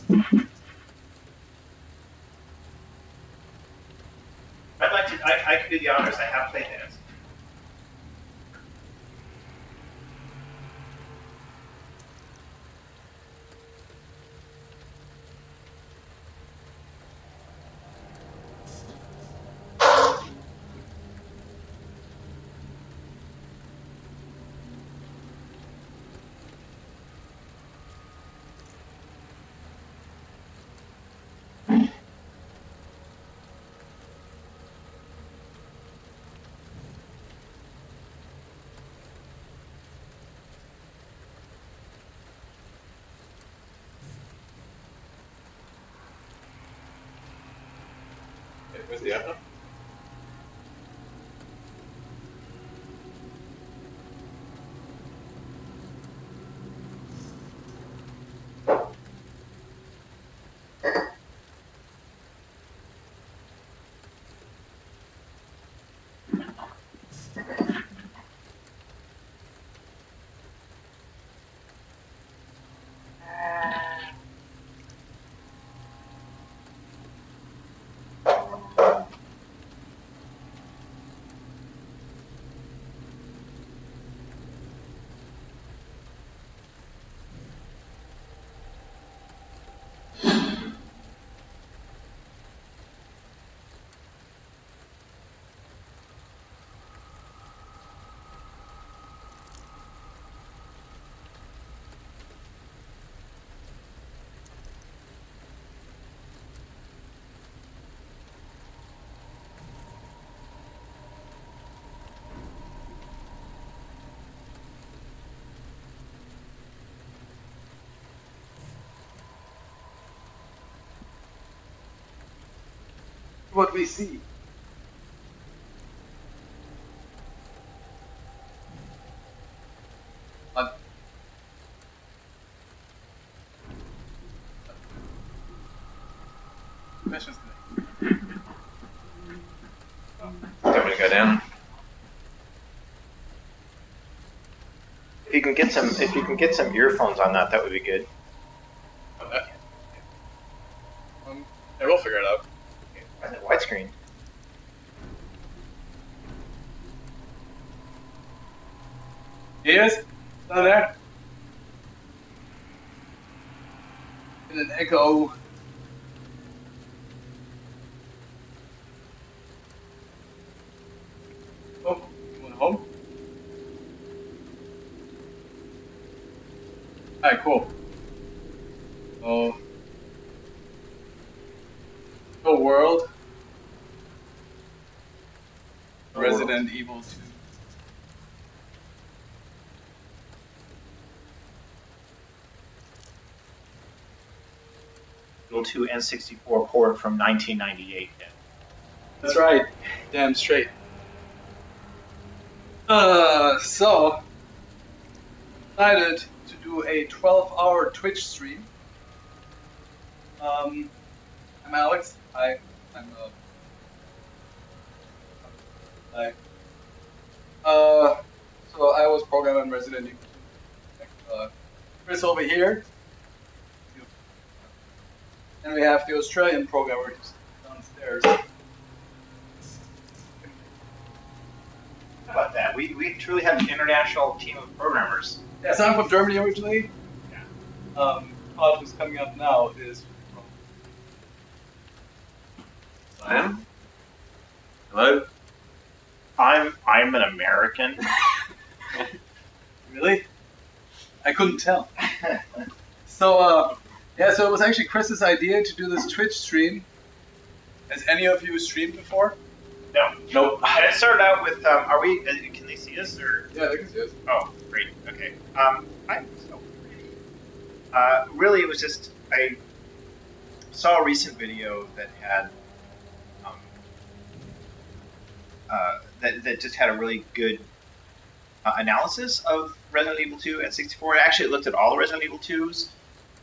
I'd like to. I can do the honors. I have played dance. Where's the other? What we see. Questions today. I'm gonna go down. If you can get some earphones on that would be good. Okay. Yeah, we'll figure it out. Why is it widescreen? Yes? Still there? In an echo. Oh, you want home? Alright, cool. Oh. The world. Resident Evil 2. Evil 2 N64 port from 1998. That's right. Damn straight. So decided to do a 12-hour Twitch stream. I'm Alex. Hi. I'm Hi. So I was programming Resident Evil 2. Chris over here. And we have the Australian programmer downstairs. How about that? We truly have an international team of programmers. Yes, I'm from Germany originally. Yeah. Todd, who's coming up now, is from. I am. Hello. I'm an American. Really? I couldn't tell. So, yeah, so it was actually Chris's idea to do this Twitch stream. Has any of you streamed before? No. Nope. And it started out with, are we, can they see us, or? Yeah, they can see us. Oh, great, okay. I'm so pretty. Really, it was just, I saw a recent video that had, that just had a really good analysis of Resident Evil 2 N64. Actually, it looked at all the Resident Evil 2s,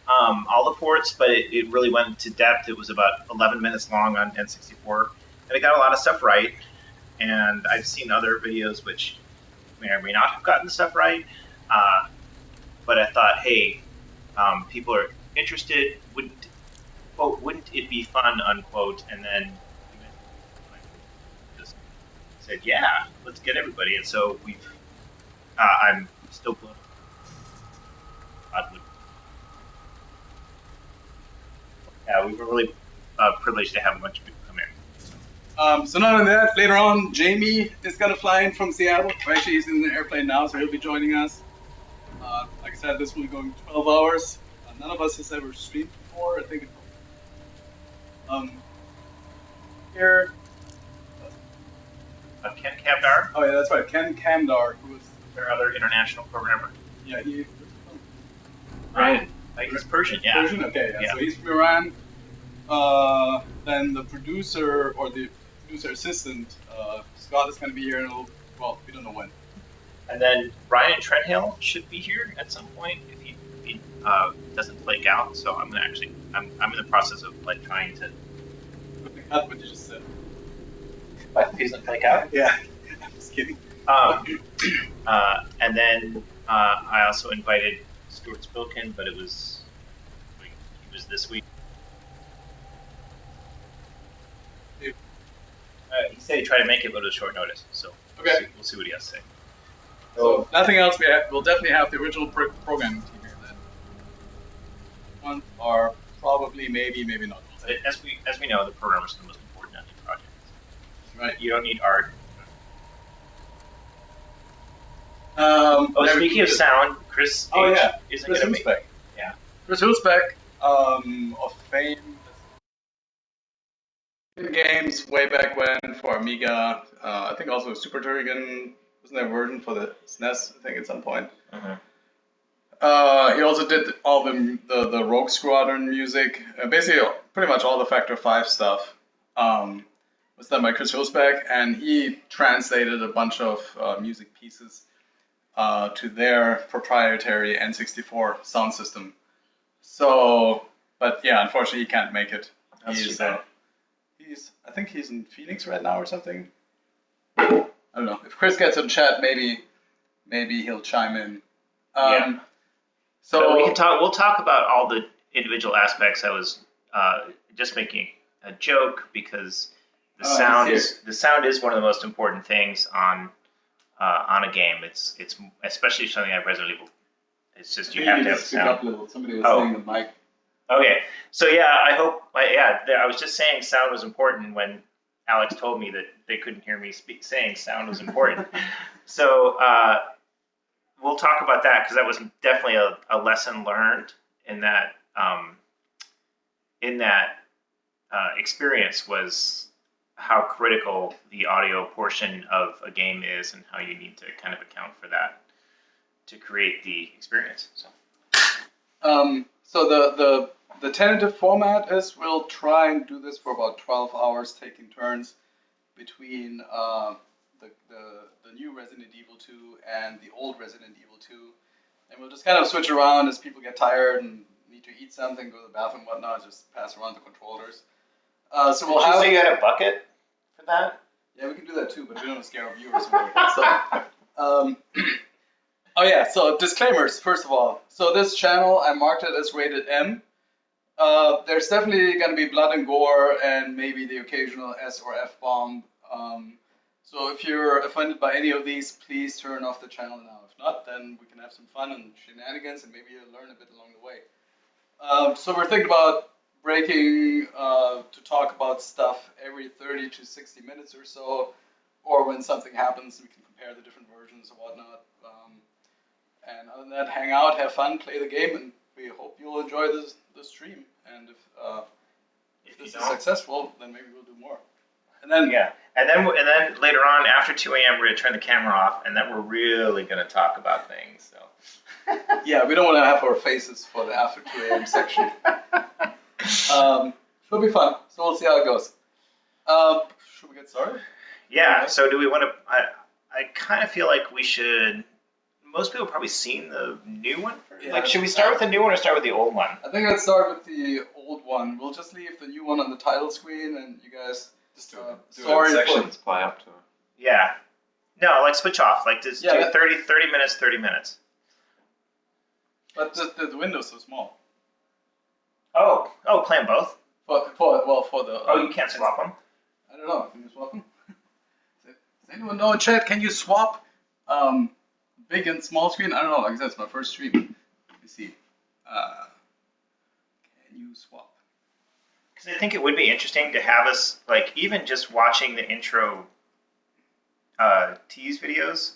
all the ports, but it really went into depth. It was about 11 minutes long on N64, and it got a lot of stuff right. And I've seen other videos which may or may not have gotten the stuff right, but I thought, hey, people are interested. be fun, unquote, and then just said, yeah, let's get everybody. And so I'm still blown. Yeah, we were really privileged to have a bunch of people come in. So not only that, later on, Jamie is going to fly in from Seattle. Well, actually, he's in the airplane now, so he'll be joining us. Like I said, this will be going 12 hours. None of us has ever streamed before. I think here. Ken Kamdar. Oh yeah, that's right. Ken Kamdar, who is Their other international programmer. yeah he. Right. He's Persian, yeah. Persian? Okay, yeah. Yeah. So he's from Iran. Then the producer or the producer assistant, Scott, is going to be here in a little. Well, we don't know when. And then Ryan Trenthill should be here at some point if he doesn't flake out. So I'm gonna actually I'm in the process of like trying to. Cut what you just said. If he doesn't flake out. Yeah, I'm just kidding. And then I also invited Stuart Spilkin, but he was this week. He said he tried to make it, but it was short notice. So Okay. we'll see what he has to say. So nothing else. We'll definitely have the original programming team here then. One are probably maybe not. As we know, the programmers are the most important on the project. Right. You don't need art. Oh, Speaking of sound, Chris H isn't Chris going to make. Hulsbeck. Yeah. Chris Hulsbeck, of fame in games way back when for Amiga. I think also Super Turrican. Wasn't there a version for the SNES? I think at some point. He also did all the Rogue Squadron music. Basically, pretty much all the Factor 5 stuff was done by Chris Hulsbeck, and he translated a bunch of music pieces to their proprietary N64 sound system. So, but yeah, unfortunately, he can't make it. I think he's in Phoenix right now or something. I don't know. If Chris gets in chat, maybe he'll chime in. Yeah. So we can talk. We'll talk about all the individual aspects. I was just making a joke because the sound is one of the most important things on a game. It's especially something like Resident Evil. It's just you have to have sound. Somebody was saying the mic. Okay, so yeah, I hope. I was just saying sound was important when Alex told me that they couldn't hear me saying sound was important. So we'll talk about that because that was definitely a lesson learned in that experience was how critical the audio portion of a game is and how you need to kind of account for that to create the experience. So the tentative format is we'll try and do this for about 12 hours, taking turns between the new Resident Evil 2 and the old Resident Evil 2, and we'll just kind of switch around as people get tired and need to eat something, go to the bathroom, whatnot. Just pass around the controllers. So we'll have. Did you say you had a bucket for that? Yeah, we can do that too, but we don't want to scare our viewers away. Oh yeah, so disclaimers, first of all. So this channel, I marked it as rated M. There's definitely going to be blood and gore and maybe the occasional S or F bomb. So if you're offended by any of these, please turn off the channel now. If not, then we can have some fun and shenanigans and maybe you'll learn a bit along the way. So we're thinking about breaking to talk about stuff every 30 to 60 minutes or so, or when something happens, we can compare the different versions and whatnot. And other than that, hang out, have fun, play the game, and we hope you'll enjoy the stream. And if this is successful, then maybe we'll do more. And then and then later on, after 2 a.m., we're gonna turn the camera off, and then we're really gonna talk about things. So yeah, we don't want to have our faces for the after 2 a.m. section. It'll be fun. So we'll see how it goes. Should we get started? Yeah. So do we want to? I kind of feel like we should. Most people have probably seen the new one. Should we start with the new one or start with the old one? I think let's start with the old one. We'll just leave the new one on the title screen, and you guys just do sections play up to it. Yeah. No, switch off. Just do 30 minutes, 30 minutes. But the window's so small. Oh, play them both? well, for the. Oh, you can't swap them? I don't know. Can you swap them? Does anyone know in chat? Can you swap big and small screen? I don't know. Like I said, it's my first stream. Let me see. Can you swap? Because I think it would be interesting to have us, like, even just watching the intro tease videos.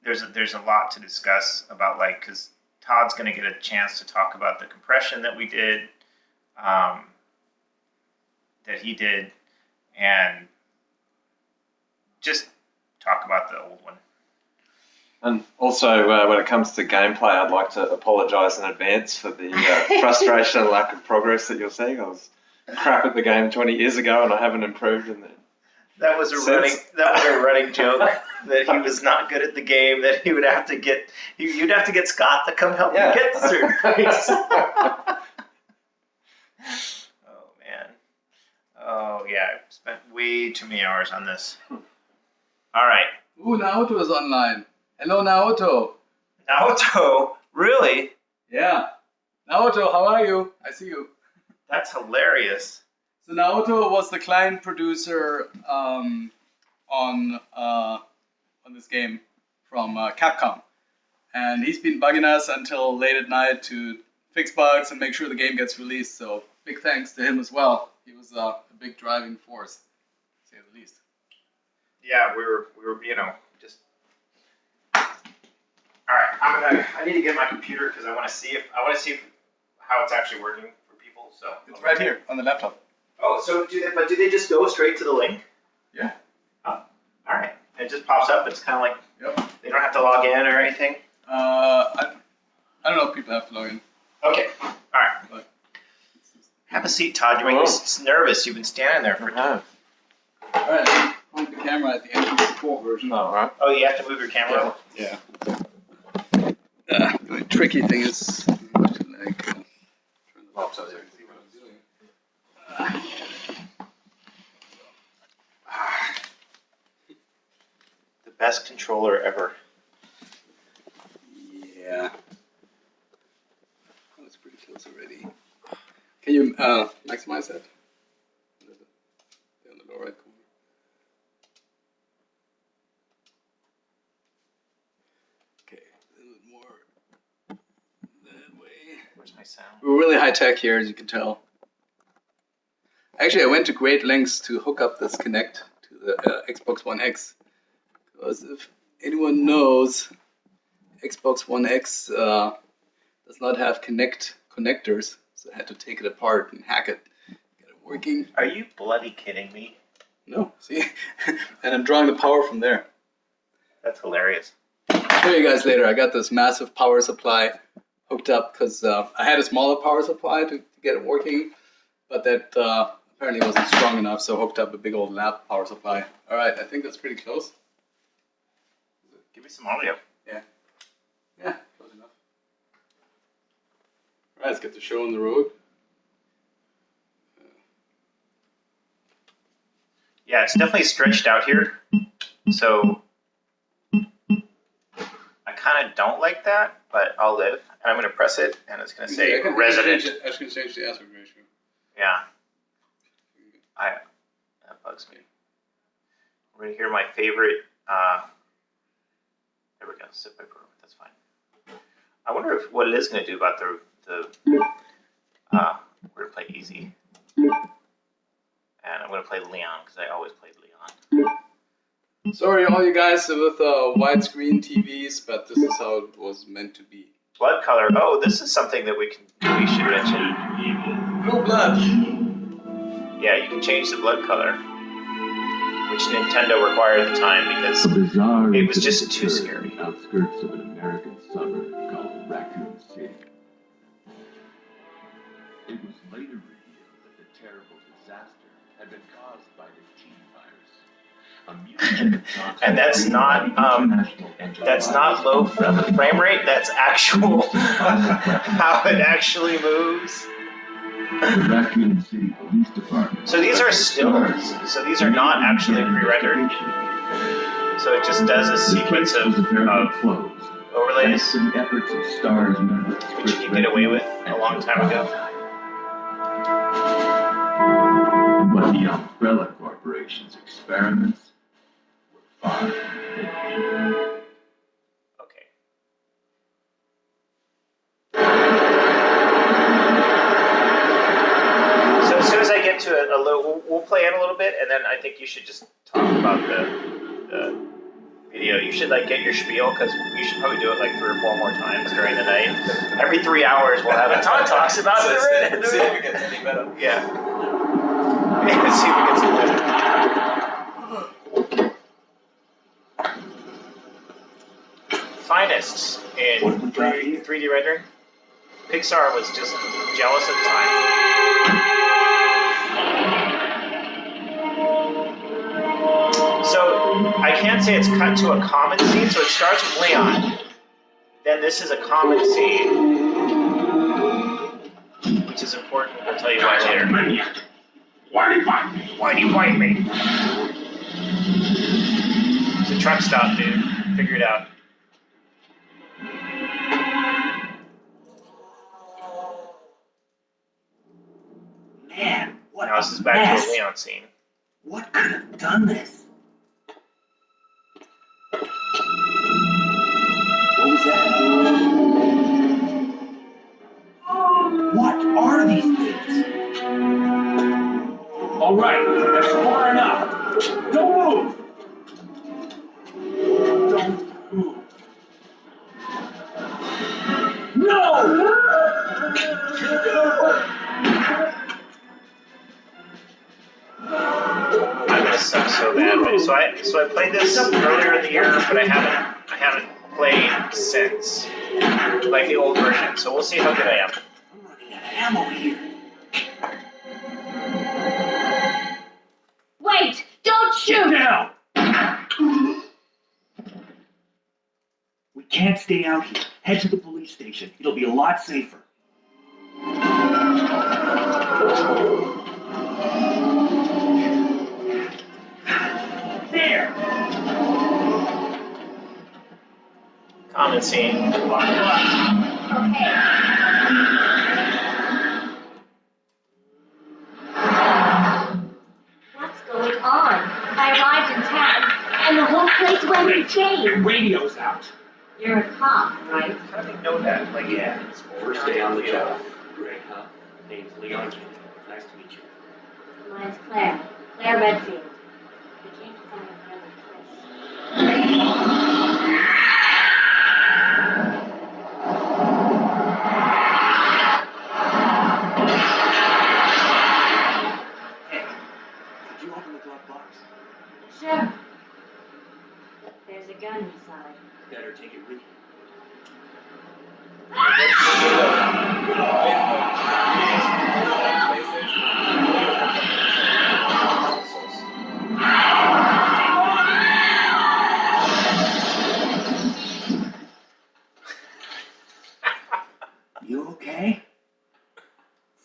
There's a lot to discuss about, like, because Todd's going to get a chance to talk about the compression that we did, that he did, and just talk about the old one. And also, when it comes to gameplay, I'd like to apologise in advance for the frustration and lack of progress that you're seeing. I was crap at the game 20 years ago, and I haven't improved in the. That was a running joke that he was not good at the game. That he would have to get you'd have to get Scott to come help you get to certain points. Oh man. Oh yeah, I spent way too many hours on this. All right. Ooh, Naoto is online. Hello, Naoto. Naoto, really? Yeah. Naoto, how are you? I see you. That's hilarious. So Naoto was the client producer on this game from Capcom, and he's been bugging us until late at night to fix bugs and make sure the game gets released. So big thanks to him as well. He was a big driving force, to say the least. Yeah, we were just. All right, I need to get my computer because I want to see how it's actually working for people. So it's right here on the laptop. Oh, so do they just go straight to the link? Yeah. Oh, all right. It just pops up. It's kind of like they don't have to log in or anything. I don't know if people have to log in. Okay. All right. But have a seat, Todd. You're making me nervous. You've been standing there for time. All right. Point the camera at the N64 version. Oh, right. Oh, you have to move your camera. Yeah. The tricky thing is like turn the laptop so you can see what I'm doing. The best controller ever. Yeah. Oh, it's pretty close already. Can you maximize that? On the lower right corner. Okay, a little bit more that way. Where's my sound? We're really high tech here, as you can tell. Actually, I went to great lengths to hook up this Kinect to the Xbox One X. Because if anyone knows, Xbox One X does not have connectors, so I had to take it apart and hack it, get it working. Are you bloody kidding me? No, see? And I'm drawing the power from there. That's hilarious. I'll show you guys later. I got this massive power supply hooked up because I had a smaller power supply to get it working, but that apparently wasn't strong enough, so hooked up a big old lab power supply. All right, I think that's pretty close. Give me some audio. Yeah. Yeah, close enough. All right, let's get the show on the road. Yeah, it's definitely stretched out here. So I kind of don't like that, but I'll live. And I'm going to press it, and it's going to say resident. I was going to change the aspect ratio. Yeah. That bugs me. We're going to hear my favorite. There we go. Sit by Pro. That's fine. I wonder what it is going to do about the. We're going to play easy. And I'm going to play Leon because I always played Leon. Sorry, all you guys with widescreen TVs, but this is how it was meant to be. Blood color. Oh, this is something that we should mention. Blue blood. Yeah, you can change the blood color, which Nintendo required at the time because it was just too scary. Outskirts of an American suburb called Raccoon City. It was later revealed that the terrible disaster had been caused by the T virus. And that's not low frame rate. That's actual how it actually moves. The Raccoon City Police Department. So these are stills. So these are not actually pre-rendered. So it just does a sequence of overlays, the efforts of stars which you can get away with a long time ago. The Umbrella Corporation's experiments were far from finished. Okay. So as soon as I get to a little, we'll play it a little bit, and then I think you should just talk about the video. You should like get your spiel, because you should probably do it like 3 or 4 more times during the night. Every 3 hours we'll have a Todd talks about it. See if it gets any better. Yeah. See if it gets any better. Finest in 3D rendering. Pixar was just jealous at the time. So I can't say it's cut to a common scene, so it starts with Leon. Then this is a common scene, which is important. We'll tell you why later. Why do you find me? Why do you find me? It's a truck stop, dude. Figure it out. Man, what Now this is a back mess. to a Leon scene. What could have done this? What was that? What are these things? All right, that's far enough. Don't move. Don't move. No! I'm gonna suck so badly. So I played this earlier in the year, but I haven't played since, like the old version. So we'll see how good I am. I'm running out of ammo here. Wait! Don't Get shoot! down! We can't stay out here. Head to the police station. It'll be a lot safer. There! Common scene. Okay. What's going on? I arrived in town, and the whole place went insane. Your radio's out. You're a cop, right? How do they know that? Like, Yeah, it's first day on the job. Great, huh? Name's Leon. Nice to meet you. Mine's Claire. Claire Redfield. We came to find a friend of Chris. Hey, could you open the glove box? Sure. There's a gun inside. Better take it with you. You okay?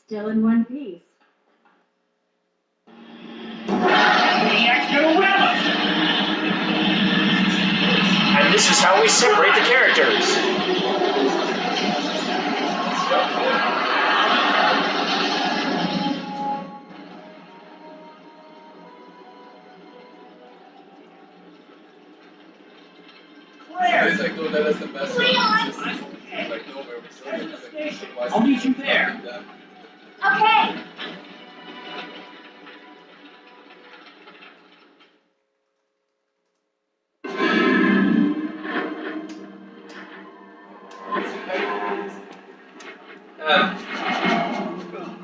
Still in one piece. Maniac's gonna ram us! And this is how we separate the characters. Claire! It's like, no, that is the best. Leon! It's like, no, we're resilient. I think otherwise I'll meet you it's there. nothing done. Okay.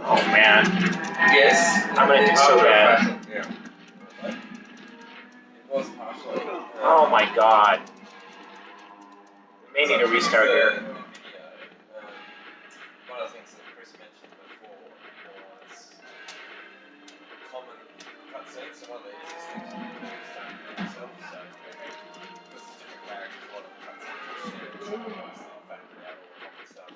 Oh man, Yes. I'm gonna do so bad. Yeah. It was partial. Oh my god. May need a restart here. One of the things that Chris mentioned before was common cutscenes. So one of the easiest things to do is yourself. So this is different characters, a lot of cutscenes are shared. So I'll factor out all the common stuff.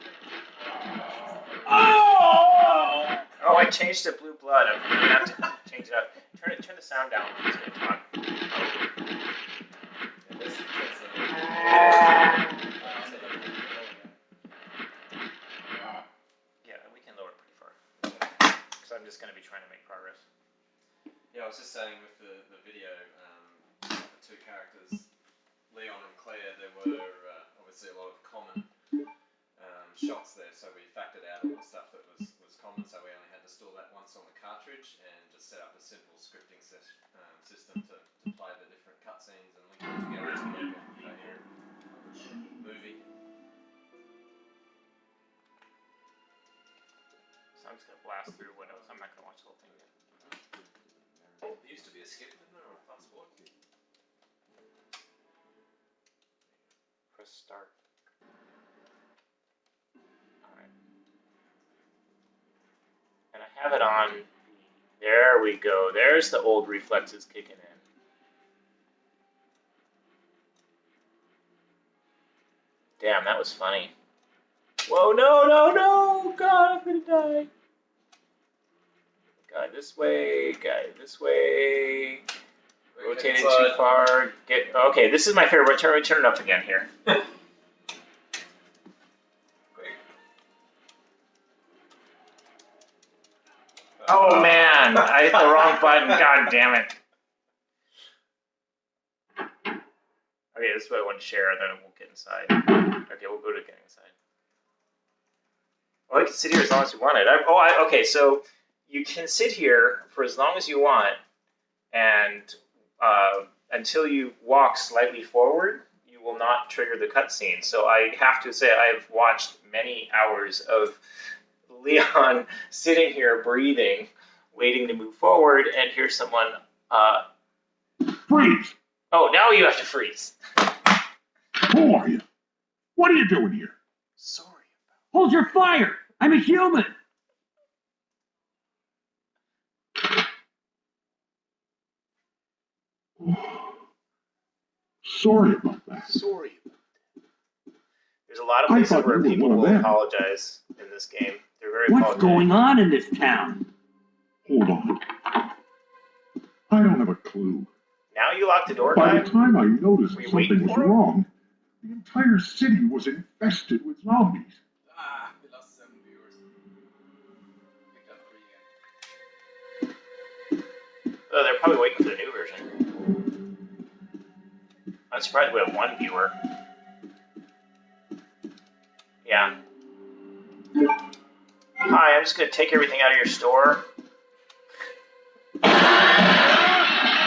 Oh, I changed to blue blood. I'm gonna have to change it up. Turn the sound down. I'm just gonna talk. And this is Yeah, we can lower it pretty far. Because I'm just gonna be trying to make progress. Yeah, I was just saying with the video, the two characters, Leon and Claire, there were obviously a lot of common shots there, so we factored out all the stuff that was common, so we only had to store that once on the cartridge and just set up a simple scripting system to play the different cutscenes and link them together to make a coherent movie. So I'm just gonna blast through Windows. I'm not gonna watch the whole thing yet. There used to be a skip, didn't there, or a fast forward? Press start. Alright. And I have it on. There we go. There's the old reflexes kicking in. Damn, that was funny. Whoa, no, no, no! God, I'm gonna die. Guy this way, guy this way. Rotated too far. Get okay. This is my favorite. Turn it up again here. Oh man, I hit the wrong button. God damn it. Okay, this is what I want to share. Then we'll get inside. Okay, we'll go to getting inside. Oh, I can sit here as long as you want it. Okay, so you can sit here for as long as you want, and until you walk slightly forward, you will not trigger the cutscene. So I have to say I've watched many hours of Leon sitting here breathing, waiting to move forward, and here's someone... Freeze! Oh, now you have to freeze. Who are you? What are you doing here? Sorry. Hold your fire! I'm a human! Sorry about that. Sorry. There's a lot of places where people will apologize in this game. They're very What's going on in this town? Hold on. I don't have a clue. Now you lock the door, By guy? the time I noticed Were you something waiting was for him? wrong, the entire city was infested with zombies. We lost 7 viewers. Picked up 3 again. Oh, they're probably waiting for the new version. I'm surprised we have 1 viewer. Yeah. Hi, I'm just going to take everything out of your store.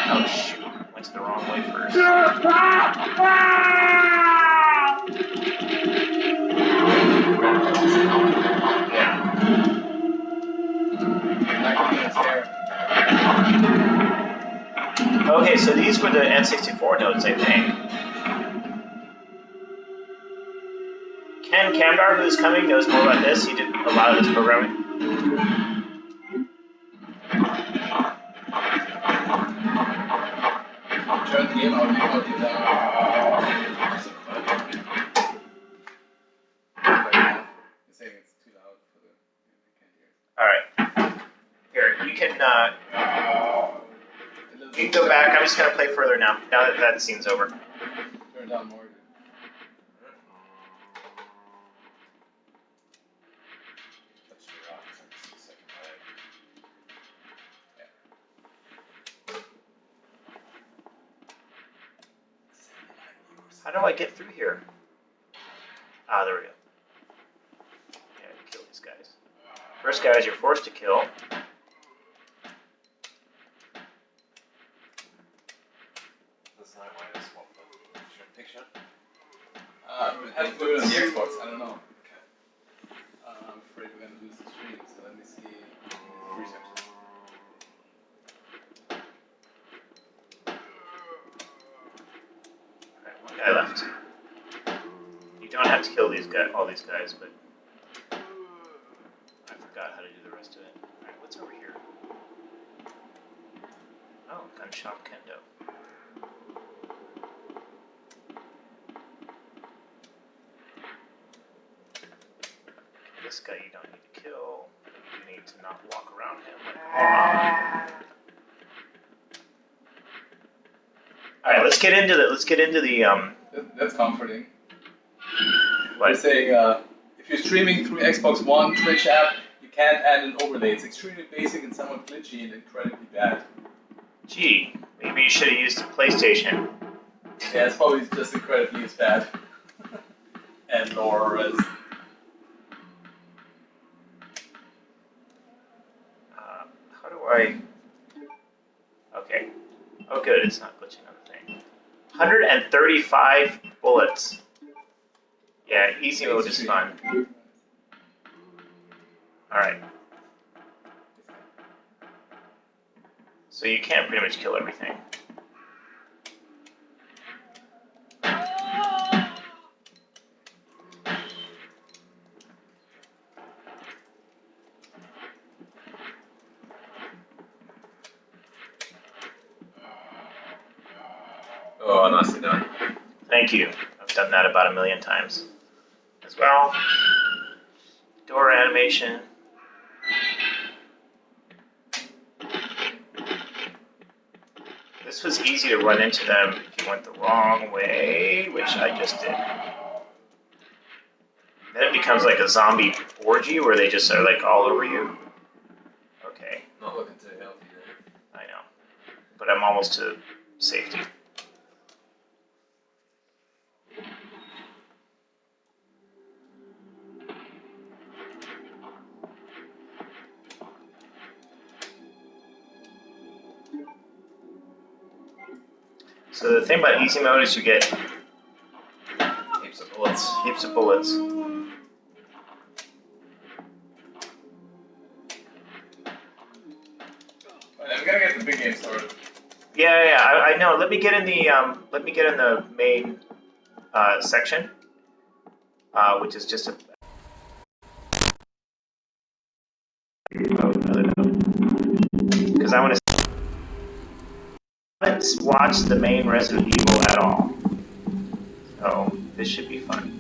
Oh, shoot. Went to the wrong way first. Okay, so these were the N64 notes, I think. Ken Camdar, who's coming, knows more about this. He did a lot of this programming. Turn the game out, you know, He's saying it's too loud for the... I can't hear it. Alright. Here, you can go back. I'm just going to play further now that scene's over. Turn down more. How do I get through here? Ah, there we go. Yeah, kill these guys. First guys you're forced to kill. There's no way to swap the picture. Have to do it on the Xbox, I don't know. Okay. I'm afraid we're gonna lose the stream, so let me see. 3 seconds. Alright, 1 guy left. You don't have to kill all these guys, but I forgot how to do the rest of it. Alright, what's over here? Oh, gun shop kendo. This guy you don't need to kill. You need to not walk around him. Alright, let's get into the That's comforting. what? They're saying if you're streaming through Xbox One, Twitch app, you can't add an overlay. It's extremely basic and somewhat glitchy and incredibly bad. Gee, maybe you should have used the PlayStation. Yeah, it's probably just incredibly bad. And lower res. How do I... Okay. Oh good, it's not glitching on the thing. 135 bullets. Yeah, easy mode is fun. Alright. So you can't pretty much kill everything. Oh, nicely done. Thank you. I've done that about 1,000,000 times as well. Door animation. This was easy to run into them if you went the wrong way, which I just did. Then it becomes like a zombie orgy where they just are like all over you. Okay, Not looking too healthy there. I know. But I'm almost to safety. So the thing about easy mode is you get Heaps of bullets. heaps of bullets. Alright, I'm gonna get the big game started. Yeah, I know. Let me get in the main section, which is just a because I want to. Haven't watched the main Resident Evil at all, so this should be fun.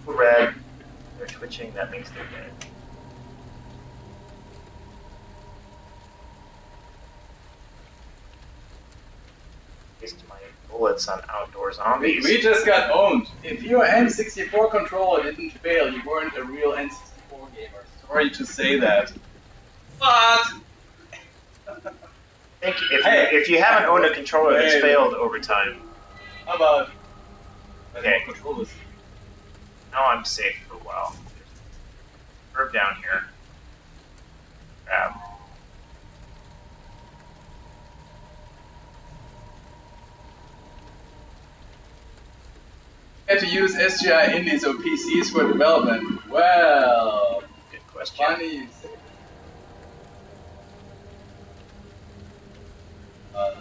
Red, they're twitching. That means they're dead. Waste my bullets on outdoor zombies. We just got owned. If your N64 controller didn't fail, you weren't a real N64 gamer. Sorry to say that. But If you haven't owned a controller that's failed over time, how about okay, controllers? now I'm safe for a while. Herb down here. Grab. Had to use SGI indies or PCs for development. Well, Good question. funny.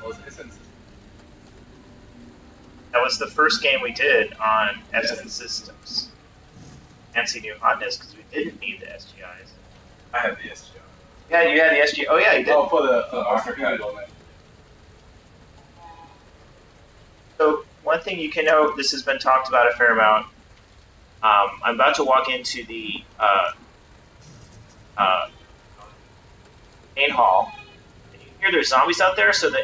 Those essences. That was the first game we did on Essence Systems. Fancy new hotness because we didn't need the SGIs. I have the SGI. Yeah, you had the SG. Oh yeah, you did. Oh, for the RE2 development. So one thing you can note, this has been talked about a fair amount. I'm about to walk into the main hall. And you can hear there's zombies out there, so the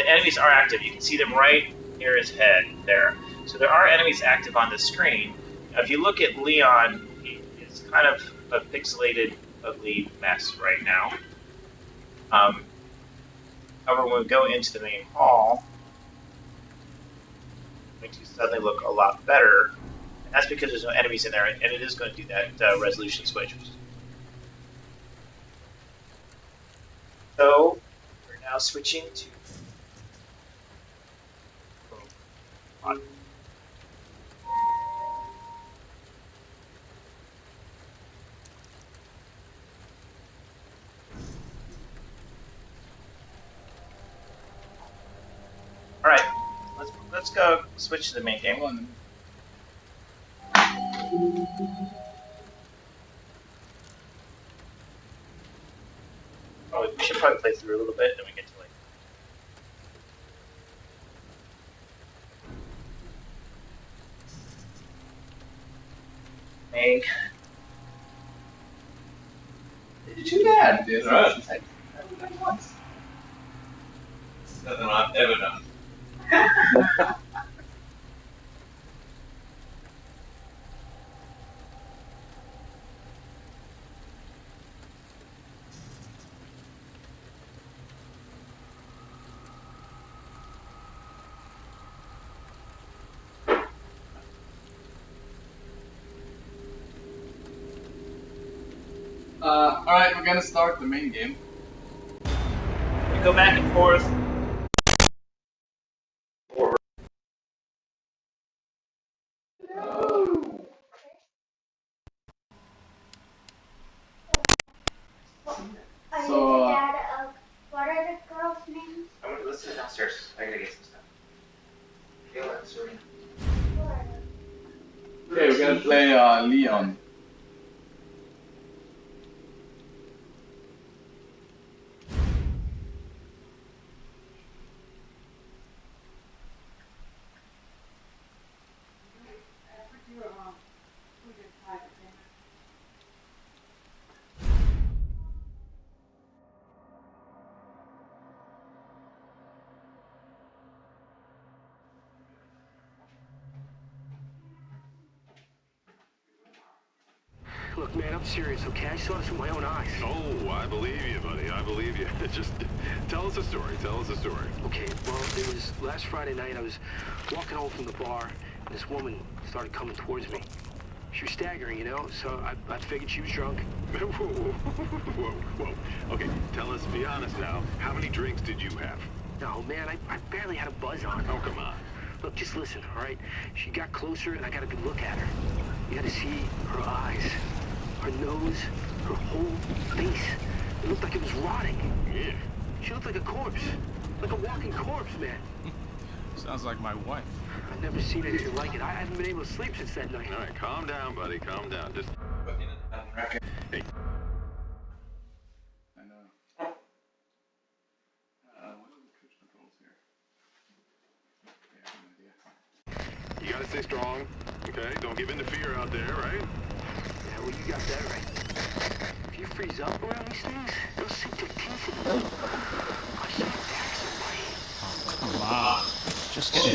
enemies are active. You can see them right near his head there. So there are enemies active on the screen. Now, if you look at Leon, he is kind of a pixelated, ugly mess right now. However, when we go into the main hall, it makes you suddenly look a lot better. And that's because there's no enemies in there, and it is going to do that resolution switch. So, we're now switching to... Alright, let's go switch to the main game. We should probably play through a little bit, then we get to like. Hank. Too bad. That's right. Nothing I've ever done. Alright, we're gonna start the main game. We go back and forth. Are you So, the dad of, what are the girls' names? I'm gonna listen downstairs. I gotta get some stuff. Kayla and Serena. Okay, we're gonna play Leon. Look, man, I'm serious, okay? I saw this with my own eyes. Oh, I believe you, buddy. I believe you. Just tell us a story. Tell us a story. Okay, well, it was last Friday night. I was walking home from the bar, and this woman started coming towards me. She was staggering, you know, so I figured she was drunk. Whoa, whoa, whoa. Okay, tell us, be honest now. How many drinks did you have? No, man, I barely had a buzz on. Oh, come on. Look, just listen, all right? She got closer, and I got a good look at her. You gotta see her eyes, her nose, her whole face. It looked like it was rotting. Yeah. She looked like a corpse. Like a walking corpse, man. Sounds like my wife. I've never seen anything like it. I haven't been able to sleep since that night. All right, calm down, buddy. Calm down. Just. Hey. I know. What are the cruise controls here? Yeah, I have no idea. You gotta stay strong, okay? Don't give in to fear out there, right? Yeah, well, you got that right. If you freeze up around these things, they'll sink their teeth in you. I saw you attack somebody. Oh, come on. Just get good.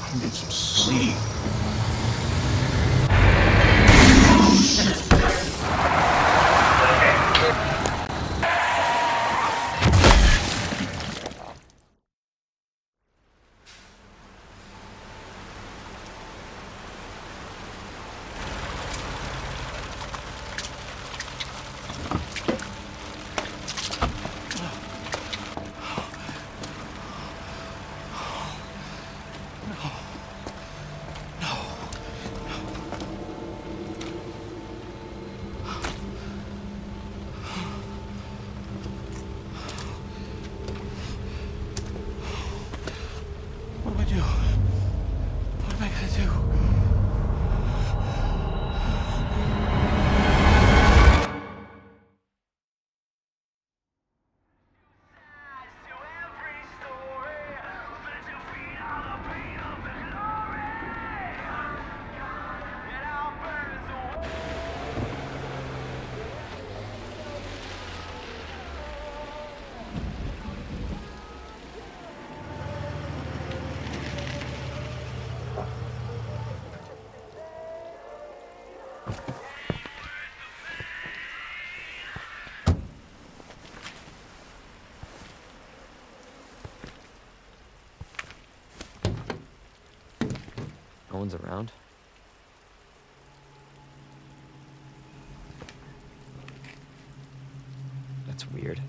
I need some sleep. What do I do? What am I gonna do? No one's around? That's weird.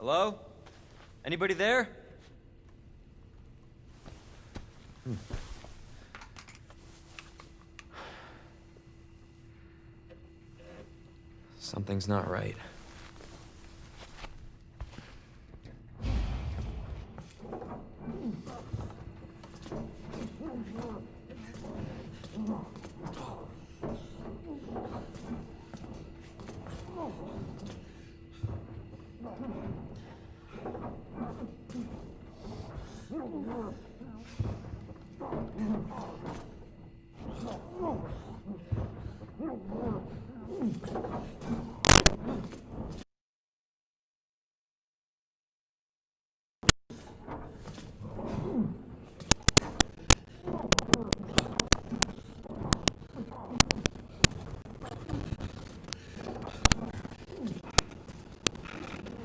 Hello? Anybody there? Something's not right.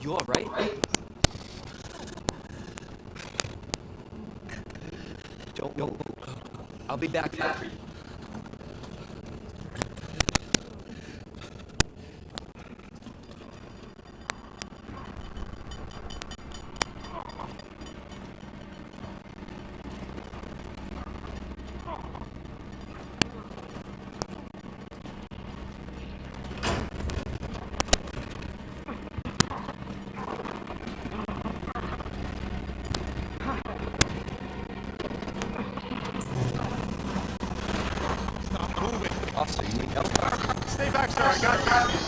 You all right? Don't. I'll be back. Officer, you need help? Stay back, sir. I got you.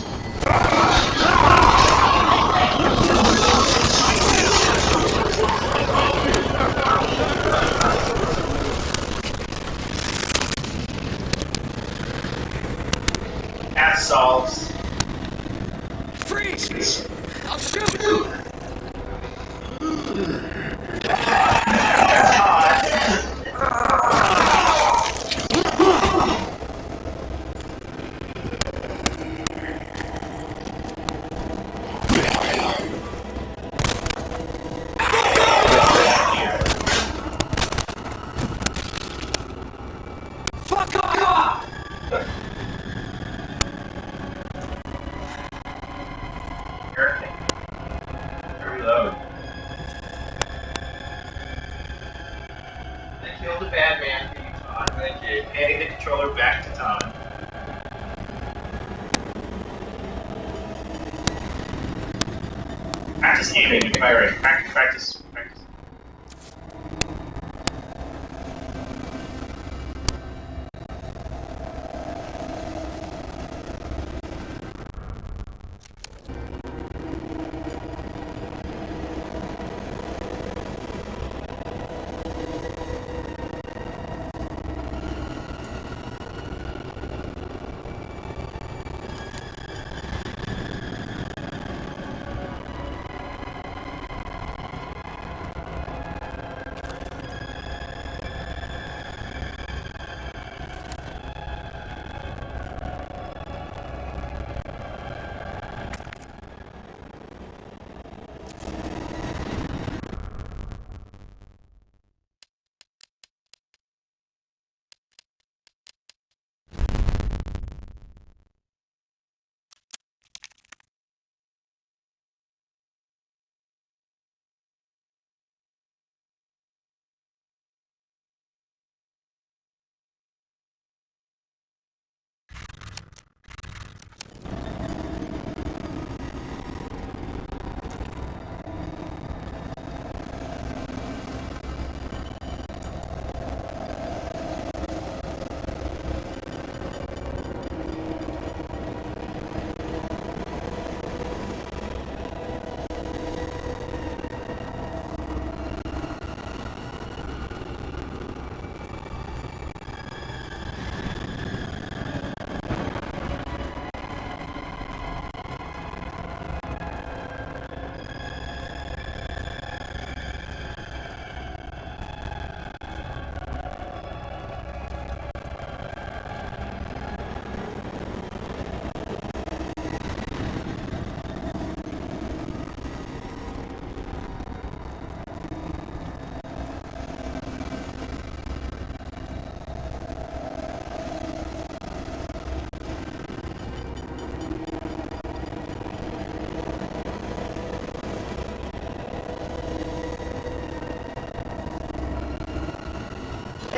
That solves. Freeze! I'll shoot! Fuck off! Reload. I killed the bad man for you, Todd. Thank you. Handing the controller back to Todd. Practice aiming and firing. Practice.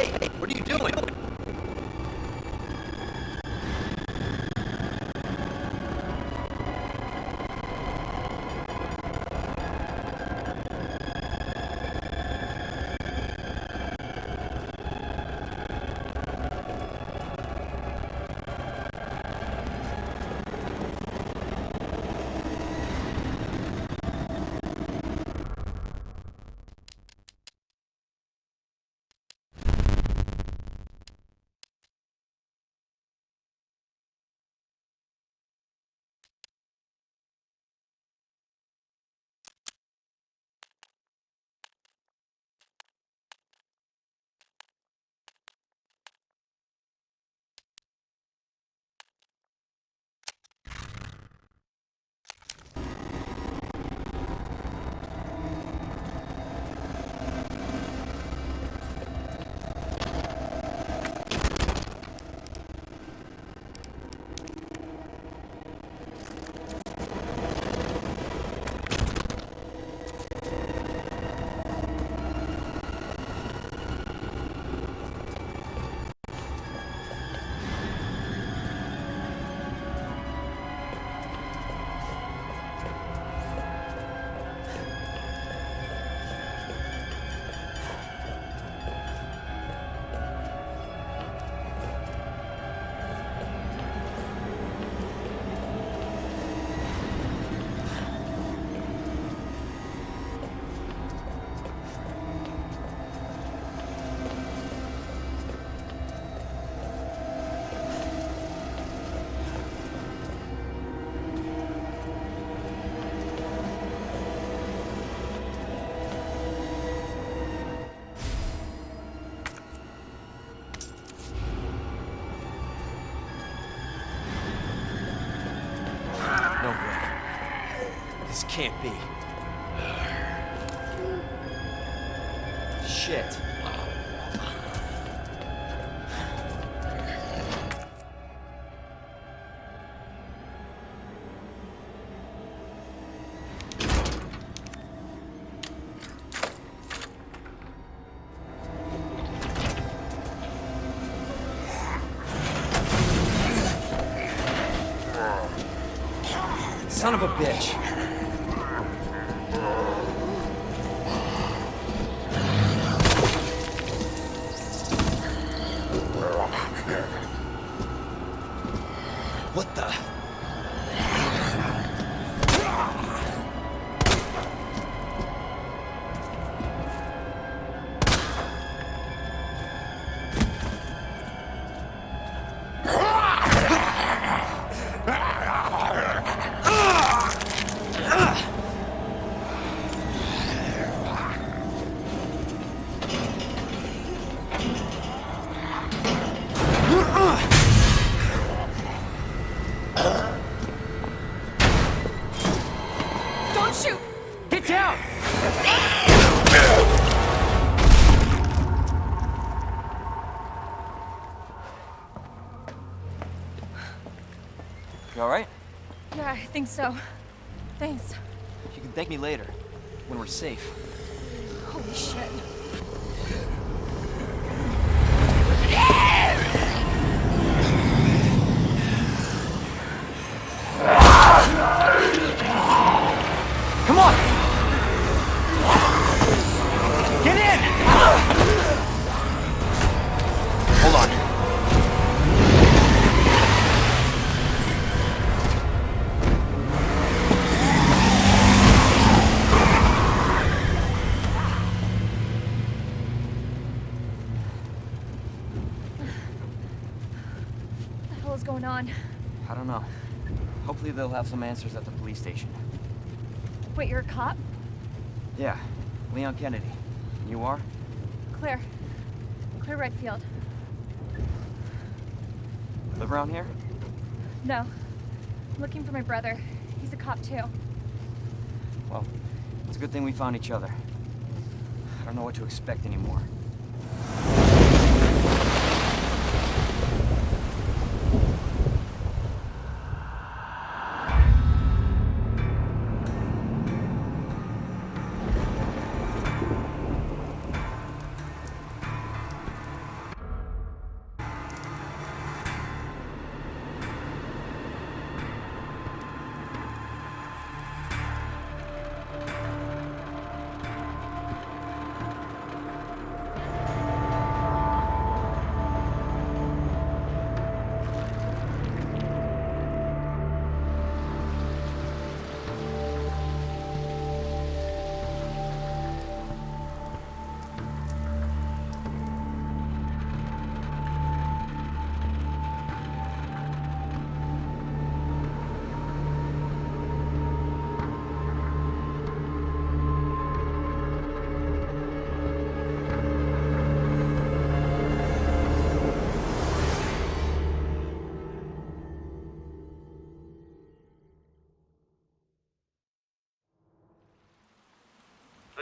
Hey, what are you doing? No way. This can't be. Shit. Son of a bitch. What the? Don't shoot! Get down! You alright? Yeah, I think so. Thanks. You can thank me later, when we're safe. Holy shit. Come on! Get in! Hold on. What the hell is going on? I don't know. Hopefully they'll have some answers at the police station. Wait, you're a cop? Yeah, Leon Kennedy. You are? Claire. Claire Redfield. Live around here? No. I'm looking for my brother. He's a cop too. Well, it's a good thing we found each other. I don't know what to expect anymore.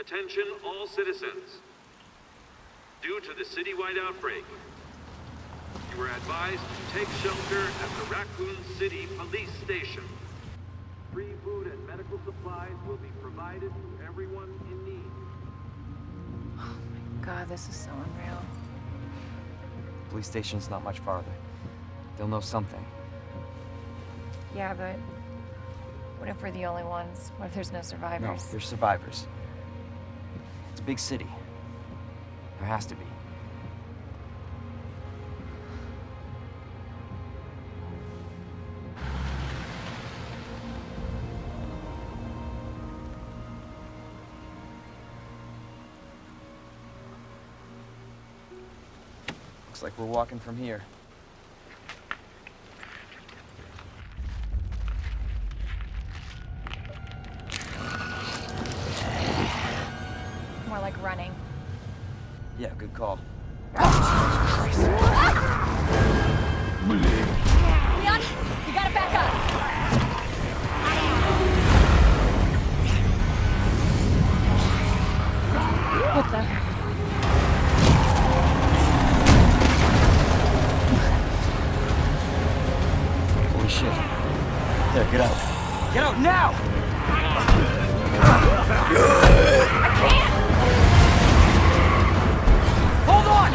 Attention all citizens. Due to the citywide outbreak, you are advised to take shelter at the Raccoon City Police Station. Free food and medical supplies will be provided to everyone in need. God, this is so unreal. Police station's not much farther. They'll know something. Yeah, but what if we're the only ones? What if there's no No, survivors? there's survivors. It's a big city. There has to be. Looks like we're walking from here. More like running. Yeah, good call. Leon, you gotta back up. What the? Holy shit. There, get out. Get out now! I can't! Hold on!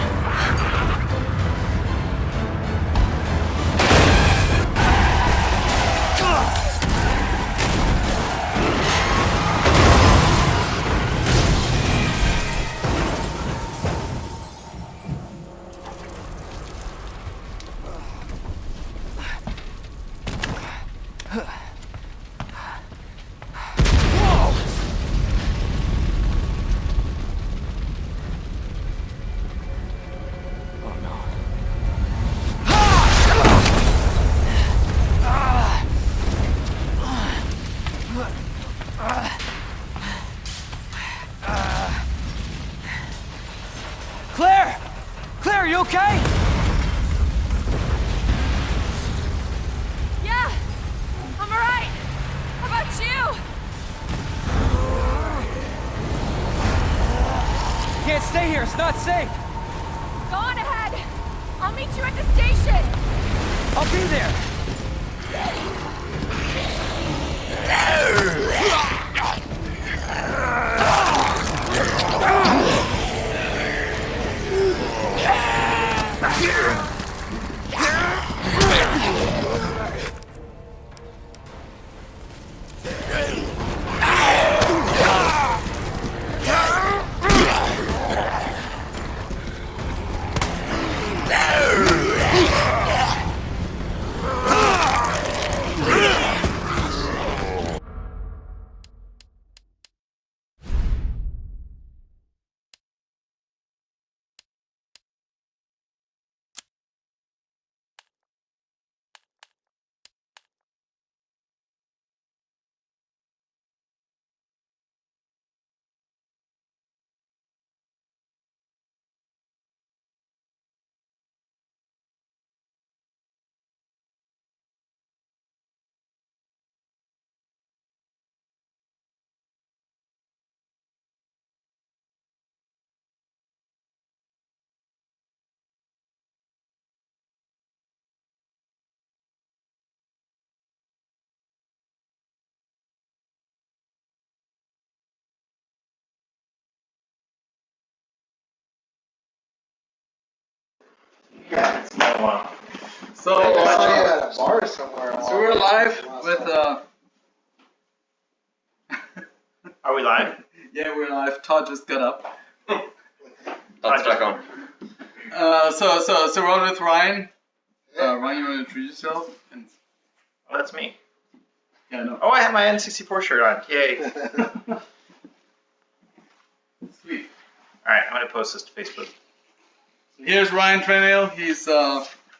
Claire! Claire, are you okay? Yeah, I'm alright. How about you? Can't stay here, it's not safe. Go on ahead. I'll meet you at the station. I'll be there. Yeah, it's been a while. So, I saw you at a bar somewhere. So we're live with Are we live? Yeah, we're live. Todd just got up. Todd's back on. So we're on with Ryan. Ryan, you want to introduce yourself? And Oh, that's me. yeah, no. Oh, I have my N64 shirt on. Yay. Sweet. Alright, I'm going to post this to Facebook. Here's Ryan Trenale. He's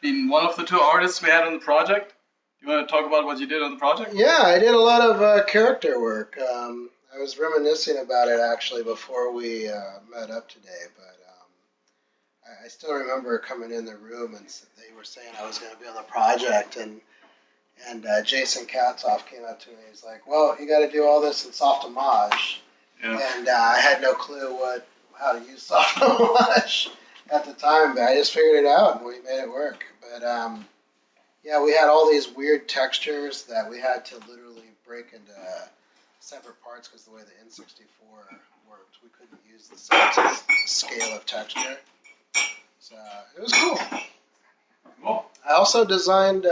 been one of the two artists we had on the project. You want to talk about what you did on the project? Yeah, I did a lot of character work. I was reminiscing about it actually before we met up today, but I still remember coming in the room and they were saying I was going to be on the project, and Jason Katzoff came up to me. He's like, "Well, you got to do all this in soft homage." And I had no clue how to use soft launch at the time, but I just figured it out and we made it work. But yeah, we had all these weird textures that we had to literally break into separate parts because the way the N64 worked, we couldn't use the same scale of texture. So it was cool. Cool. I also designed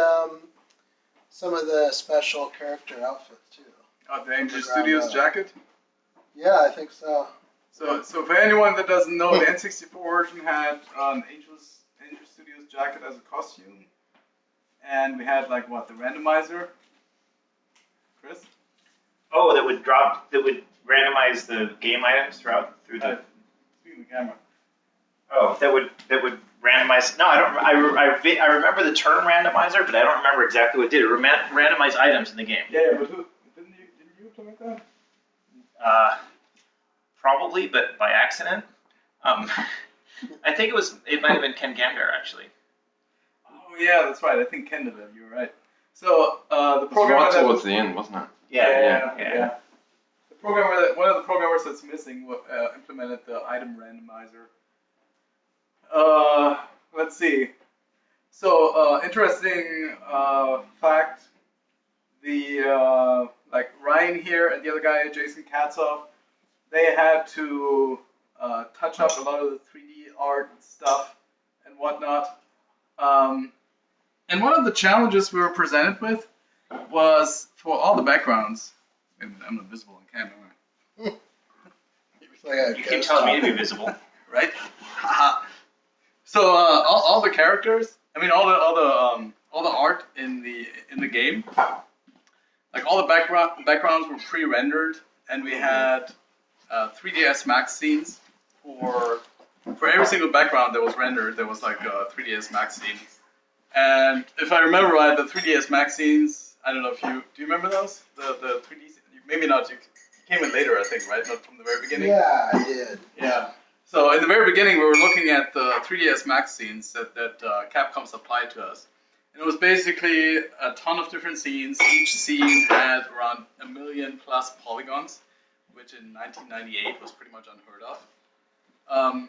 some of the special character outfits too. Oh, the Angel Studios jacket? Yeah, I think so. So for anyone that doesn't know, the N64 version had an Angel Studios jacket as a costume. And we had, like, what, the randomizer? Chris? Oh, that would randomize the game items through the. Speaking of the camera. Oh, that would randomize. No, I don't. I remember the turn randomizer, but I don't remember exactly what it did. It randomized items in the game. Yeah, but didn't you implement that? Probably, but by accident. I think it might have been Ken Gamgar actually. Oh yeah, that's right. I think Ken did that. You were right. So the programmer right towards the end, wasn't it? Yeah. The programmer one of the programmers that's missing implemented the item randomizer. Let's see. So interesting fact. The like Ryan here and the other guy, Jason Katzoff, they had to touch up a lot of the 3D art stuff and whatnot. And one of the challenges we were presented with was for all the backgrounds. And I'm not visible on camera. You keep telling me to be visible, right? So all the characters, I mean all the art in the game, like all the backgrounds were pre-rendered, and we had 3ds Max scenes for every single background that was rendered. There was like 3ds Max scenes. And if I remember right, the 3ds Max scenes, I don't know if do you remember those? The 3D, maybe not, you came in later, I think, right? Not from the very beginning? Yeah, I did. Yeah. So in the very beginning, we were looking at the 3ds Max scenes that Capcom supplied to us. And it was basically a ton of different scenes. Each scene had around 1 million plus polygons, which in 1998 was pretty much unheard of.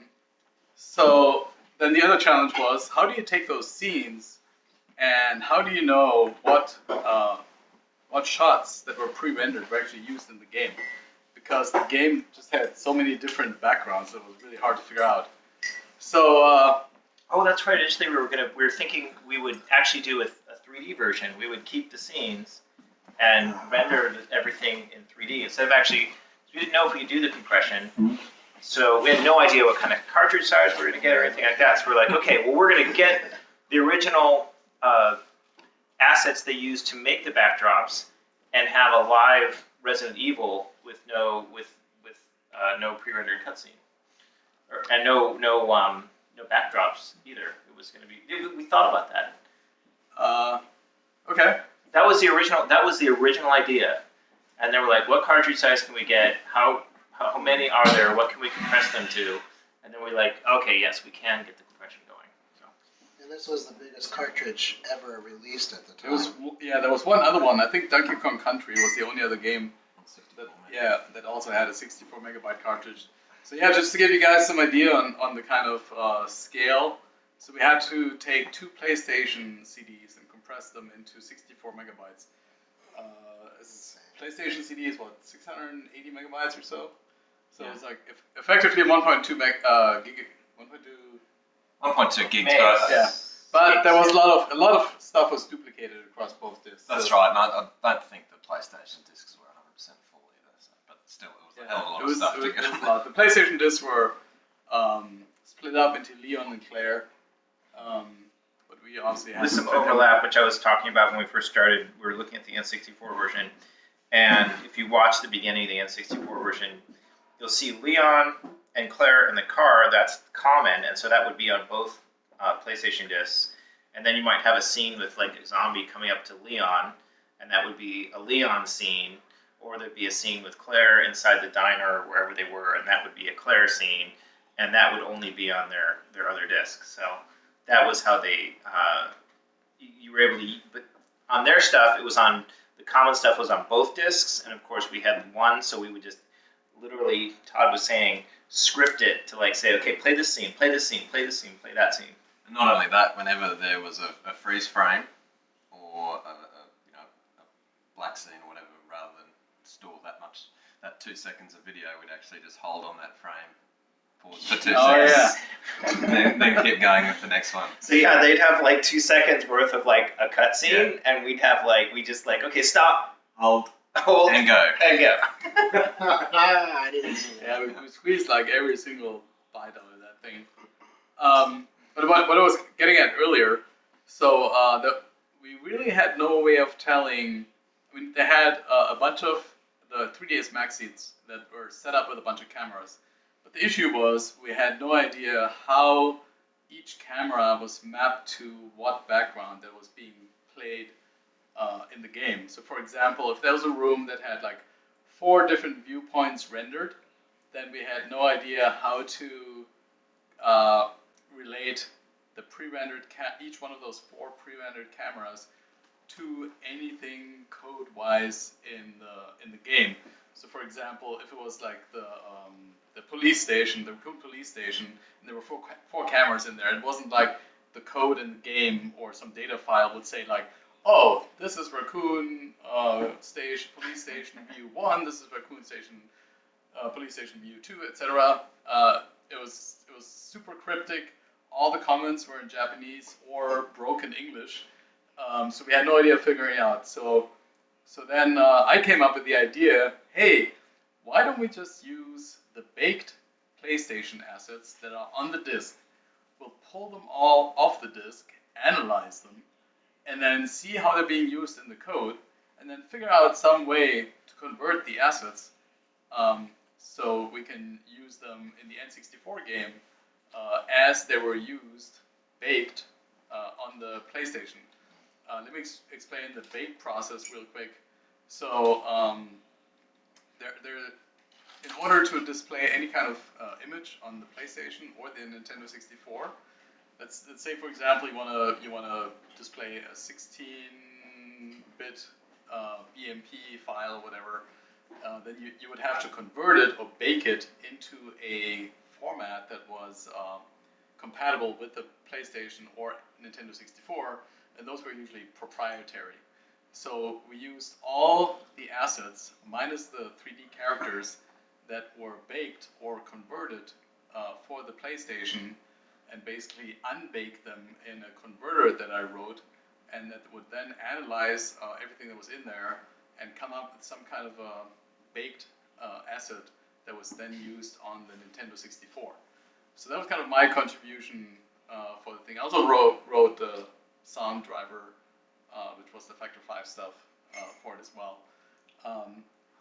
So then the other challenge was, how do you take those scenes and how do you know what shots that were pre-rendered were actually used in the game? Because the game just had so many different backgrounds that it was really hard to figure out. So oh, that's right. Initially, we were thinking we would actually do a 3D version. We would keep the scenes and render everything in 3D instead of actually. We didn't know if we could do the compression, so we had no idea what kind of cartridge size we were going to get or anything like that. So we're like, okay, well, we're going to get the original assets they used to make the backdrops and have a live Resident Evil with no pre-rendered cutscene and no backdrops either. It was going to be. We thought about that. Okay. That was the original idea, and they were like, "What cartridge size can we get? How many are there? What can we compress them to?" And then we're like, "Okay, yes, we can get the compression going." So. And this was the biggest cartridge ever released at the time. There was one other one. I think Donkey Kong Country was the only other game that also had a 64 megabyte cartridge. So yeah, just to give you guys some idea on the kind of scale. So we had to take 2 PlayStation CDs and compress them into 64 megabytes. PlayStation CD is what, 680 megabytes or so? So it's like effectively 1.2 gigs. Yeah, but there was a lot of stuff was duplicated across both discs. That's right, and I don't think the PlayStation discs were 100% full either. So, but still, it was a hell of a lot of stuff to get. It was a lot. The PlayStation discs were split up into Leon and Claire. But we obviously had with some overlap, which I was talking about when we first started. We were looking at the N64 version, and if you watch the beginning of the N64 version, you'll see Leon and Claire in the car. That's common, and so that would be on both PlayStation discs. And then you might have a scene with like a zombie coming up to Leon, and that would be a Leon scene, or there'd be a scene with Claire inside the diner or wherever they were, and that would be a Claire scene, and that would only be on their other discs. So that was how they you were able to. But on their stuff, it was on the common stuff was on both discs, and of course we had one, so we would just literally, Todd was saying, script it to like say, okay, play this scene, play this scene, play this scene, play that scene. And not only that, whenever there was a freeze frame or a black scene or whatever, rather than store that 2 seconds of video, we'd actually just hold on that frame, pause for 2 seconds, and then keep going with the next one. So yeah, they'd have like 2 seconds worth of like a cut scene, and we'd have like, okay, stop, hold, and go. And go. I didn't see that. Yeah, we squeezed like every single bite out of that thing. But what I was getting at earlier, so we really had no way of telling. I mean, they had a bunch of the 3ds Max seats that were set up with a bunch of cameras. But the issue was we had no idea how each camera was mapped to what background that was being played in the game. So for example, if there was a room that had like 4 different viewpoints rendered, then we had no idea how to relate the pre-rendered each one of those 4 pre-rendered cameras to anything code-wise in the game. So for example, if it was like the police station, the Raccoon police station, and there were four cameras in there, it wasn't like the code in the game or some data file would say like, oh, this is Raccoon station, police station view 1, this is Raccoon station police station view 2, etc. It was super cryptic. All the comments were in Japanese or broken English, so we had no idea of figuring out. So then I came up with the idea, hey, why don't we just use the baked PlayStation assets that are on the disk? We'll pull them all off the disk, analyze them, and then see how they're being used in the code, and then figure out some way to convert the assets so we can use them in the N64 game as they were used, baked, on the PlayStation. Let me explain the bake process real quick. So in order to display any kind of image on the PlayStation or the Nintendo 64, let's say for example you wanna display a 16-bit BMP file or whatever, then you would have to convert it or bake it into a format that was compatible with the PlayStation or Nintendo 64, and those were usually proprietary. So we used all the assets minus the 3D characters that were baked or converted for the PlayStation, and basically unbake them in a converter that I wrote, and that would then analyze everything that was in there and come up with some kind of a baked asset that was then used on the Nintendo 64. So that was kind of my contribution for the thing. I also wrote the sound driver, which was the Factor 5 stuff for it as well.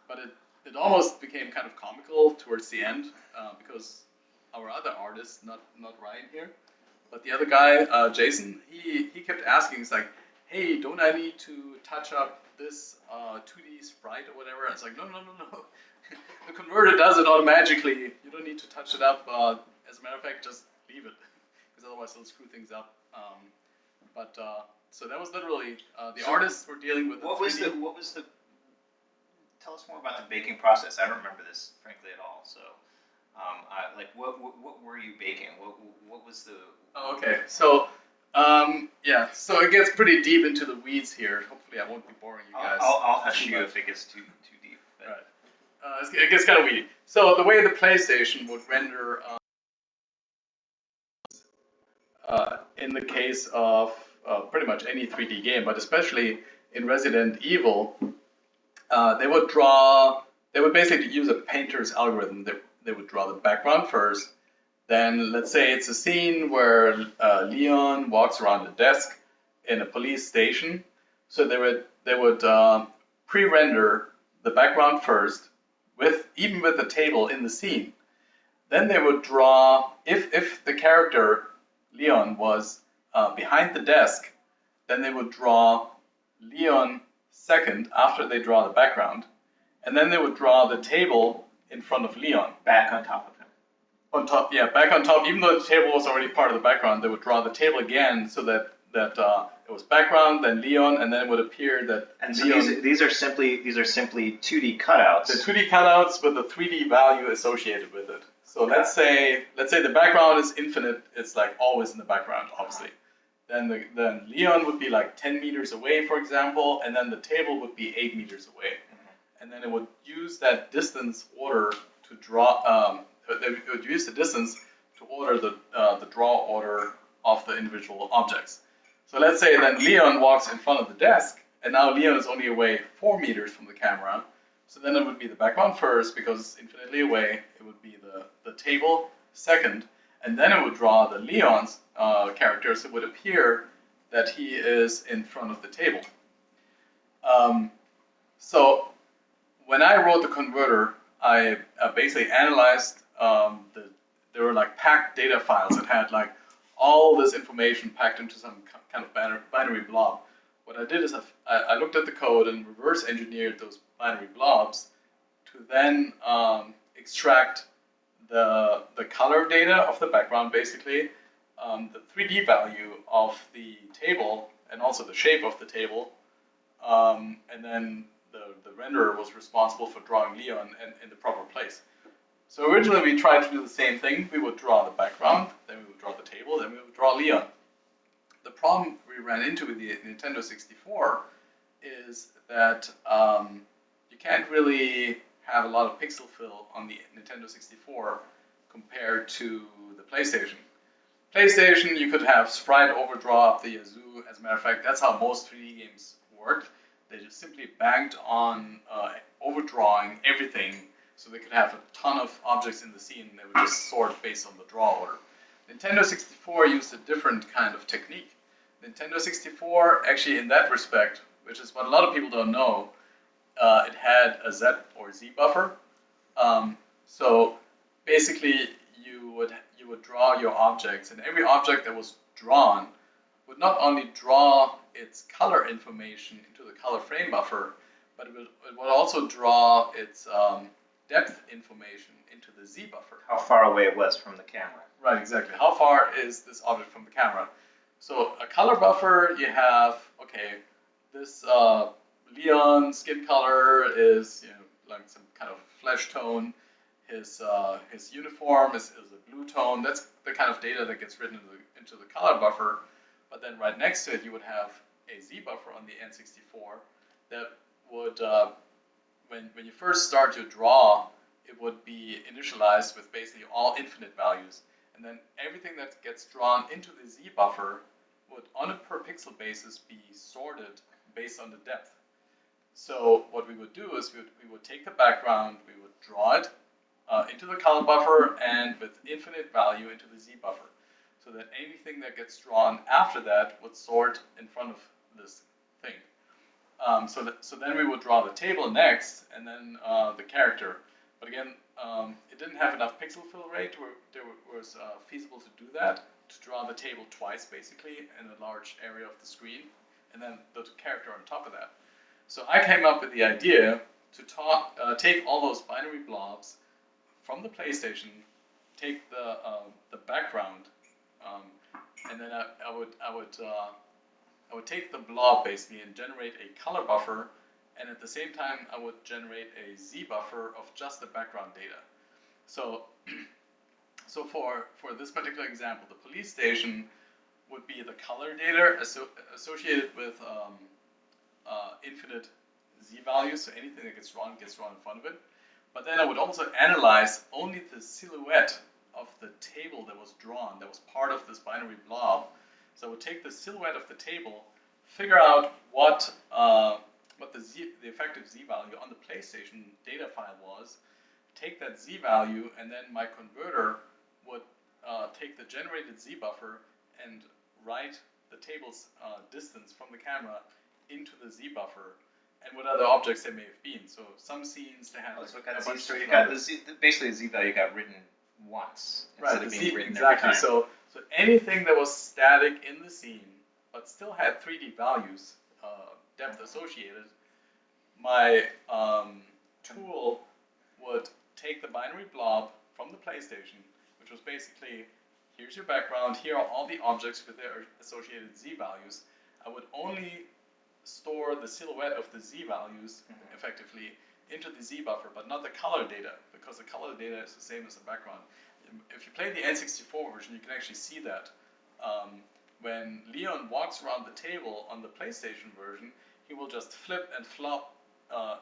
But it almost became kind of comical towards the end because our other artist, not Ryan here, but the other guy, Jason, he kept asking, he's like, hey, don't I need to touch up this 2D sprite or whatever? And it's like, no. The converter does it automatically. You don't need to touch it up. As a matter of fact, just leave it, because otherwise it'll screw things up. So that was literally the artists were dealing with. What was the? Tell us more about the baking process. I don't remember this frankly at all. So, what were you baking? What was the? Oh, okay. So, so it gets pretty deep into the weeds here. Hopefully, I won't be boring you guys. I'll hush you if it gets too deep. But. Right. It gets kind of weedy. So the way the PlayStation would render, in the case of pretty much any 3D game, but especially in Resident Evil, they would basically use a painter's algorithm. They would draw the background first. Then let's say it's a scene where Leon walks around a desk in a police station. So they would pre-render the background first, even with the table in the scene. Then they would draw, if the character Leon was behind the desk, then they would draw Leon second after they draw the background, and then they would draw the table in front of Leon. Back on top of him. On top, yeah, back on top. Even though the table was already part of the background, they would draw the table again so that that it was background, then Leon, and then it would appear that And so Leon, these are simply 2D cutouts. the 2D cutouts with the 3D value associated with it. So let's say the background is infinite. It's like always in the background, obviously. Then Leon would be like 10 meters away, for example, and then the table would be 8 meters away. And then it would use that distance order to draw. It would use the distance to order the draw order of the individual objects. So let's say then Leon walks in front of the desk, and now Leon is only away 4 meters from the camera. So then it would be the background first, because it's infinitely away. It would be the table second, and then it would draw the Leon's character, so it would appear that he is in front of the table. So when I wrote the converter, I basically analyzed there were like packed data files that had like all this information packed into some kind of binary blob. What I did is I looked at the code and reverse engineered those binary blobs to then extract the color data of the background, basically, the 3D value of the table, and also the shape of the table, and then the renderer was responsible for drawing Leon in the proper place. So originally we tried to do the same thing. We would draw the background, then we would draw the table, then we would draw Leon. The problem we ran into with the Nintendo 64 is that you can't really have a lot of pixel fill on the Nintendo 64 compared to the PlayStation. PlayStation, you could have sprite overdraw up the yazoo. As a matter of fact, that's how most 3D games worked. They just simply banked on overdrawing everything, so they could have a ton of objects in the scene, and they would just sort based on the draw order. Nintendo 64 used a different kind of technique. Nintendo 64, actually in that respect, which is what a lot of people don't know, it had a Z or Z buffer. So basically you would draw your objects, and every object that was drawn would not only draw its color information into the color frame buffer, but it would also draw its depth information into the Z buffer. How far away it was from the camera. Right, exactly. How far is this object from the camera? So a color buffer, you have, okay, this Leon skin color is like some kind of flesh tone. His uniform is a blue tone. That's the kind of data that gets written into the color buffer. But then right next to it, you would have a Z buffer on the N64 that would, when you first start your draw, it would be initialized with basically all infinite values. And then everything that gets drawn into the Z buffer would, on a per pixel basis, be sorted based on the depth. So what we would do is we would take the background, we would draw it into the color buffer, and with infinite value into the Z buffer, so that anything that gets drawn after that would sort in front of this thing. So then we would draw the table next, and then the character. But again, it didn't have enough pixel fill rate where it was feasible to do that, to draw the table twice, basically, in a large area of the screen, and then the character on top of that. So I came up with the idea to take all those binary blobs from the PlayStation, take the background, and then I would take the blob basically and generate a color buffer, and at the same time I would generate a Z buffer of just the background data. So for this particular example, the police station would be the color data associated with infinite Z values, so anything that gets drawn in front of it. But then I would also analyze only the silhouette of the table that was drawn, that was part of this binary blob. So I would take the silhouette of the table, figure out what the effective Z value on the PlayStation data file was, take that Z value, and then my converter would take the generated Z buffer and write the table's distance from the camera into the Z buffer, and what other objects there may have been. So some scenes they had basically the Z value got written once instead of being written exactly. every time. So anything that was static in the scene but still had 3D values, depth associated, my tool would take the binary blob from the PlayStation, which was basically here's your background, here are all the objects with their associated Z values. I would only store the silhouette of the Z values effectively into the Z buffer, but not the color data, because the color data is the same as the background. If you play the N64 version, you can actually see that. When Leon walks around the table on the PlayStation version, he will just flip and flop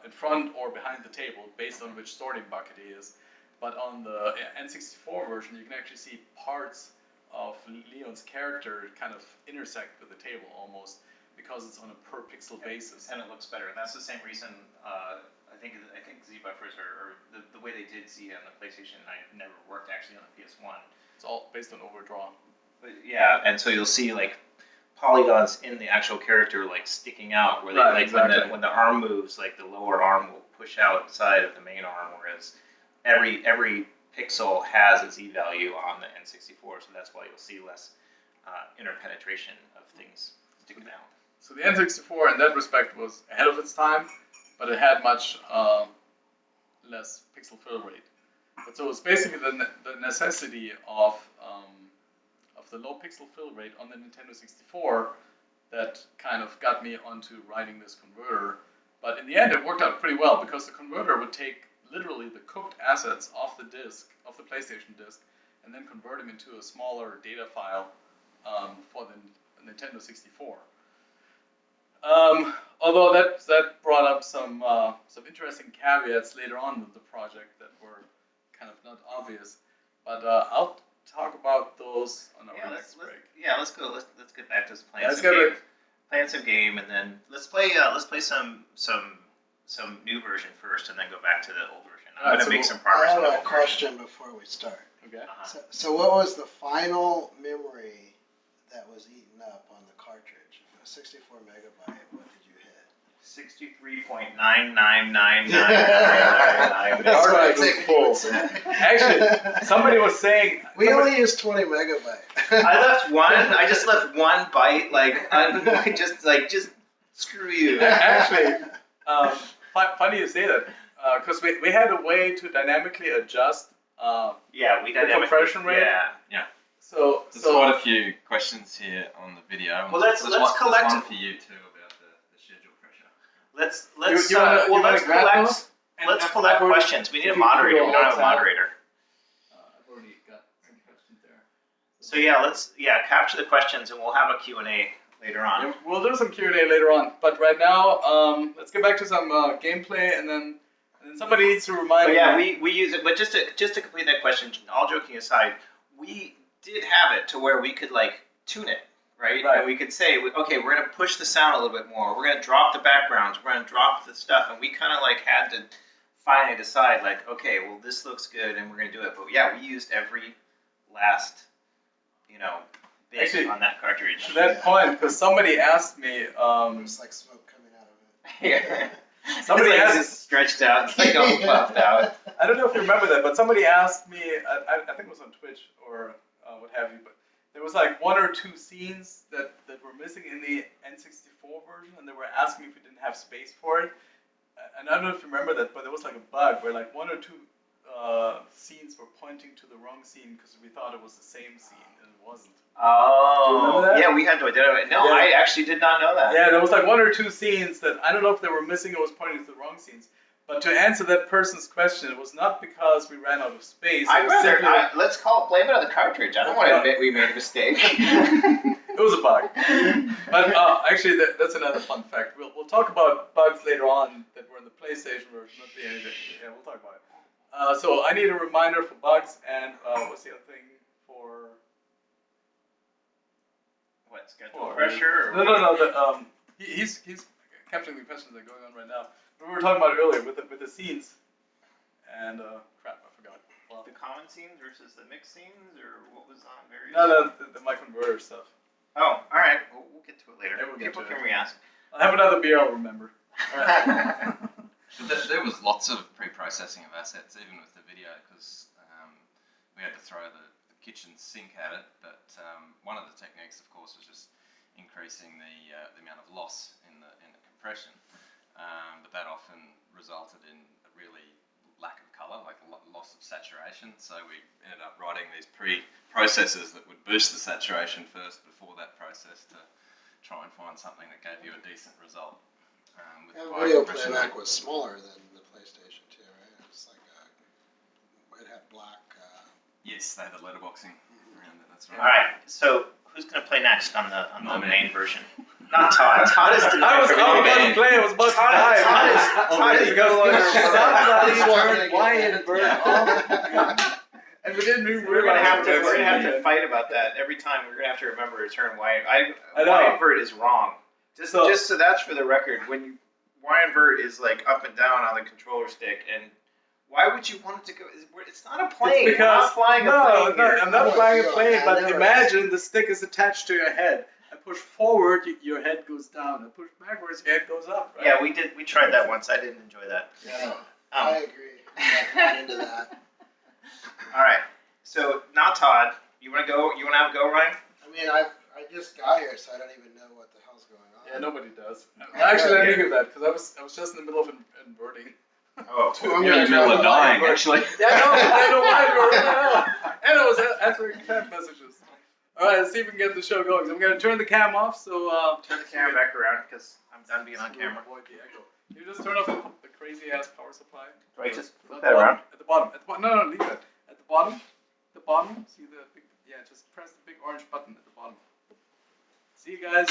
in front or behind the table based on which sorting bucket he is. But on the N64 version, you can actually see parts of Leon's character kind of intersect with the table almost, because it's on a per pixel basis. And it looks better. And that's the same reason I think Z buffers or the way they did Z on the PlayStation never worked actually on the PS1. It's all based on overdraw. But yeah, and so you'll see like polygons in the actual character like sticking out, where they, like exactly. when the arm moves, like the lower arm will push outside of the main arm, whereas every pixel has a Z value on the N64, so that's why you'll see less interpenetration of things sticking out. So the N64 in that respect was ahead of its time, but it had much less pixel fill rate. But so it's basically the necessity of the low pixel fill rate on the Nintendo 64 that kind of got me onto writing this converter. But in the end, it worked out pretty well, because the converter would take literally the cooked assets off the disk, off the PlayStation disk, and then convert them into a smaller data file for the Nintendo 64. Although that brought up some interesting caveats later on with the project that were kind of not obvious, but I'll talk about those on our next break. Let's go. Let's get back to playing some game, and then let's play some new version first, and then go back to the old version. I'm gonna make some progress. I have a question before we start. Okay. So what was the final memory that was eaten up on the cartridge? If it was 64 megabyte, what did you hit? 63.9999999. That's what I full. Actually, somebody was saying we only use 20 megabyte. I left one. I just left one byte. Just screw you. Actually, funny you say that, because we had a way to dynamically adjust. The compression rate. Yeah. So there's quite a few questions here on the video. Well, let's collect one for you too about the schedule pressure. Let's collect questions. We need a moderator. We don't have a moderator. I've already got some questions there. So let's capture the questions, and we'll have a Q&A later on. Yeah, we'll do some Q&A later on, but right now, let's get back to some gameplay, and then somebody needs to remind me. Yeah, we use it, but just to complete that question, all joking aside, we did have it to where we could tune it, right? And we could say, okay, we're going to push the sound a little bit more. We're going to drop the backgrounds. We're going to drop the stuff, and we kind of had to finally decide, okay, well, this looks good, and we're going to do it. But yeah, we used every last, bit actually, on that cartridge. To that point, because somebody asked me, it's like smoke coming out of it. Yeah. Somebody asked, it's stretched out, it's all puffed out. I don't know if you remember that, but somebody asked me, I think it was on Twitch or what have you, but there was one or two scenes that were missing in the N64 version, and they were asking if we didn't have space for it. And I don't know if you remember that, but there was a bug where one or two scenes were pointing to the wrong scene because we thought it was the same scene, and it wasn't. Oh, yeah, we had to identify. No, yeah. I actually did not know that. Yeah, there was one or two scenes that I don't know if they were missing or was pointing to the wrong scenes. But to answer that person's question, it was not because we ran out of space. Let's blame it on the cartridge. I don't want to admit we made a mistake. It was a bug. But actually, that's another fun fact. We'll talk about bugs later on that were in the PlayStation version, not the NES. Yeah, we'll talk about it. So I need a reminder for bugs, and what's the other thing for? What, schedule pressure? Or no. He's capturing the questions that are going on right now. But we were talking about it earlier with the scenes, and crap, I forgot. Well, the common scenes versus the mixed scenes, or what was on various? No, the my converter stuff. Oh, all right. We'll get to it later. Yeah, People can re-ask. I'll have another beer. I'll remember. All right. There was lots of pre-processing of assets, even with the video, because we had to throw the kitchen sink at it. But one of the techniques, of course, was just increasing the amount of loss in the compression. But that often resulted in a really lack of colour, like a loss of saturation. So we ended up writing these pre-processors that would boost the saturation first before that process to try and find something that gave you a decent result. With And high video compression. playback was smaller than the PlayStation 2, right? It was like it had black. Yes, they had the letterboxing around it. That's right. All right. So who's going to play next on the main version? Not Todd. Todd is I was about to play. I was about to die. Todd is no longer. Somebody turned Wyatt Burt off. And we didn't even We're gonna have realize to fight about that every time. We're gonna have to remember to turn Wyatt. I know. Wyatt Burt is wrong. Just so that's for the record. When Wyatt Burt is like up and down on the controller stick, and why would you want it to go? It's not a plane. Because, You're not flying a plane. No, I'm not flying a plane. Yeah, But never. imagine the stick is attached to your head. I push forward, your head goes down. I push backwards, your head goes up. Right? Yeah, we did. We tried that once. I didn't enjoy that. Yeah, I agree. I'm not into that. All right. So now Todd, you want to go? You want to have a go, Ryan? I mean, I just got here, so I don't even know what the hell's going on. Yeah, nobody does. Actually, I knew that because I was just in the middle of inverting. Oh, You're You're in the middle of dying, actually. Yeah, I know why invert. And I was answering chat messages. All right, let's see if we can get the show going. So I'm going to turn the cam off. So turn the camera back around because I'm done being on camera. Avoid the echo. You just turn off the crazy ass power supply. Do I just flip At that the around? At the bottom. At the bottom. No, leave it. At the bottom. The bottom. See the big. Yeah, just press the big orange button at the bottom. See you guys.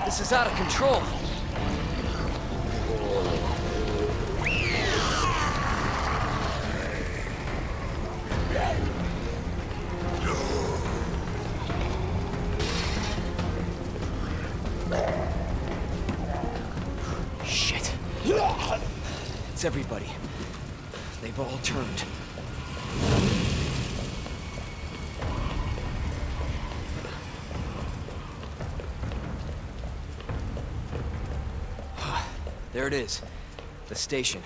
This is out of control. Shit. It's everybody. They've all turned. There it is. The station.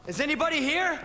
Is anybody here?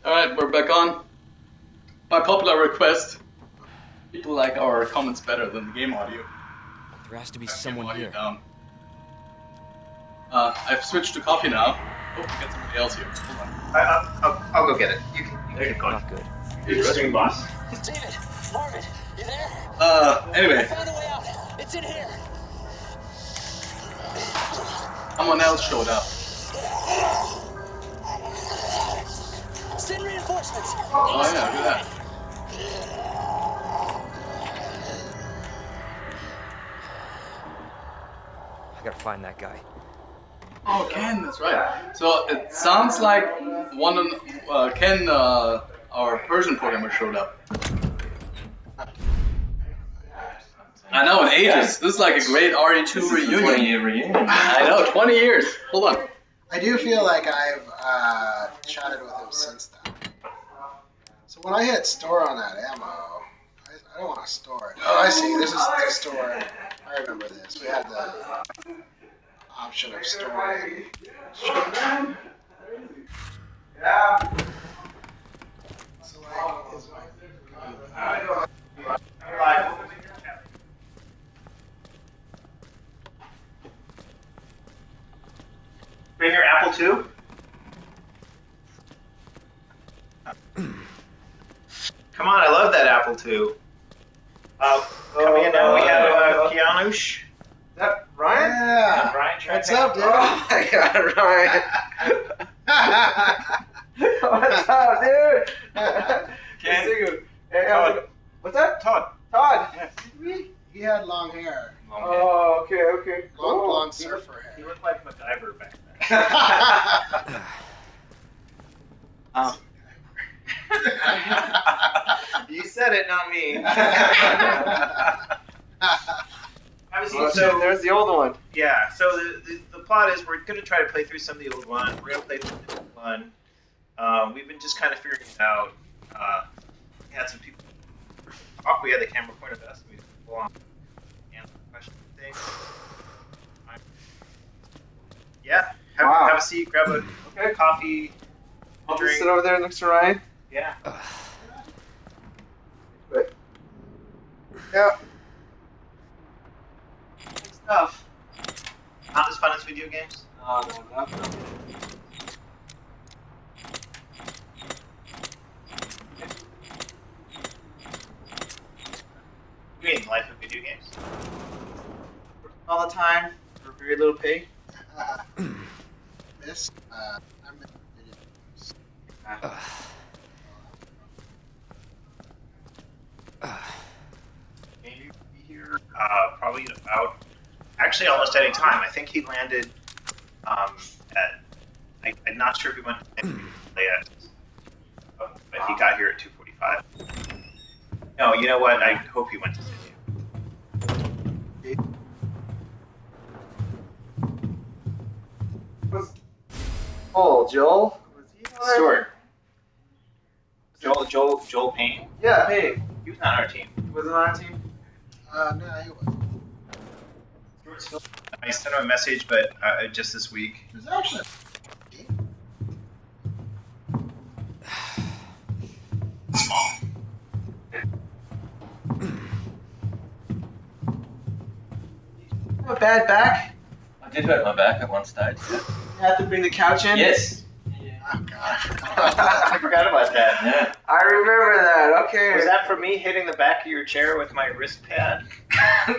Alright, we're back on. By popular request, people like our comments better than the game audio. There has to be someone here. Down. I've switched to coffee now. Oh, we got somebody else here. Hold on. I'll go get it. You can keep going. Not good. You're the stream boss. David, Marvin, you there? Anyway. I found a way out. It's in here. Someone else showed up. Send reinforcements. Oh yeah, look at that. I gotta find that guy. Oh, Ken, that's right. So it sounds like Ken, our Persian programmer, showed up. I know, in ages. This is like a great RE2 reunion. 20-year reunion. I know, 20 years. Hold on. I do feel like I've chatted with him since then. So when I hit store on that ammo, I don't want to store it. Oh, I see. This is the store. I remember this. We had the option of storing. Yeah. So like, is Bring your Apple II. Come on, I love that Apple II. Coming in now, we have Kianush. Is that Ryan? Yeah. Ryan, What's up, dude? Oh my God, Ryan. What's up, dude? Ken. Hey, Todd. What's that? Todd. Todd. Yes. He had long hair. Oh, okay. Long Cool. blonde surfer hair. He looked like MacGyver back then. You said it, not me. So there's the old one. Yeah. So the plot is we're going to try to play through some of the old one. We're going to play through the new one. We've been just kind of figuring it out. We had some people talk. We had the camera point of us. We full on answer question thing. Yeah. Have a seat. Grab a coffee. I'll drink. just sit over there next to Ryan. Yeah. Yeah. Good stuff. Not as fun as video games. No, not. You mean life of video games? All the time for very little pay. This, I'm in video games. Maybe be here probably about actually almost any time. I think he landed at I'm not sure if he went yet, but he got here at 2:45. No, you know what? I hope he went to Sydney. Oh, Joel. Was he Stuart. Joel Payne. Yeah, hey. He was on our team. Was it on our team? No, he wasn't. I sent him a message, but just this week. He was actually. Small. A bad back? I did hurt my back at one stage. You had to bring the couch in? Yes. Oh God, I forgot about that. Yeah. I remember that. Okay. Was that for me hitting the back of your chair with my wrist pad? No.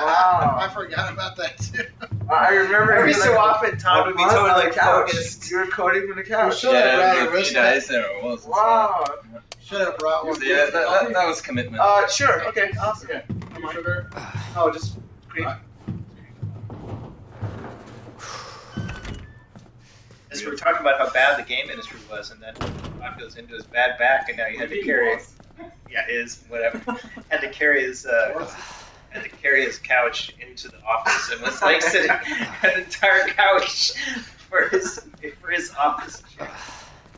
Wow. I forgot about that too. I remember every so often Tom would be totally the couch. You were coding from the couch. should have brought a wrist pad. Days there it was. Wow. Should have brought one. Yeah, that was commitment. Sure. Okay. Awesome. Okay. Sugar. Oh, just cream. As we were talking about how bad the game industry was, and then Tom goes into his bad back, and now he had to carry whatever, had to carry his couch into the office, and was like sitting an entire couch for his office chair.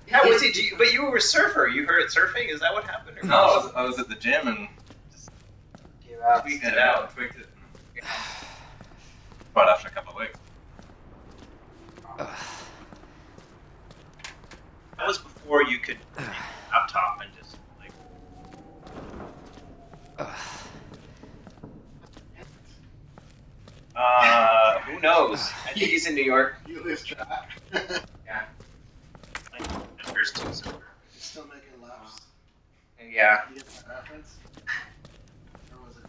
How was it? But you were a surfer. You heard surfing. Is that what happened? Or No, I was at the gym and tweaked it out. Right after a couple of weeks. That was before you could up top and just like. Who knows? I think he's in New York. You lose track. Yeah. Like, first two, so. Still making laps. Yeah. You get that reference? Or was it?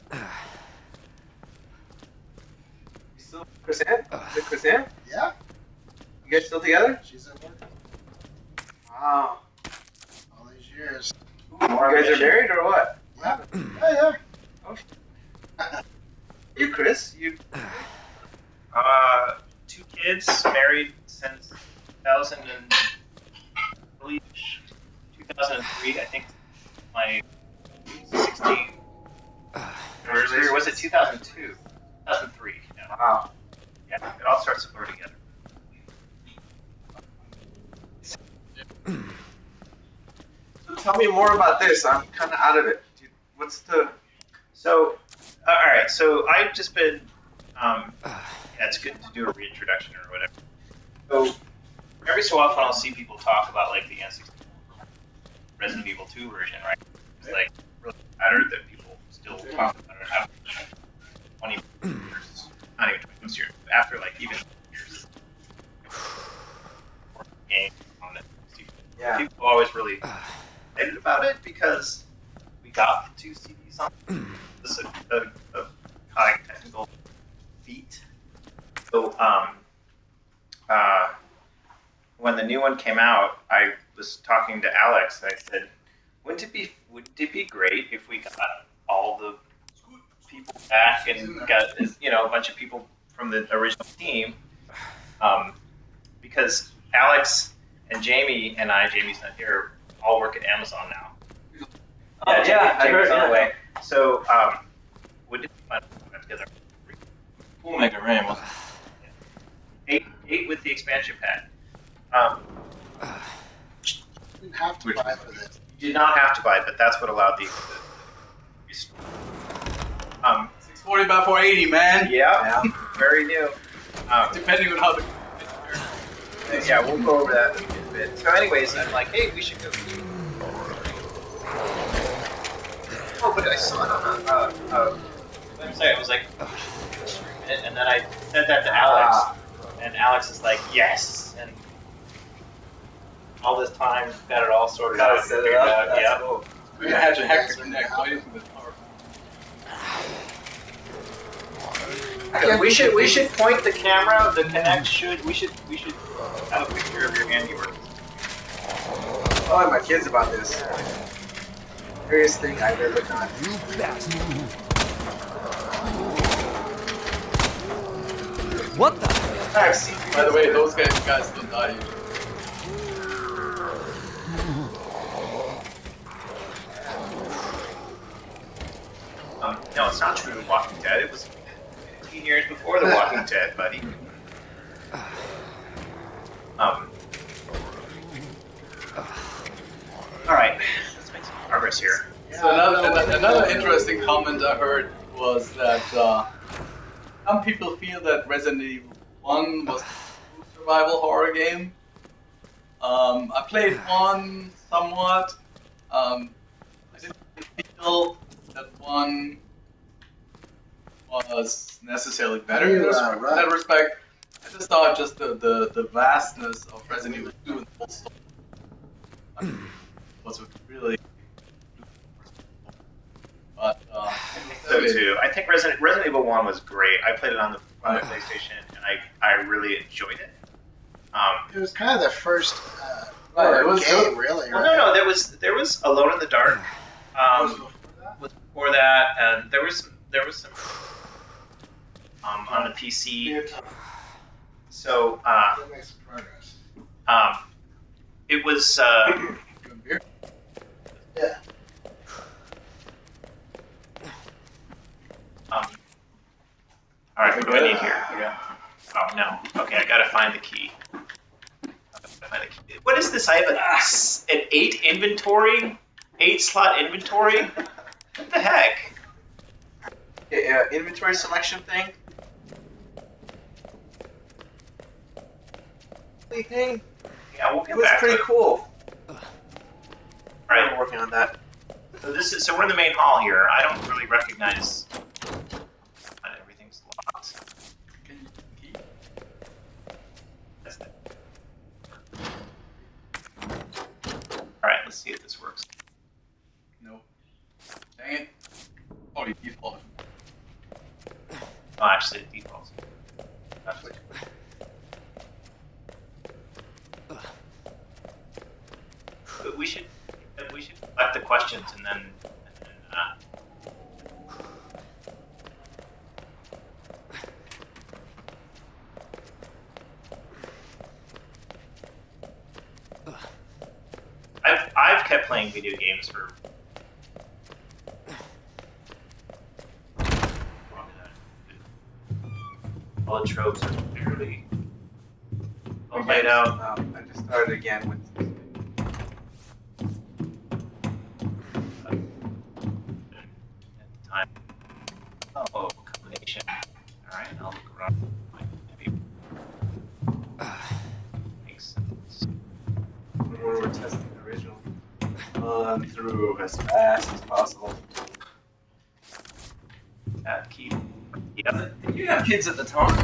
Still Chris Ann? Is it Chris Ann? Yeah. You guys still together? She's at work. Wow. All these years. You guys are married or what? Yeah. Yeah. Oh. You, Chris? You? 2 kids, married since 2003. I think my 16th anniversary. Or was it 2002? 2003. Yeah. Wow. Yeah, it all starts to blur together. So tell me more about this. I'm kind of out of it. What's the? So, all right. So I've just been. It's good to do a reintroduction or whatever. So every so often I'll see people talk about like the N64 Resident Evil 2 version, right? It's like really mattered that people still talk about it after 20 years, not even 20 years, after like even years. Game on it. Yeah. People are always really excited about it because we got the 2 CDs on. This is a high technical feat. So, when the new one came out, I was talking to Alex. And I said, "Would it be great if we got all the people back and got a bunch of people from the original team?" Because Alex and Jamie and Jamie's not here, all work at Amazon now. Jamie's on the way. So, would it be fun to put together? We'll make a RAM. 8 with the expansion pack. You didn't have to buy for this. You did not have to buy it, but that's what allowed the 640 by 480, man. Yeah. Very new. Depending on how the. Yeah, we'll go over that in a bit. So, anyways, I'm like, hey, we should go. Oh, but I saw it on a website. I was like, we should stream it, and then I said that to Alex, and Alex is like, yes, and all this time got it all sorted out. Set it up. Yeah. Cool. We had to hack the neck. We should point the camera. The Kinect should. We should have a picture of your handiwork. I'll ask my kids about this. Greatest thing I've ever done. What the? By the way, those guys still die. No, it's not true to Walking Dead. It was 15 years before The Walking Dead, buddy. All right, let's make some progress here. So another interesting comment I heard was that some people feel that Resident Evil 1 was a true survival horror game. I played 1 somewhat. I didn't feel that 1 was necessarily better in that respect. I just thought just the vastness of Resident Evil 2 and the whole story was really. But so too. I think Resident Evil 1 was great. I played it on the PlayStation, and I really enjoyed it. It was kind of the first game, really. Well, right? no, there was Alone in the Dark. Was before that, and there was some on the PC. So make some progress. It was yeah. All right, what do I need here? Oh no. Okay, I gotta find the key. What is this? I have an 8 slot inventory. What the heck? Inventory selection thing. Thing. Yeah, we'll get back. It was pretty cool. All right, we're working on that. So we're in the main hall here. I don't really recognize. Everything's locked. That's it. All right, let's see if this works. Nope. Dang it. Oh, you default. Oh, actually, it defaults. That's what. But we should collect the questions and then I've kept playing video games for all the tropes are fairly well laid out. I just started again with time. Oh, combination. Alright, I'll look around. Makes sense. We're testing the original through as fast as possible. Keep. Yeah. Did you have kids at the time?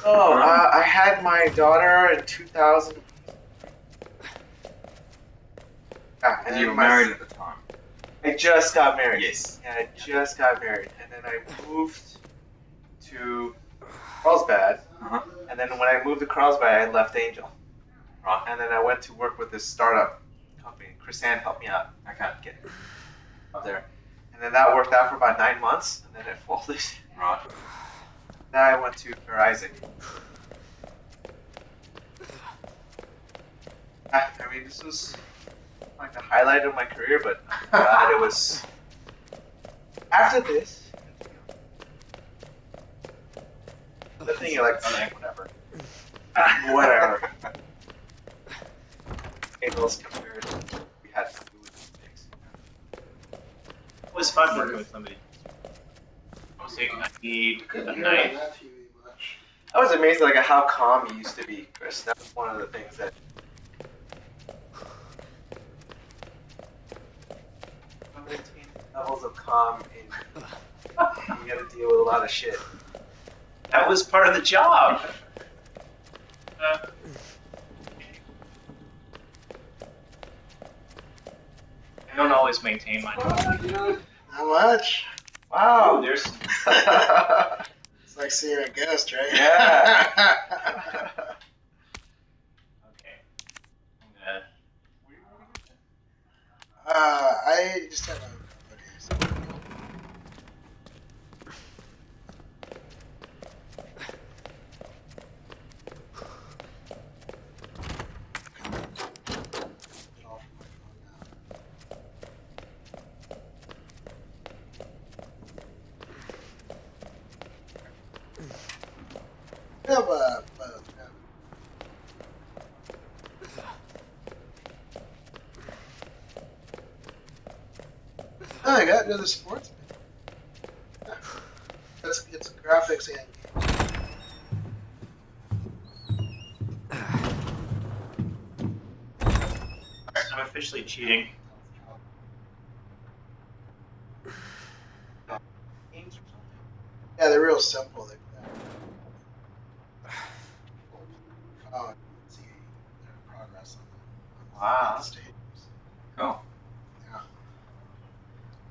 I had my daughter in 2000. And you were married at the time? I just got married. Yes. Yeah, I just got married. And then I moved to Carlsbad. And then when I moved to Carlsbad, I left Angel. And then I went to work with this startup company. Chris Ann helped me out. I kind of get up there. And then that worked out for about 9 months, and then it folded. Right. Then I went to Verizon. I mean, this was like the highlight of my career, but it was after this. The thing you're like, oh, whatever. Whatever. Angles compared to what we had to do with these things. It was fun working with somebody. I need a knife. I was amazed like at how calm you used to be, Chris. That was one of the things that maintain levels of calm in you gotta deal with a lot of shit. That was part of the job. I don't always maintain my job. How much? Wow, there's. It's like seeing a ghost, right? Yeah. Okay. I'm gonna. I just have a. got into the sports. Yeah. It's graphics and I'm officially cheating. yeah, they're real simple. Oh, see their progress on Wow. the stadiums. Cool. Yeah,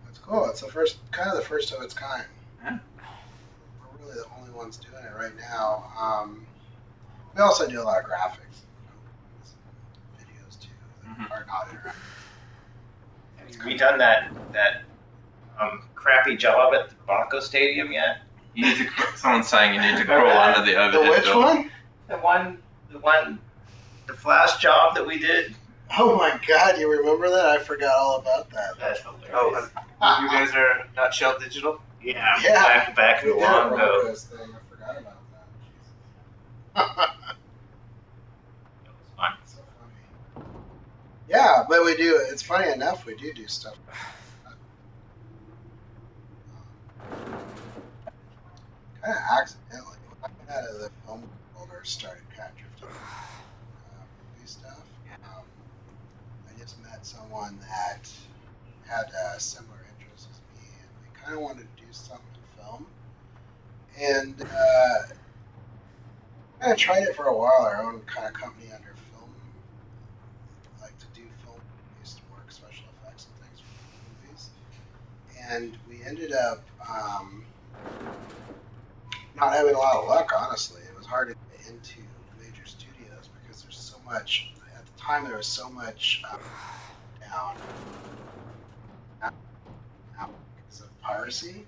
that's cool. It's the first, kind of the first of its kind. Yeah. We're really the only ones doing it right now. We also do a lot of graphics, videos too, that are not interactive. Have we done that crappy job at the Bronco Stadium yet? You need to. Someone's saying you need to crawl under the overhead The which door. one? The flash job that we did. Oh my God, you remember that? I forgot all about that. That's hilarious. Oh, you guys are Nutshell Digital? Yeah, Yeah. back in the long ago. Broncos thing. I forgot about that. It was fun. So funny. Yeah, but we do. It's funny enough. We do stuff. Kind of accidentally. When I got out of the film world or started kind of drifting movie stuff. I just met someone that had similar interests as me, and we kind of wanted to do something in film. And kind of tried it for a while. Our own kind of company under film, like to do film-based work, special effects and things for movies. And we ended up not having a lot of luck, honestly. It was hard to get into major studios because there's so much, at the time there was so much down because of piracy.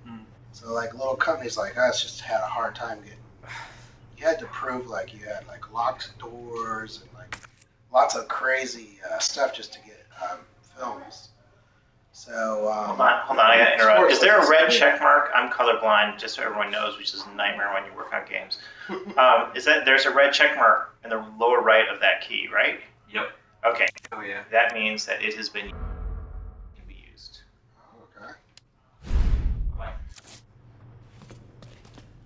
So like little companies like us just had a hard time getting, you had to prove like you had like locked doors and like lots of crazy stuff just to get films. So Hold on, I gotta interrupt. Is there a red check mark? I'm colorblind, just so everyone knows, which is a nightmare when you work on games. Is that there's a red check mark in the lower right of that key, right? Yep. Okay. Oh yeah. That means that it has been can be used. Oh, okay. What?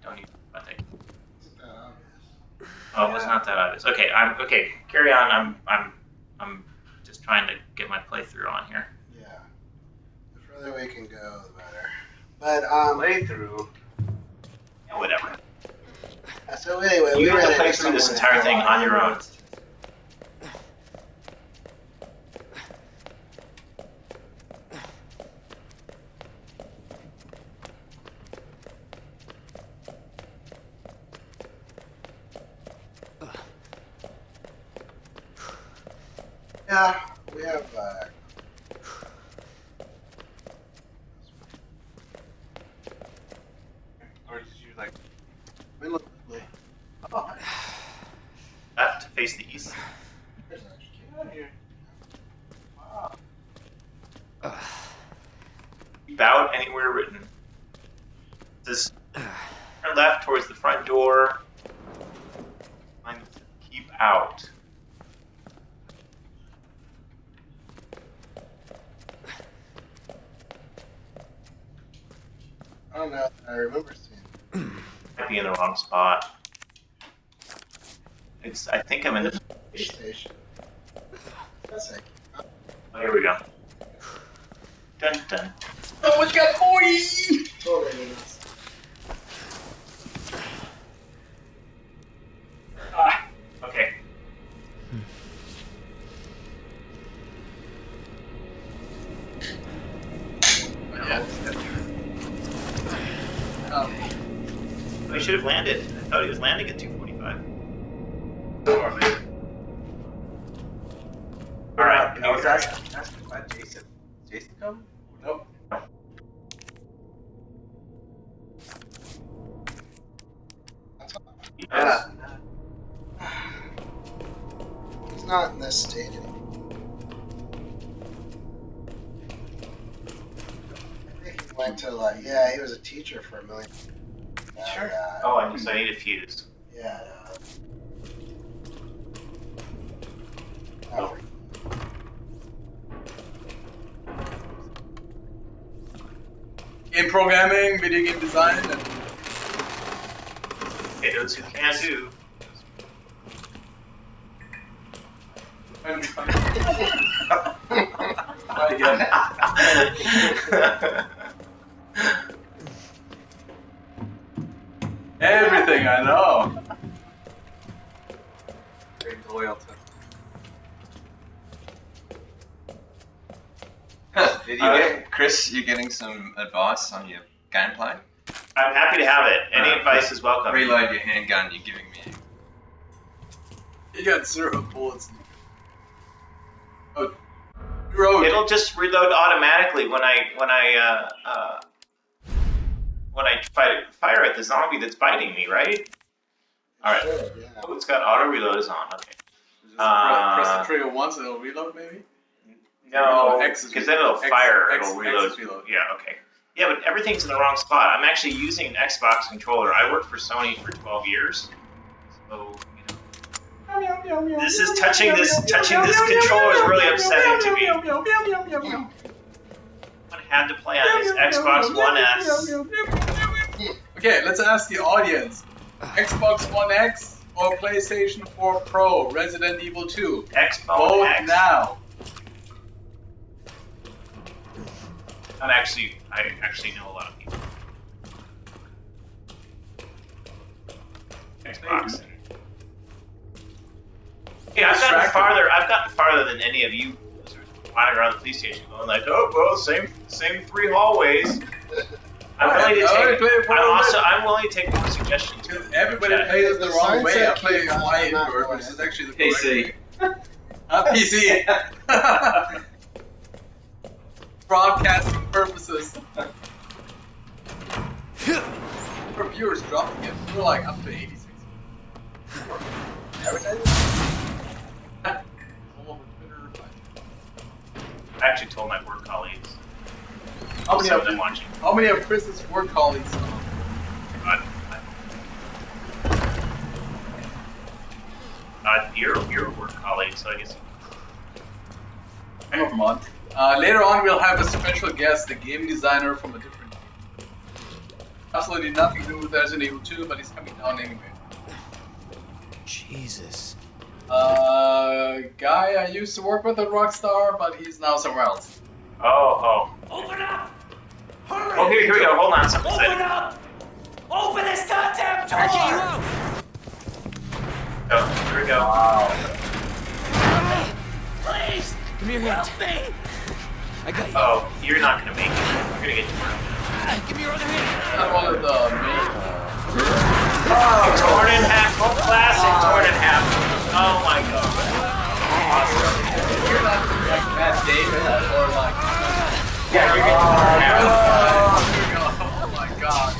Don't need that thing. Isn't that obvious? Oh, it was not that obvious. Okay, okay. Carry on. I'm just trying to get my playthrough on here. Yeah. The further we can go, the better. But Playthrough. Yeah, whatever. So anyway, You we have ran to play into through this someone entire that- thing on your own. Yeah, we have. Or did you like? We look lovely. Oh, Left to face the east. there's actually. Get out of here. Wow. Keep out anywhere written. This turn left towards the front door. Line keep out. I don't know. I remember seeing. Might be in the wrong spot. I think I'm in the Police station. That's it. Oh, here we go. Dun dun. Someone's got 40! Totally nuts. Okay. Yeah. Oh, he should have landed. I thought he was landing at 245. Alright, I was asking about Jason. Jason come? Nope. Yeah. He's not in this state anymore. I think he went to like, yeah, he was a teacher for a million. Sure. Yeah. Oh, I need a fuse. Yeah. game programming, video game design, and Okay, those who can do. everything I know. Very loyal to. Chris, you getting some advice on your gameplay? I'm happy to have it. Any advice is welcome. Reload your handgun you're giving me. You got 0 bullets. Oh, reload. It'll just reload automatically when I fire at the zombie that's biting me, right? All right. Sure, yeah. Oh, it's got auto reload is on. Okay. Just press the trigger once and it'll reload, maybe? No, X is because then it'll X- fire. X- It'll X reload. is reload. Yeah. Okay. Yeah, but everything's in the wrong spot. I'm actually using an Xbox controller. I worked for Sony for 12 years, so this is touching this controller is really upsetting to me. I had to play on this Xbox One S. Okay, let's ask the audience. Xbox One X or PlayStation 4 Pro Resident Evil 2? Xbox Vote X. now. I actually know a lot of people. Xbox. Yeah, I've gotten farther than any of you wandering around the police station going like, oh well, same 3 hallways. I'm willing to take more suggestions. Everybody plays it the wrong way. I play my invert, which is actually the correct way. PC. Broadcasting purposes. For viewers dropping it, we're like up to 86. Every day? All over Twitter. I actually told my work colleagues. How many of them watching? How many of Chris's work colleagues? You're a work colleague, so I guess. Never mind. Later on, we'll have a special guest, a game designer from a different game. Absolutely nothing to do with Resident Evil 2, but he's coming down anyway. Jesus. Guy I used to work with at Rockstar, but he's now somewhere else. Oh. Open up! Hurry! Oh, here we go. Hold on. Something Open up! Open this goddamn door! Oh, here we go. Please! Give me your hand. Help me! I got you. Oh, you're not gonna make it. You're gonna get torn. Give me your other hand. Not one of the main. Oh, torn in half. Oh, classic torn in half. Oh my god. Awesome. You're not like Matt Damon or like. Yeah, you're getting torn in half. Oh my god.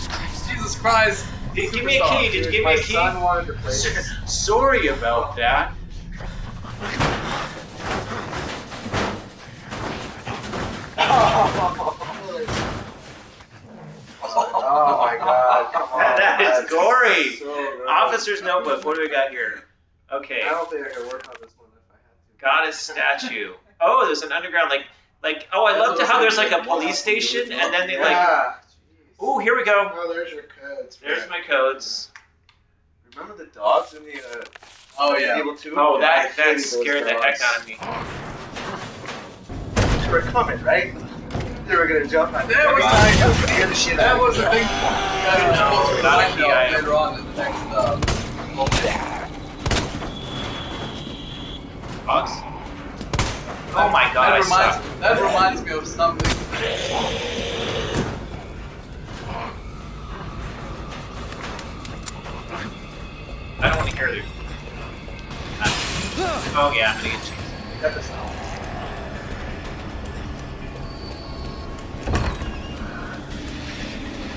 Jesus Christ. Give me a key. Did you give me a key? My son wanted to play this. Sorry about that. Oh my god, come on. That is gory. So good. Officer's notebook. What do we got here? Okay. I don't think I could work on this one if I had to. Goddess statue. Oh, there's an underground oh, I loved how there's like a police station and then they Yeah. Ooh, here we go. Oh, there's your codes. There's my codes. Remember the dogs in the Oh yeah. Evil 2? Oh, that hated scared those the heck dogs. out of me. They were coming, right? They were gonna jump on. That was Scare the shit That out of was you. the thing. That was supposed to not a find key, out I- later on in the next Bugs. Oh my god, I suck. that reminds me of something. I don't want to hear it. Oh yeah, I'm gonna get chased. Got this now.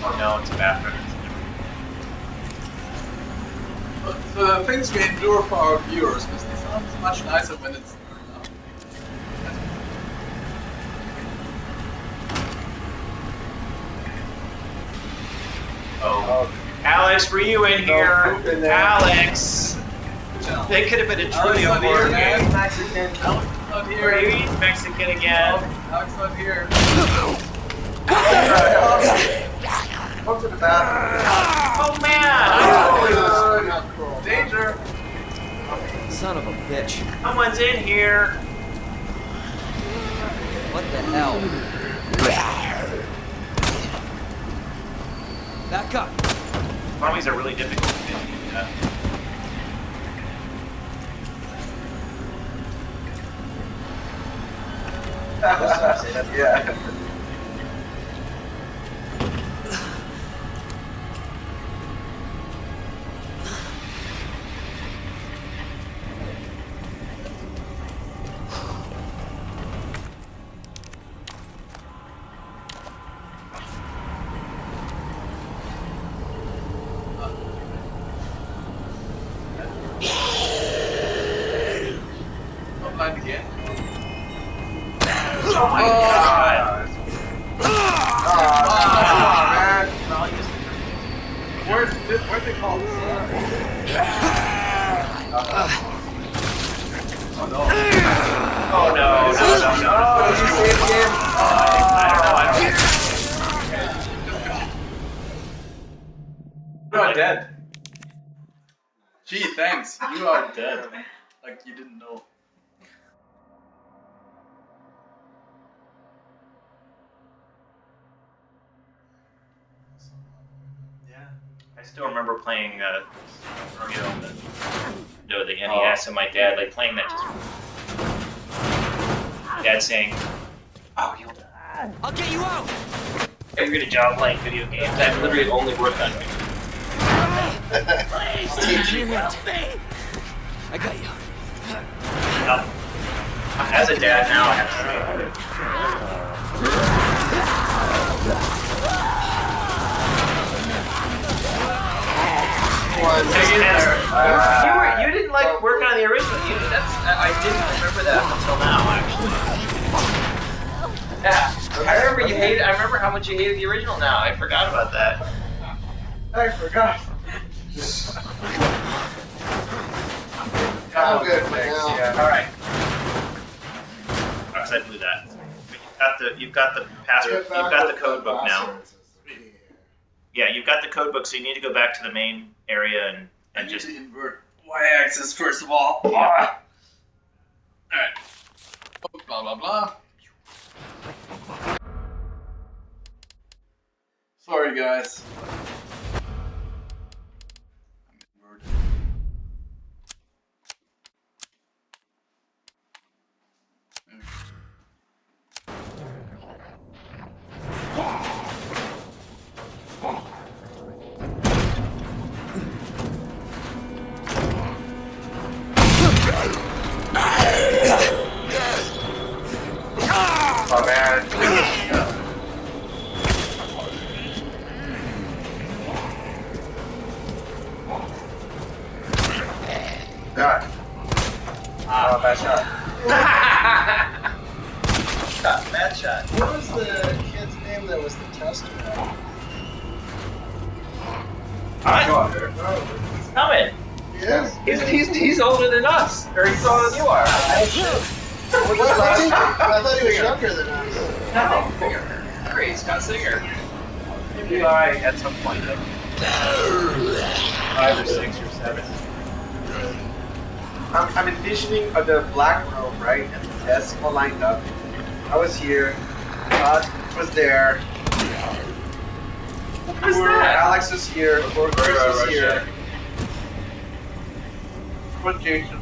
Oh no, it's a bathroom. So the things we endure for our viewers, because it sounds much nicer when it's turned up. Oh. Alex, were you in here? poop in there. Alex! They could have been a trillion not here, more man. games. Mexican. Alex not Were you here. eating Mexican again? Alex not here. Go to the bathroom. Oh man! Oh, danger! Son of a bitch. Someone's in here. What the hell? Back up. Zombies are really difficult to do that. Yeah. Blind again. Oh my god! Man. Where's they called? Oh no. Oh no, no, no, no. Did you see it again? I don't know, I don't You are dead. Gee, thanks. You are dead. Like you didn't know. Yeah. I still remember playing the NES and my dad like playing that just dad saying, "Oh, I'll get you out! you're good at job playing video games. I've literally only worked on video Please! Help me! I got you. As a dad now, I have to you didn't like working on the original. I didn't remember that until now, actually. Yeah, I remember you hated. I remember how much you hated the original. Now I forgot about that. I forgot. I'm good for thanks. now. Yeah. All right. I blew that. You've got the password. You've got the code book now. Yeah, you've got the code book, so you need to go back to the main area and just invert y-axis first of all. Alright. Blah blah blah. Sorry guys. Oh man. God. Oh, bad shot. bad shot. What was the kid's name that was the tester? He's coming. Yes. He's older than us, or he's older than you are. I thought he was younger than us. No, Singer. Scott Singer. Maybe I at some point, like 5 or 6 or 7. I'm envisioning the black room, right? And the desks all lined up. I was here. Todd was there. Who's that? Alex is here. Chris is here. Put Jason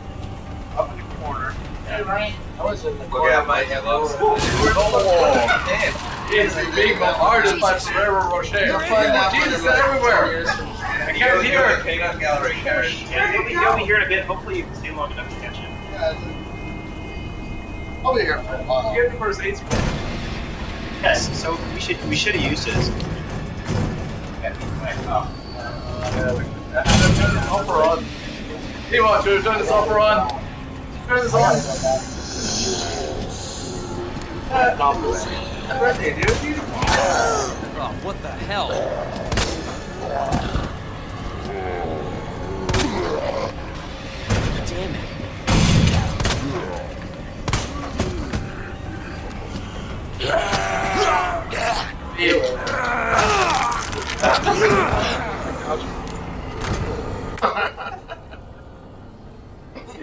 up in the corner. I was in the Look corner. at my yellow. Oh, damn. It's a big artist by Ferrero Rocher. You'll find out Jesus when about everywhere. 10 years from now. I can't hear. Peanut gallery carriage. He'll be here in a bit. Hopefully you can stay long enough to catch him. I'll be here for a while. Give the first 8 minutes. Yes, so we should have used this. Turn this offer on. He wants you to turn this offer on. Turn this on. Happy birthday, dude. Oh, what the hell? Damn it. The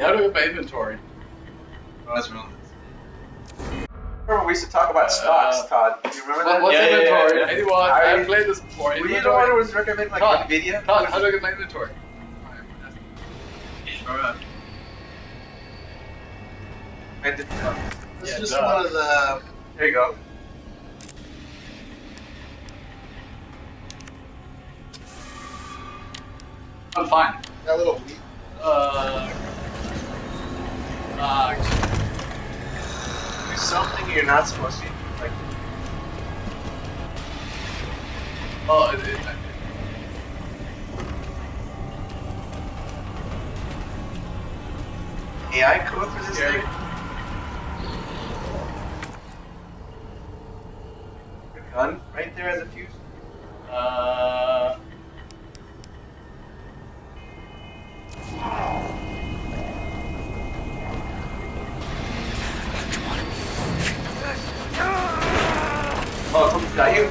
Yeah, how do I get my inventory? Oh, that's wrong. Remember we used to talk about stocks, Todd. Do you remember that? What's inventory? Yeah. Anyone? I haven't played this before. Were you the one who was recommending like Todd, NVIDIA? Todd, how do I get my inventory? Alright. This is just one of the. There you go. I'm fine. That little. Do something you're not supposed to. Like, oh, AI code for this thing? The gun right there as a fuse? Oh, someone's got you?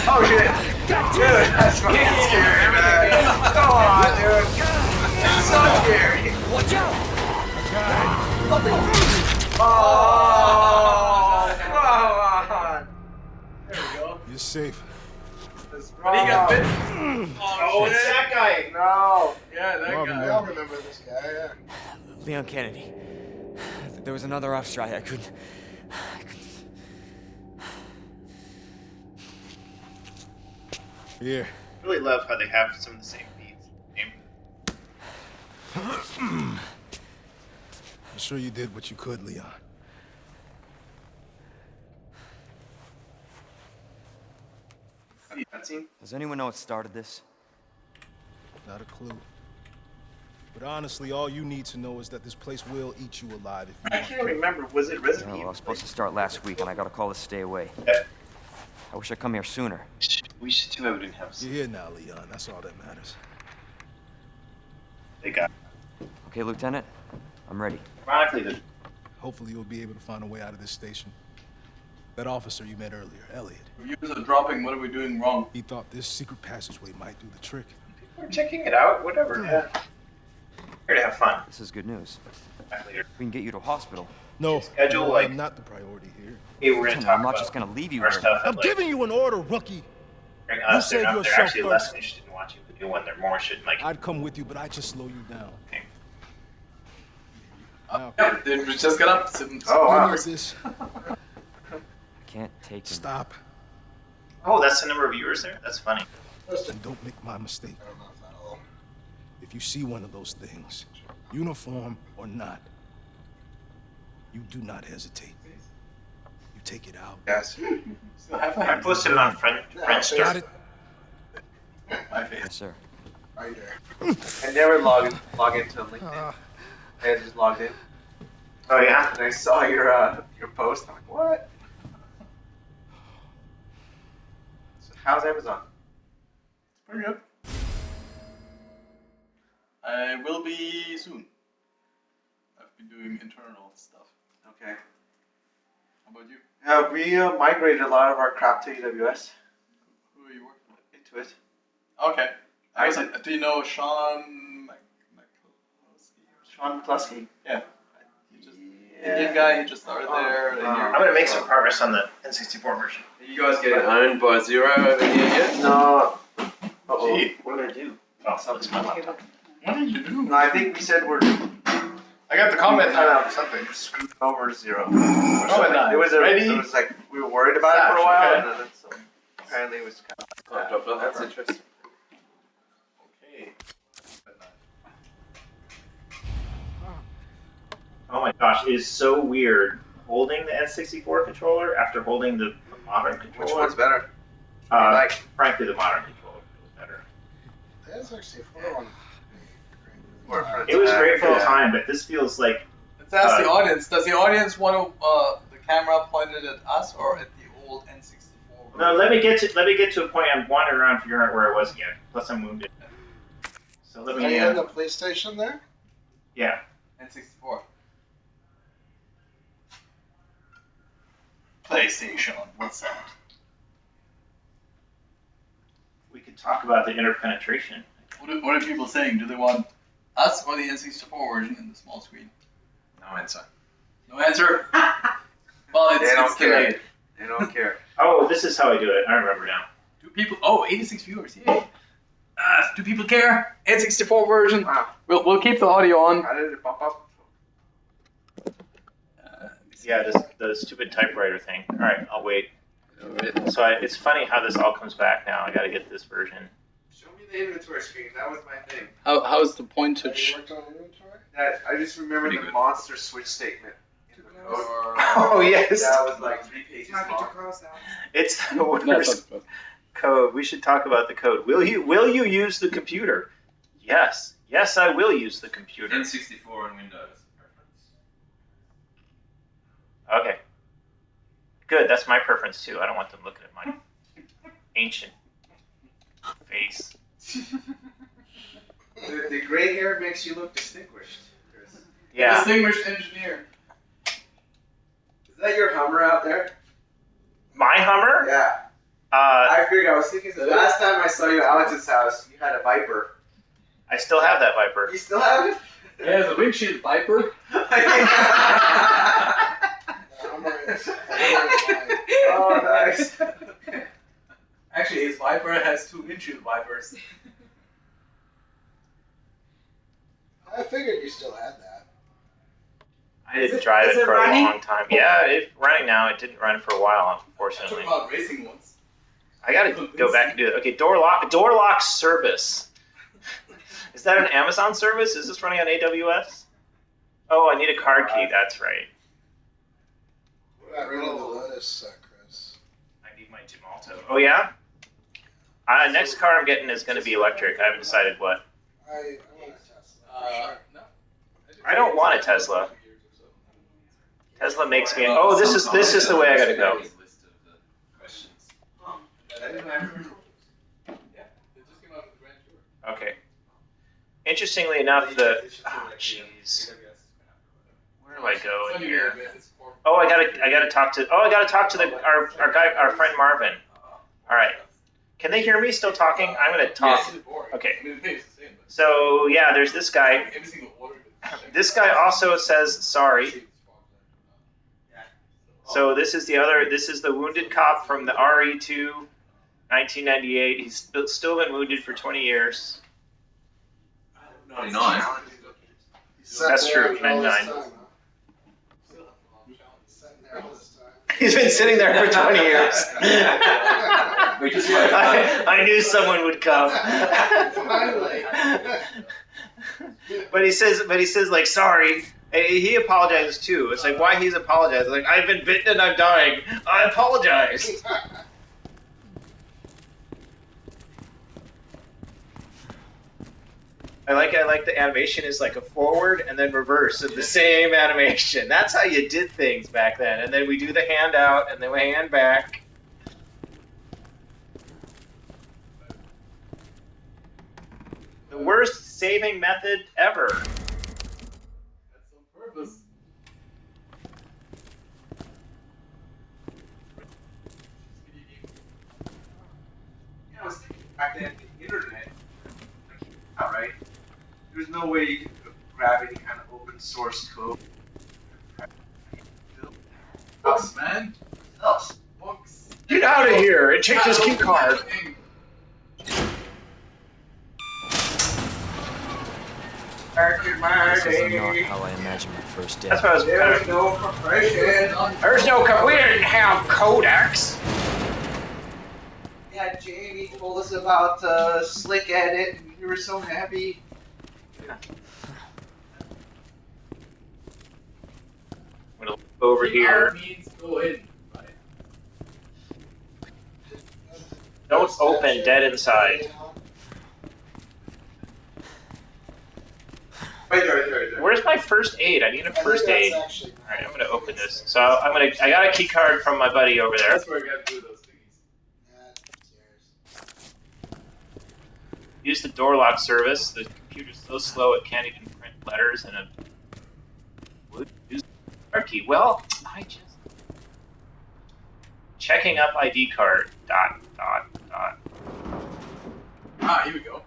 Oh shit! Dude, that's fucking scary, man. Come on, dude. It's so scary. Watch out! Oh, come on. There we go. You're safe. But he got bit. Oh, it's shit. that guy. No. Yeah, that Marvin, guy. I don't remember this guy. Yeah. Leon Kennedy. There was another off strike. I couldn't. Here. I really love how they have some of the same beats. I'm sure you did what you could, Leon. Does anyone know what started this? Not a clue. But honestly, all you need to know is that this place will eat you alive if you I want can't to. remember. Was it Resident No, I Evil? was supposed to start last week, and I got a call to stay away. I wish I'd come here sooner. We should do everything else. You're here now, Leon. That's all that matters. They got. Okay, Lieutenant, I'm ready. Ironically, Hopefully, you'll be able to find a way out of this station. That officer you met earlier, Elliot. Reviews are dropping. What are we doing wrong? He thought this secret passageway might do the trick. we're checking it out. Whatever. Yeah. Here to have fun. This is good news. Later. We can get you to a hospital. No, Schedule, no, like- I'm not the priority here. Hey, we're gonna talk I'm not about just gonna leave you our here. stuff. I'm Like, giving you an order, rookie. during You us, save they're yourself actually less first. interested in watching the new one. They're more interested in like. I'd come with you, but I'd just slow you down. Okay. Now, Yeah, they just got up. Oh wow. what is this? I can't take him. Stop. Oh, that's the number of viewers there. That's funny. And don't make my mistake. If you see one of those things, uniform or not, you do not hesitate. You take it out. Yes. I posted it on Friendster. Got it? My face. Yes, sir. Right there. I never log into LinkedIn. I just logged in. Oh yeah. And I saw your post. I'm like, what? So how's Amazon? It's pretty good. I will be soon. I've been doing internal stuff. Okay. How about you? We migrated a lot of our crap to AWS. Who are you working with? Into it. Okay. Do you know Sean Sean McCluskey? Yeah. Indian guy, he just started there. I'm gonna make some progress on the N64 version. Are you guys getting owned by Zero over here yet? No. Uh-oh. Gee. What did I do? Oh, something's my laptop. What did you do? No, I think we said we're I got the comment now. Something. screwed over Zero. Oh, It was ready? It was like we were worried about it for a while, Okay. and then it's, apparently it was kind of. That's interesting. Okay. Oh my gosh, it is so weird holding the N64 controller after holding the modern controller. Which one's better? Like, frankly, the modern controller feels better. The N64 one. It was great for the time, but this feels like. Let's ask the audience. Does the audience want the camera pointed at us or at the old N64? No, let me get to a point. I'm wandering around figuring out where I was again. Plus, I'm wounded. So let Are me. you in the PlayStation there? Yeah. N64. PlayStation. What's that? We could talk about the interpenetration. What are people saying? Do they want us or the N64 version in the small screen? No answer. No answer. Well, They don't it's care. delayed. They don't care. Oh, this is how I do it. I remember now. Do people? Oh, 86 viewers. Yay. Do people care? N64 version. Wow. We'll keep the audio on. How did it pop up? Yeah, the stupid typewriter thing. All right, I'll wait. Alright. So it's funny how this all comes back now. I got to get this version. Show me the inventory screen. That was my thing. How's the pointage? You worked on inventory? That I just remember Pretty the good. monster switch statement in the code. Oh, yes. That was like 3 pages long. It's the No, worst code. We should talk about the code. Will you use the computer? Yes. Yes, I will use the computer. N64 and Windows. Okay. Good. That's my preference too. I don't want them looking at my ancient face. The gray hair makes you look distinguished, Chris. Yeah. Distinguished engineer. Is that your Hummer out there? My Hummer? Yeah. I figured. I was thinking the last time I saw you at Alex's house, you had a Viper. I still have that Viper. You still have it? Yeah, it's a windshield Viper. Oh, nice. Actually, his Viper has 2 windshield wipers. I figured you still had that. I didn't drive is it it for running? a long time. Yeah, it's running now. It didn't run for a while, I unfortunately. took him out racing once. I gotta go back and do it. Okay, door lock service. Is that an Amazon service? Is this running on AWS? Oh, I need a card key. That's right. Got rid of the Lotus, Chris. I need my Gemalto. Oh yeah. Next car I'm getting is going to be electric. I haven't decided what. I want a Tesla. No. I don't want a Tesla. Tesla makes me. Oh, this is the way I gotta go. Okay. Interestingly enough, jeez. Where do I go in here? Oh, I gotta talk to. Oh, I gotta talk to our friend Marvin. All right. Can they hear me still talking? I'm gonna talk. Okay. So yeah, there's this guy. This guy also says sorry. So this is the wounded cop from the RE2 1998. He's still been wounded for 20 years. 99. That's true, 99. He's been sitting there for 20 years. I knew someone would come. But he says like sorry. He apologizes too. It's like why he's apologizing. Like I've been bitten and I'm dying. I apologize. I like the animation is like a forward and then reverse of the same animation. That's how you did things back then. And then we do the hand out and then we hand back. The worst saving method ever. That's on purpose. Yeah, I was thinking back then, the internet, right? There's no way you could grab any kind of open source code. Books, man. Else. Books. Get out of here and take this key card. This is not how I imagined my first day. That's what I was There's no compression. There's no we didn't have codecs. Yeah, Jamie told us about Slick Edit, and we were so happy. I'm gonna look over here. Means go in. Right? Don't open, dead inside. Right. Where's my first aid? I need a first aid. Alright, I'm gonna open this. So I got a key card from my buddy over there. That's where I gotta do those thingies. Use the door lock service. The computer's so slow it can't even print letters and would use the card key. Well, I just checking up ID card. ... Ah, here we go.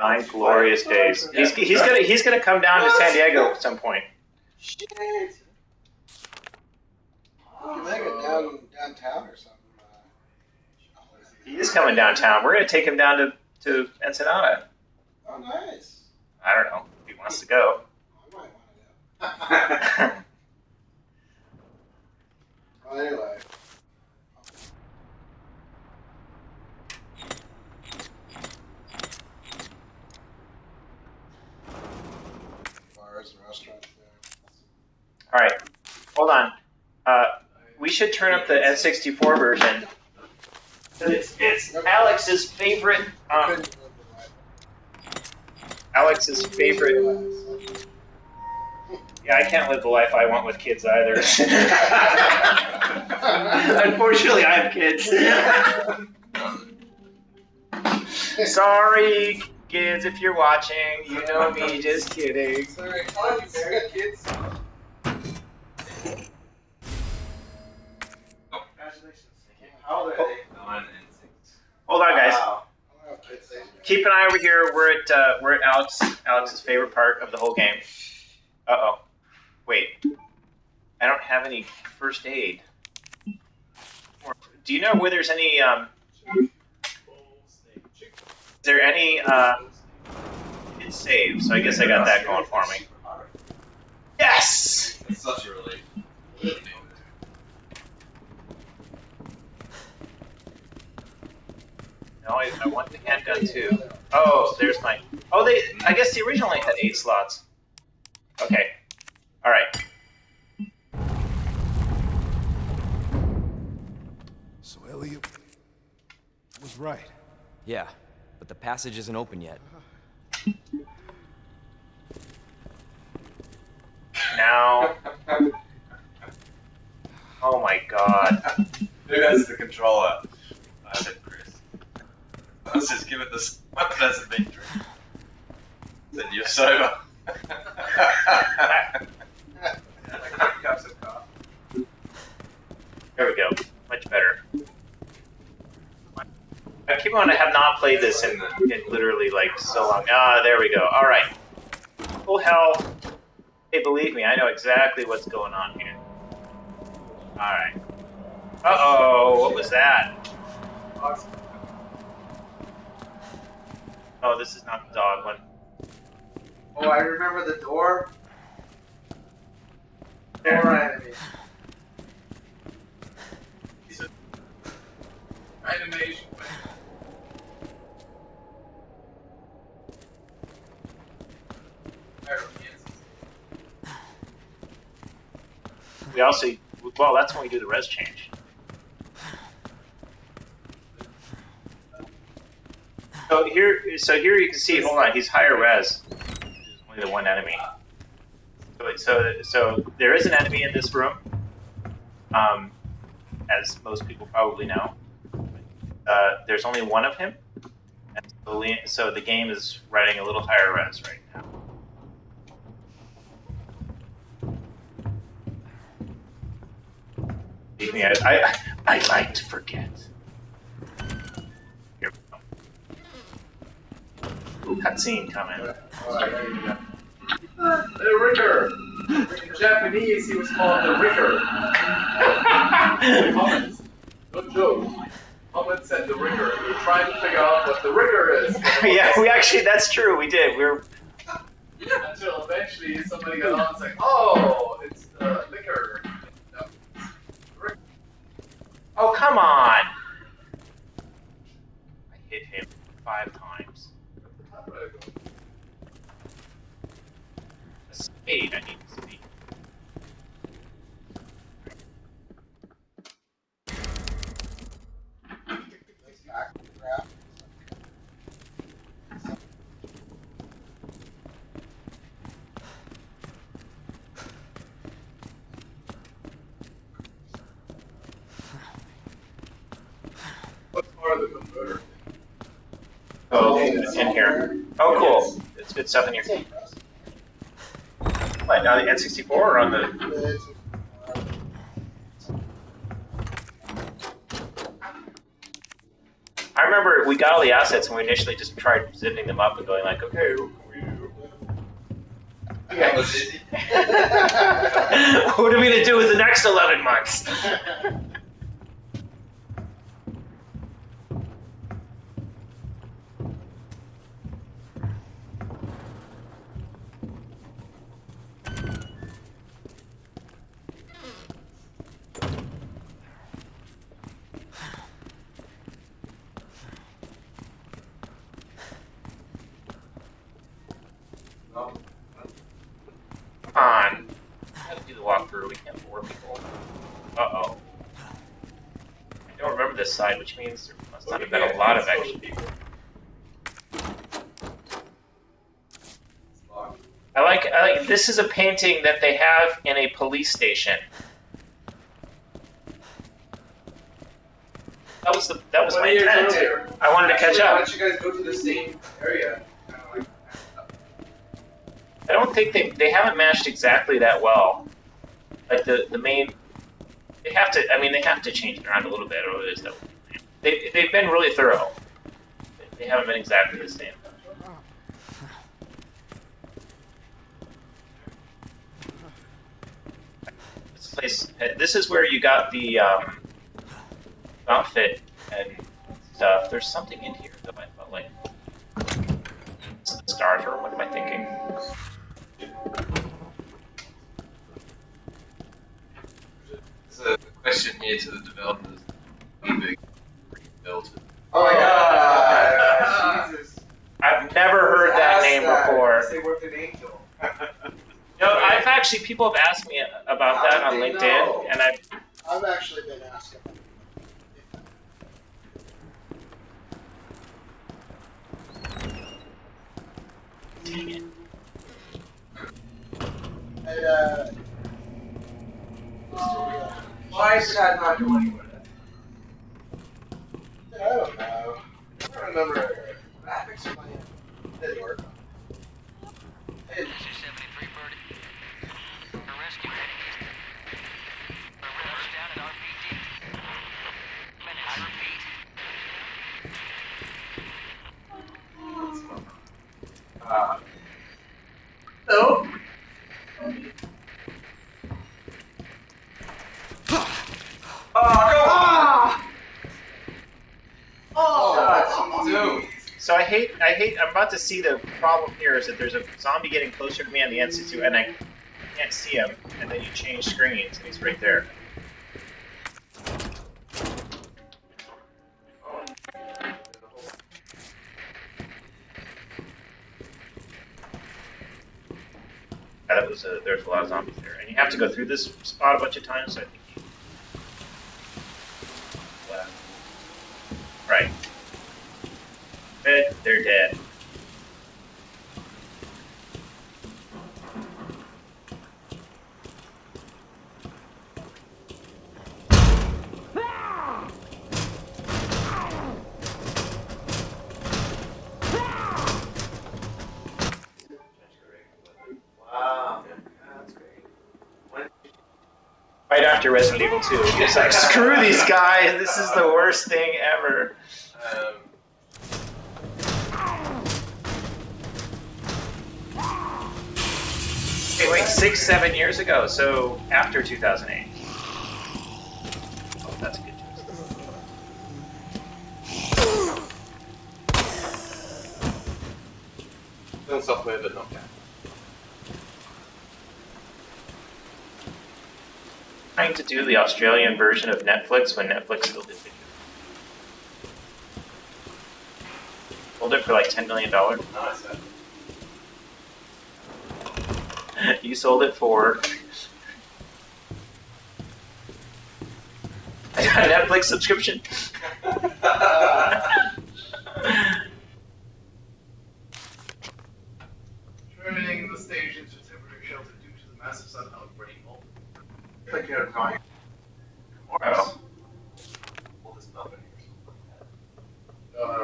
9 glorious days. He's gonna come down to San Diego at some point. Shit. You can make it downtown or something. He is coming downtown. We're gonna take him down to Ensenada. Oh, nice. I don't know if he wants to go. I might want to go. Well, anyway. Bars and restaurants there. All right, hold on. We should turn up the N64 version. It's Alex's favorite. Alex's favorite. Yeah, I can't live the life I want with kids either. Unfortunately, I have kids. Sorry, kids, if you're watching. You know me, just kidding. Sorry, are you married, kids? Congratulations. How old are they? 9 and 6. Hold on, guys. Wow. Keep an eye over here. We're at Alex's favorite part of the whole game. Uh-oh. Wait. I don't have any first aid. Do you know where there's any, is there any, it's saved, so I guess I got that going for me. Yes! It's such a relief. No, I want the handgun too. Oh, there's my, I guess they originally had 8 slots. Okay. Alright. So Elliot was right. Yeah, but the passage isn't open yet. Now. Oh my god. Who has the controller? I said Chris. Let's just give it this one as a victory. Then you're sober. There we go. Much better. I keep on. I have not played this in literally like so long. Ah, there we go. All right. Oh hell. Hey, believe me, I know exactly what's going on here. All right. Uh-oh, what was that? Oh, this is not the dog one. Oh, I remember the door. Door enemy. Animation. We also, well, that's when we do the res change. So here you can see. Hold on, he's higher res. There's only the one enemy. So there is an enemy in this room, as most people probably know. There's only one of him, and so the game is running a little higher res right now. Believe me, I like to forget. Here we go. Ooh, cutscene coming. The Ricker. In Japanese, he was called the Ricker. Comments. No joke. Comment said the Ricker. We were trying to figure out what the Ricker is. Yeah, we actually, that's true. We did. Until eventually somebody got on and was like, oh, it's the liquor. Oh, come on! I hit him 5 times. A spade, I need a spade. What's part of the converter? Oh, it's in here. Oh, cool. It's good stuff in here. What, now the N64 or on the... I remember we got all the assets and we initially just tried zipping them up and going like, okay, I was busy. what are we gonna do with the next 11 months? Come on. We have to do the walkthrough. We can't bore people. Uh-oh. I don't remember this side, which means there must not have been a lot of action. I like this is a painting that they have in a police station. That was my intent. I wanted to catch up. Why don't you guys go to the same area? I don't think they haven't matched exactly that well. Like the main, they have to change it around a little bit, or it is that they've been really thorough. They haven't been exactly the same. This place, this is where you got the outfit and stuff. There's something in here that I felt like stars, or what am I thinking? There's a question here to the developers. How big built it? Oh my god! Jesus. I've never heard that name before. They worked at Angel. No, I've actually, people have asked me about that on LinkedIn, and I've actually been asking. Dang it. Why is that not doing anywhere? I don't know. I don't remember graphics plan. Didn't work. This is 73 Birdie. A rescue heading east. A river's down at RPG. I repeat. No. Dude. So I hate, I'm about to see the problem here is that there's a zombie getting closer to me on the N62 and I can't see him, and then you change screens and he's right there. Yeah, that was there's a lot of zombies there. And you have to go through this spot a bunch of times, so I think right. Dead, they're dead. Wow. That's great. Right after Resident Evil 2, it's like, screw these guys, this is the worst thing ever. Hey, wait, 6-7 years ago, so after 2008. Oh, that's a good choice. Done software, but not that. Trying to do the Australian version of Netflix when Netflix still did video. Sold it for like $10 million. Nice. You sold it for a Netflix subscription. Turning the stage into temporary shelter due to the massive sun outbreak. It's like you're crying. Oh.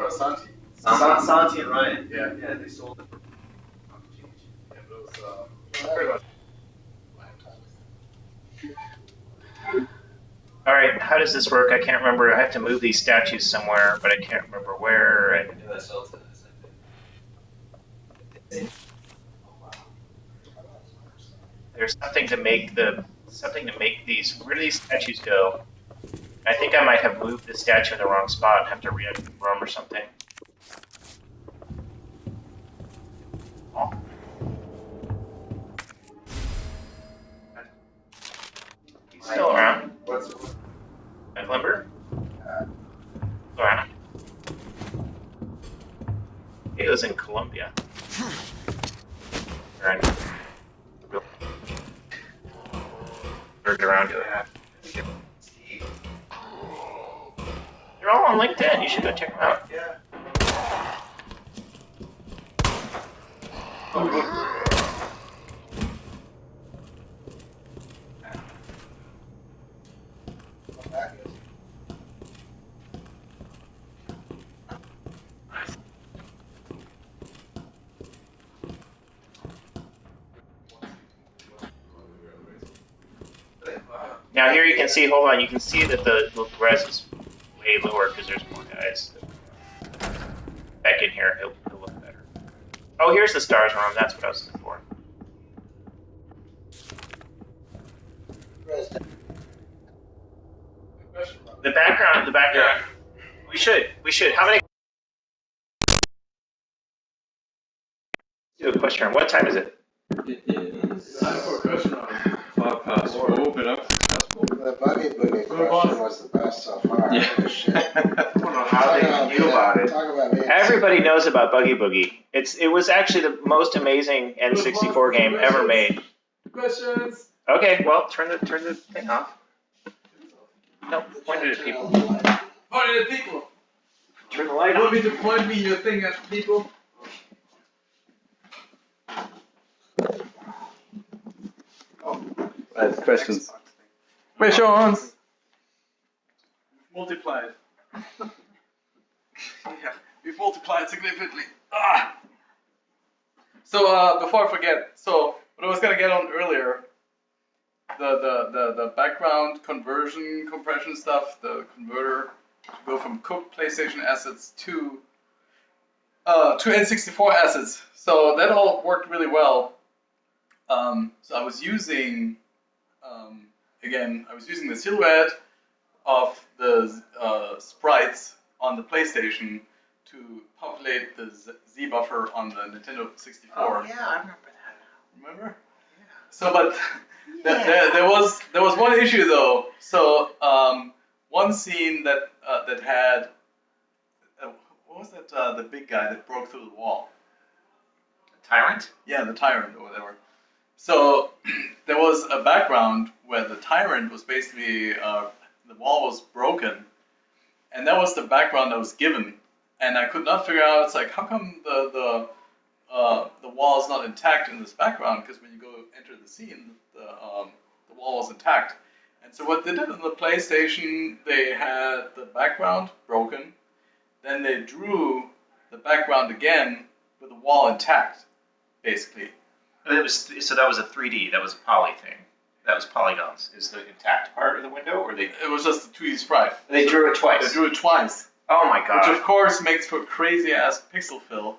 Santi. Santi and Ryan. Yeah, they sold it for yeah, but it was pretty much. All right, how does this work? I can't remember. I have to move these statues somewhere, but I can't remember where. And there's something to make these. Where do these statues go? I think I might have moved the statue in the wrong spot and have to re-enter the room or something. Oh. He's still around. That Limber? Around. He lives in Colombia. Right. Around here. They're all on LinkedIn. You should go check them out. Yeah. Now here you can see, hold on, you can see that the res is way lower because there's more guys. Back in here, he'll look better. Oh, here's the stars room. That's what I was looking for. The background. Yeah. We should. How many? Do a question round. What time is it? It is 5 past 4. The buggy boogie question was the best so far. Yeah. Shit. I don't know how they knew about it. Everybody knows about Buggy Boogie. It was actually the most amazing N64 game ever made. Questions? Okay, well, turn the thing off. No, point it at people. Point it at people. Turn the light You on. want me to point me your thing at people? Questions. Questions. Multiplied. Yeah, we've multiplied significantly. Ah. So before I forget, so what I was gonna get on earlier, the background conversion compression stuff, the converter to go from cooked PlayStation assets to N64 assets. So that all worked really well. So I was using the silhouette of the sprites on the PlayStation to populate the Z buffer on the Nintendo 64. Oh yeah, I remember that. Remember? Yeah. So, but there was one issue though. So one scene that had what was that? The big guy that broke through the wall. Tyrant? Yeah, the tyrant or whatever. So there was a background where the tyrant was basically the wall was broken, and that was the background that was given. And I could not figure out. It's like, how come the wall is not intact in this background? Because when you go enter the scene, the wall was intact. And so what they did on the PlayStation, they had the background broken, then they drew the background again with the wall intact, basically. That was a 3D. That was a poly thing. That was polygons. Is the intact part of the window, or they? It was just a 2D sprite. They drew it twice. They drew it twice. Oh my god! Which of course makes for crazy ass pixel fill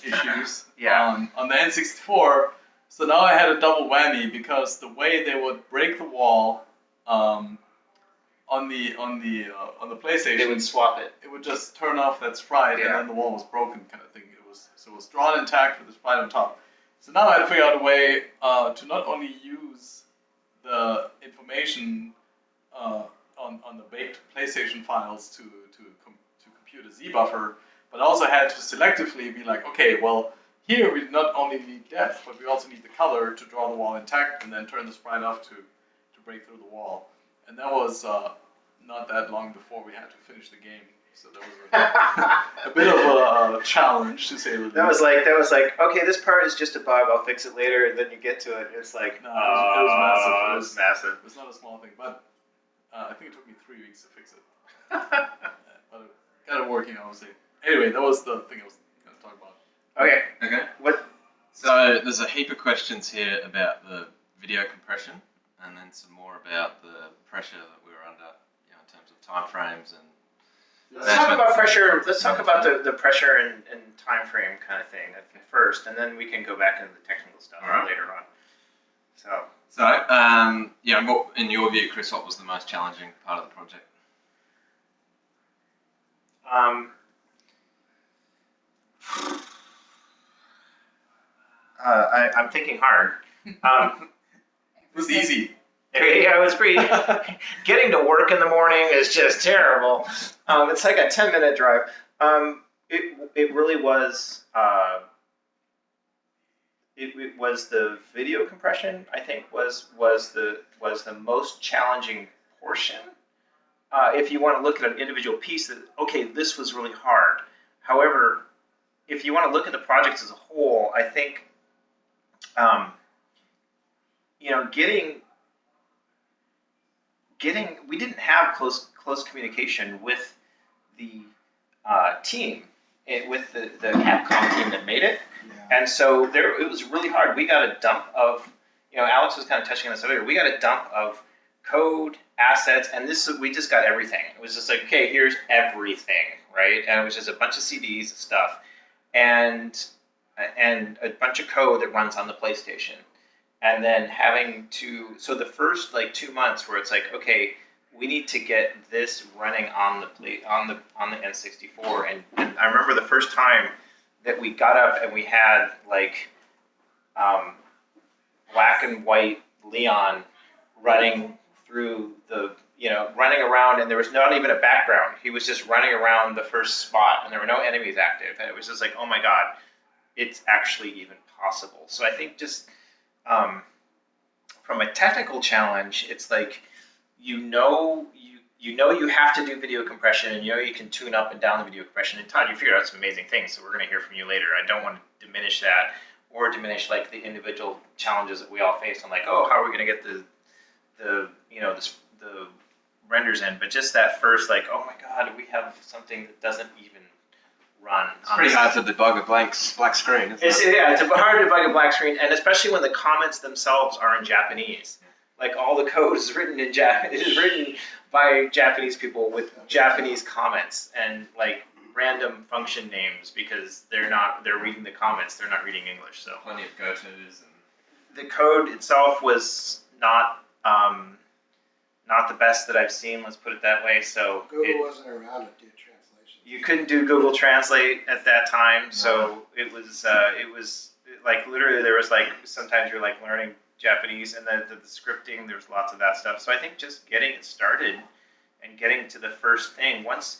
issues on the N64. So now I had a double whammy because the way they would break the wall on the PlayStation, they would swap it. It would just turn off that sprite and then the wall was broken, kind of thing. It was drawn intact with the sprite on top. So now I had to figure out a way to not only use the information on the baked PlayStation files to compute a Z buffer, but I also had to selectively be like, okay, well, here we not only need depth, but we also need the color to draw the wall intact and then turn the sprite off to break through the wall. And that was not that long before we had to finish the game. So that was a bit of a challenge, to say the least. That was like, okay, this part is just a bug. I'll fix it later. And then you get to it, it's like, no, it was massive. It was massive. It was not a small thing, but I think it took me 3 weeks to fix it. But it got it working, obviously. Anyway, that was the thing I was going to talk about. Okay. What? So there's a heap of questions here about the video compression. and then some more about the pressure that we were under, in terms of time frames and. Let's talk about pressure. Let's talk about the pressure and time frame kind of thing first, and then we can go back into the technical stuff later on. What, in your view, Chris, what was the most challenging part of the project? I'm thinking hard. It was easy. Yeah, it was pretty. Getting to work in the morning is just terrible. It's like a 10-minute drive. It really was. It was the video compression. I think was the most challenging portion. If you want to look at an individual piece, this was really hard. However, if you want to look at the project as a whole, I think, we didn't have close communication with the team, with the Capcom team that made it, and so it was really hard. We got a dump of, Alex was kind of touching on this earlier. We got a dump of code, assets, and we just got everything. It was just like, okay, here's everything, right? And it was just a bunch of CDs of stuff, and a bunch of code that runs on the PlayStation. And then so the first 2 months where it's like, okay, we need to get this running on the N64. And I remember the first time that we got up and we had black and white Leon running through running around, and there was not even a background. He was just running around the first spot, and there were no enemies active. And it was just like, oh my God, it's actually even possible. So I think just from a technical challenge, it's like you have to do video compression, and you can tune up and down the video compression. And Todd, you figured out some amazing things, so we're going to hear from you later. I don't want to diminish that or diminish the individual challenges that we all faced on how are we going to get the renders in, but just that first oh my God, we have something that doesn't even run. It's pretty hard to debug a black screen, isn't it? Yeah, it's hard to debug a black screen, and especially when the comments themselves are in Japanese. All the code is written in Japanese. It is written by Japanese people with Japanese comments and random function names because they're reading the comments. They're not reading English. So plenty of go-tos. And the code itself was not the best that I've seen. Let's put it that way. So Google wasn't around to do translation. You couldn't do Google Translate at that time, so it was literally there was sometimes you're learning Japanese, and the scripting, there's lots of that stuff. So I think just getting it started and getting to the first thing, once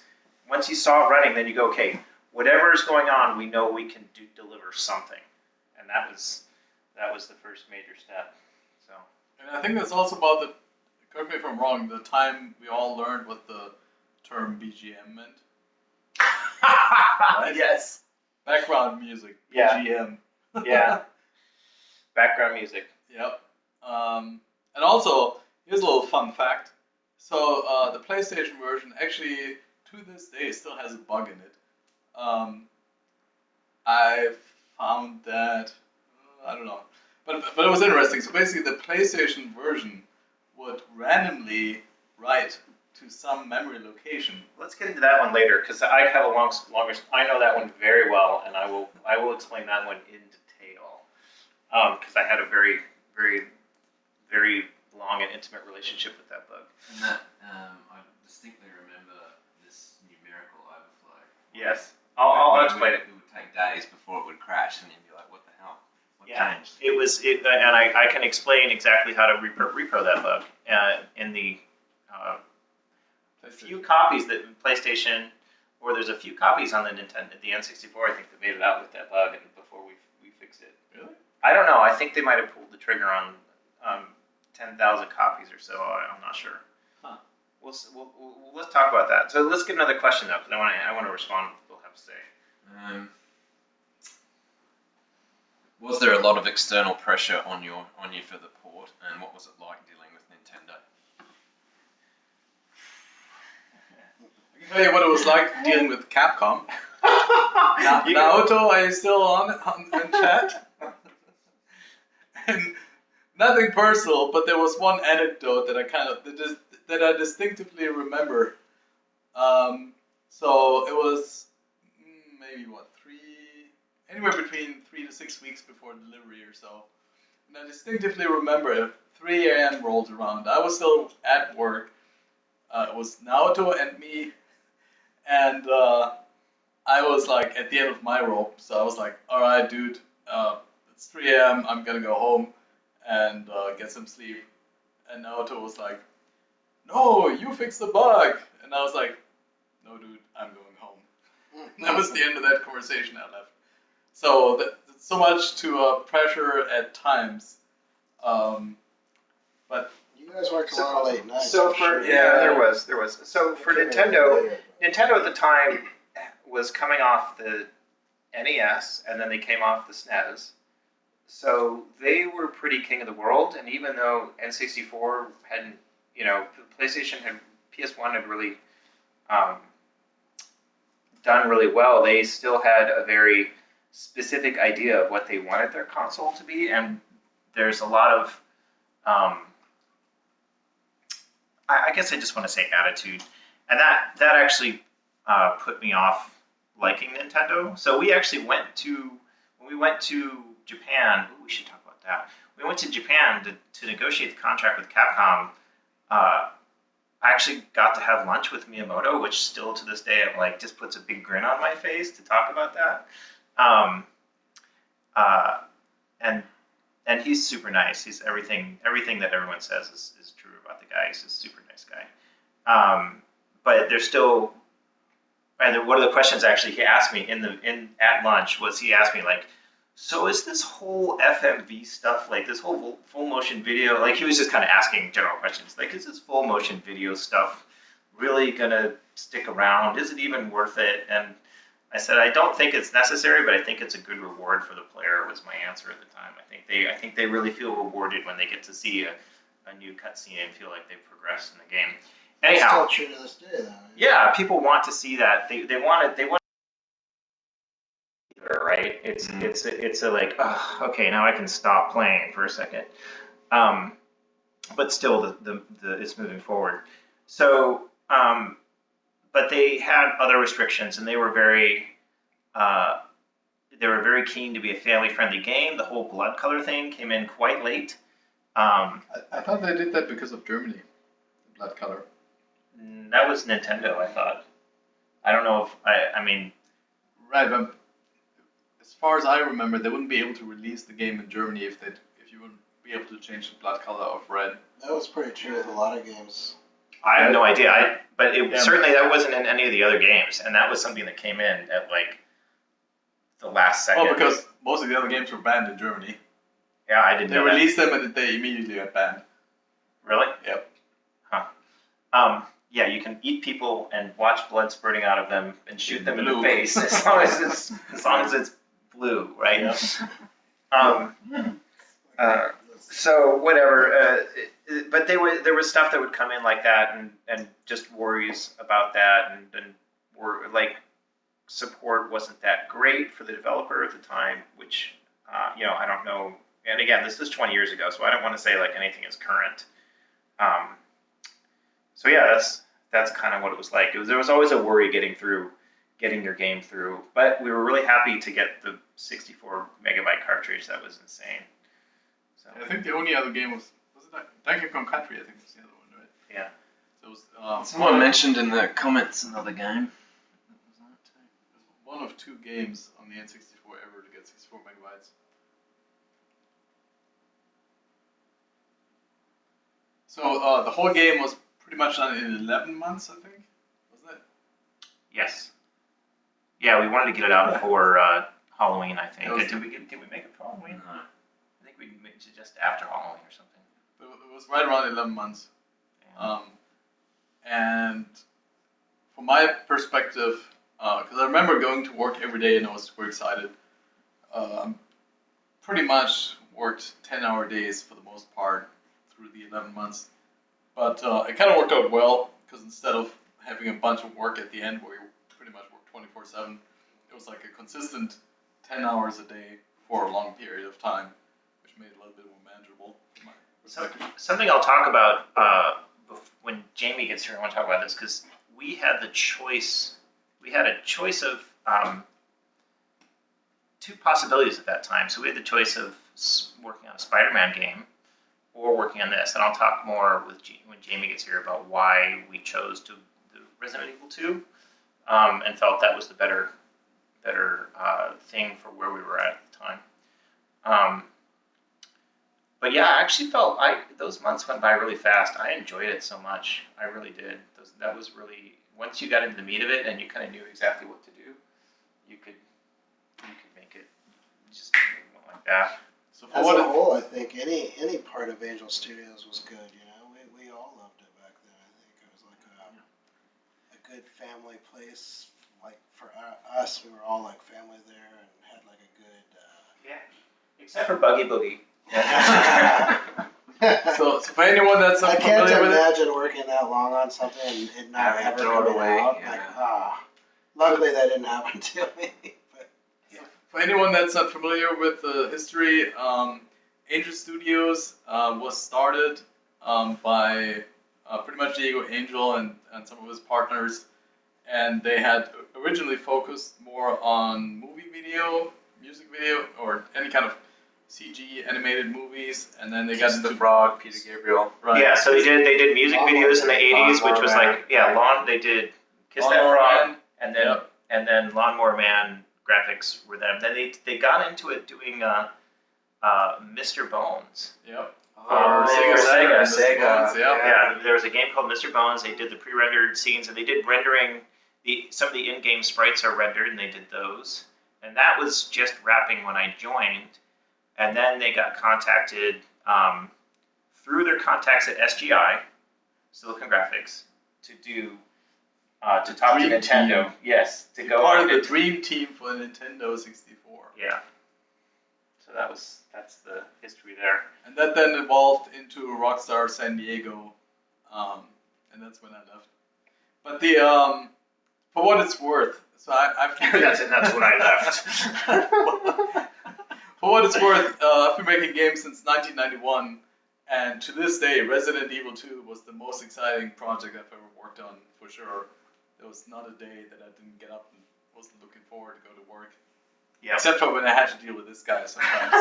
you saw it running, then you go, okay, whatever is going on, we know we can deliver something, and that was the first major step. So, and I think that's also about correct me if I'm wrong, the time we all learned what the term BGM meant. Right? Yes. Background music. Yeah. BGM. Yeah. Background music. Yep. And also, here's a little fun fact. So the PlayStation version actually, to this day, still has a bug in it. I found that, I don't know. But it was interesting. So basically, the PlayStation version would randomly write to some memory location. Let's get into that one later, because I have a longer. I know that one very well, and I will explain that one in detail. Because I had a very, very, very long and intimate relationship with that bug. And that I distinctly remember this numerical overflow. Yes, I'll explain it. It would take days before it would crash, and you'd be like, "What the hell? What changed?" It was and I can explain exactly how to repro that bug in the few copies that PlayStation, or there's a few copies on the N64, I think, that made it out with that bug, and before we fixed it. Really? I don't know. I think they might have pulled the trigger on 10,000 copies or so. I'm not sure. Huh. Let's talk about that. So let's get another question though, because I want to respond to what people have to say. Was there a lot of external pressure on you for the port, and what was it like dealing with Nintendo? I can tell you what it was like dealing with Capcom. Naoto, are you still on chat? And nothing personal, but there was one anecdote that I distinctively remember. So it was maybe anywhere between 3 to 6 weeks before delivery or so. And I distinctively remember 3 a.m. rolled around. I was still at work. It was Naoto and me, and I was like at the end of my rope. So I was like, all right, dude, it's 3 a.m. I'm gonna go home and get some sleep. And Naoto was like, no, you fixed the bug. And I was like, no, dude, I'm going home. And that was the end of that conversation. I left. So so much to pressure at times. But you guys worked a lot of late nights. So there was. So for Nintendo at the time was coming off the NES, and then they came off the SNES. So they were pretty king of the world, and even though N64 hadn't, PlayStation had, PS1 had really done really well, they still had a very specific idea of what they wanted their console to be, and there's a lot of, I guess I just want to say attitude, and that actually put me off liking Nintendo. So we actually when we went to Japan, we should talk about that. We went to Japan to negotiate the contract with Capcom. I actually got to have lunch with Miyamoto, which still to this day just puts a big grin on my face to talk about that. And he's super nice. He's everything that everyone says is true about the guy. He's a super nice guy. But there's still, and one of the questions actually he asked me at lunch was he asked me so is this whole FMV stuff, this whole full motion video, he was just kind of asking general questions, is this full motion video stuff really gonna stick around? Is it even worth it? And I said, I don't think it's necessary, but I think it's a good reward for the player, was my answer at the time. I think they really feel rewarded when they get to see a new cutscene and feel like they've progressed in the game. Anyhow, it's still true to this day, though. Yeah, people want to see that. They want right? It's okay, now I can stop playing for a second. But still, it's moving forward. So, but they had other restrictions, and they were very keen to be a family-friendly game. The whole blood color thing came in quite late. I thought they did that because of Germany, the blood color. That was Nintendo, I thought. I don't know if I mean. Right, but as far as I remember, they wouldn't be able to release the game in Germany if you wouldn't be able to change the blood color of red. That was pretty true with a lot of games. I have no idea. Certainly that wasn't in any of the other games, and that was something that came in at the last second. Well, because most of the other games were banned in Germany. Yeah, I didn't know that. They released them and they immediately got banned. Really? Yep. Huh. Yeah, you can eat people and watch blood spurting out of them and shoot them in the face as long as it's blue, right? Yep. So whatever. But there was stuff that would come in like that, and just worries about that, and were support wasn't that great for the developer at the time, which I don't know. And again, this is 20 years ago, so I don't want to say anything is current. So yeah, that's kind of what it was like. There was always a worry getting your game through, but we were really happy to get the 64 megabyte cartridge. That was insane. So I think the only other game was it Donkey Kong Country? I think was the other one, right? Yeah. So it was, someone mentioned in the comments another game. One of 2 games on the N64 ever to get 64 megabytes. So the whole game was pretty much done in 11 months, I think, wasn't it? Yes. Yeah, we wanted to get it out before Halloween, I think. Did we make it for Halloween? No. I think we made it just after Halloween or something. But it was right around 11 months. Yeah. And from my perspective, because I remember going to work every day and I was super excited. Pretty much worked 10-hour days for the most part through the 11 months. But it kind of worked out well, because instead of having a bunch of work at the end where you pretty much work 24/7, it was a consistent 10 hours a day for a long period of time, which made it a little bit more manageable from my Something I'll talk about when Jamie gets here. I want to talk about this because we had the choice. We had a choice of two possibilities at that time. So we had the choice of working on a Spider-Man game or working on this. And I'll talk more with when Jamie gets here about why we chose to do Resident Evil 2 and felt that was the better thing for where we were at the time. But yeah, I actually felt those months went by really fast. I enjoyed it so much. I really did. That was really, once you got into the meat of it and you kind of knew exactly what to do, you could make it just like that. So as a whole, I think any part of Angel Studios was good. You know, we all loved it back then. I think it was like a good family place. Like for us, we were all like family there and had like a good. Except for Buggy Boogie. So for anyone that's I unfamiliar can't with it, imagine working that long on something and it not Having ever to throw it coming away, out. yeah. Like, luckily that didn't happen to me. But, for anyone that's not familiar with the history, Angel Studios was started by pretty much Diego Angel and some of his partners, and they had originally focused more on movie video, music video, or any kind of CG animated movies, and then they got into the Frog, Peter Gabriel. Right. Yeah, so they did music videos in the 80s, which was like they did Kiss That Frog, and then Lawnmower Man graphics were them. Then they got into it doing Mr. Bones. Yep. Sega. Yeah. There was a game called Mr. Bones. They did the pre-rendered scenes, and they did rendering. Some of the in-game sprites are rendered, and they did those. And that was just wrapping when I joined. And then they got contacted through their contacts at SGI, Silicon Graphics, to talk to Nintendo. Team. Yes, to go part of the dream team for the Nintendo 64. Yeah. So that's the history there. And that then evolved into Rockstar San Diego, and that's when I left. But the for what it's worth, so I've that's when I left. For what it's worth, I've been making games since 1991, and to this day, Resident Evil 2 was the most exciting project I've ever worked on, for sure. There was not a day that I didn't get up and wasn't looking forward to go to work. Yep. Except for when I had to deal with this guy sometimes.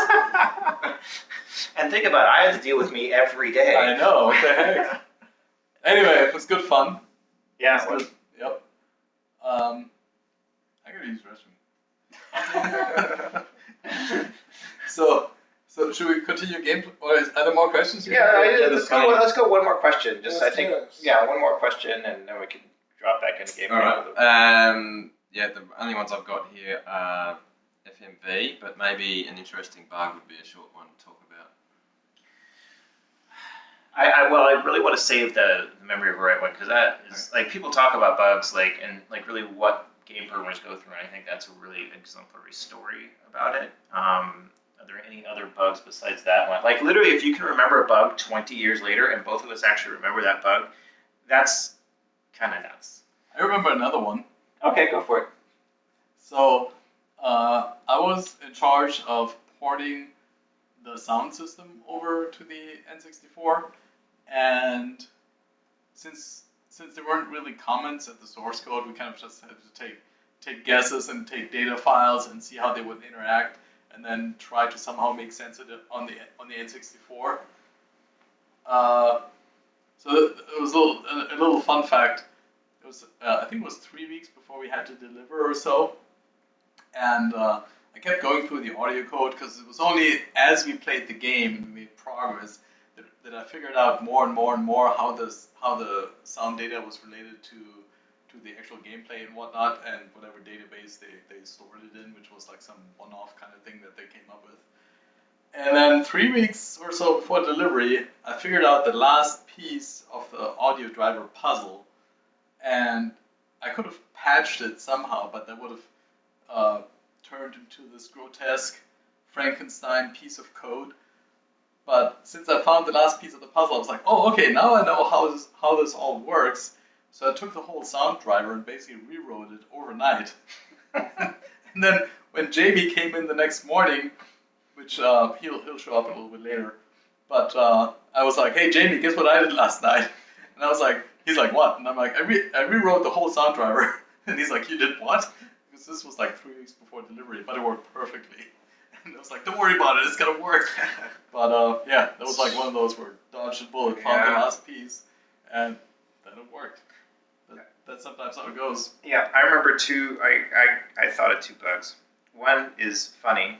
And think about it, I had to deal with me every day. I know, what the heck? Anyway, it was good fun. Yeah, it was good. Yep. I gotta use the restroom. So should we continue gameplay? Or are there more questions? Let's go one more question. One more question, and then we can drop back into gameplay. All right. The only ones I've got here are FMV, but maybe an interesting bug would be a short one to talk about. I really want to save the memory of the right one, because that is like people talk about bugs and really what game programmers go through, and I think that's a really exemplary story about it. Are there any other bugs besides that one? Like literally, if you can remember a bug 20 years later, and both of us actually remember that bug, that's kind of nuts. I remember another one. Okay, go for it. So I was in charge of porting the sound system over to the N64, and since there weren't really comments at the source code, we kind of just had to take guesses and take data files and see how they would interact, and then try to somehow make sense of it on the N64. So it was a little fun fact. It was I think it was 3 weeks before we had to deliver or so, and I kept going through the audio code because it was only as we played the game and we made progress that I figured out more and more how the sound data was related to the actual gameplay and whatnot, and whatever database they stored it in, which was like some one-off kind of thing that they came up with. And then 3 weeks or so before delivery, I figured out the last piece of the audio driver puzzle, and I could have patched it somehow, but that would have turned into this grotesque Frankenstein piece of code. But since I found the last piece of the puzzle, I was like, oh, okay, now I know how this all works. So I took the whole sound driver and basically rewrote it overnight. And then when Jamie came in the next morning, which he'll show up a little bit later, But I was like, hey Jamie, guess what I did last night? And I was like, he's like, what? And I'm like, I rewrote the whole sound driver. And he's like, you did what? Because this was like 3 weeks before delivery, but it worked perfectly. And I was like, don't worry about it, it's gonna work. But yeah, that was like one of those where dodged a bullet, found the last piece, and then it worked. That's sometimes how it goes. Yeah, I remember two. I thought of 2 bugs. One is funny.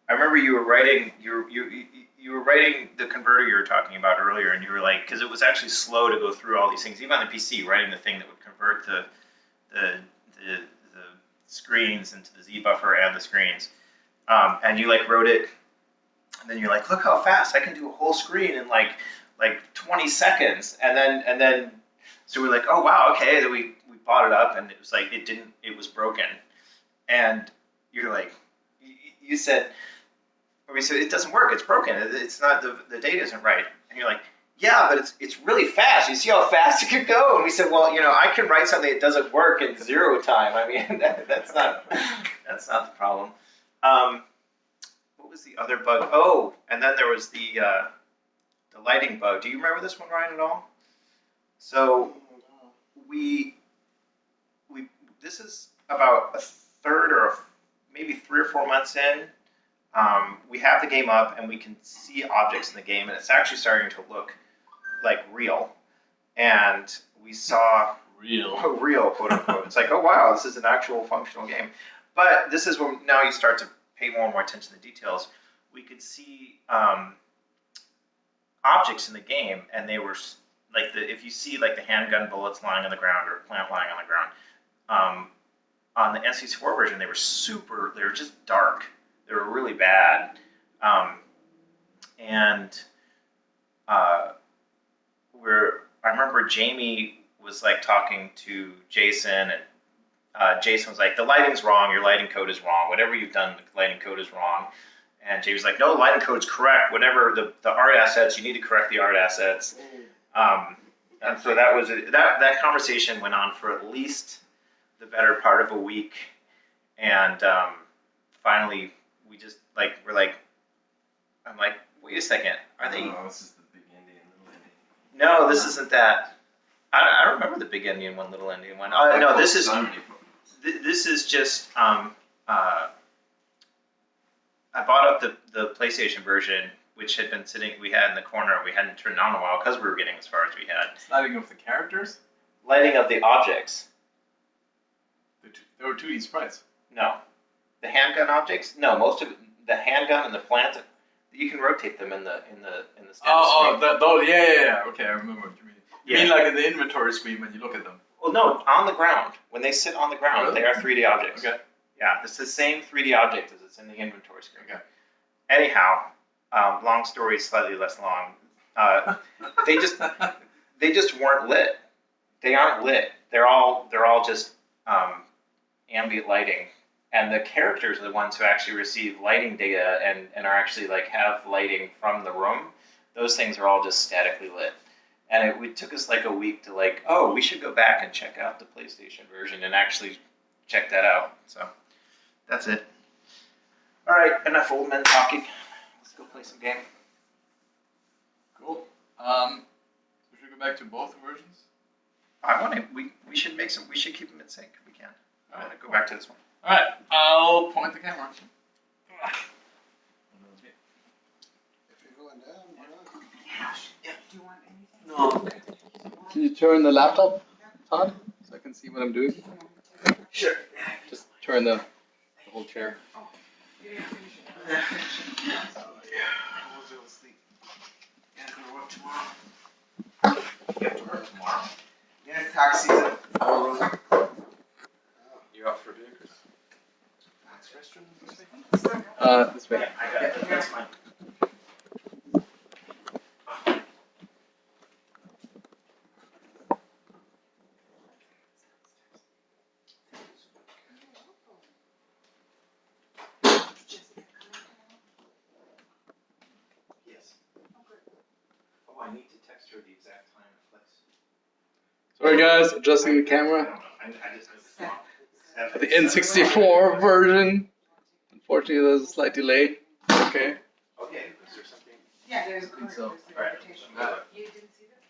I remember you were writing you were writing the converter you were talking about earlier, and you were like, because it was actually slow to go through all these things, even on the PC, writing the thing that would convert the screens into the Z buffer and the screens, and you like wrote it, and then you're like, look how fast I can do a whole screen in like 20 seconds, and then so we're like, oh wow, okay, then we bought it up, and it was like it was broken, and you're like, you said. We said, it doesn't work, it's broken, it's not, the data isn't right. And you're like, yeah, but it's really fast, you see how fast it can go? And we said, well, I can write something that doesn't work in 0 time. I mean, that's not the problem. What was the other bug? Oh, and then there was the lighting bug. Do you remember this one, Ryan, at all? So this is about a third or maybe 3 or 4 months in. We have the game up and we can see objects in the game, and it's actually starting to look like real. And we saw real, quote unquote. It's like, oh wow, this is an actual functional game. But this is when now you start to pay more and more attention to the details. We could see objects in the game, and they were like if you see like the handgun bullets lying on the ground or a plant lying on the ground. On the N64 version, they were just dark. They were really bad, I remember Jamie was like talking to Jason, and Jason was like, "The lighting's wrong. Your lighting code is wrong. Whatever you've done, the lighting code is wrong." And Jamie's like, "No, the lighting code's correct. Whatever the art assets, you need to correct the art assets." And so that was that conversation went on for at least the better part of a week, and finally. We just we're like, I'm like, wait a second, are they? Oh, this is the big Indian, little Indian. No, this isn't that. I remember the big Indian one, little Indian one. No, this is. This is just. I bought up the PlayStation version, which had been sitting. We had in the corner. We hadn't turned on in a while because we were getting as far as we had. Lighting of the characters. Lighting of the objects. There were 2D sprites. No. The handgun objects? No, most of it, the handgun and the plant, you can rotate them in the standard screen. Yeah. Okay, I remember what you mean. You mean like in the inventory screen when you look at them? Well, no, on the ground. When they sit on the ground, they are 3D objects. Okay. Yeah, it's the same 3D object as it's in the inventory screen. Okay. Anyhow, long story, slightly less long. They just weren't lit. They aren't lit. They're all just ambient lighting. And the characters are the ones who actually receive lighting data and are actually have lighting from the room. Those things are all just statically lit. And it took us a week to we should go back and check out the PlayStation version and actually check that out. So that's it. All right, enough old men talking. Let's go play some game. Cool. We should go back to both versions. I want to. We should make some. We should keep them in sync. We can. I want to go back to this one. All right, I'll point the camera. If you're going down, why not? Yeah. Do you want anything? No. Can you turn the laptop, Todd, so I can see what I'm doing? Sure. Just turn the whole chair. Yeah. We'll go to sleep. Yeah, go to work tomorrow. You have to work tomorrow. Yeah, it's tax season. You up for beer, Chris? Restroom this way? This way. Yeah, I got it. That's fine. Yes. Oh, I need to text her the exact time and place. Sorry guys, adjusting the camera. I just The N64 version. Unfortunately, there's a slight delay. Okay. Okay. Is there something? Yeah, there's I think so. the reputation. You didn't see this?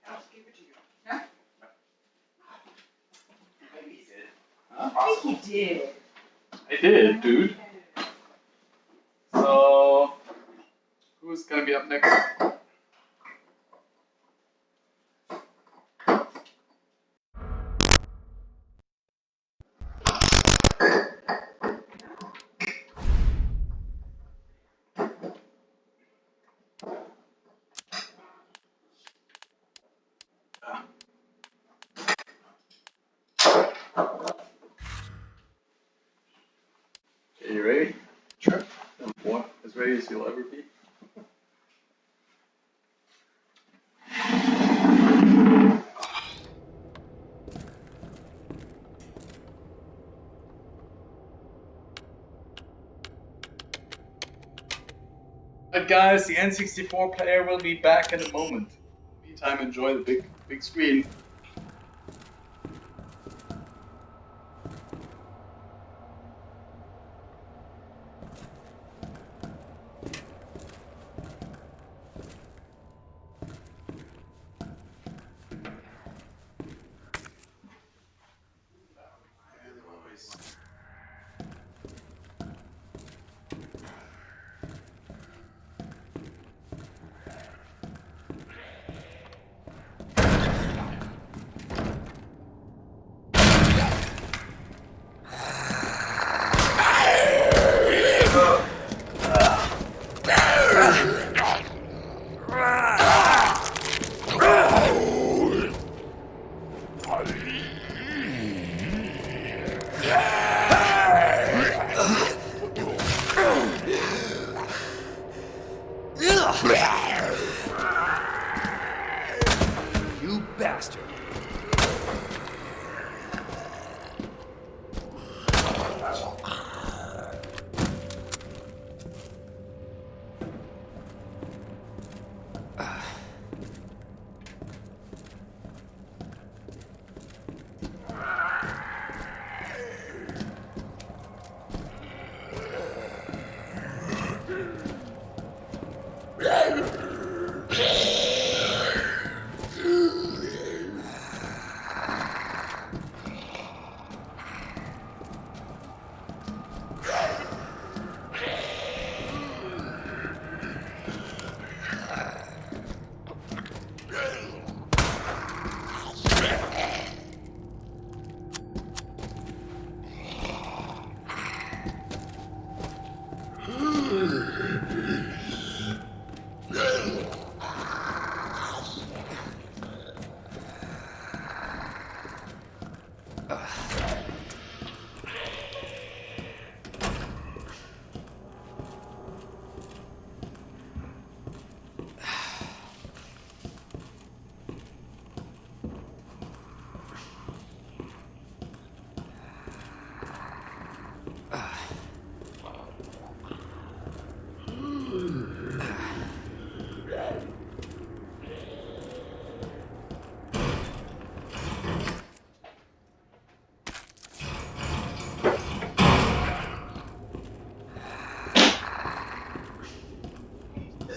I'll just give it to you. No? Maybe he did. I think he did. I did, dude. So, who's gonna be up next? Okay, you ready? Sure. What? As ready as you'll ever be. But guys, the N64 player will be back in a moment. Meantime, enjoy the big screen. You bastard.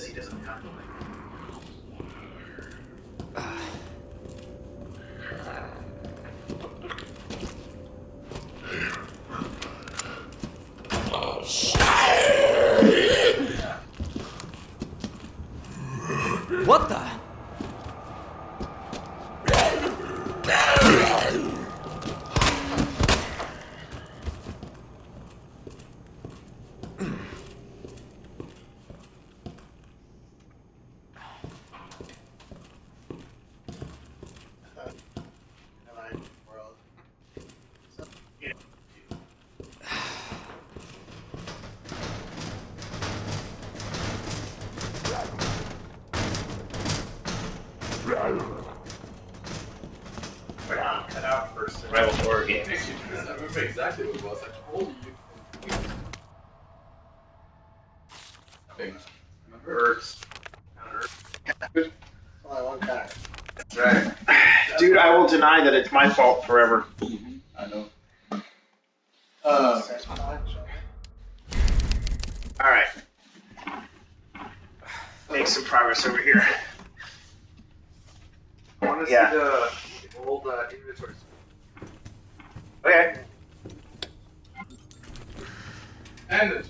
He doesn't have to like. What the? Cut out for survival horror games. I remember exactly what it was. I told you. Hurts. Only one kind. That's right. Dude, I will deny that it's my fault forever. I know. Alright. make some progress over here. I want to Yeah. see the old inventory. Okay. And it.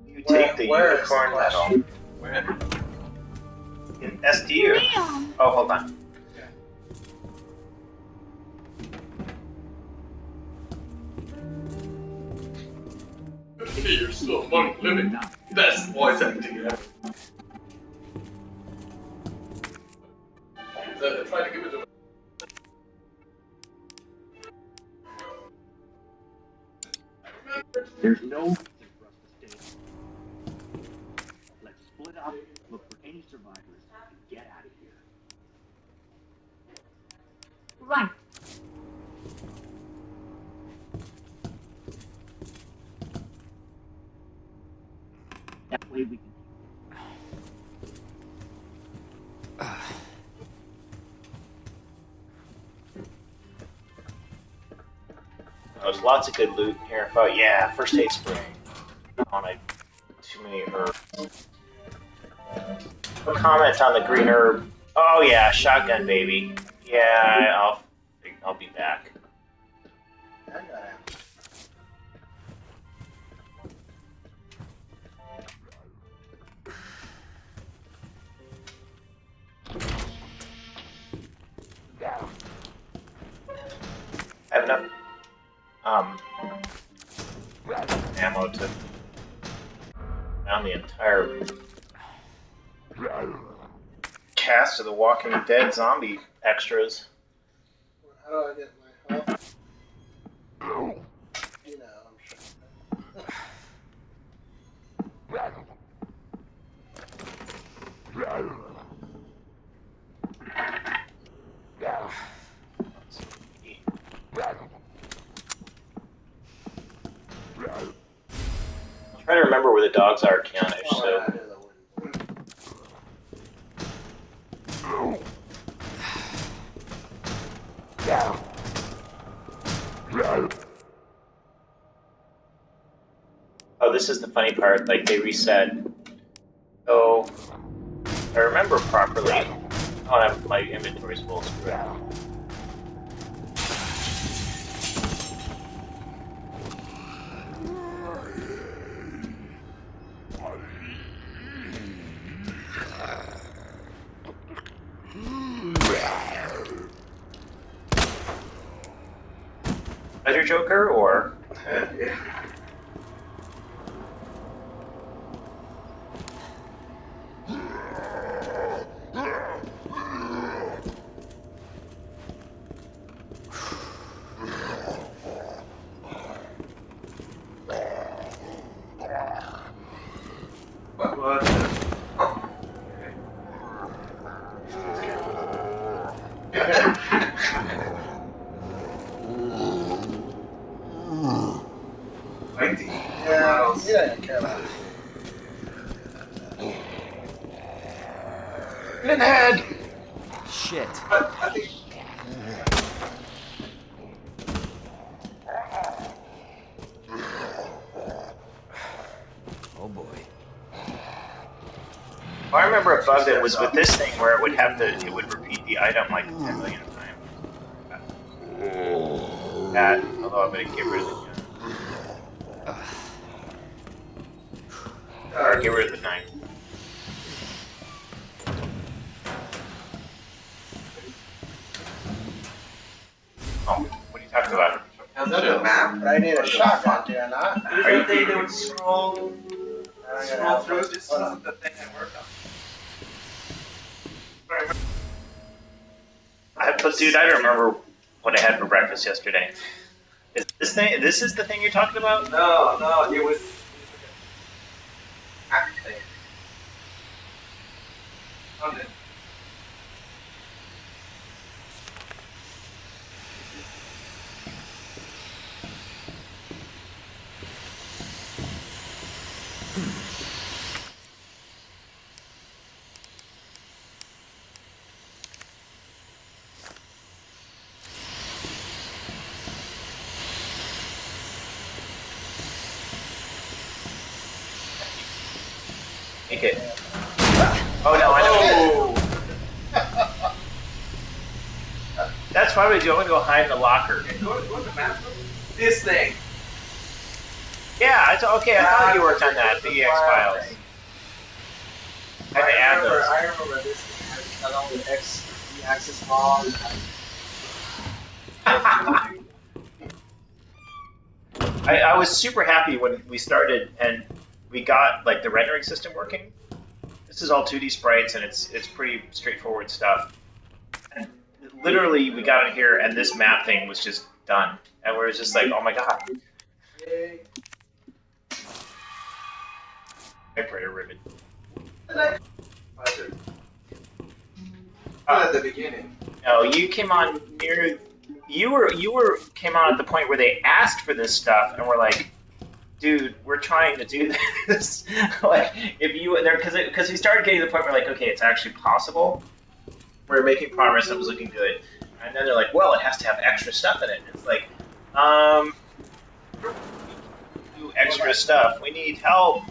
You take the where is unicorn the medal. question? Where? In SD or? Oh, hold on. You're still among living. Best voice acting ever. Try to give it to him. There's no reason for us to stay. Let's split up, look for any survivors, and get out of here. Right. That way we can. There's lots of good loot here. Oh yeah, first aid spray. Oh, too many herbs. No comment on the green herb. Oh yeah, shotgun baby. Yeah, I'll be back. I got it. I have enough ammo to down the entire cast of the Walking Dead zombie extras. How do I get my health? You know, I'm sure. I'm trying to remember where the dogs are, Keanu. So. Oh, this is the funny part. Like they reset. So, if I remember properly. Oh, my inventory's full. Screw it. As your Joker, or? Yeah. Yeah, care about it. Pinhead! Shit. Oh boy. Well, I remember a bug that was with this thing where it would repeat the item like 10 million times. That, although I'm gonna get rid of the gun. Or get rid of the knife. Oh, what are you talking about? But I need a shotgun, do I not? Are you think they would scroll through? This wasn't the thing I worked on. But dude, I don't remember what I had for breakfast yesterday. Is this thing? This is the thing you're talking about? No, it was. Okay. Making it. Oh no, I know. That's what I'm gonna do. I'm gonna go hide in the locker. Go to the bathroom. This thing. Yeah, okay. I thought you worked on that. The X-Files. I had to add those. I remember this thing had all the X-axis balls. I was super happy when we started and we got like the rendering system working. This is all 2D sprites and it's pretty straightforward stuff. And literally we got in here and this map thing was just done. And we were just like, oh my god. Yay. Typewriter ribbon. At the beginning. No, you came on near. You came on at the point where they asked for this stuff, and we're like, dude, we're trying to do this. Like, if you there, because we started getting to the point where like, okay, it's actually possible. We're making progress. It was looking good, and then they're like, well, it has to have extra stuff in it. It's like, do extra stuff. We need help.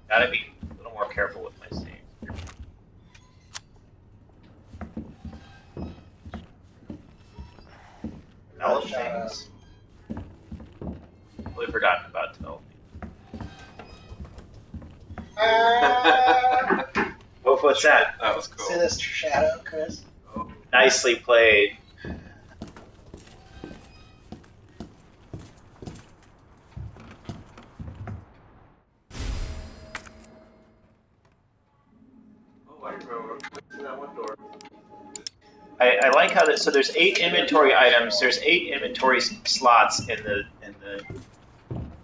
Gotta be a little more careful with my saves. Develop things. Totally forgotten about developing. What's that? That was cool. Sinister Shadow, Chris. Nicely played. I like how that. So there's 8 inventory items. There's 8 inventory slots in the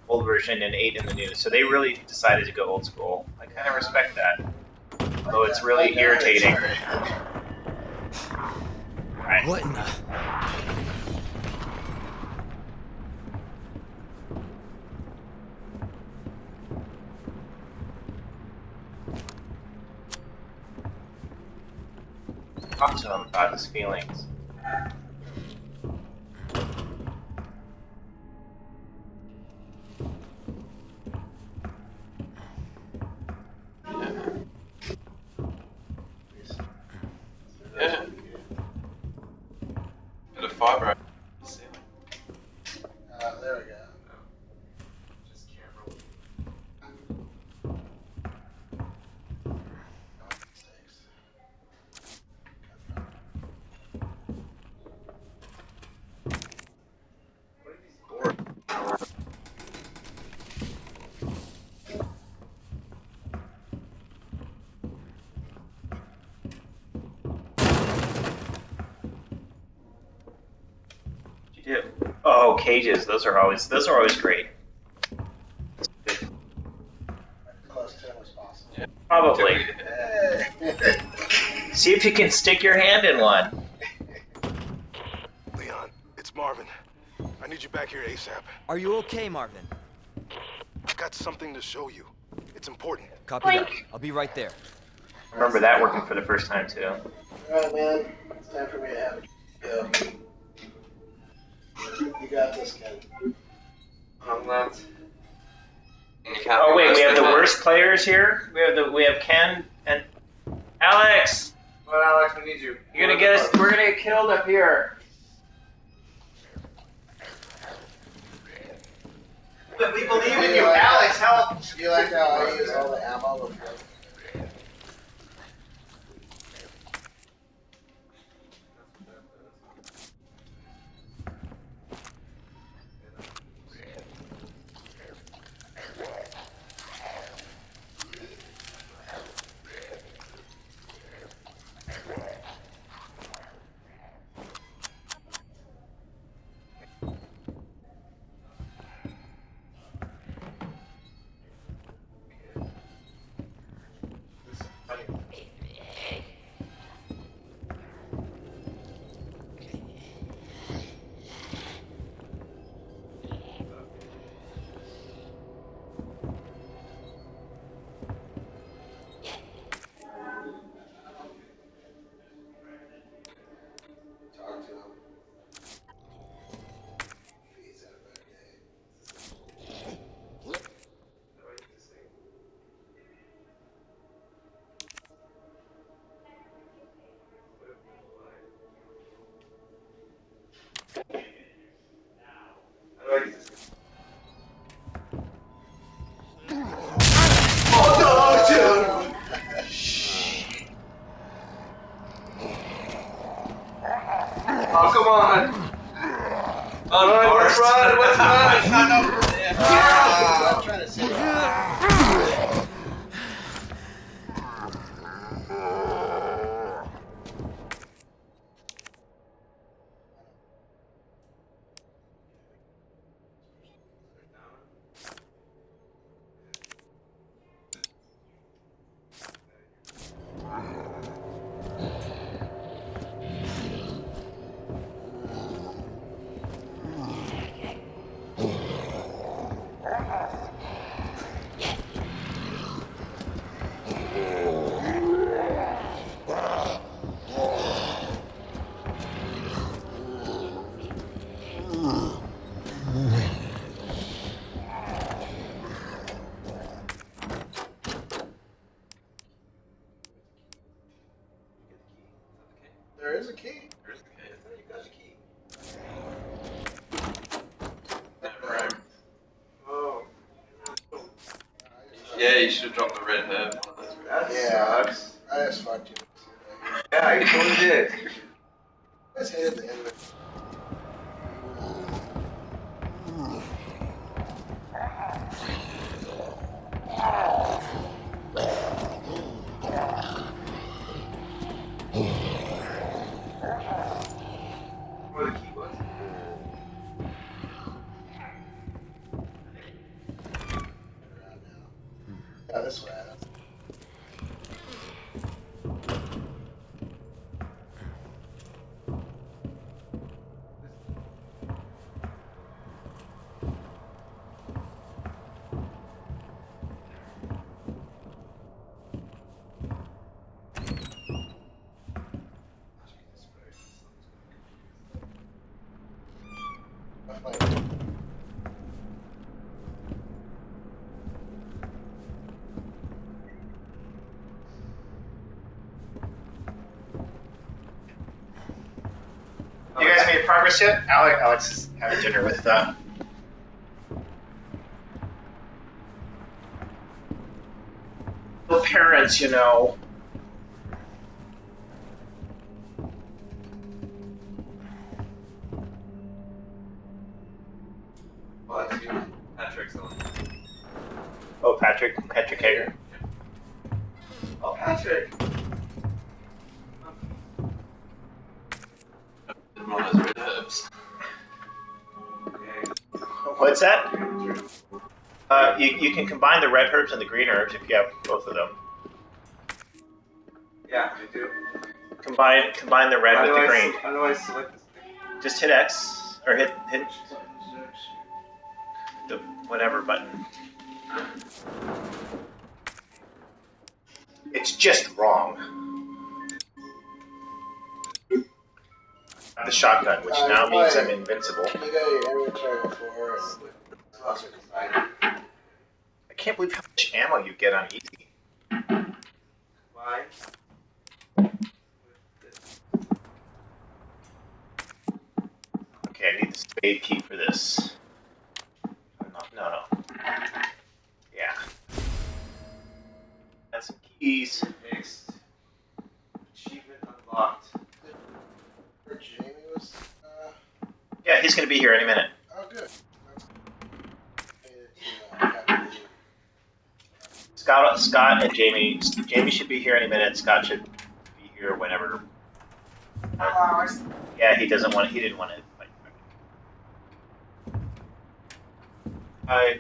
old version and 8 in the new. So they really decided to go old school. I kind of respect that. Although it's really irritating. Right. What in the? Talk to him about his feelings. Yeah. Got a fiber. There we go. Just camera. Oh, cages. Those are always great. Close to it as possible. Yeah. Probably. See if you can stick your hand in one. Leon, it's Marvin. I need you back here ASAP. Are you okay, Marvin? I've got something to show you. It's important. Copy that. I'll be right there. I remember that working for the first time too. Alright, man. It's time for me to have a go. You got this, Ken. I'm not. Oh wait, we have the worst players here. We have Ken and Alex. What, Alex? We need you. You're gonna get us. We're gonna get killed up here. We believe in you, Alex. Help! Do you like how I use all the ammo before? Oh, come on! Oh, let's run! Let's run! I'm trying to say. There is a key. There is the key. I thought you got a key. Oh. Yeah, you should have dropped the red herb. Yeah, I just fucked you. Yeah, you totally did. I just hated the end of it. Where the key was? Yeah, this way. You guys made progress yet? Alex is having dinner with the parents, you know. Well, that's you. Patrick's on. Oh, Patrick Hager. Oh, Patrick! One of those red herbs. What's that? You can combine the red herbs and the green herbs if you have both of them. Yeah, I do. Combine the red with the green. How do I select this thing? Just hit X or hit the whatever button. It's just wrong. The shotgun, which now means I'm invincible. You got your inventory before. I can't believe how much ammo you get on easy. Why? Okay, I need the spade key for this. No. Yeah. And some keys. Next. Achievement unlocked. Where Jamie was. Yeah, he's going to be here any minute. Oh, good. Scott and Jamie. Jamie should be here any minute. Scott should be here whenever. Hours. Yeah, he didn't want to fight. Hi.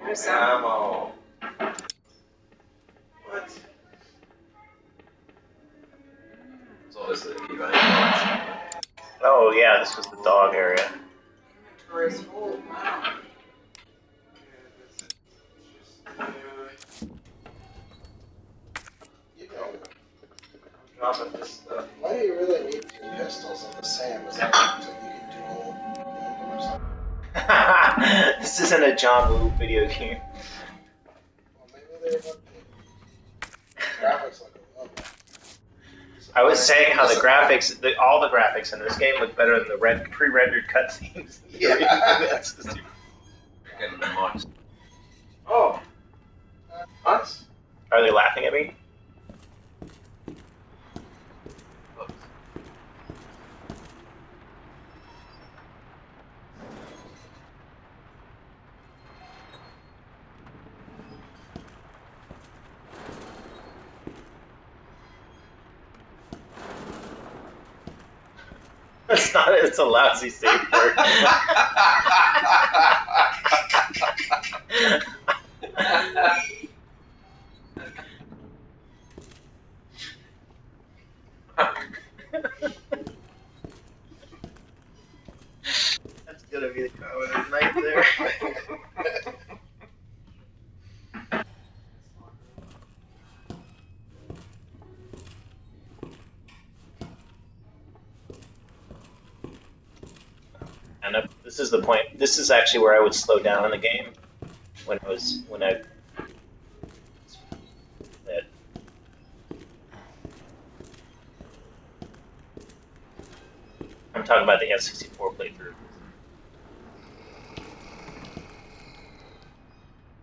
Here's Ammo. What? It's obviously the key behind. Oh yeah, this was the dog area. Inventory's full. Wow. dropping this stuff. Why do you really need 2 pistols of the same? Is that so you can dual wield them or something? This isn't a John Woo video game. Well, maybe they're not. Graphics look a lot better. I was saying how the graphics, all the graphics in this game look better than the pre-rendered cutscenes. Yeah. That's just Getting the mics. Oh. What? Are they laughing at me? It's not. It's a lousy safe word. That's gonna be the comment of the night there. And this is the point. This is actually where I would slow down in the game when I'm talking about the N64 playthrough.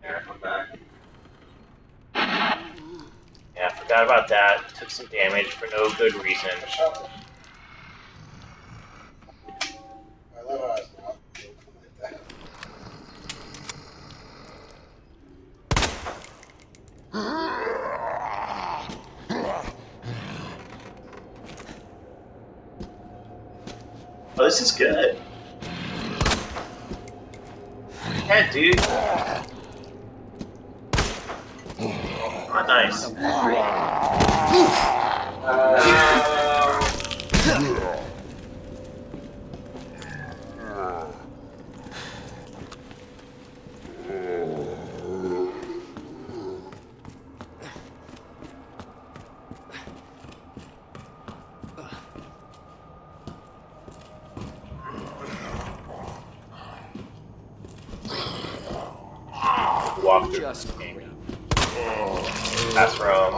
Yeah, I'm back. Yeah, I forgot about that. Took some damage for no good reason. I love how it's not like that. Oh, this is good. Yeah, dude. Oh, nice. Walk through this game. That's wrong.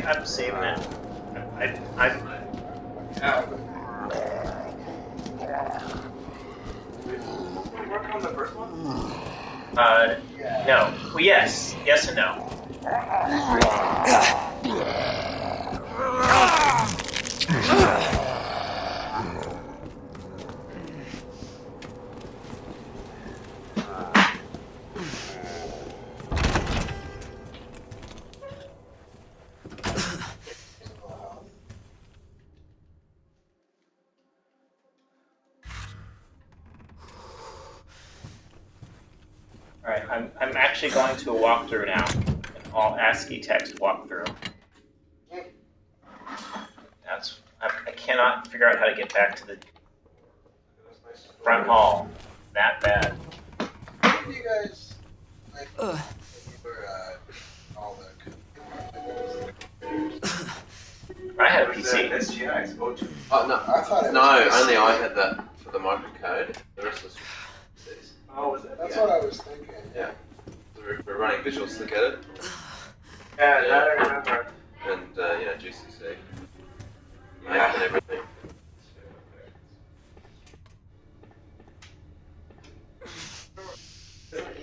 I'm saving it. I'm work on the first one? No. Well, yes. Yes and no. Alright, I'm actually going to a walkthrough now. An all ASCII text walkthrough. I cannot figure out how to get back to the front hall. That bad. What do you guys like when you were all the I had a PC. Oh no, I thought it was only I had that for the microcode. The rest was. Oh, was it? That's what I was thinking. Yeah. We're running Visual Slick Edit. Yeah, that I remember. And GCC. Yeah. And everything.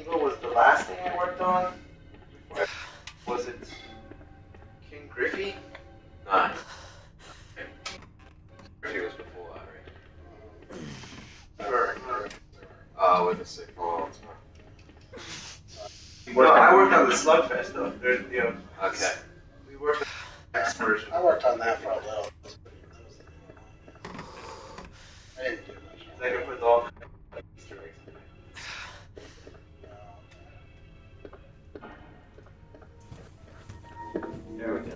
Evil was the last thing I worked on? Was it King Griffey? No. Griffey was before that. N64. No, I worked on the Slugfest though. There's, you know. Okay. We worked on the next version. I worked on that for a little. I didn't do much. They can put all Easter eggs in it. There we go.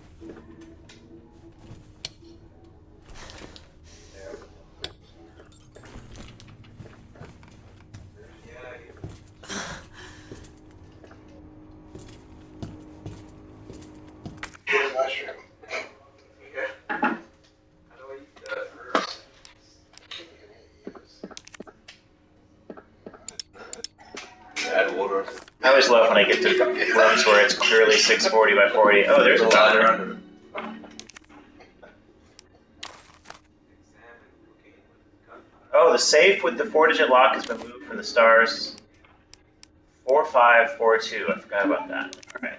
Mushroom. How do I eat that first? Add water. I always love when I get to rooms where it's clearly 640 by 40. Oh, there's a ladder under it. Oh, the safe with the 4-digit lock has been moved from the stars. 4542. I forgot about that. All right.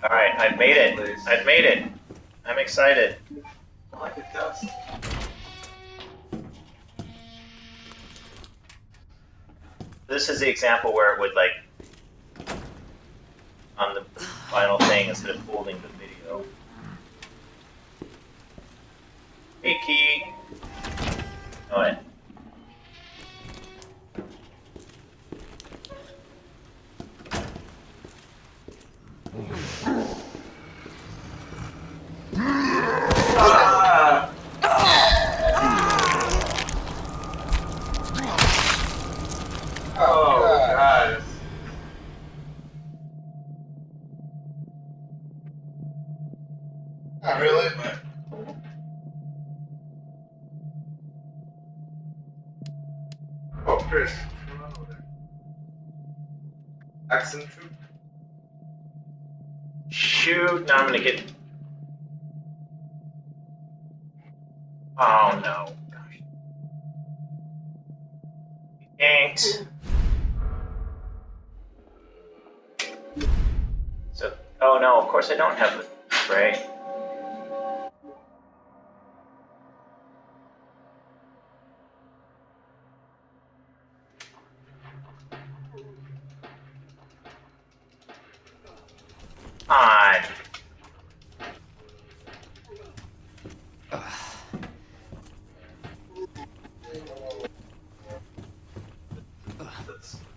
All right, I've made it. I've made it. I'm excited. I like it does. This is the example where it would like on the final thing instead of holding the video. Hey, key. Oh, yeah. Not really, but. Oh, Chris, what's going on over there? Accent troop? Shoot, now I'm gonna get. Oh no. Gosh. Yanked. So, oh no, of course I don't have the spray. On.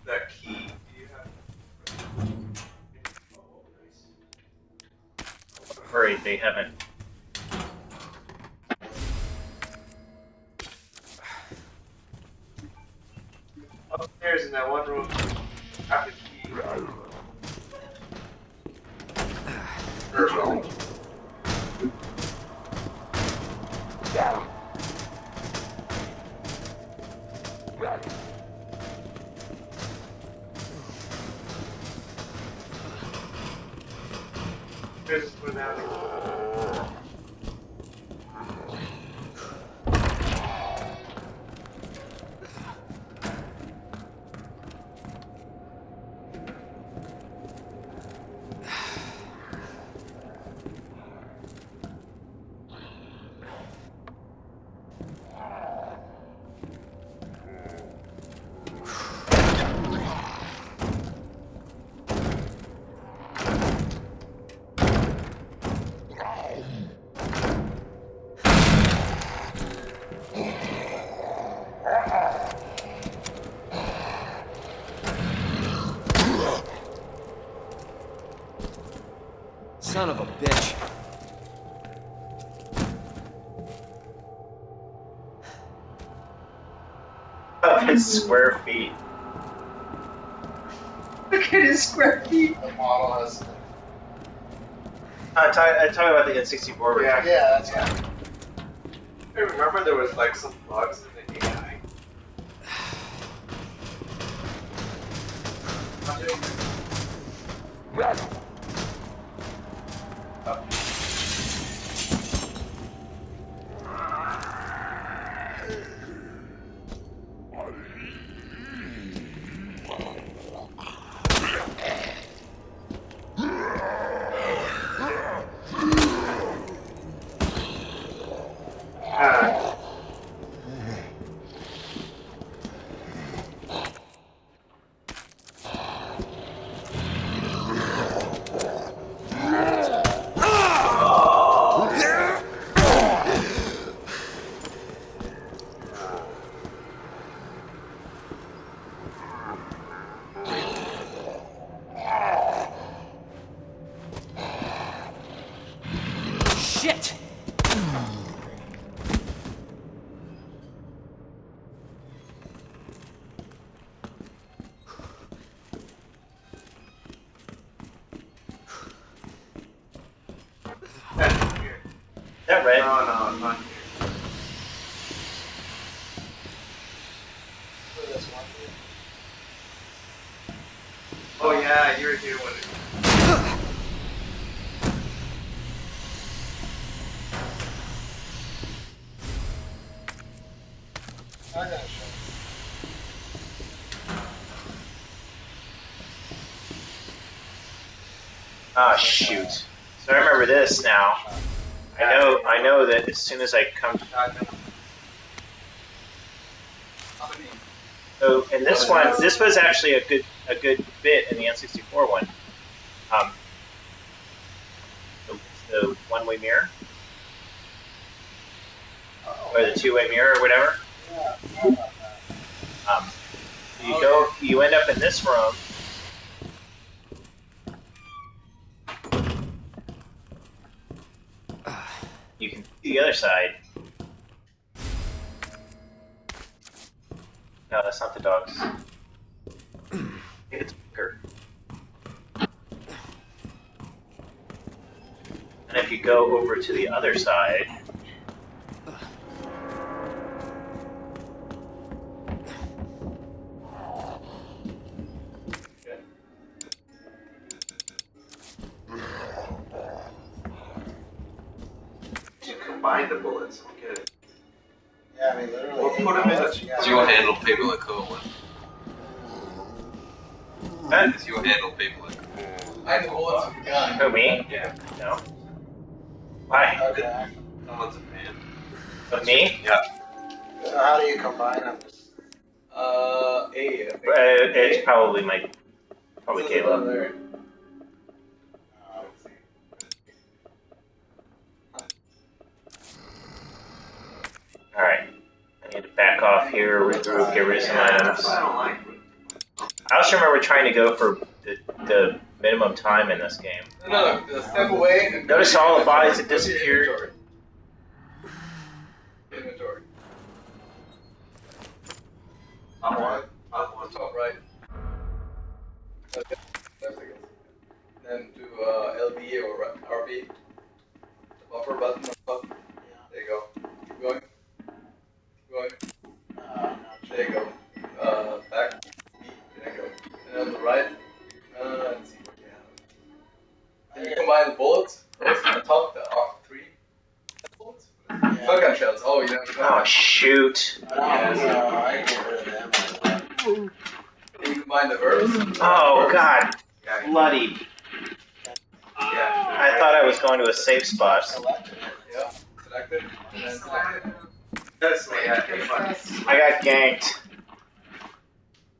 That key, do you have? Hurry, they haven't. Upstairs in that one room, have the key. Perfect. Chris is going down. Son of a bitch. Of his square feet. Look at his square feet. The model has. I'm talking about the N64 version. Yeah. Yeah, that's yeah. I remember there was like some bugs in the AI. Shit! Is that red? No, it's not here. Oh yeah, you're here when it... I got shot. Ah, shoot. So I remember this now. I know that as soon as I come. So in this one, this was actually a good bit in the N64 one. The one-way mirror, or the two-way mirror, or whatever. You end up in this room. You can see the other side. No, that's not the dogs. I think it's Booker. And if you go over to the other side, You combine the bullets. Get it. Yeah, I mean, literally. Or put them in the... You'll handle people at cool one. Because you'll handle people at cool. I have the bullets with the gun. who, me? Yeah. No. Why? Okay. Someone's a fan. But me? Yeah. So how do you combine them? A, I think. It's probably This is Caleb. there. Alright. I need to back off here, regroup, get rid of some items. I don't like it. I also remember trying to go for the minimum time in this game. No, step away. And Notice all the bodies that disappeared. Inventory. I'm one. Top right. Okay. That's I guess. Then do LB or RB. The buffer button or button. There you go. Keep going. Keep going. There you go. Back. There you go. And on the right. Let's see what you have. And you combine the bullets. First on top, the R3 bullets. Shotgun shells. Oh, you have the Oh, shoot. I get rid of them. And you combine the herbs. Oh, God. Yeah. Bloody. I thought I was going to a safe spot. Yeah. Select it. And then select it. That's like I got ganked.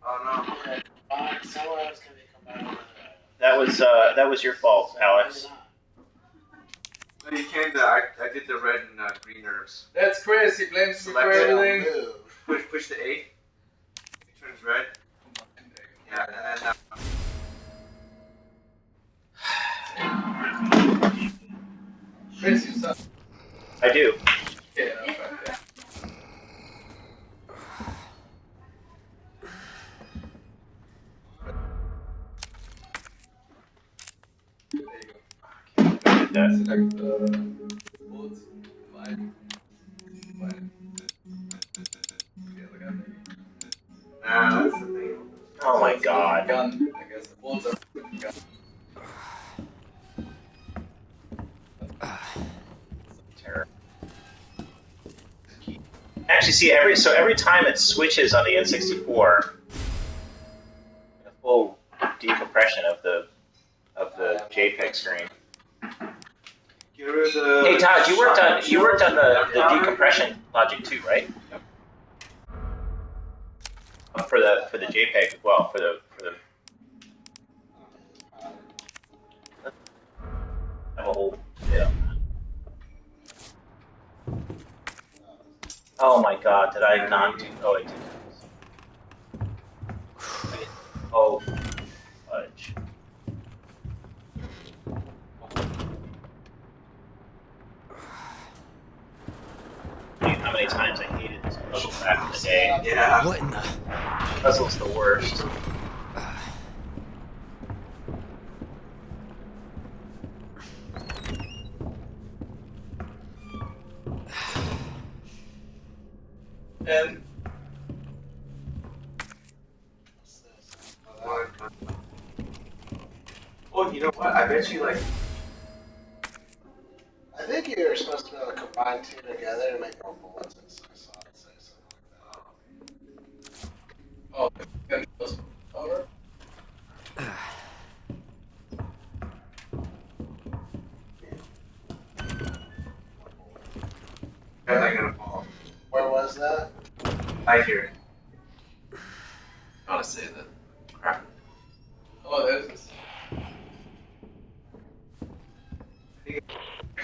Oh no. Someone else can be combined. That was your fault, Alex. No, you can't. I did the red and green herbs. That's crazy. Blames me for Select it. everything. Push the A. It turns red. Yeah, and then. Chris, you suck. I do. Yeah, no, right, yeah. There you go. Select bullets. Combine. Yeah, look at me. Nah, that's the thing. Oh my God. Gun. I guess the bullets are gun. actually see every time it switches on the N64, a full decompression of the JPEG screen. Hey Todd, you worked on the decompression logic too, right? For the JPEG as well, for the have a whole Oh my god, did I not do I did. Oh fudge. How many times I hated this puzzle back in the day. Yeah. What in the? Puzzle's the worst. And oh, you know what? I bet you like. I think you're supposed to be able to combine two together and make more bullets. I saw it say something like that. oh, then those over. I'm not gonna fall. Where was that? I hear it. I want to say that. Crap. Oh, there's this.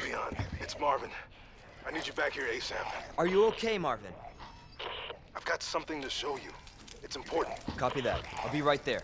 Leon, it's Marvin. I need you back here ASAP. Are you okay, Marvin? I've got something to show you. It's important. Copy that. I'll be right there.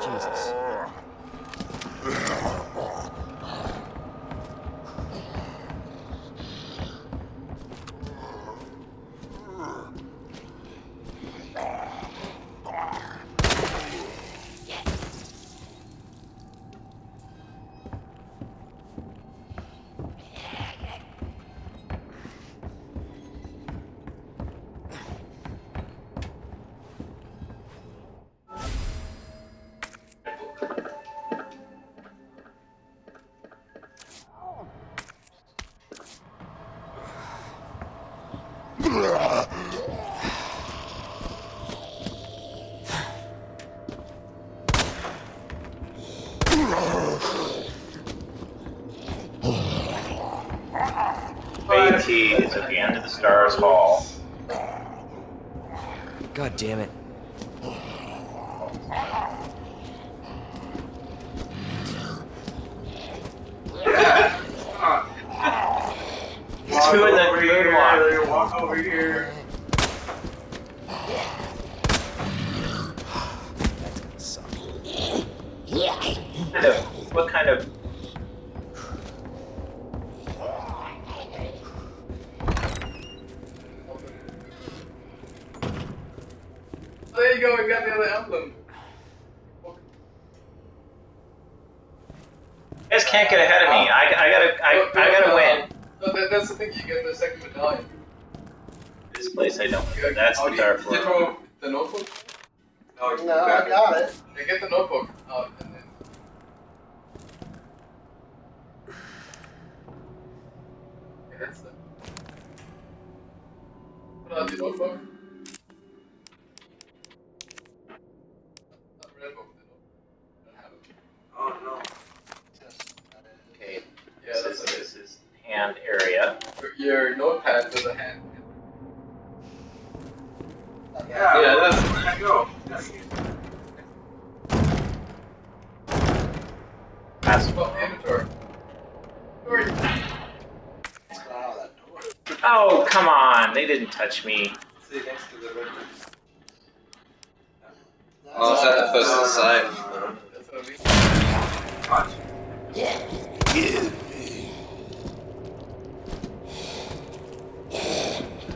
Jesus. AT is at the end of the Stars Hall. God damn it. Two in the green one. Walk over here. That's gonna suck. What kind of There you go, we got the other emblem. You guys can't get ahead of me. I gotta win. No, that's the thing, you get the second medallion. This place I don't. That's the dark Did you floor. throw the notebook? No, No, I got it. Yeah, get the notebook out and then. Yeah, that's the. Put out the notebook. Red book, the notebook. Don't have it. Oh no. Okay. Yeah, This is hand area. Your notepad with a hand. Yeah, that's where'd I go? well, inventory. Oh, come on. They didn't touch me. See next to the red. Oh, is that the first to say? That's what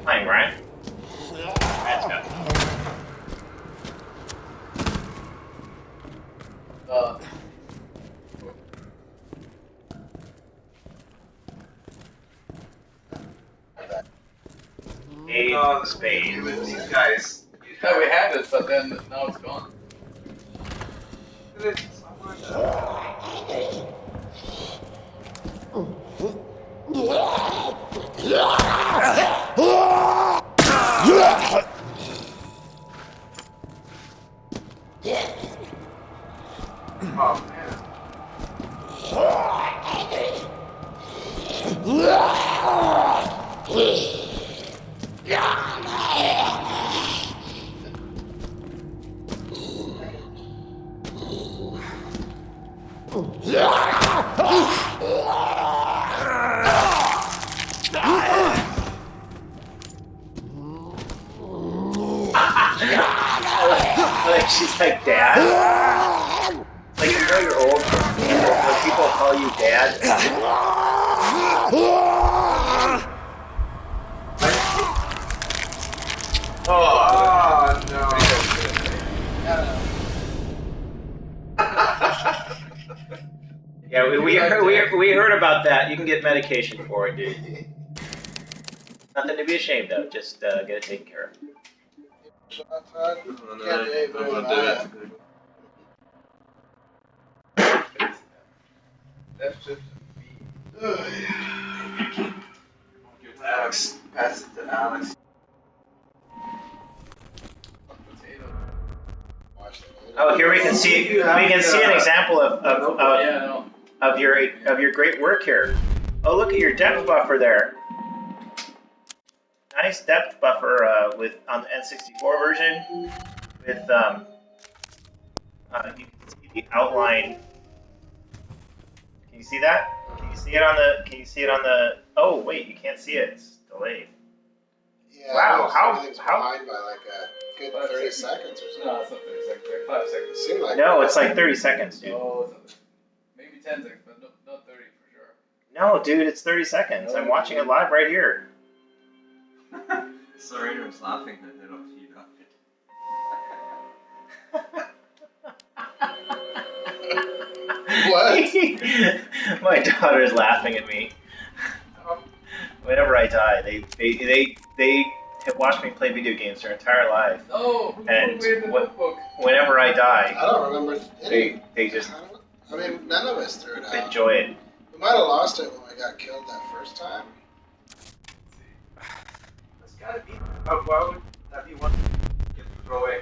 Fine, right? Let's go. Spade. These guys. Yeah, we had it, but then now it's gone. Oh man. Like she's like, Dad? Like, you know you're old when people call you Dad? Oh no. Yeah, we heard about that. You can get medication for it, dude. Nothing to be ashamed of. Just get it taken care of. That's just Alex. Pass it to Alex. Oh, here we can see an example of your great work here. Oh, look at your depth buffer there. Nice depth buffer on the N64 version with you can see the outline. Can you see that? Can you see it on the Oh wait, you can't see it. It's delayed. Yeah, wow, how behind by like a good 30 seconds or something. No, it's not 30 seconds. Like 5 seconds. It seemed like no, it's like 30 seconds, dude. Oh, maybe 10 seconds, but not 30 for sure. No, dude, it's 30 seconds. I'm watching it live right here. Serena was laughing her head off you, What? My daughter's laughing at me. Whenever I die, they watch me play video games their entire life. Oh, and whenever I die, I don't remember. They just. I mean, none of us threw it out. Enjoy it. We might have lost it when we got killed that first time. That's gotta be. Why would that be one you have to throw away?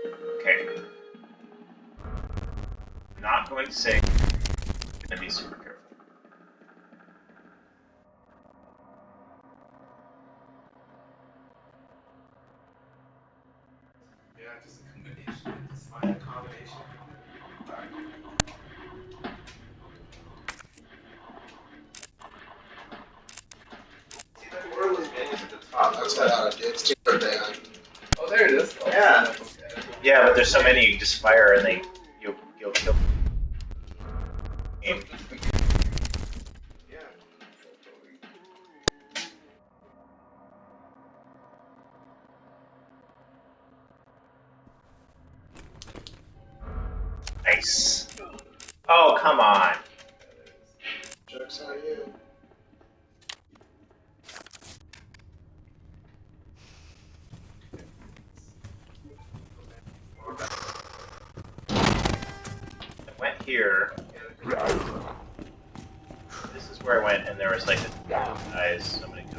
Yeah. Okay. I'm not going to say. I'm gonna be super careful. Yeah, just a combination. Just find a combination. See, that word was getting at the top. That's what I did. It's too far down. Oh, there it is. Oh, Yeah. Yeah, but there's so many you just fire and you'll kill. Game. Yeah. Nice. Oh, come on. Joke's on you. I went here. This is where I went, and there was like guys. Somebody come.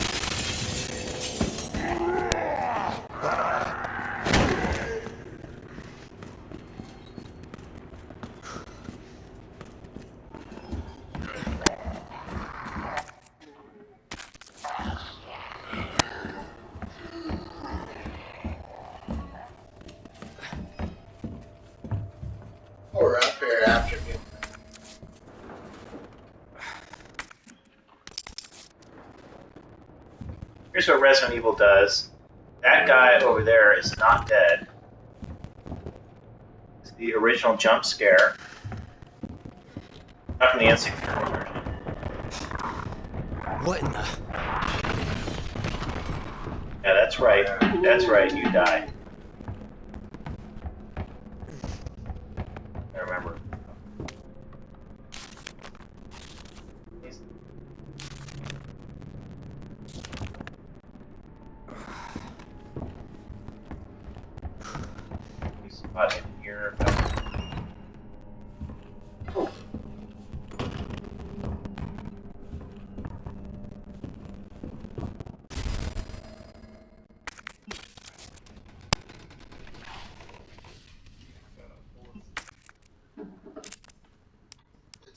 Oh, we're up here after me. Here's what Resident Evil does. That guy over there is not dead. It's the original jump scare. Not from the N64 version. What in the? Yeah, that's right. That's right, you die. I remember.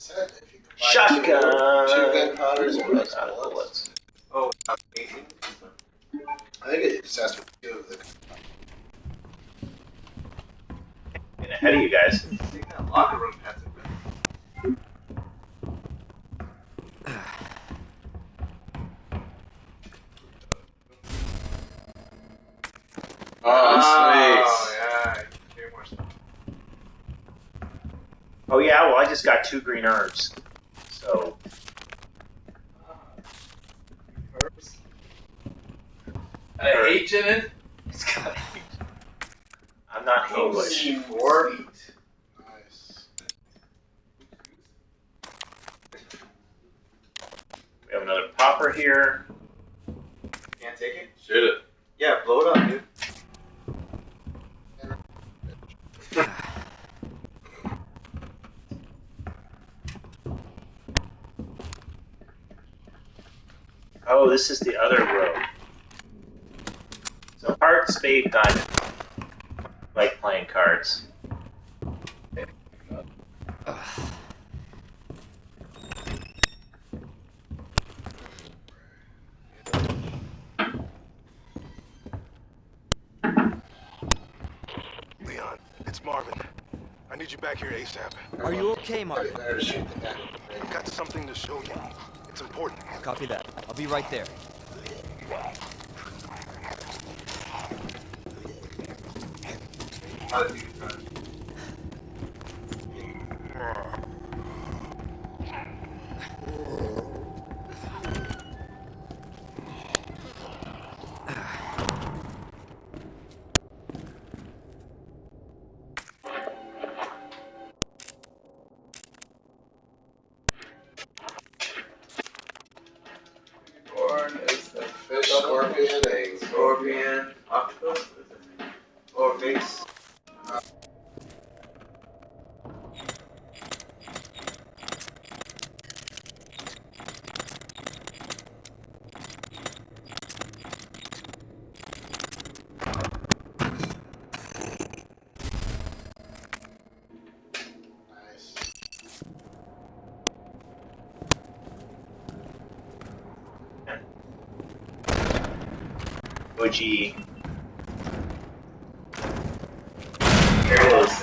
Said if you combine Shotgun! two gunpowders and Out of bullets. Oh, I think it just has to be two of the. Getting ahead of you guys. I think that locker room has it. Oh, sweet. Yeah. Two more stuff. Oh yeah, well I just got 2 green herbs. So Herbs. And an H in it. it's got I'm not English. C4. Nice. We have another popper here. Can't take it? Shoot it. Yeah, blow it up, dude. Oh, this is the other road. So heart, spade, diamond. Like playing cards. Leon, it's Marvin. I need you back here ASAP. Are you okay, Marvin? Better to shoot the guy. I've got something to show you. It's important. Copy that. I'll be right there. How did you try? Corn is the Fish, scorpion, eggs. Scorpion, octopus, what is it? Or base. Nice. Fuji. Here it is.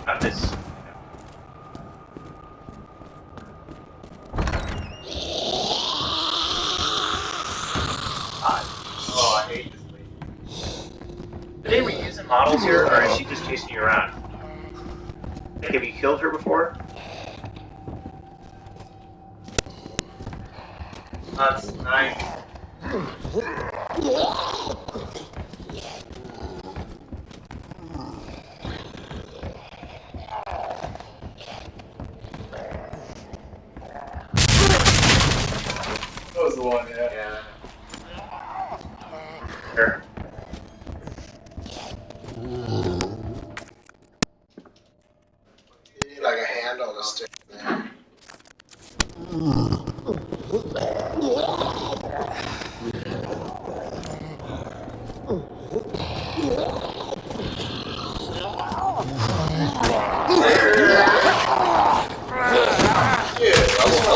Got this. Oh, I hate this lady. Are they reusing models here, or is she just chasing you around? Like, have you killed her before? That's nice. That was the one, yeah. Yeah. Sure. You need like a handle to stick in there. Dude, come on.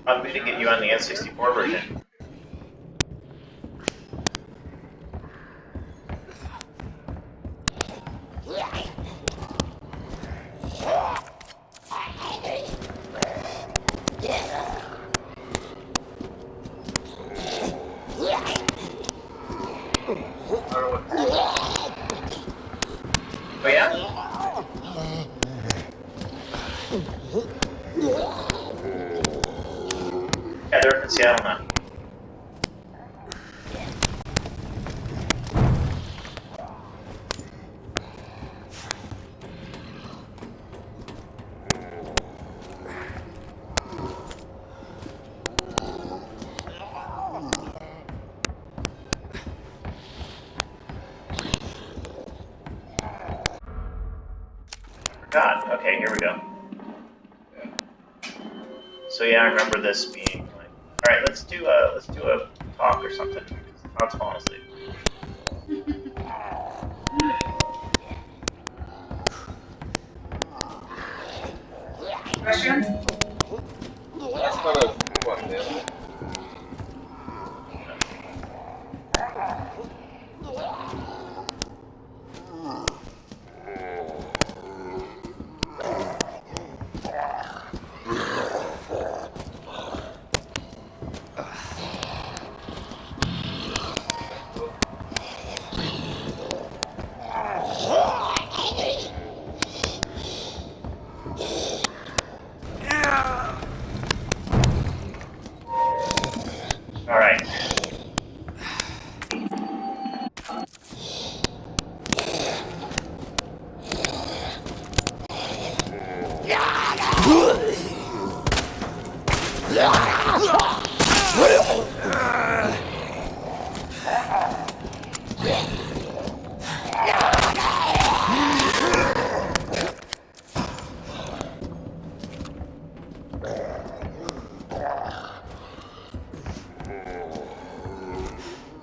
I'm going to get you on the N64 version. Oh yeah? Yeah, they're in Seattle now. God, okay, here we go. So yeah, I remember this being like, all right, let's do a talk or something. Todd's falling asleep. Questions? That's kind of what nailed it. All right.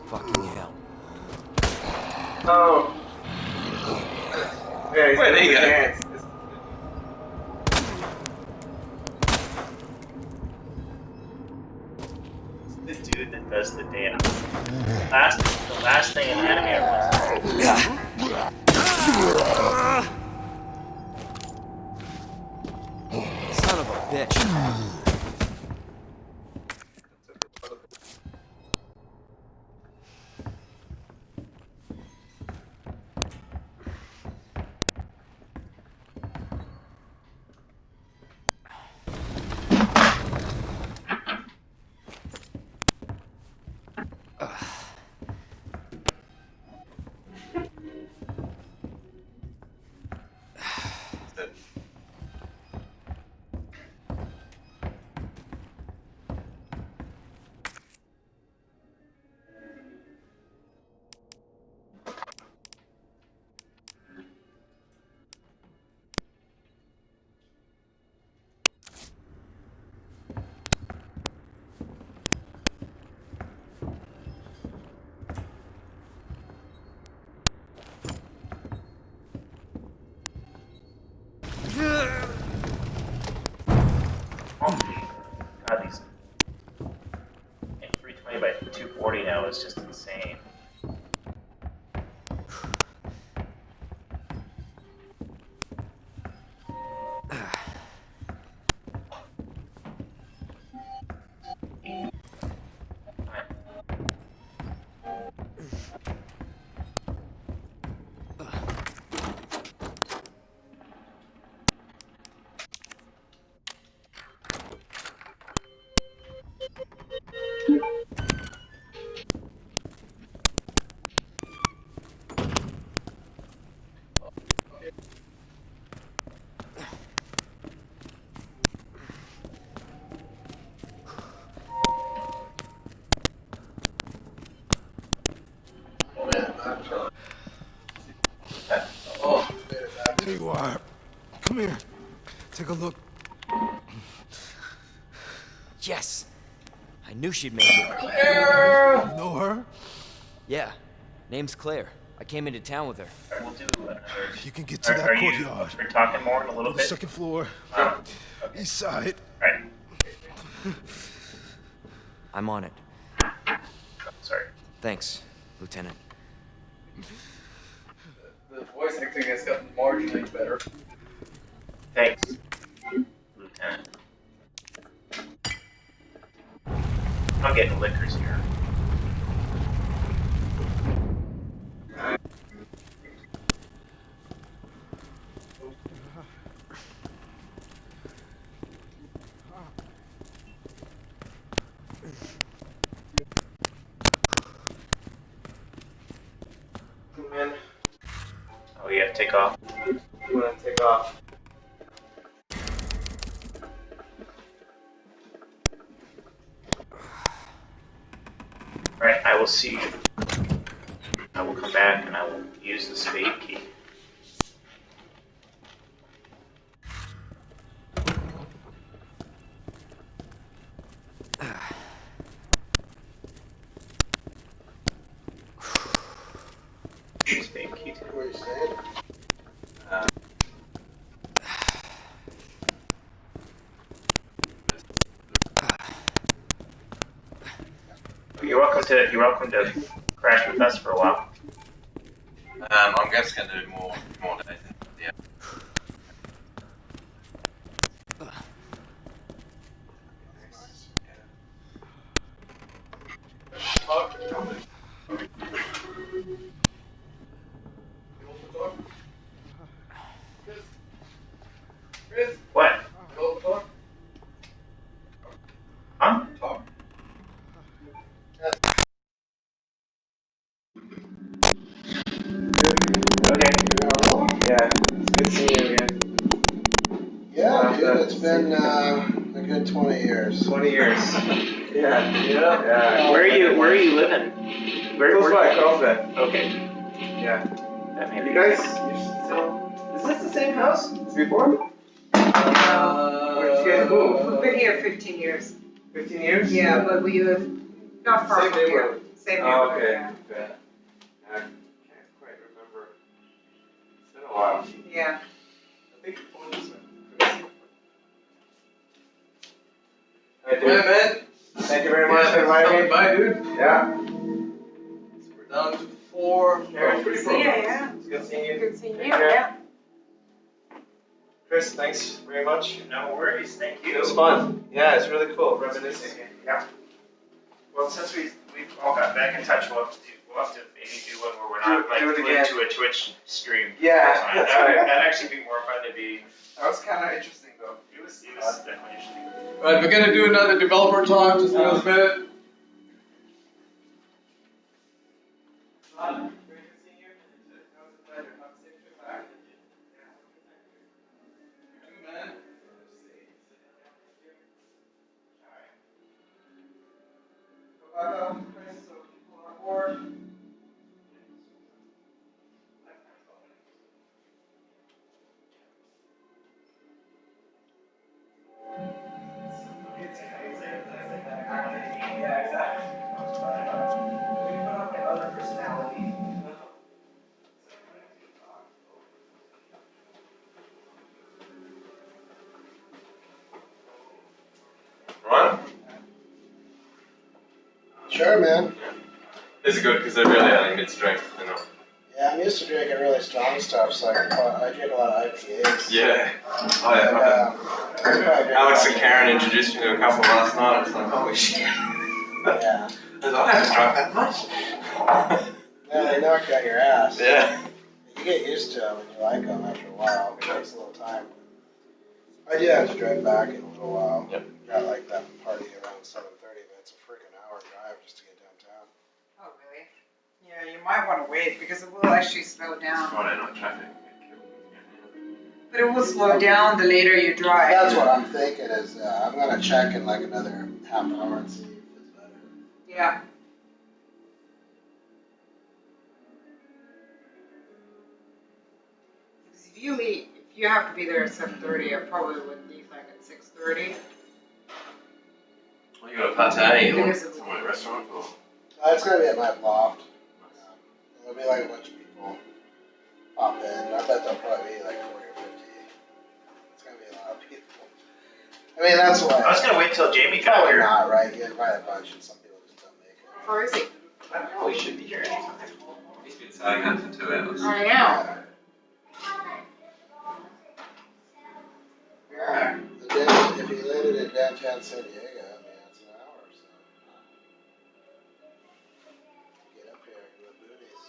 Fucking hell. Oh. Yeah, he's Wait, got there you hands. The dude that does the dance. The last thing in anime everyone's Son of a bitch. God, these 320 by 240 now is just insane. There you are. Come here. Take a look. Yes. I knew she'd make it. Claire! You know her? Yeah. Name's Claire. I came into town with her. We'll do another. You can get to that courtyard. Are you talking more in a little bit? Second floor. Okay. East side. Right. I'm on it. Sorry. Thanks, Lieutenant. The voice acting has gotten marginally better. Thanks, Lieutenant. I'm getting liquors here. Come in. Oh, you have to take off. I'm gonna take off. Alright, I will see you. I will come back and I will use the spade key. Spade key. What are you saying? You're welcome to crash with us for a while. I'm just gonna do more days. Yeah. What? Huh? Okay. Yeah. It's good seeing you again. Yeah, dude, it's been a good 20 years. 20 years. Yeah. Where are you living? Close by, Carlsbad. Okay. Yeah. That may You be guys, you're still. Is this the same house as before? Where did you guys move? We've been here 15 years. 15 years? Yeah, but we live not far Same from here. neighborhood. Same Oh, neighborhood, okay. yeah. Yeah. I can't quite remember. It's been a while. Yeah. I think the phone is Alright, dude. Alright, man. Thank you very much for inviting me. Bye, dude. Yeah. So we're down to 4. Yeah, pretty See ya, yeah. It's good seeing you. Good seeing you, Take care. yeah. Chris, thanks very much. No worries, thank you. It was fun. Yeah, it's really cool. Reminiscing. Yeah. Well, since we've all got back in touch, we'll have to maybe do one where we're not like Do it glued again. to a Twitch stream. Yeah, That'd that's right. actually be more fun to be. That was kind of interesting though. It was definitely interesting. Alright, we're gonna do another developer talk, just another minute. Right? Sure, man. This is good because they're really only mid-strength, you know. Yeah, I'm used to drinking really strong stuff, so I drink a lot of IPAs. Yeah. Oh yeah. Alex and Karen introduced me to a couple last night. It's like, holy shit. Yeah. I haven't drunk that much. Yeah, they knock you on your ass. Yeah. You get used to them and you like them after a while. It takes a little time. I do have to drive back in a little while. Yep. Got like that party around 7:30, but it's a freaking hour drive just to get downtown. Oh, really? Yeah, you might want to wait because it will actually slow down. Friday night traffic. But it will slow down the later you drive. That's what I'm thinking is I'm going to check in like another half hour and see if it's better. Yeah. Because if you have to be there at 7:30, I probably would leave like at 6:30. Well, you got a pate or Because somewhere at a restaurant or? It's going to be at my loft. There'll be like a bunch of people pop in. I bet there'll probably be like 40 or 50. It's going to be a lot of people. I mean, that's why. I was gonna wait till Jamie got Probably here. not, right? You invite a bunch and some people just don't make it. Or is he? I don't know. He should be here anytime. He's been saying that for 2 hours. I know. Yeah. If he landed in downtown San Diego, I mean, that's an hour or so. Get up here to the boonies.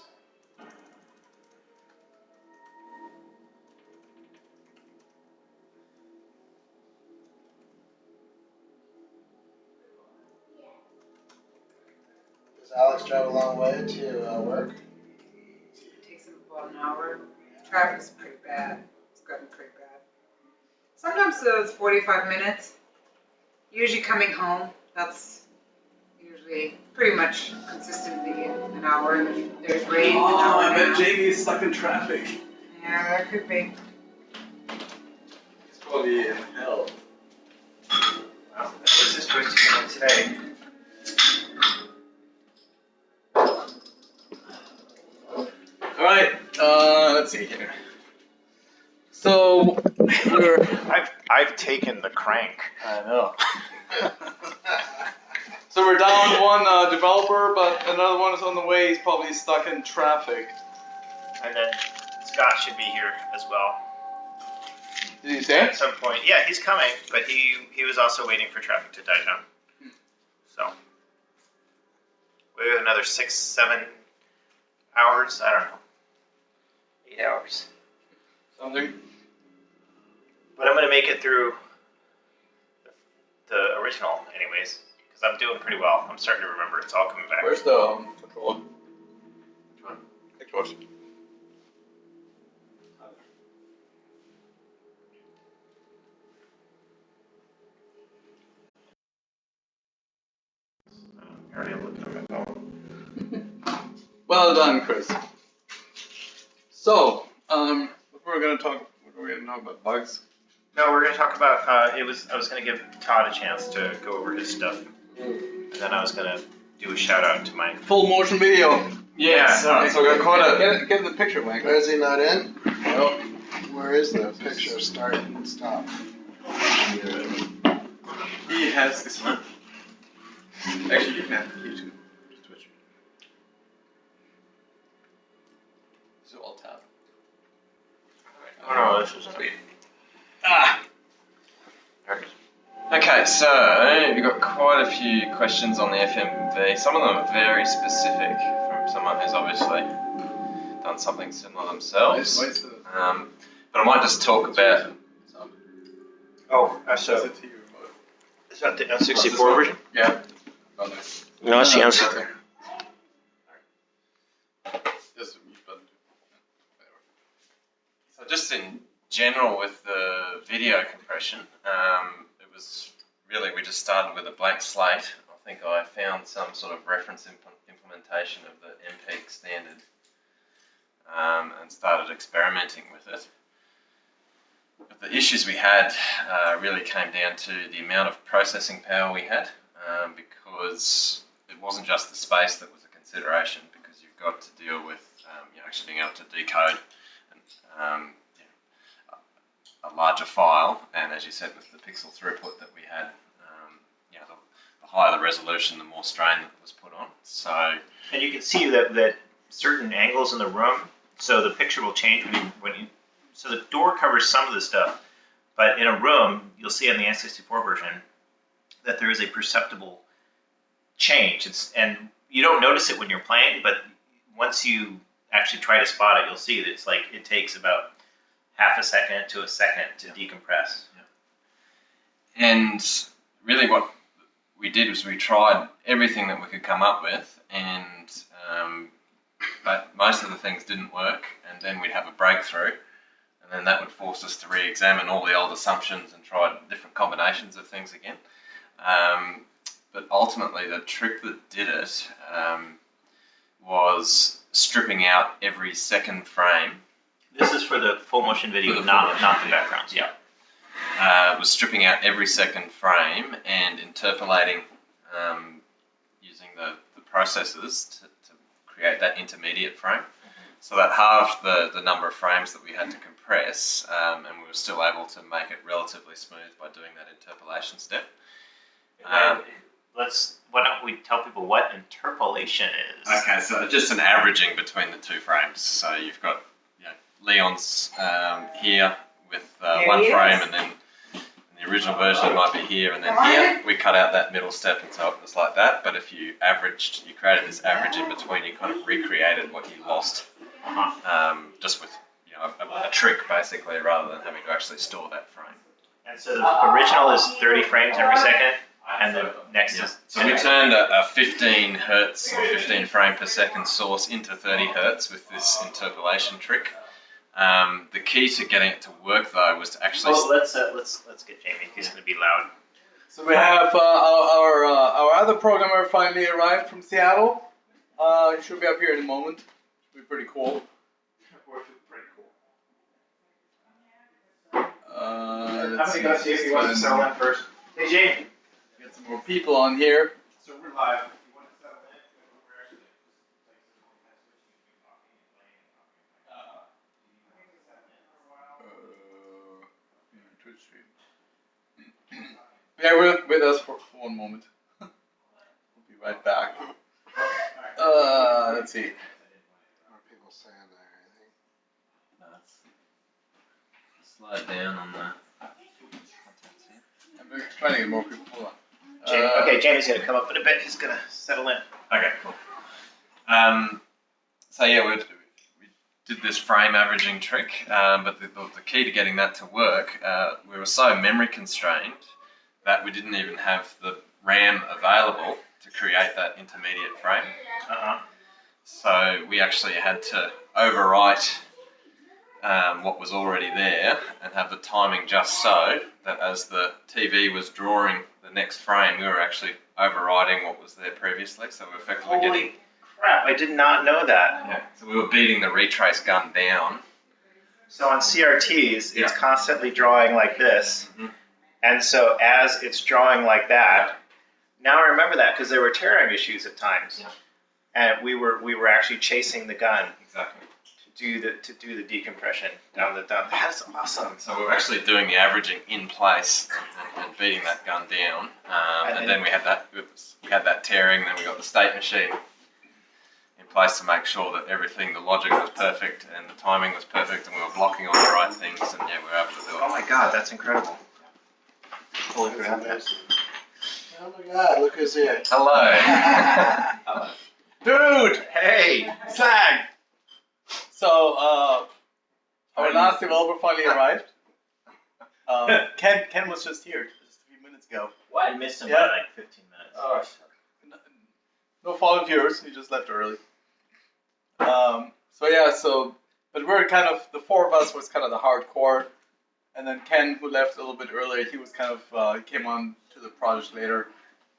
Does Alex drive a long way to work? It takes him about an hour. Traffic's pretty bad. It's gotten pretty bad. Sometimes it's 45 minutes. Usually coming home, that's usually pretty much consistently an hour. There's rain. Oh, I bet Jamie's stuck in traffic. Yeah, that could be. He's probably in hell. Wow, what's his choice to come in today? Alright, let's see here. So, I've taken the crank. I know. So we're down one developer, but another one is on the way. He's probably stuck in traffic. And then Scott should be here as well. Did you say? At some point. Yeah, he's coming, but he was also waiting for traffic to die down. So we have another 6-7 hours. I don't know. 8 hours. Something. But I'm gonna make it through the original, anyways, because I'm doing pretty well. I'm starting to remember. It's all coming back. Where's the controller? Which one? Controller. I already looked at my phone. Well done, Chris. So, what were we gonna talk about? Bugs? No, we're gonna talk about. I was gonna give Todd a chance to go over his stuff, and then I was gonna do a shout out to my full motion video. Yes. Yeah. So we got quite a get in the picture, Wank. Where is he not in? No. Where is the picture start and stop? He has this one. Actually, you can YouTube. Twitch. So I'll tap. Oh no, this is sweet. Okay, so we've got quite a few questions on the FMV. Some of them are very specific from someone who's obviously done something similar themselves. But I might just talk about. Oh, so is that the N64 version? Yeah. No, it's the N64. So just in general with the video compression, it was really, we just started with a blank slate. I think I found some sort of reference implementation of the MPEG standard and started experimenting with it. But the issues we had really came down to the amount of processing power we had, because it wasn't just the space that was a consideration, because you've got to deal with actually being able to decode a larger file, and as you said, with the pixel throughput that we had, the higher the resolution, the more strain that was put on. So, and you can see that certain angles in the room, so the picture will change when you. So the door covers some of the stuff, but in a room, you'll see on the N64 version that there is a perceptible change. And you don't notice it when you're playing, but once you actually try to spot it, you'll see that it's like it takes about half a second to a second to decompress. Yeah. And really what we did was we tried everything that we could come up with, and but most of the things didn't work, and then we'd have a breakthrough, and then that would force us to re-examine all the old assumptions and try different combinations of things again. But ultimately the trick that did it was stripping out every second frame. This is for the full motion video, not the backgrounds. Yeah. Was stripping out every second frame and interpolating using the processors to create that intermediate frame. So that halved the number of frames that we had to compress decompress, and we were still able to make it relatively smooth by doing that interpolation step. Why don't we tell people what interpolation is? Okay, so just an averaging between the two frames. So you've got Leon's here with one frame, and then in the original version it might be here and then here. We cut out that middle step, and so it was like that. But if you created this average in between, you kind of recreated what you lost, just with a trick basically, rather than having to actually store that frame. And so the original is 30 frames every second, and the next is... So we turned a 15 hertz or 15 frame per second source into 30 hertz with this interpolation trick. The key to getting it to work though was to actually... Oh, let's get Jamie. He's going to be loud. So we have our other programmer finally arrived from Seattle. He should be up here in a moment. Should be pretty cool. I'm going to go see if he wants to settle in first. Hey, Jamie. Get some more people on here. So we're live. If you want to settle in, we're actually Twitch stream. Bear with us for one moment. We'll be right back. Let's see. More people saying there, I think. Slide down on the... I'm trying to get more people. Hold on. Okay, Jamie's going to come up in a bit. He's going to settle in. Okay, cool. So yeah, we did this frame averaging trick, but the key to getting that to work, we were so memory constrained that we didn't even have the RAM available to create that intermediate frame. So we actually had to overwrite what was already there and have the timing just so that as the TV was drawing the next frame, we were actually overriding what was there previously. So we were effectively getting... Crap, I did not know that. Yeah, so we were beating the retrace gun down. So on CRTs, it's constantly drawing like this. And so as it's drawing like that, now I remember that because there were tearing issues at times. And we were actually chasing the gun. Exactly. To do the decompression down the down. That's awesome. So we were actually doing the averaging in place and beating that gun down. And then we had that tearing, then we got the state machine in place to make sure that everything, the logic was perfect and the timing was perfect, and we were blocking all the right things, and yeah, we were able to do it. Oh my god, that's incredible. Holy crap. Oh my god, look who's here. Hello. Hello. Dude, hey, Slag. So, our last developer finally arrived. Ken was just here just a few minutes ago. What? I missed him by like 15 minutes. No fault of yours, he just left early. But we're kind of, the four of us was kind of the hardcore. And then Ken, who left a little bit earlier, he was kind of, he came on to the project later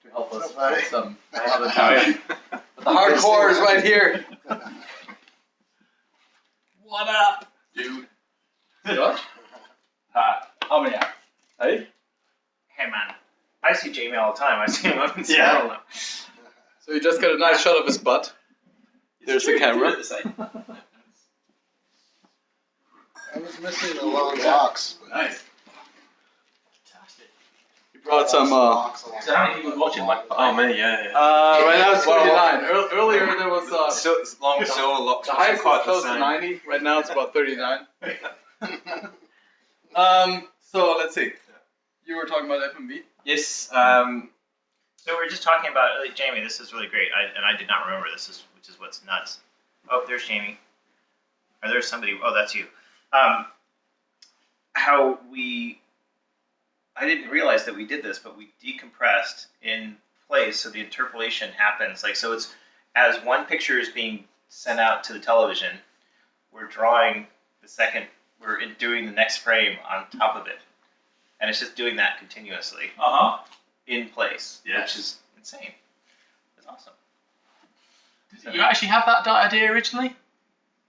to help us with some other time. But the hardcore is right here. What up, dude? What? Hi. Oh yeah. Hey. Hey man, I see Jamie all the time. I see him up in Seattle now. So you just got a nice shot of his butt. There's the camera. I was missing the long walks. Nice. You brought some. So how many people watching? Like, oh me, yeah. Right now it's 39. Earlier there was long silver locks. The highest was close to 90. Right now it's about 39. So let's see. You were talking about FMV. Yes. So we were just talking about Jamie. This is really great, and I did not remember this, which is what's nuts. Oh, there's Jamie. Or there's somebody. Oh, that's you. How I didn't realize that we did this, but we decompressed in place, so the interpolation happens. Like, so it's as one picture is being sent out to the television, we're drawing the second, we're doing the next frame on top of it, and it's just doing that continuously in place, which is insane. It's awesome. Did you actually have that idea originally?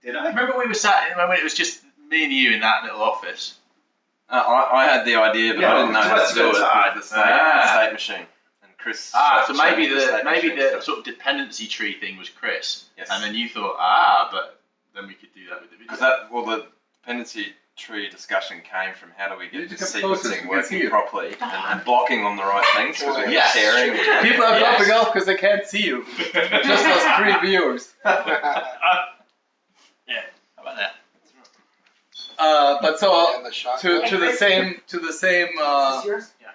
Did I? Remember we were sat when it was just me and you in that little office? I had the idea, but I didn't know how to do it with the state machine. And Chris. So maybe the sort of dependency tree thing was Chris. Yes. And then you thought, but then we could do that with the video. Because the dependency tree discussion came from how do we You get just this get closer so sequencing you can working see it. properly and blocking on the right things because we're Yes. sharing. People are dropping off because they can't see you. Just us 3 viewers. Yeah, how about that? But so And the shotgun. to the same Is this yours? Yeah.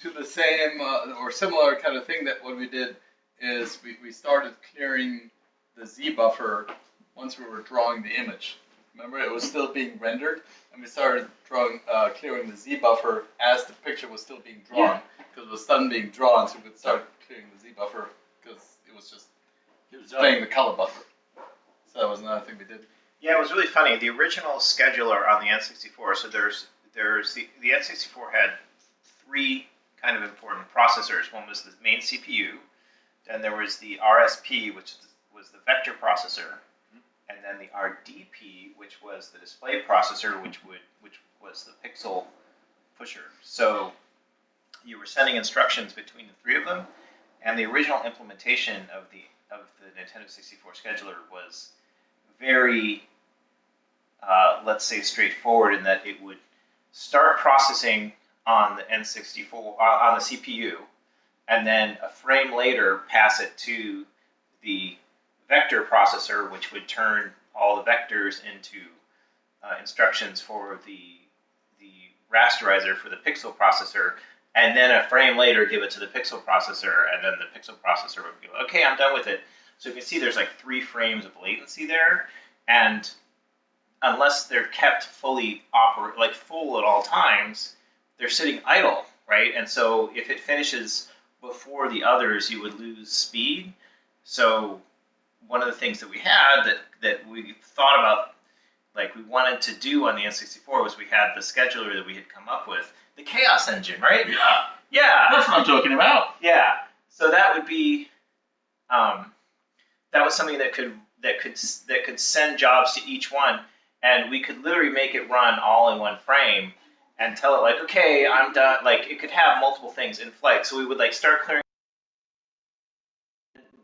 to the same or similar kind of thing that what we did is we started clearing the Z buffer once we were drawing the image. Remember, it was still being rendered, and we started clearing the Z buffer as the picture was still being drawn, because it was done being drawn, so we could start clearing the Z buffer because it was just playing the color buffer. So that was another thing we did. Yeah, it was really funny. The original scheduler on the N64, so there's the N64 had 3 kind of important processors. One was the main CPU, then there was the RSP, which was the vector processor, and then the RDP, which was the display processor, which was the pixel pusher. So you were sending instructions between the 3 of them, and the original implementation of the Nintendo 64 scheduler was very, let's say, straightforward in that it would start processing on the N64 on the CPU, and then a frame later pass it to the vector processor, which would turn all the vectors into instructions for the rasterizer for the pixel processor, and then a frame later give it to the pixel processor, and then the pixel processor would go, okay, I'm done with it. So you can see there's like 3 frames of latency there, and unless they're kept fully full at all times, they're sitting idle, right? And so if it finishes before the others, you would lose speed. So one of the things that we had that we thought about, like we wanted to do on the N64 was we had the scheduler that we had come up with, the Chaos Engine, right? Yeah. Yeah. That's what I'm talking about. Yeah. So that would be, that was something that could send jobs to each one, and we could literally make it run all in one frame and tell it like, okay, I'm done. Like it could have multiple things in flight. So we would like start clearing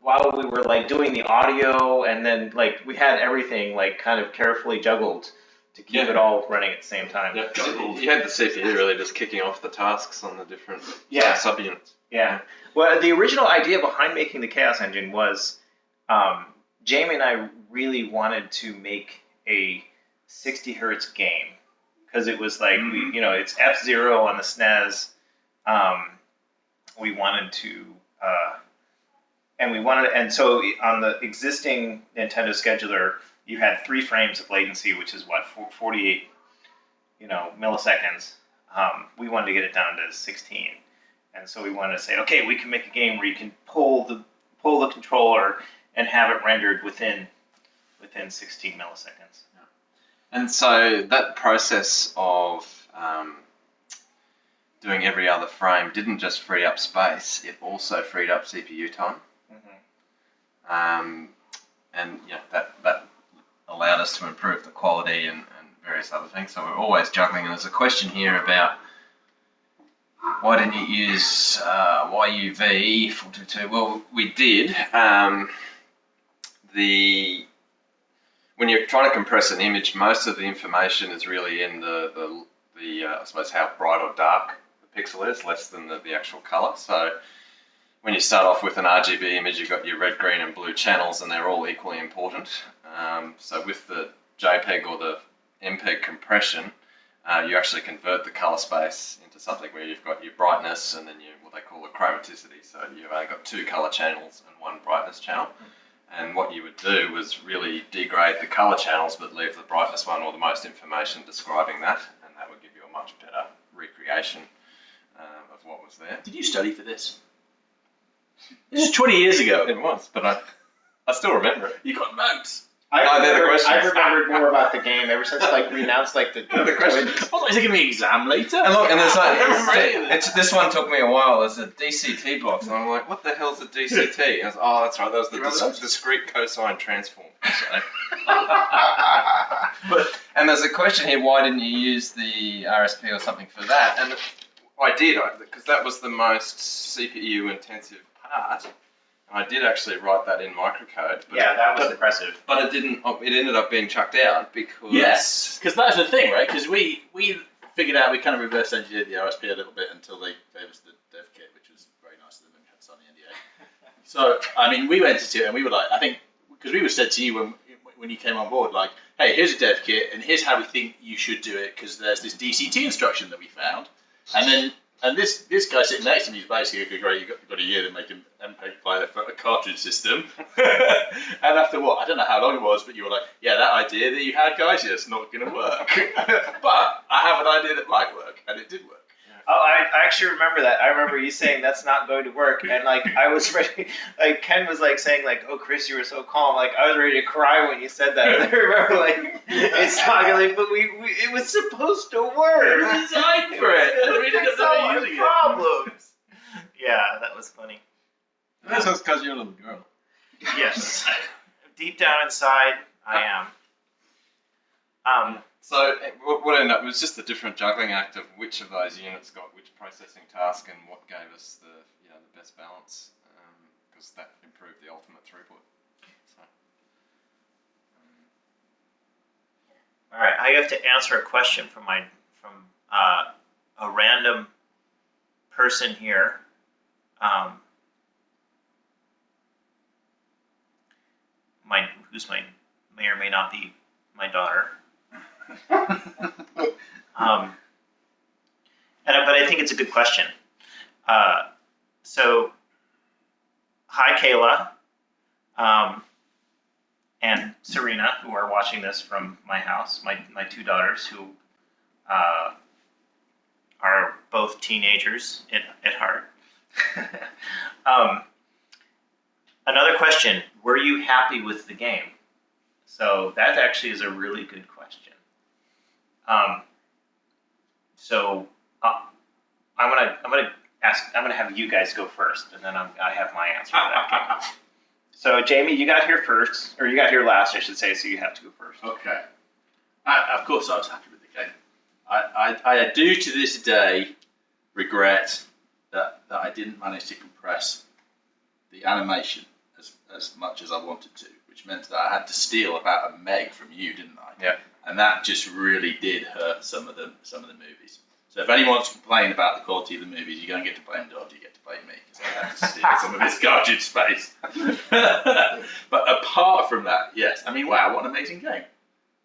while we were like doing the audio, and then like we had everything like kind of carefully juggled to keep it all running at the same time. Yeah, you had the CPU really just kicking off the tasks on the different subunits. Yeah. Well, the original idea behind making the Chaos Engine was Jamie and I really wanted to make a 60 hertz game because it was like it's F-Zero on the SNES. We wanted to. And so on the existing Nintendo scheduler, you had 3 frames of latency, which is what 48, milliseconds. We wanted to get it down to 16, and so we wanted to say, okay, we can make a game where you can pull the controller and have it rendered within 16 milliseconds. Yeah. And so that process of doing every other frame didn't just free up space; it also freed up CPU time. And that allowed us to improve the quality and various other things. So we're always juggling. And there's a question here about why didn't you use YUV 422? Well, we did. When you're trying to compress an image, most of the information is really in the I suppose how bright or dark the pixel is, less than the actual color. So when you start off with an RGB image, you've got your red, green, and blue channels, and they're all equally important. So with the JPEG or the MPEG compression, you actually convert the color space into something where you've got your brightness and then what they call the chromaticity. So you've only got 2 color channels and 1 brightness channel. And what you would do was really degrade the color channels, but leave the brightness one or the most information describing that, and that would give you a much better recreation of what was there. Did you study for this? This is 20 years ago. It was, but I still remember it. You got notes. I remembered more about the game ever since we announced the question. Oh, is it going to be an exam later? And look, and there's this one took me a while. There's a DCT box, and I'm like, what the hell's a DCT? And I was, oh, that's right, that was the discrete cosine transform. And there's a question here, why didn't you use the RSP or something for that? And I did, because that was the most CPU intensive part. And I did actually write that in microcode. But yeah, that was impressive. But it didn't. It ended up being chucked out because. Yes, because that's the thing, right? Because we figured out we kind of reverse engineered the RSP a little bit until they gave us the dev kit, which was very nice of them, and we had to sign the NDA. So I mean, we went into it and we were like, I think because we were said to you when you came on board, like, hey, here's a dev kit and here's how we think you should do it because there's this DCT instruction that we found, and this guy sitting next to me is basically, okay, great, you've got a year to make an MPEG player for a cartridge system. And after what, I don't know how long it was, but you were like, yeah, that idea that you had, guys, yeah, it's not going to work. But I have an idea that might work, and it did work. Oh, I actually remember that. I remember you saying that's not going to work, and like I was ready. Like Ken was like saying like, "Oh, Chris, you were so calm." Like I was ready to cry when you said that. And I remember like it's not gonna. But it was supposed to work. We were designed for it. And we didn't know using problems. Yeah, that was funny. That's because you're a little girl. Yes, deep down inside, I am. So what ended up was just a different juggling act of which of those units got which processing task and what gave us the the best balance, because that improved the ultimate throughput. So, all right, I have to answer a question from a random person here. Who's may or may not be my daughter. But I think it's a good question. So, hi Kayla, and Serena, who are watching this from my house. My two daughters, who are both teenagers at heart. Another question: were you happy with the game? So that actually is a really good question. I'm gonna have you guys go first, and then I have my answer for that game. So Jamie, you got here first, or you got here last, I should say. So you have to go first. Okay. Of course, I was happy with the game. I do to this day regret that I didn't manage to compress the animation as much as I wanted to, which meant that I had to steal about a meg from you, didn't I? Yeah. And that just really did hurt some of the movies. So if anyone wants to complain about the quality of the movies, you don't get to blame Dodge, you get to blame me, because I had to steal some of his cartridge space. But apart from that, yes, I mean, wow, what an amazing game.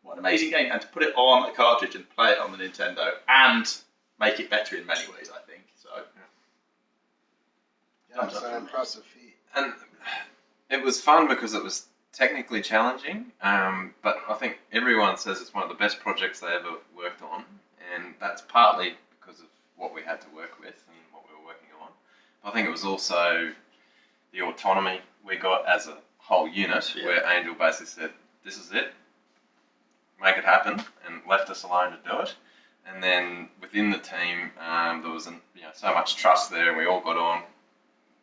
What an amazing game. And to put it on a cartridge and play it on the Nintendo and make it better in many ways, I think. So, yeah, it's an impressive feat. And it was fun because it was technically challenging, but I think everyone says it's one of the best projects they ever worked on, and that's partly because of what we had to work with and what we were working on. I think it was also the autonomy we got as a whole unit, where Angel basically said, "This is it, make it happen," and left us alone to do it. And then within the team, there was so much trust there, and we all got on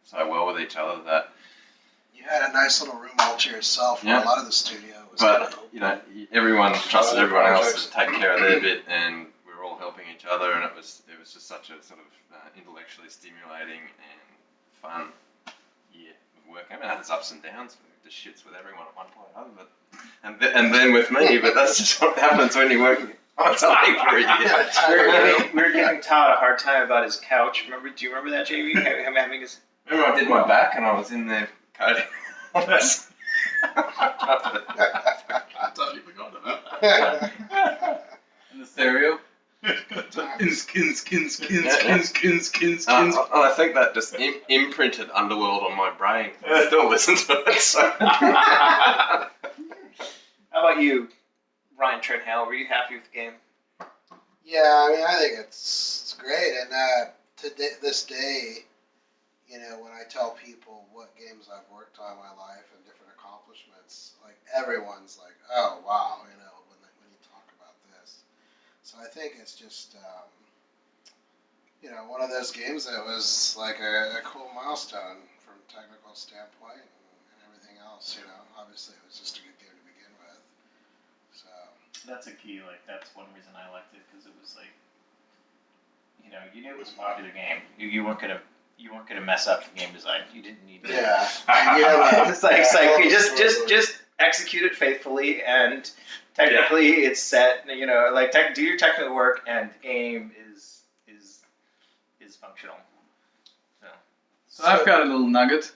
so well with each other that you had a nice little room all to yourself. Yeah. A lot of the studio was but everyone trusted everyone else to take care of their bit, and we were all helping each other, and it was just such a sort of intellectually stimulating and fun year of work. I mean, it had its ups and downs. We just shits with everyone at one point or other, and then with me. But that's just what happens when you're working on something for a year. We were giving Todd a hard time about his couch. Do you remember that, Jamie? Him having his. Remember, I did my back, and I was in there coding on this. I totally forgot about that. And the stereo. skins. I think that just imprinted Underworld on my brain. I still listen to it. So. How about you, Ryan Trent-Hale? Were you happy with the game? Yeah, I mean, I think it's great, and this day, when I tell people what games I've worked on in my life and different accomplishments, like everyone's like, "Oh wow," when you talk about this. So I think it's just, one of those games that was like a cool milestone from a technical standpoint and everything else. Obviously it was just a good game to begin with. So that's a key. Like that's one reason I liked it, because it was like, you knew it was a popular game. You weren't gonna. you weren't going to mess up the game design. You didn't need to. Yeah. It's like you just execute it faithfully, and technically it's set. You know, like do your technical work, and the game is functional. So I've got a little nugget.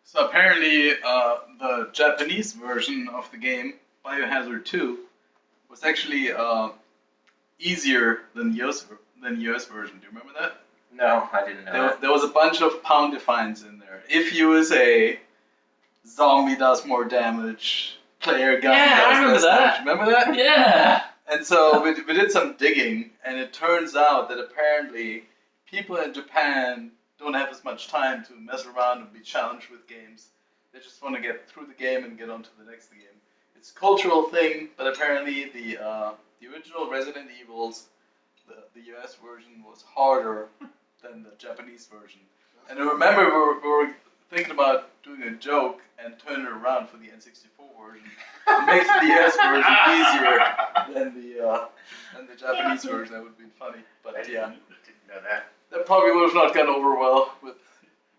So apparently the Japanese version of the game, Biohazard 2, was actually easier than the US version. Do you remember that? No, I didn't know. There was a bunch of pound defines in there. If USA, zombie does more damage, player gun does less damage. Remember that? Yeah. And so we did some digging, and it turns out that apparently people in Japan don't have as much time to mess around and be challenged with games. They just want to get through the game and get on to the next game. It's a cultural thing, but apparently the original Resident Evils, the US version was harder than the Japanese version. And I remember we were thinking about doing a joke and turning it around for the N64 version. It makes the US version easier than the Japanese version. That would be funny. But yeah, didn't know that. That probably would have not gone over well with.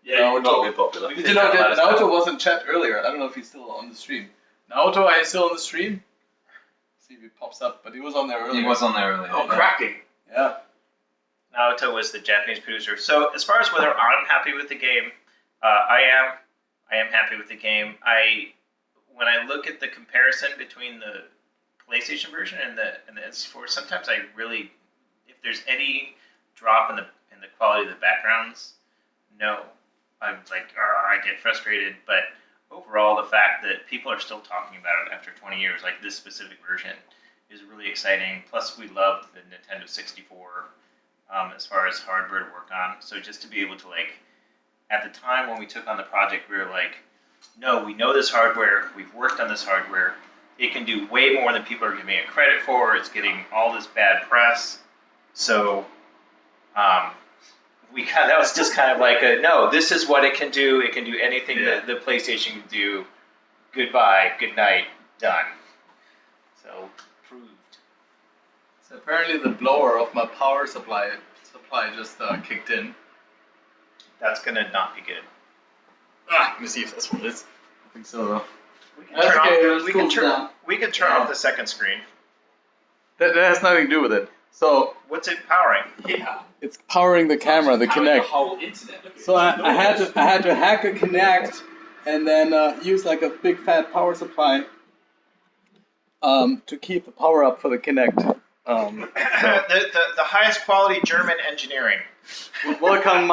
Yeah, you would not be popular. Did you know that Naoto was in chat earlier? I don't know if he's still on the stream. Naoto, are you still on the stream? See if he pops up, but he was on there earlier. He was on there earlier. Oh, cracking. Yeah. Naoto was the Japanese producer. So as far as whether I'm happy with the game, I am happy with the game. When I look at the comparison between the PlayStation version and the N64, sometimes I really, if there's any drop in the quality of the backgrounds, no, I'm like, I get frustrated. But overall, the fact that people are still talking about it after 20 years, like this specific version, is really exciting. Plus, we love the Nintendo 64 as far as hardware to work on. So just to be able to, like, at the time when we took on the project, we were like, no, we know this hardware. We've worked on this hardware. It can do way more than people are giving it credit for. It's getting all this bad press. So that was just kind of like no, this is what it can do. It can do anything that the PlayStation can do. Goodbye, good night, done. So proved. So apparently the blower of my power supply just kicked in. That's gonna not be good. Let me see if that's what it is. I think so though. We can turn off the second screen. That has nothing to do with it. So what's it powering? Yeah, it's powering the camera, the Kinect. The whole internet. So I had to hack a Kinect and then use like a big fat power supply to keep the power up for the Kinect. The highest quality German engineering. Welcome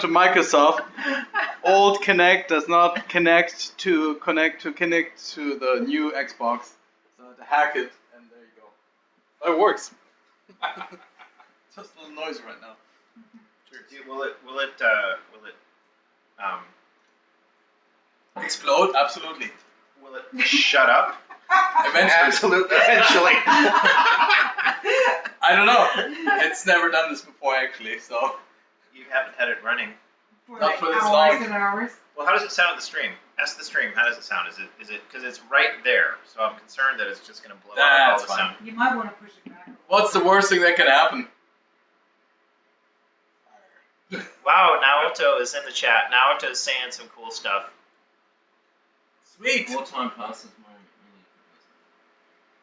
to Microsoft. Old Kinect does not connect to the new Xbox. So I had to hack it, and there you go. It works. Just a little noisy right now. Will it explode? Absolutely. Will it shut up? Eventually. Absolutely. Eventually. I don't know. It's never done this before, actually. So you haven't had it running. Not for this hours long. and hours. Well, how does it sound at the stream? Ask the stream. How does it sound? Is it because it's right there? So I'm concerned that it's just going to blow out all the sound. You might want to push it back. What's the worst thing that can happen? Wow, Naoto is in the chat. Naoto is saying some cool stuff. Sweet. More time passes, more.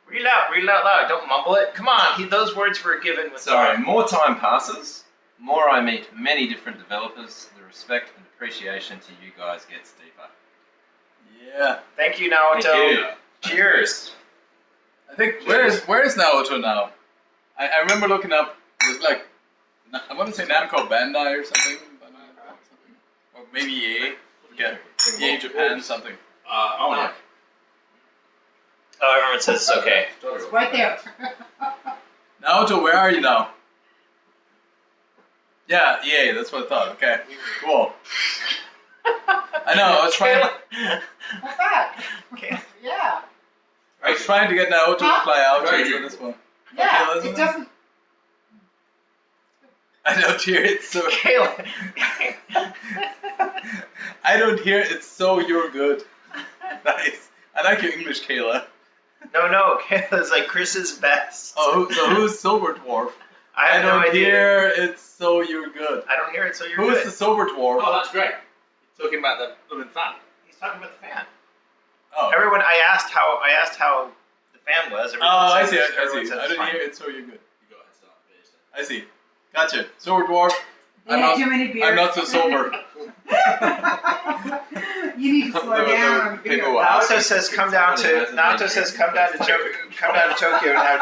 Read out loud. Don't mumble it. Come on, those words were given with. Sorry, more time passes, more I meet many different developers. The respect and appreciation to you guys gets deeper. Yeah. Thank you, Naoto. Thank you. Cheers. I think where's Naoto now? I remember looking up. It was like I want to say Namco Bandai or something, or maybe EA. Yeah, EA Japan something. Oh, everyone says it's okay. It's right there. Naoto, where are you now? Yeah, EA, that's what I thought. Okay, cool. I know, I was trying. What's that? Okay. Yeah. I was trying to get Naoto to fly out for this one. Yeah, okay, it doesn't. I don't hear it, so. Kayla. I don't hear it, so you're good. Nice. I like your English, Kayla. No, Kayla's like Chris's best. Oh, so who's Silver Dwarf? I have no idea. hear it, so you're good. I don't hear it, so you're Who good. is the sober dwarf? Oh, that's great. Talking about the blooming fan. He's talking about the fan. Oh. Everyone, I asked how the fan was. Oh, I see. Everyone said I it's didn't fine. hear it, so you're good. I see. Gotcha. Sober dwarf. You had too many beers. I'm not so sober. You need to slow down on beer. Naoto says come down to Tokyo and have a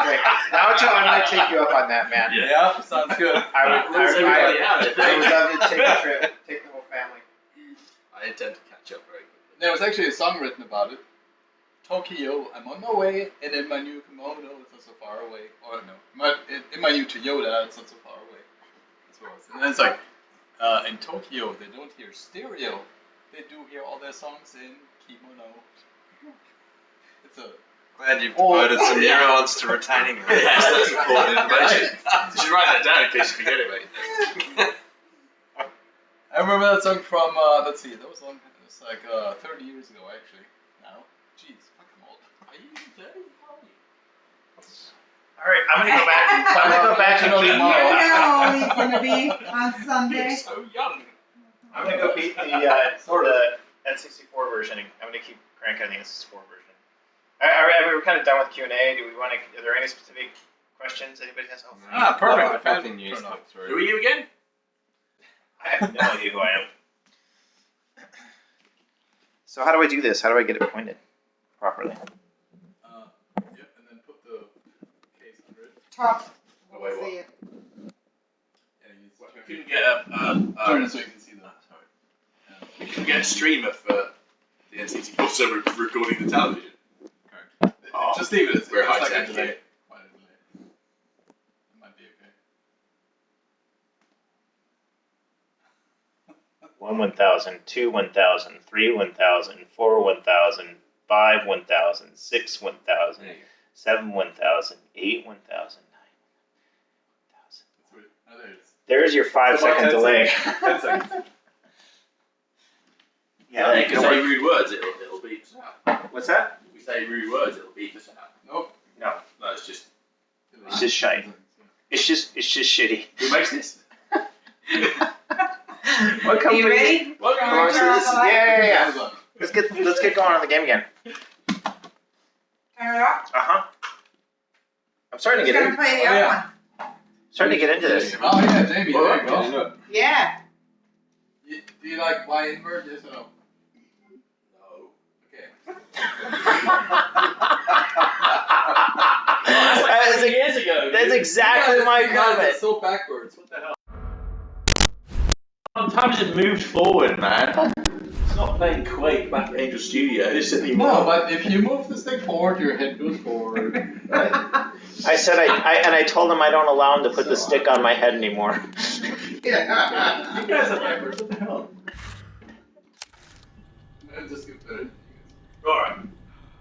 drink. Naoto, I might take you up on that, man. Yeah, sounds good. I would love to take a trip, take the whole family. I intend to catch up very quickly. There was actually a song written about it. Tokyo, I'm on my way, and in my new kimono, it's not so far away. Or no, in my new Toyota, it's not so far away. That's what it was. And then it's like, in Tokyo, they don't hear stereo. They do hear all their songs in kimono. It's a... Glad you've devoted some neurons to retaining that. Yes, that's important information. You should write that down in case you forget it, mate. I remember that song from, let's see, that was long, it was like 30 years ago, actually. Now, jeez, fuck, I'm old. Are you even 30? How old are you? All right, I'm gonna go back. I'm gonna go back and keep. How old he's gonna be on Sunday. You're so young. I'm gonna go beat the N64 version. I'm gonna keep cranking the N64 version. We're kind of done with Q&A. Do we want to? Are there any specific questions anybody has? Oh, perfect. Nothing new stuff through. Who are you again? I have no idea who I am. So how do I do this? How do I get it pointed properly? Yep, and then put the case under it. Top. Oh, wait, what? See it. We couldn't get turn it so you can see that. Sorry. We couldn't get a stream of the N64, so we're recording the television. Correct. Just leave it. It's We're like high-tech a delay. here. Quite a delay. It might be okay. 1 1,000, 2 1,000, 3 1,000, 4 1,000, 5 1,000, 6 1,000, 7 1,000, 8 1,000, 9 1,000. There's your 5-second delay. 10 seconds. Yeah, you can say rude words, it'll beep us out. What's that? If we say rude words, it'll beep us out. Nope. No. No, it's just shite. It's just shitty. Who makes this? What company? You ready? Welcome to this. Yeah. Let's get going on the game again. Turn it off. I'm starting to Who's get gonna in. play the other one? Starting to get into this. Oh yeah, Jamie, there you go. Yeah. Do you like my invert? Yes or no? No. Okay. That's like 20 years ago. That's exactly my comment. It's so backwards. What the hell? Sometimes it moved forward, man. It's not playing Quake back at Angel Studios anymore. No, but if you move the stick forward, your head goes forward. Right? I said I told him I don't allow him to put the stick on my head anymore. You guys are backwards. What the hell? Just get better. Alright.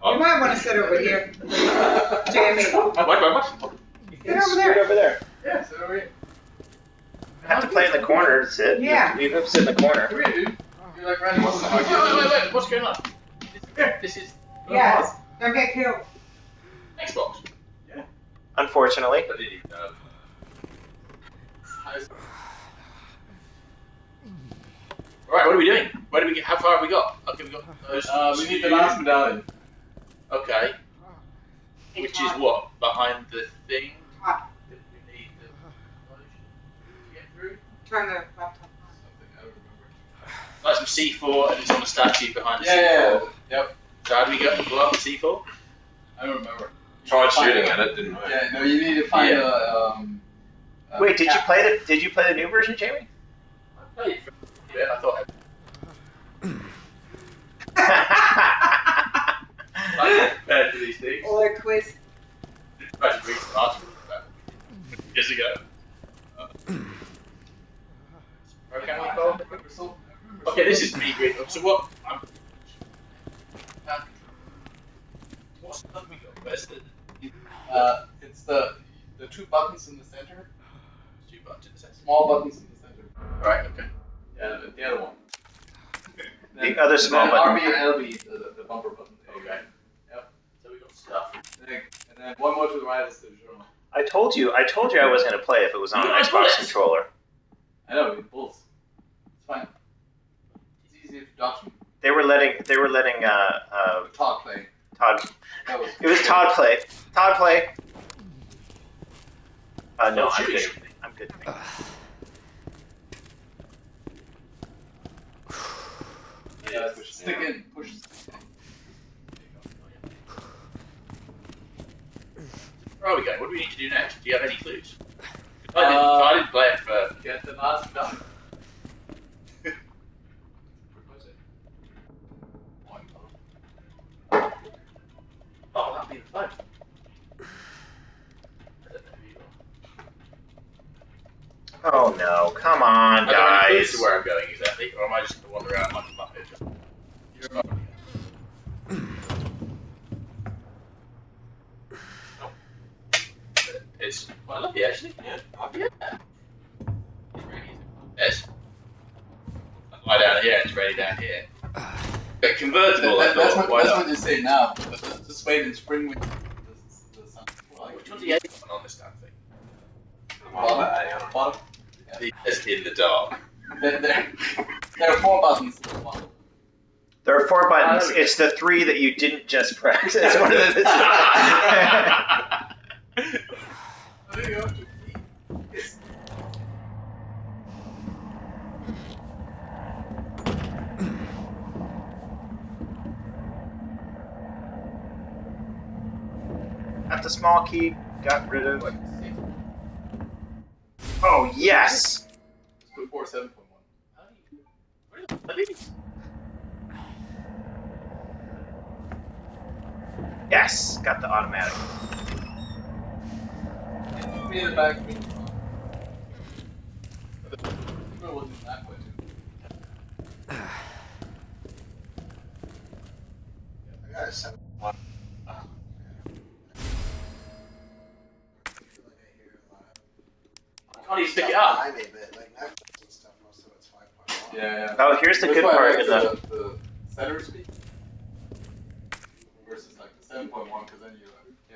You might want to sit over here, Jamie. What? Sit over there. Over there. Yeah, sit over here. I have to play in the corner to sit. Yeah. You have to sit in the corner. Come here, dude. You're like running. Wait. What's going on? This is. Yes. Don't get killed. Xbox. Unfortunately. Alright, what are we doing? Where do we get? How far have we got? Okay, we got those. We need the last medallion. Okay. Which is what? Behind the thing? What? We need the to get through? Turn the laptop on. Like some C4 and it's on the statue behind the C4. Yeah. Yep. So how do we go up the C4? I don't remember. Tried shooting at it, didn't we? Yeah. No, you need to find a. Wait, did you play the new version, Jamie? I played for a bit, I thought. Compared to these things. Or quiz. Try to read some articles about it years ago. Where can we go? Okay, this is pretty great. So what? What's the button we got? Where's the? It's the two buttons in the center. Two buttons in the center. Small buttons in the center. Right. Okay. Yeah, the other one. The other small button. button. RB and LB, the bumper button. Okay. Yep. So we got stuff. And then one more to the right is the journal. I told you I wasn't going to play if it was on an You like Xbox bullets. controller. I know, with bulls. It's fine. It's easy introduction. They were letting Todd play. Todd. That was It was Todd play. Todd play. No, I'm shoot. good. I'm good. Yeah, stick in, push. Where are we going? What do we need to do next? Do you have any clues? I didn't play it for. Get the last done. Oh, that'd be fun. Oh no! Come on, I don't have any clues guys. to where I'm going exactly, or am I just going to wander around like a muppet? You're a muppet. It's quite lucky actually. Yeah. Oh, yeah. It's really easy. Yes. Lie down here, it's ready down here. But convertible, I That's thought. what you say now. But just wait in spring when the sun. Which one's the A button on this damn thing? Bottom. It's in the dark. There are 4 buttons. There are 4 buttons. It's the 3 that you didn't just press. It's one of the. Got the small key. Got rid of. Oh yes. Let's put 7.1. Yes. Got the automatic. Me in the back. Me in the front. I got a 7.1. How do you pick it up? I made it, like Netflix and stuff, most of it's 5.1. Yeah. Oh, here's the good part of the. The center speed versus like the 7.1, because then you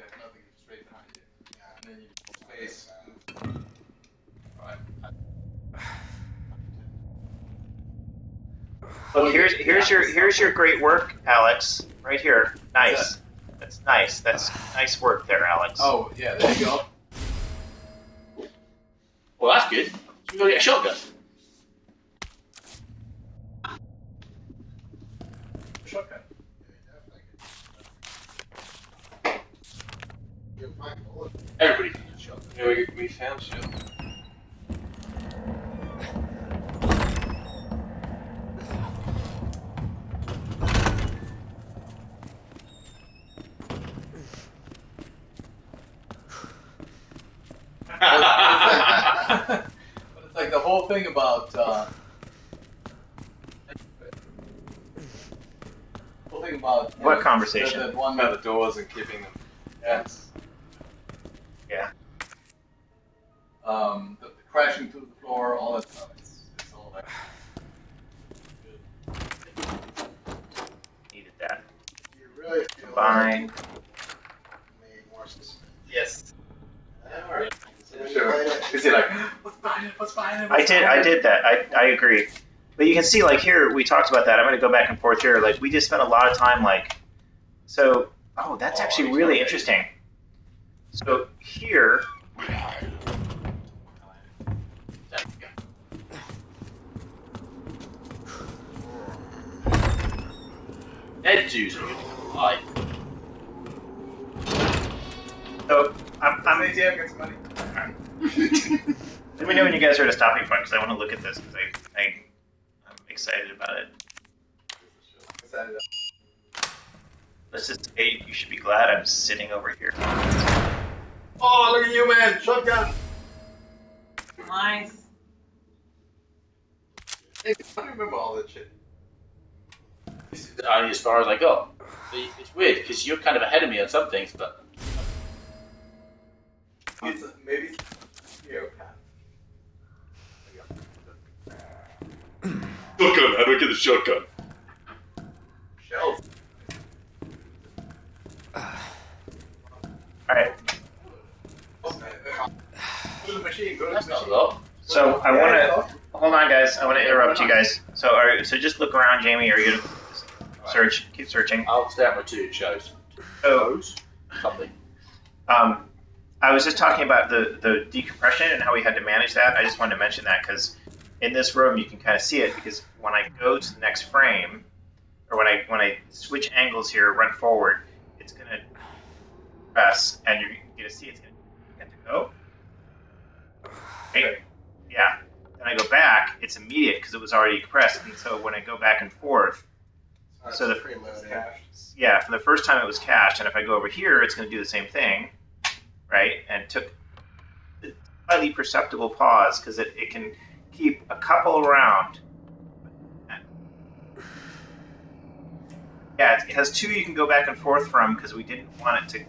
have nothing straight behind you. Yeah. And then you space. Right. Look, here's your great work, Alex. Right here. Nice. That's nice. That's nice work there, Alex. Oh yeah, there you go. Well, that's good. We're going to get a shotgun. Shotgun. Everybody can use a shotgun. Yeah, we found shit. But it's like the whole thing about What conversation? That one About the doors and keeping them. Yeah. The crashing through the floor, all that stuff. It's all like Needed that. You really feel Combine. like made more sense. yes. Alright. Sure. Is he like, what's behind it? What's behind it? I did that. I agree. But you can see, like, here, we talked about that. I'm going to go back and forth here. Like, we just spent a lot of time, like, so, oh, that's actually really interesting. So, here, Dead Jews are going to lie. so, I'm going to get some money. Let me know when you guys are at a stopping point, because I want to look at this, because I'm excited about it. Let's just say you should be glad I'm sitting over here. Oh, look at you, man! Shotgun! Nice. Hey, I don't remember all that shit. This is only as far as I got. It's weird, because you're kind of ahead of me on some things, but... Maybe... Here, Shotgun! How do I get the shotgun? Shells. Alright. Oh, man. as well. So I want to hold on, guys. I want to interrupt you guys. So, so just look around, Jamie. Are you gonna search? Keep searching. I'll stay at my two shows. So, Something. I was just talking about the decompression and how we had to manage that. I just wanted to mention that because in this room you can kind of see it because when I go to the next frame, or when I switch angles here, run forward, it's gonna press, and you're gonna see it's gonna get to go. Right? Yeah. Then I go back, it's immediate because it was already compressed, and so when I go back and forth, so the yeah, for the first time it was cached, and if I go over here, it's going to do the same thing, right? And took a slightly perceptible pause because it can keep a couple around. Yeah, it has two you can go back and forth from because we didn't want it to.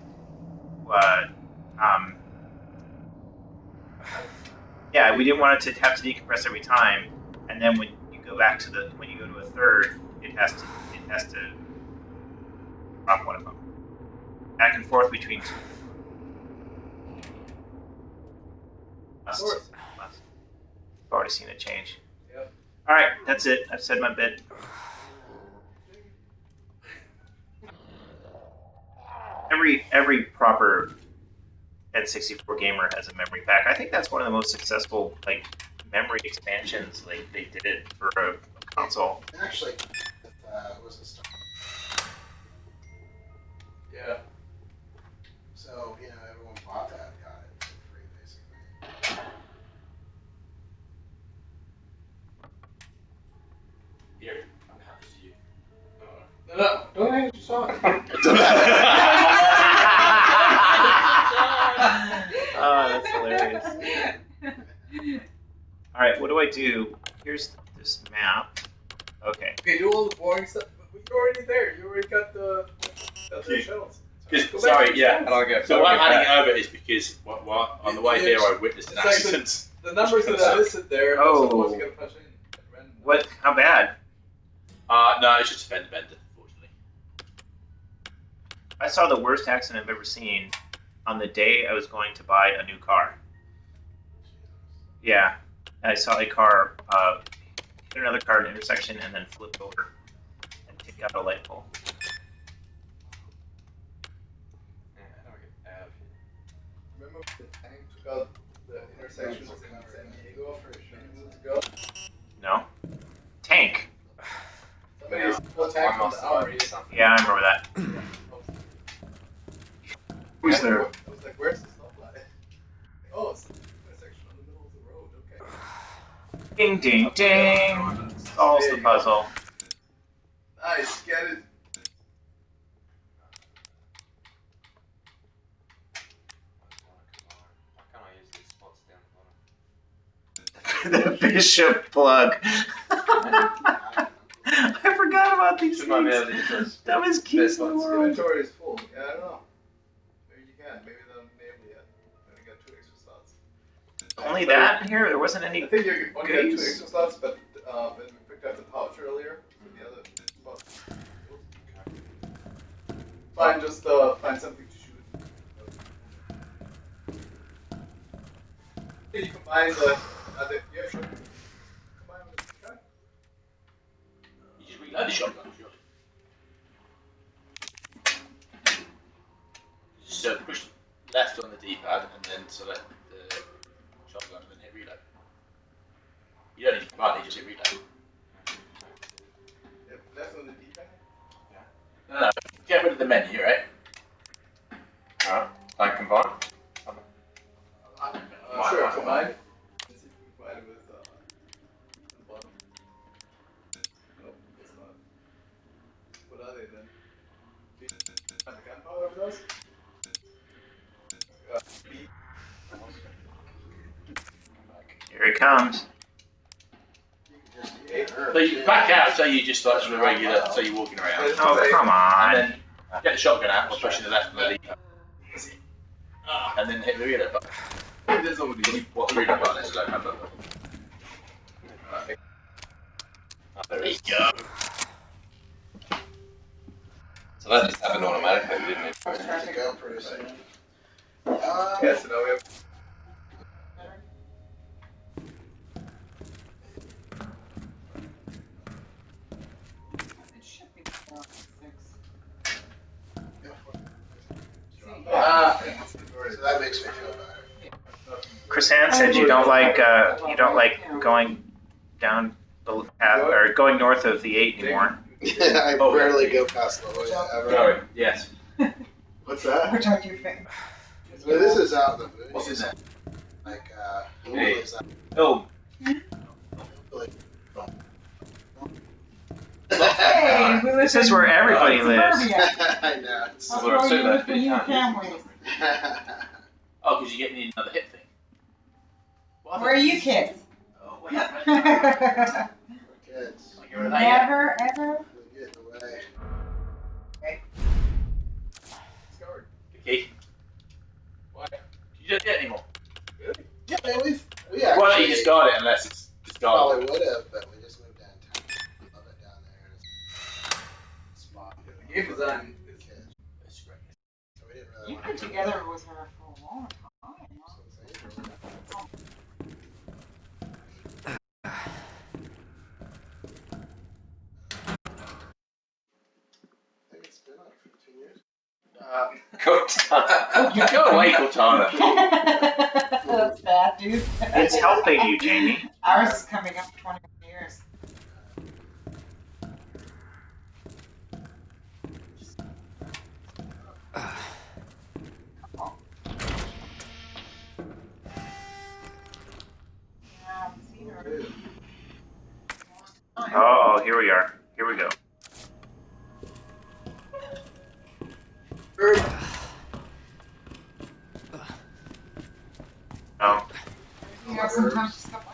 Yeah, we didn't want it to have to decompress every time, and then when you go back to when you go to a third, it has to drop one of them. Back and forth between two. I've already seen it change. Yep. All right, that's it. I've said my bit. Every proper N64 gamer has a memory pack. I think that's one of the most successful memory expansions they did for a console. Actually, was a start. Yeah. So everyone bought that, got it for free basically. Here, I'm happy to see you. No, don't hang your song. Oh, that's hilarious. All right, what do I do? Here's this map. Okay. Okay, do all the boring stuff. But you're already there. You already got the shells. Sorry, yeah. And I'll go. So why I'm handing it over is because on the way here I witnessed an accident. The numbers that are listed there. Oh. You gotta punch in. What? How bad? No, it's just a fender bender, unfortunately. I saw the worst accident I've ever seen on the day I was going to buy a new car. Yeah, I saw a car hit another car at an intersection and then flip over and take out a light pole. Remember the tank took out the intersections in San Diego for a few minutes ago? No? Tank. Somebody stole a tank from the RE. Yeah, I remember that. Who's there? I was like, where's the stoplight? Oh, it's the intersection in the middle of the road. Okay. Ding, ding, ding. Solves the puzzle. Nice, get it. The bishop plug. I forgot about these things. Dumbest keys in the world. Inventory is full. Yeah, I don't know. Maybe you can. Maybe they'll enable yet. Maybe you got 2 extra slots. Only that in here? There wasn't any. I think you only got 2 goodies? extra slots, but when we picked up the pouch earlier, so the other spots. Fine, just find something to shoot. You combine the yeah, sure. Combine with the track. You just reload the shotgun, surely. So push left on the D-pad and then select the shotgun and then hit reload. You don't need to combine it, you just hit reload. Yep, left on the D-pad? Yeah. No, get rid of the menu, right? Alright, I combine. Sure, combine. Let's see if we can combine it with the bottom. Nope, it's not. What are they then? Do you find the gunpowder for those? B. Here it comes. So you back out, so you just like sort of regular, so you're walking around. Oh, come on. And then get the shotgun out by pushing the left on the D-pad. And then hit the reload button. There's already What the reload button is, I don't have that. There we go. So that just happened automatically, didn't it? To go pretty soon. yeah, so now we have. Chrysanth said you don't like going down the path or going north of the 8 anymore. I rarely go past La Jolla ever. Sorry. Yes. What's that? Which are your things? I mean, this is out in the movies. What's in there? Like, Hey. Oh. Hey, we This is where everybody lives. I know. That's where you live with your families. Oh, because you need another hip thing. Where are you kids? Oh, wait. Kids. Never, ever. Get in the way. Vicky. What? You don't get any more. Really? Yeah, man, we actually. Well, you just got it unless it's Probably discarded. would have, but we just moved downtown. We love it down there. It's a spot. The game design is Kids. It's great. So we didn't really You've want been to together with her for a long time. I think it's been like 15 years. Cortana. Go away, Cortana. That's bad, dude. It's helping you, Jamie. Ours is coming up 20 years. Oh, here we are. Here we go. Oh. You have some time to stop by?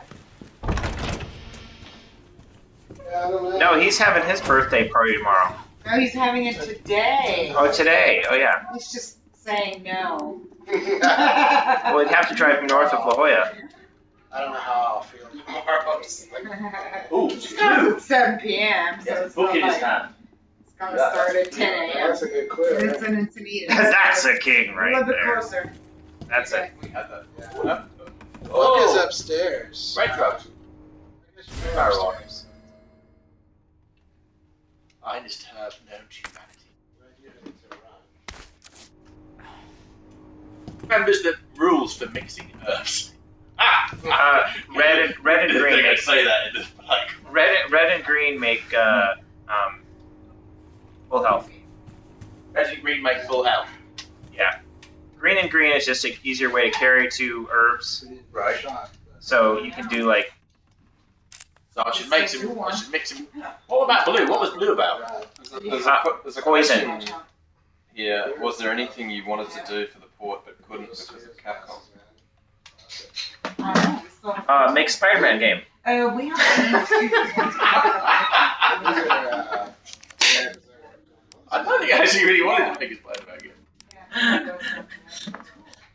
Yeah, I don't know. No, he's having his birthday party tomorrow. No, he's having it today. Oh, today. Oh, yeah. He's just saying no. Well, we'd have to drive north of La Jolla. I don't know how I'll feel tomorrow. Ooh, It starts at 7 p.m. So yes, it's book not in his like hand. it's gonna start at 10 a.m. That's a good clue. And Right? it's an Encinitas. That's a king A right little bit there. closer. That's it. We had that. Yeah. Oh. Book is upstairs. Right truck. Upstairs. I just have no humanity. Remembers the rules for mixing herbs. Red and green They're make say that in the like. red and green make full health. Red and green make full health. Yeah. Green and green is just an easier way to carry 2 herbs. Right. So you can do like So I should make some. I should mix some. What about blue? What was blue about? There's a poison. question. Yeah, was there anything you wanted to do for the port but couldn't because of Capcom? make Spider-Man game. We have I don't think I actually really wanted to make a Spider-Man game.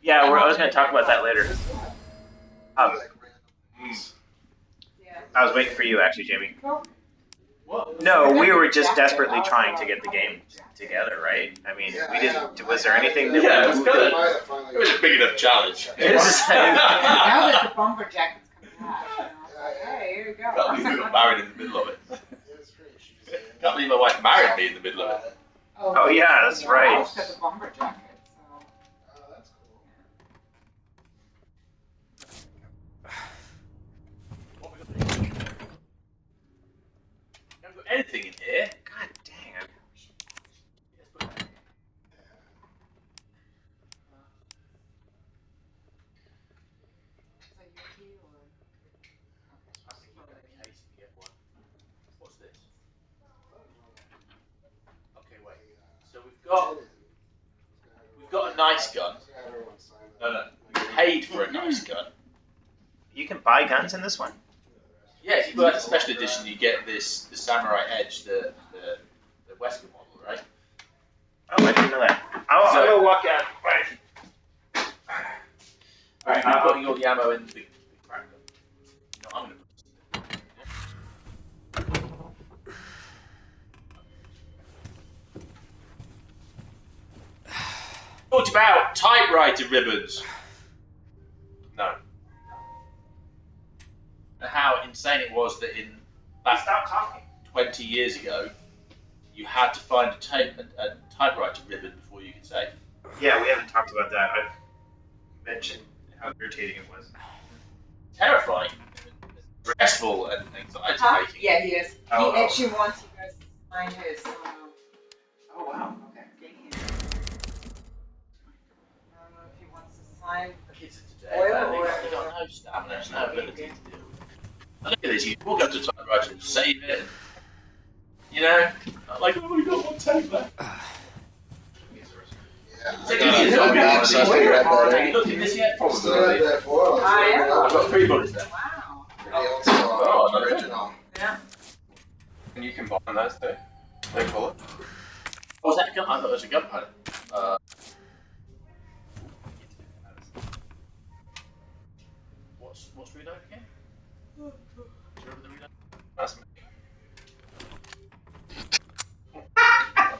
Yeah, I was going to talk about that later. I was waiting for you, actually, Jamie. What? No, we were just desperately trying to get the game together, right? I mean, we didn't. Was there anything that Yeah, we it was a big enough challenge. It was now that the bumper jacket's coming out, you know, it's like, hey, here you go. Can't believe we got married in the middle of it. Can't believe my wife married me in the middle of it. Oh, yeah, that's right. I've got the bumper jacket, so. That's cool. Haven't got anything in here. God dang it. What's this? Okay, wait. So we've got a nice gun. No. We paid for a nice gun. You can buy guns in this one? Yeah, if you buy the special edition, you get the Samurai Edge, the Wesker model, right? Oh, I didn't know that. I'm going to walk out. Right. Alright, I'm putting all the ammo in the big crack gun. No, I'm going to Talked about typewriter ribbons. No. And how insane it was that in back 20 years ago, you had to find a typewriter ribbon before you could save. Yeah, we haven't talked about that. I've mentioned how irritating it was. Terrifying. Stressful and anxiety making. Yeah, he is. Oh, He actually wants you guys to sign his. Oh wow. Okay. I don't know if he wants to sign Kids of the today, oil man, or. they got no stamina, no ability to deal with it. Now look at this, you walk up to the typewriter and save it. You know? Like, oh my god, what take that? Look at this yet? Probably. I've got 3 bullets there. Wow. Oh, not original. Yeah. Can you combine those two? They call it? Oh, was that a gun? I thought it was a gun pilot. What's reload again? Do you remember the reload? That's me.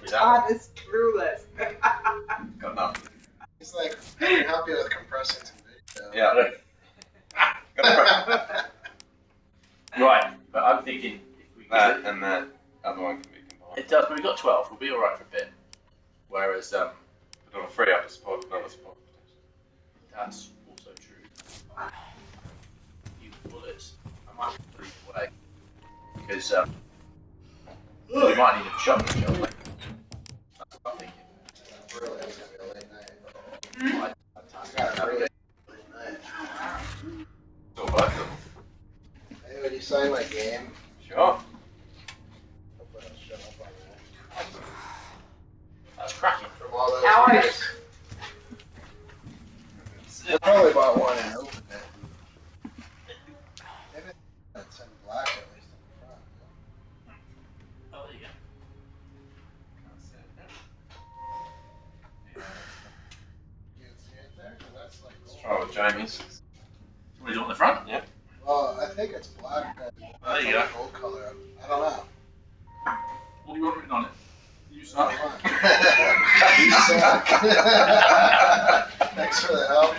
God is clueless. Got nothing. He's like, I can help you with compressing some video. Yeah. Right, but I'm thinking if we That and that other one can be combined. it does, but we've got 12. We'll be alright for a bit. Whereas, But on a free up a spot, another spot. that's also true. Use bullets. I might put it away. Because, we might need a shotgun shell. Like, that's what I'm thinking. Really, it's gonna be a late night. I got a really Late night. Still both of them. Hey, would you sign my game? Sure. I'll put a shut up on that. That's cracking. From all those How are you? years. I probably bought one and opened it. Maybe it's in black at least in the front. Oh, there you go. You can see it there? 'Cause that's like Let's gold. try with Jamie's. What do you want on the front? Yep. Well, I think it's black. Oh, there you go. Gold color. I don't know. What do you want written on it? You suck. You suck. Thanks for the help.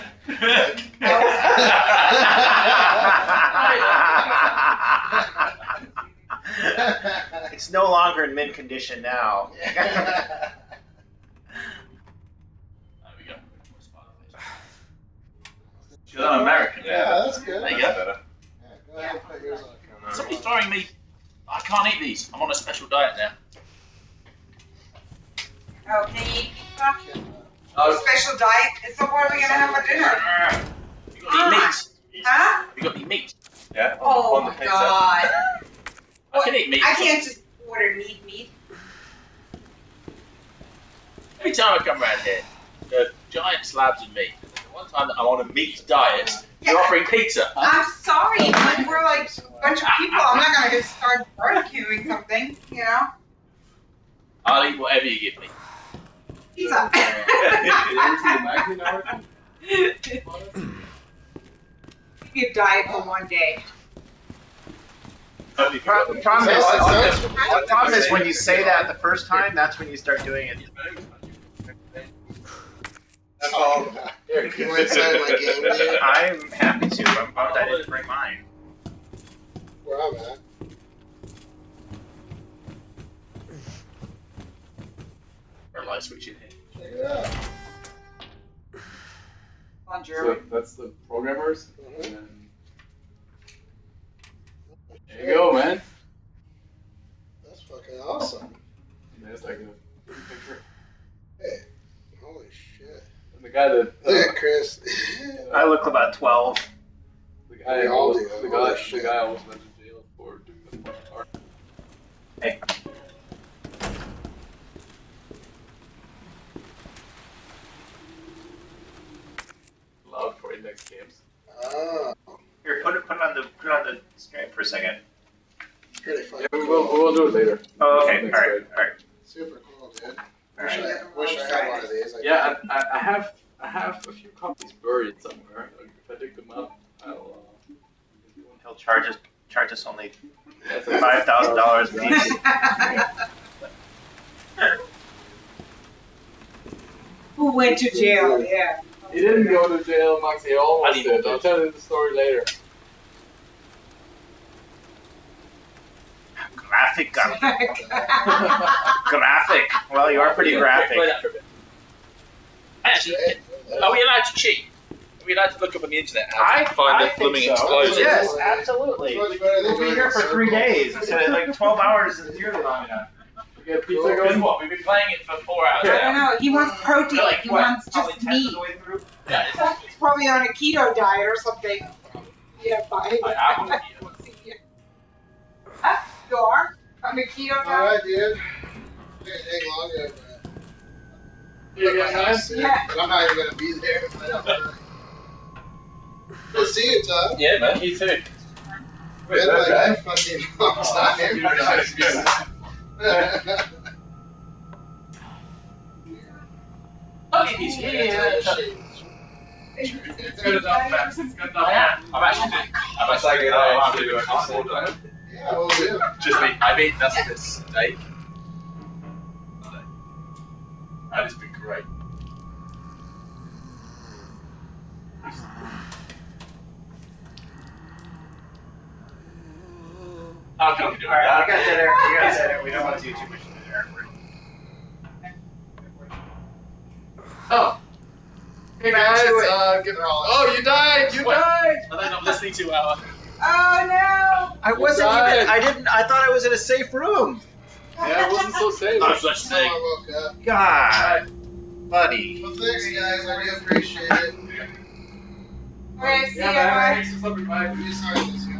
It's no longer in mint condition now. There we go. Because I'm American. Yeah, that's good. There you That's go. better. Yeah, go ahead and put yours on the camera. Somebody's throwing me. I can't eat these. I'm on a special diet now. Oh, can you eat pizza? No. Special diet? So what are we gonna have for dinner? You got any meat? Huh? You got any meat? Yeah, Oh on the my pizza. god. I can eat meat. I can't just order meat. Every time I come around here, there are giant slabs of meat. The one time that I'm on a meat diet, you're offering pizza. I'm sorry, but we're like a bunch of people. I'm not gonna just start barbecuing something, you know? I'll eat whatever you give me. Pizza. You can diet for one day. The problem is when you say that the first time, that's when you start doing it. Oh, here, can you sign my game, dude? I'm happy to. I'm bummed I didn't bring mine. Where I'm at. Or light switch in here. Check it out. On So Jeremy. that's the programmers. Mhm. And there you go, man. That's fucking awesome. There's like a pretty picture. Hey, holy shit. And the guy that Look at Chris. I look about 12. the guy We all almost, do. the Holy guy shit. almost went to jail for doing the art. Hey. Allowed for index games. Oh, Here, put it on the screen for a second. pretty fucking Yeah, we cool. will do it later. Oh, okay. Next All right. grade. All right. Super cool, dude. All Wish right. I had one of these. Yeah, I have a few copies buried somewhere. If I dig them up, I'll. He'll charge us only $5,000 a piece. Who went to jail? Yeah. He didn't go to jail, Max. He almost did. I'll tell you the story later. Graphic. Graphic. Well, you are pretty graphic. Play that for a bit. Actually, are we allowed to cheat? Are we'd like to look up on the internet how I to find the think blooming so. explosion. Yes, absolutely. We'll be here for 3 days. Like 12 hours is nearly long enough. We get pizza going. What? We've been playing it for 4 hours. I don't know. He wants protein. Like He what? wants Probably just 10 meat. of the way through. Yeah, He's probably on a keto diet or something. Yeah, fine. I am on a keto. You are on a keto diet? Alright, dude. It's gonna take longer, but. Yeah. But I'm not even gonna be there. Good to see you, Todd. Yeah, man, you too. Been like that fucking long time. Only he's here. It's good enough, man. It's good enough. I'm actually doing. I'm actually doing a cardboard diet. Yeah, we'll do. Just me. I made that's this steak. That has been great. How can we do Alright, that? we got dinner. We don't want to do too much dinner. Oh. Hey guys, give it all. oh, you died! You died! Are they not listening to our? Oh no! I wasn't even. I didn't. I thought I was in a safe room. Yeah, it wasn't so safe. No such No, thing. I woke up. God, buddy. Well, thanks, guys. I really appreciate it. Alright, see Yeah, ya. man. Bye. Thanks for stopping by. Really sorry this year.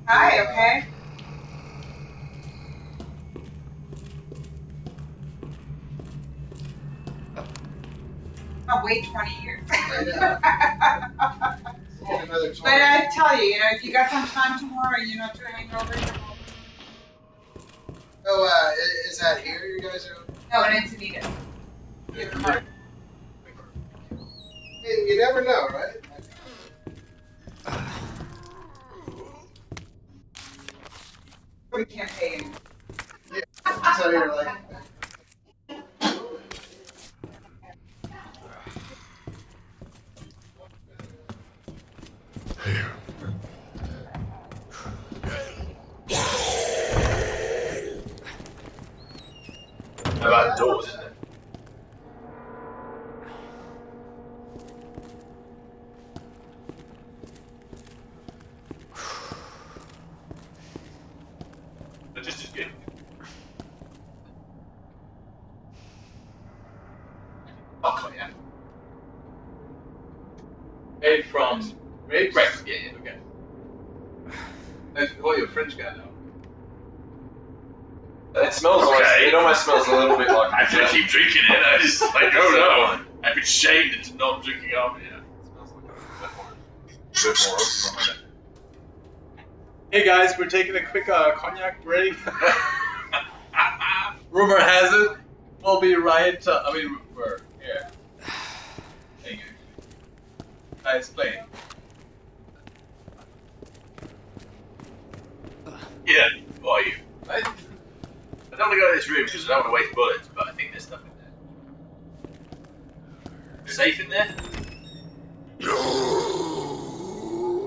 Hi, okay? I'll wait 20 years. Another But I tell you, if you got some time tomorrow, to hang over. Oh, is that here? You guys are. No, in Encinitas. Hey, you never know, right? We can't pay him. Yeah. So you're like. About doors, isn't it? But just as good. Oh, yeah. Hey, from Red? Right, yeah, okay. Oh, you're a French guy now. It smells Okay. it almost smells a little bit like. I have to keep drinking it. I just like, oh no. I've been shamed into not drinking up. Yeah. It smells like a bit more open. Hey guys, we're taking a quick cognac break. Rumor has it we'll be right. We're here. Thank you. Nice play. Yeah, who are you? I don't want to go to this room because I don't want to waste bullets, but I think there's stuff in there. Safe in there?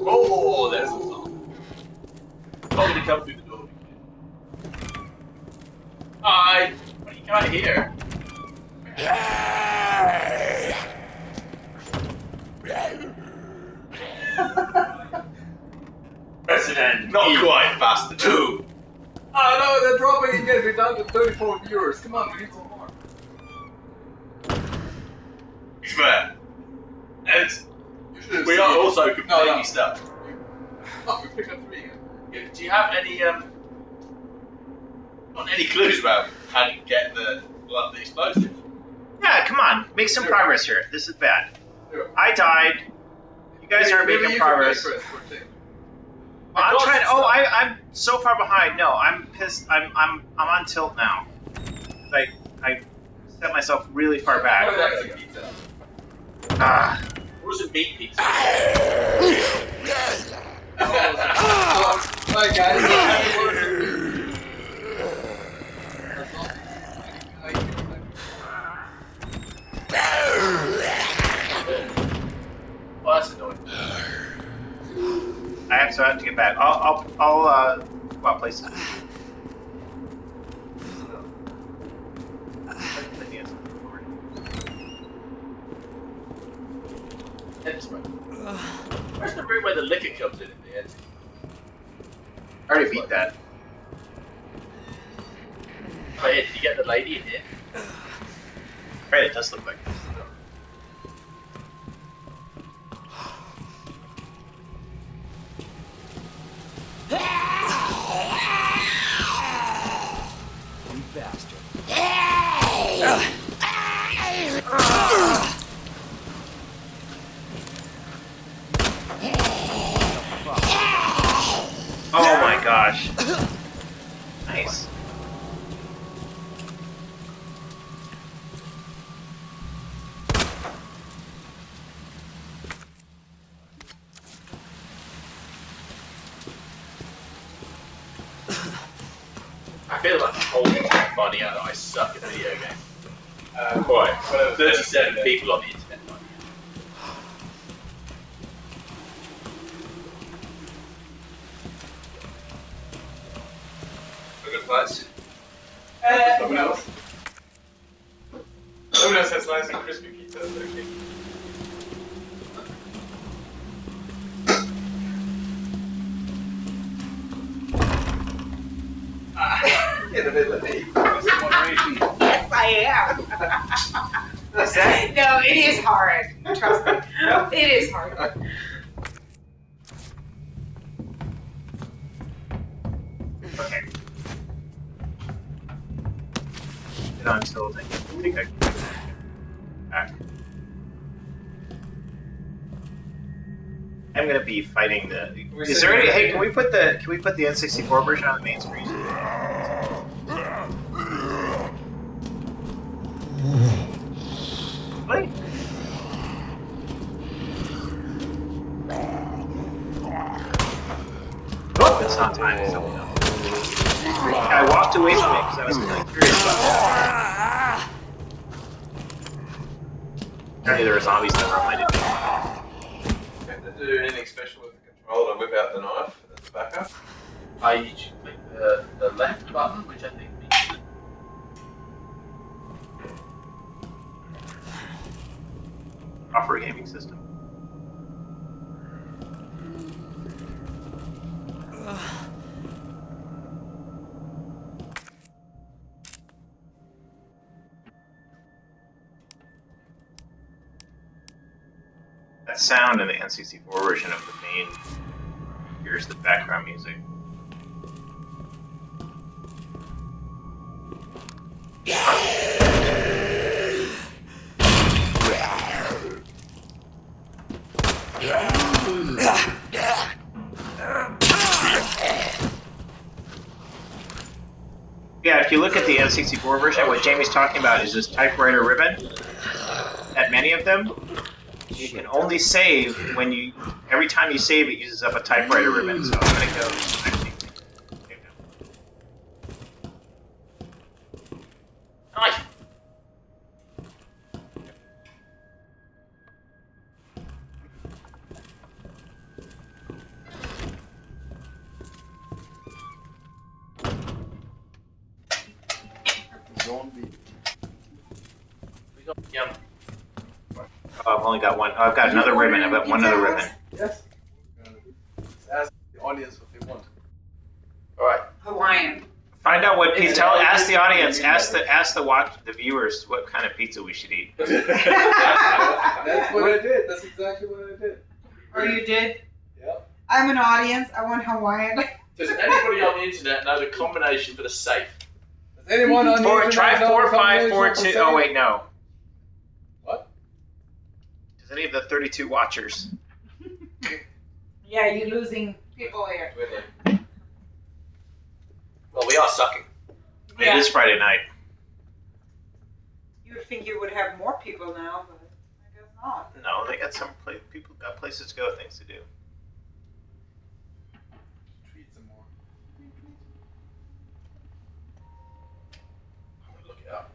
Oh, there's some stuff. I'm going to come through the door. Hi! What are you out of here? President! Not quite, bastard. Two! Oh no, they're dropping again. We're down to 34 viewers. Come on, we need some more. It's fair. And we are also completely stuck. Oh, we picked up 3 again. Yeah, do you have any clues about how to get the explosives? Yeah, come on, make some progress here. This is bad. I died. You guys aren't Maybe making you can progress. play first, we're taking. I'm trying. Oh, I'm so far behind. No, I'm pissed. I'm on tilt now. Like I set myself really far back. Ah. What was it, meat pizza? Alright guys, Well, that's annoying. get back. I'll go out places. Where's the room where the liquor comes in the end? I already beat that. Oh, yeah, did you get the lady in here? Right, it does look like this. You bastard. Oh my gosh. Nice. I feel like I'm holding my money out. I suck at video games. Quite. 37 people on the internet. Look at that. Someone else. Someone else has nice and crispy pizza. That's okay. In the middle of the heat. Yes, I am. Is that? No, it is hard. Trust me. It is hard. Okay. Get on tilting. I think I can back. I'm gonna be fighting the. Is there any? Hey, can we put the N64 version on the main screen? What? Oh, that's not time. It's something else. I walked away from it because I was kind of curious about that. Apparently there were zombies that reminded me. You have to do anything special with the controller to whip out the knife as a backup? I usually click the left button, which I think means Proper gaming system. That sound in the N64 version of the main, here's the background music. Yeah, if you look at the N64 version, what Jamie's talking about is this typewriter ribbon. That many of them, you can only save when you. Every time you save, it uses up a typewriter ribbon. So I'm gonna go. Actually, nice. Yum. Oh, I've only got one. Oh, I've got another ribbon. I've got one other ribbon. Yes. Ask the audience what they want. All right. Hawaiian. Find out what pizza. Ask the audience. Ask the viewers what kind of pizza we should eat. That's what I did. That's exactly what I did. Or you did? Yep. I'm an audience. I want Hawaiian. Does anybody on the internet know the combination for the safe? Does anyone on the internet Try know 4, the 5, 4, combination 2. for Oh safe? wait, no. What? Does any of the 32 watchers? Yeah, you're losing people here. Well, we are sucking. It is Friday night. You would think you would have more people now, but I guess not. No, they got people got places to go, things to do. Treat some more. Look it up.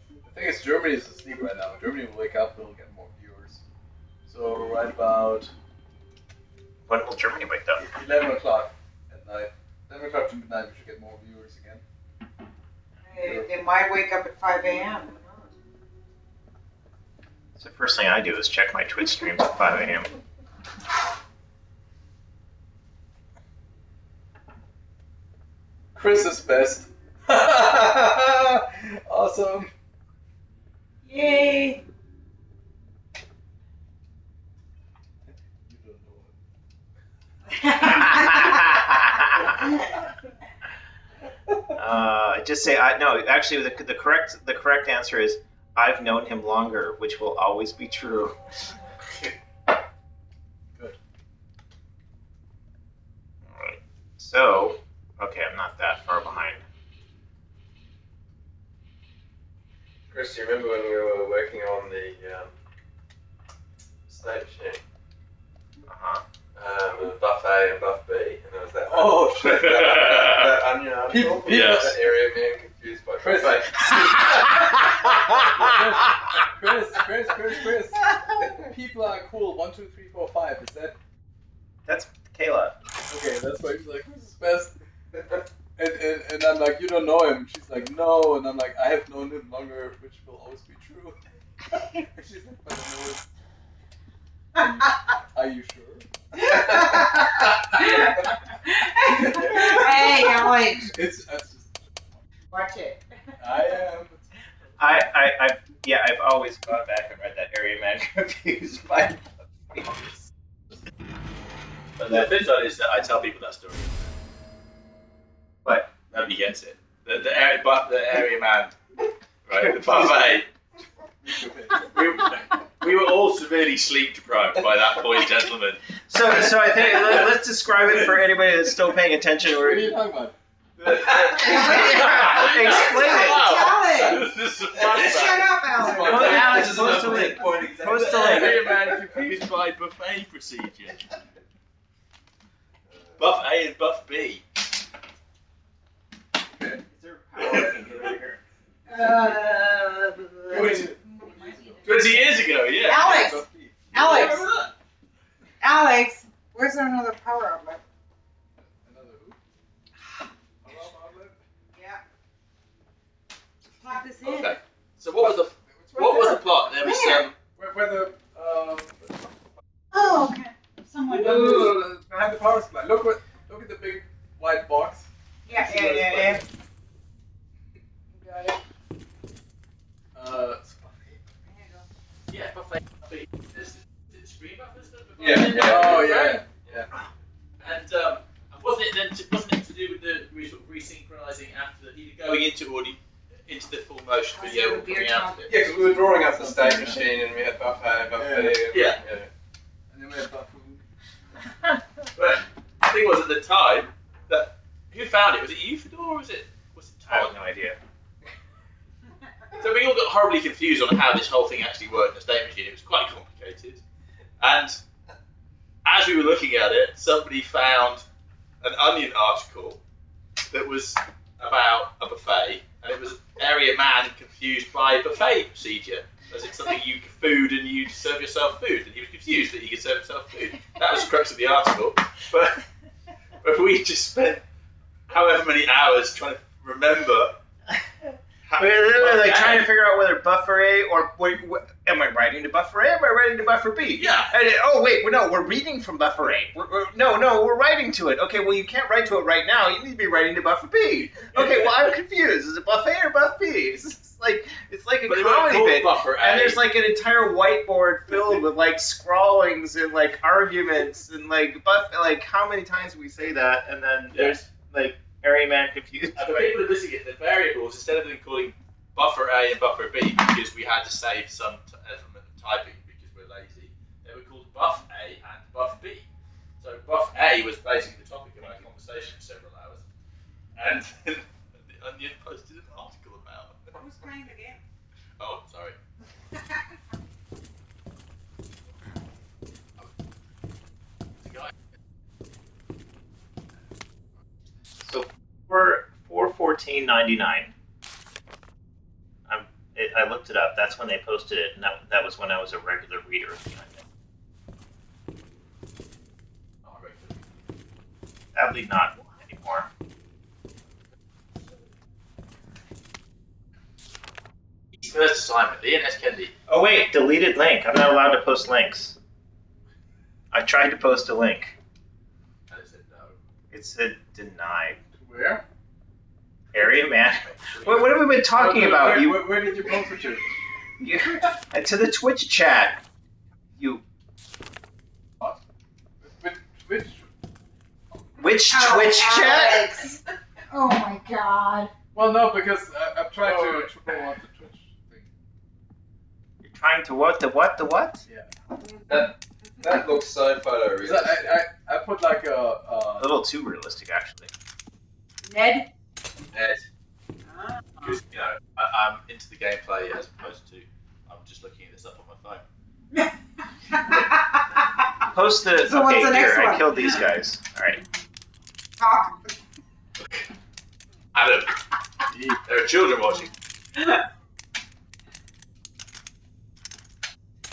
The thing is, Germany is asleep right now. Germany will wake up, we'll get more viewers. So right about When will Germany wake up? 11 o'clock at night. 11 o'clock to midnight, we should get more viewers again. They might wake up at 5 a.m. So the first thing I do is check my Twitch streams at 5 a.m. Chris is best. Awesome. Yay! Just say no. Actually, the correct answer is I've known him longer, which will always be true. Good. All right. So, okay, I'm not that far behind. Chris, do you remember when we were working on the slate machine? With buff A and buff B, and there was that. Oh shit! that onion article. Yes. That area man confused by Chris. buff Chris. People are cool. 1, 2, 3, 4, 5. Is that? That's Kayla. Okay, that's why she's like, Chris is best. And I'm like, you don't know him. She's like, no. And I'm like, I have known him longer, which will always be true. And she's like, but I know it. Are you sure? Hey, Alex. It's just, Watch it. I've always gone back and read that area man confused by. But the flip side is that I tell people that story. What? Nobody gets it. The area man, right? The buffet. We were all severely sleep deprived by that point, gentlemen. So I think let's describe it for anybody that's still paying attention. what are you talking about? Explain it. Tell it. This is Shut up, Alex. Alex, post a link. Post a link. Area man confused by buffet procedure. Buff A and buff B. Is there power I can get over here? 20 years ago, yeah. Alex, where's another power outlet? Another who? Yeah. Plug this in. Okay. So what was the plot? There was Where the Oh, okay. Someone behind the power supply. Look at the big white box. Yeah. Got it. yeah, buffet. Is it screen buffers? Yeah. Oh yeah. And wasn't it to do with the resynchronizing after either going into the full motion video or coming out of it? Yeah, because we were drawing up the state machine and we had buff A and buff B. Yeah. And then we had buff. But the thing was at the time that who found it? Was it you, Fedor, or was it Todd? I have no idea. So we all got horribly confused on how this whole thing actually worked in the state machine. It was quite complicated. And as we were looking at it, somebody found an Onion article that was about a buffet, and it was area man confused by buffet procedure. As it's something you food and you serve yourself food, and he was confused that he could serve himself food. That was the crux of the article. But we just spent however many hours trying to remember. We're trying to figure out whether buffer A or am I writing to buffer A? Or am I writing to buffer B? Yeah. No, we're reading from buffer A. We're writing to it. Okay, well you can't write to it right now. You need to be writing to buffer B. Okay, well I'm confused. Is it buff A or buff B? It's like a comedy bit. Buffer A. And there's like an entire whiteboard filled with like scrawlings and like arguments and like how many times do we say that? And then there's like area man confused. And for people who are missing it, the variables, instead of them calling buffer A and buffer B because we had to save some element of typing because we're lazy, they were called buff A and buff B. So buff A was basically the topic of our conversation for several hours. And then the Onion posted an article about it. Who's playing the game? Oh, sorry. So for 4/14/99, I looked it up. That's when they posted it, and that was when I was a regular reader of the Onion. Oh, right. Sadly, not anymore. First assignment, Ian S. Kennedy. Oh wait, deleted link. I'm not allowed to post links. I tried to post a link. And it said no. It said denied. Where? Area management. What have we been talking about? Where did you post it to? To the Twitch chat. You. Which Twitch chat? Oh my god. Well, no, because I'm trying to promote the Twitch thing. You're trying to what? The what? The what? Yeah. That looks so photorealistic. I put like a little too realistic, actually. Ned? Ned. Because, you know, I'm into the gameplay as opposed to I'm just looking at this up on my phone. Post the. So what's okay, the next here, one? I killed these guys. Alright. Talk. Adam, there are children watching.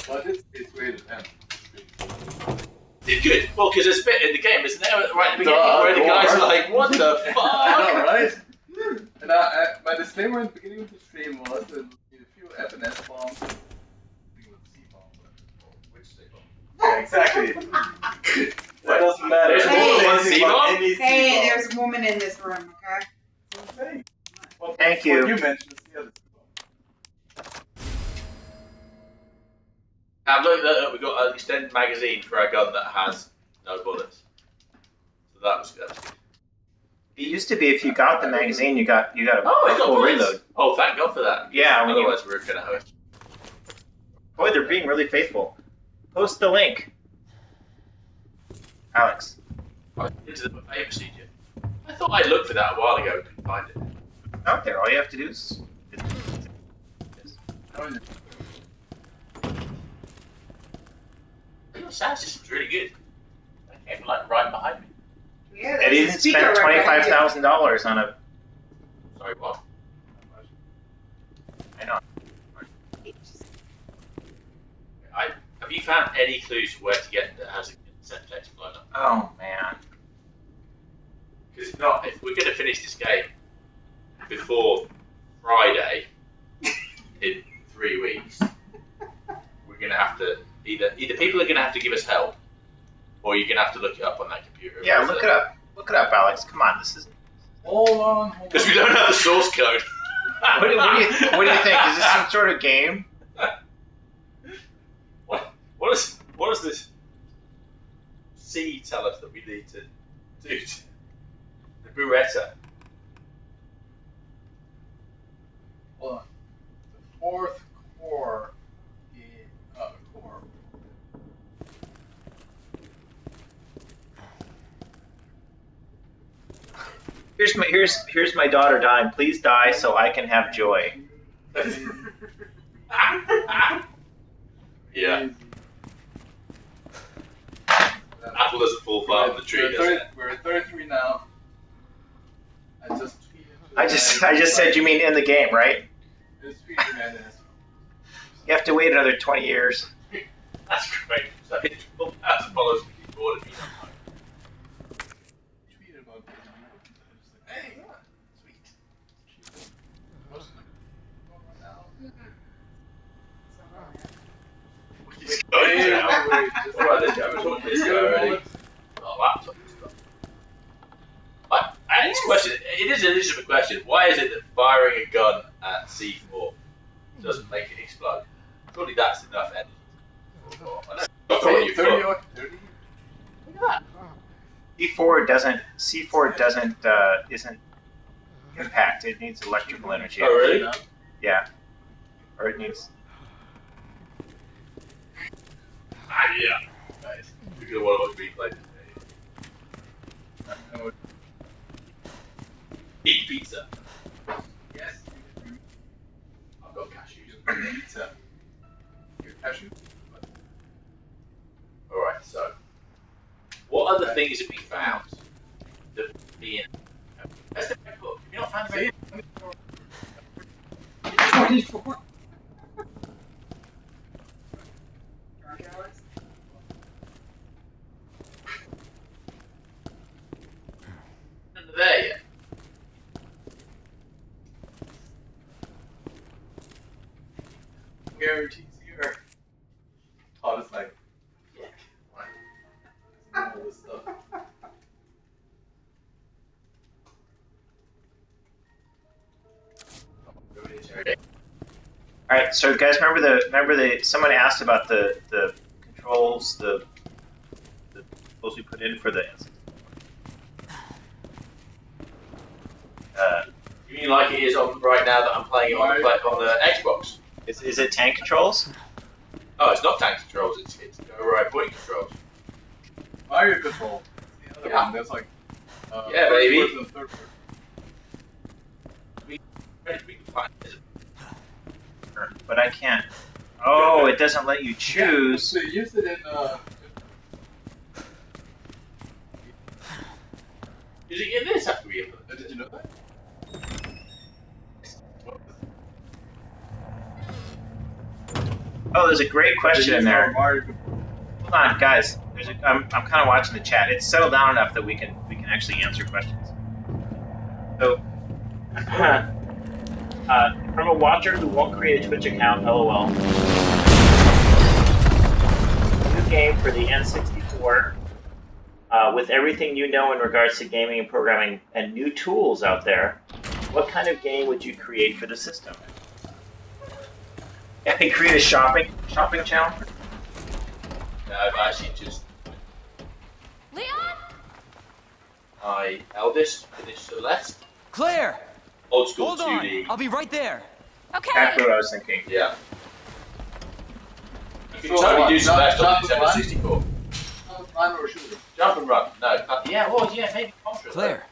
But it's rated M. It's good. Well, because there's a bit in the game, isn't there, right at the beginning, where the guys are like, what the fuck? I know, right? And my disclaimer in the beginning of the stream was that a few FNS bombs. I think it was C bomb, but which C bomb? Yeah, exactly. That doesn't matter. There's more than one C bomb? Hey, there's a woman in this room, okay? Well, Thank you. What you mentioned is the other C bomb. I've looked at we've got an extended magazine for our gun that has no bullets. So that was good. It used to be if you got the magazine, you got a Oh, I got full bullets. reload. Oh, thank God for that. Yeah, when you- Otherwise we're gonna host. Boy, they're being really faithful. Post the link. Alex. Into the buffet procedure. I thought I'd looked for that a while ago and couldn't find it. It's out there. All you have to do is. The sound system's really good. It came like right behind me. Yeah, It even spent $25,000 on a. Sorry, what? I know. Have you found any clues where to get that has a set text blown up? Oh man. Because if not, if we're going to finish this game before Friday in 3 weeks, we're going to have to either people are going to have to give us help, or you're going to have to look it up on that computer. Yeah, look it up. Look it up, Alex. Come on, this is. Hold on. Because we don't have the source code. What do you think? Is this some sort of game? What does this C tell us that we need to do? The Beretta. Hold on. The fourth core core. Here's my daughter dying. Please die so I can have joy. Yeah. Apple doesn't fall far from the tree, does it? We're at 33 now. I just said you mean in the game, right? You have to wait another 20 years. That's great. So it's as follows before the Hey, question. It is a legitimate question. Why is it that firing a gun at C4 doesn't make it explode? Surely that's enough energy. C4 isn't impact. It needs electrical energy. Oh, really? Yeah. Or it needs. Yeah. Nice. We're gonna want to replay this. Eat pizza. Yes. I've got cashews. Pizza. Cashew? Alright, so. What other things have we found that being. That's the red book. Have you not found the red book? 24. guarantees here. Todd is like, yeah, fine. All this stuff. All right, so guys, remember the someone asked about the controls, the controls we put in for the N64. You mean like it is on right now that I'm playing it on the Xbox? Is it tank controls? Oh, it's not tank controls. It's go right point controls. Mario control. It's the other one. That's like yeah, first baby. person and third person. But I can't. Oh, it doesn't let you choose. So you use it in Is it in this after we have did you know that? Oh, there's a great question in there. Mario Hold on, guys. I'm kind of watching the chat. It's settled down enough that we can actually answer questions. So, from a watcher who won't create a Twitch account, LOL. New game for the N64. With everything you know in regards to gaming and programming and new tools out there, what kind of game would you create for the system? Create a shopping channel? No, I've actually just Leon? my eldest finished Celeste. Claire! Old school Hold on, 2D. I'll be right there. Okay. That's what I was thinking. Yeah. You can totally do Celeste on the Nintendo 64. Run or shooter. Jump and run. No. Yeah, well, yeah, maybe Contra. Claire.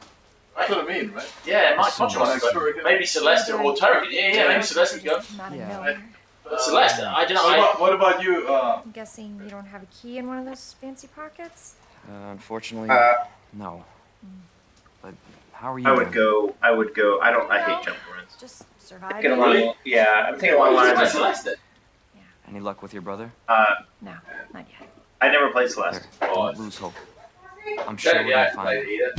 Right? That's what I mean, right? Yeah, it might So Contra. much. But maybe Celeste or Turret. Yeah, maybe Celeste would go. Yeah. But Celeste, I don't know. What about you? I'm guessing you don't have a key in one of those fancy pockets? Unfortunately, no. But how are you? I would go. I hate jump runs. Just survive. I'm thinking along the lines of Celeste. Any luck with your brother? No, not yet. I never played Celeste. Don't lose hope. I'm sure we'll I find played it. either.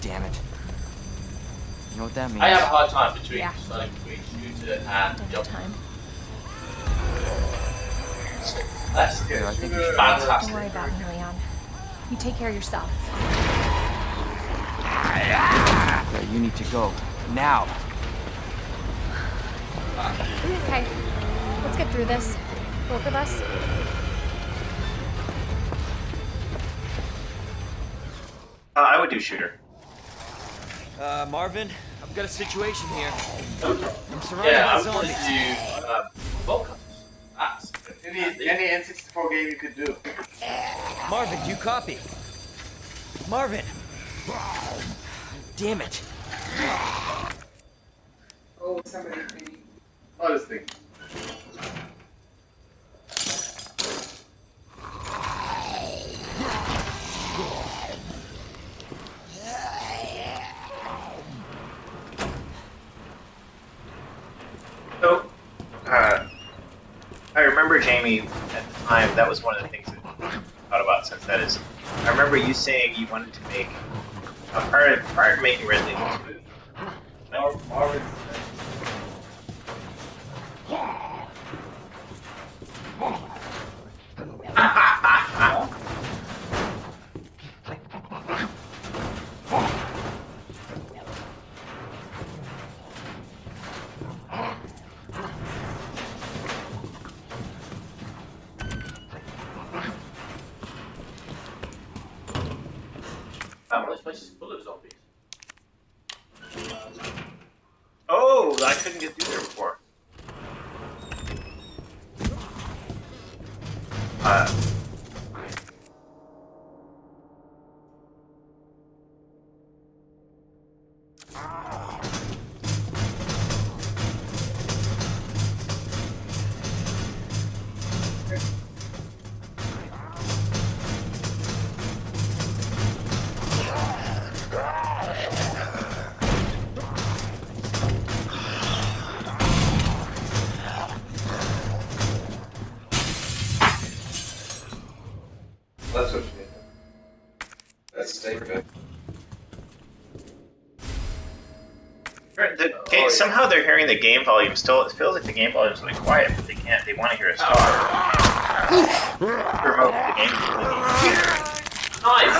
Damn it. You know what that means? I have a hard time between Yeah. deciding between shooter and jump. Time. That's Claire, I think we should fantastic. Don't worry about me, Leon. You take care of yourself. Claire, you need to go. Now. Okay, let's get through this. Both of us. I would do shooter. Marvin, I've got a situation here. I'm surrounded Yeah, by I was going zombies. to do Volcans. That's Any N64 game you could do. Marvin, do you copy? Marvin! Damn it. Oh, somebody thinking. Oh, this thing. So, I remember Jamie at the time. That was one of the things that I thought about since that is. I remember you saying you wanted to make prior to making Resident Evil 2. Marvin. this place is full of zombies. Oh, I couldn't get through there before. That's what you need. That's stay good. Somehow they're hearing the game volume still. It feels like the game volume is really quiet, but they can't. They want to hear us talk. Remote the game. Nice.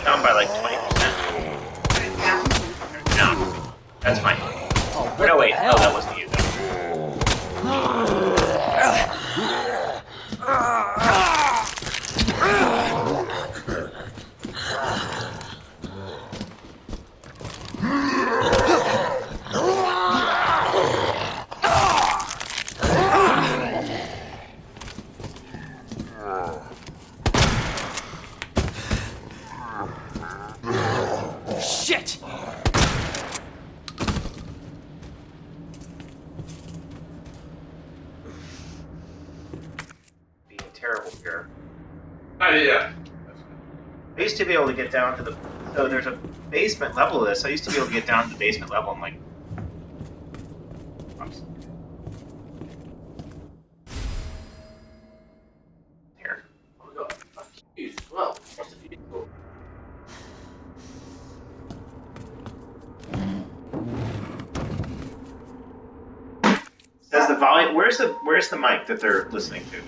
Down by like 20%. Down. That's fine. Oh, no, wait. Oh, that wasn't you. Shit! Being terrible here. Oh, yeah. I used to be able to get down to the. So there's a basement level of this. I used to be able to get down to the basement level and like. Oops. Here. Oh my god. Fuse as well. What's the fuse for? Says the volume. Where's the mic that they're listening to?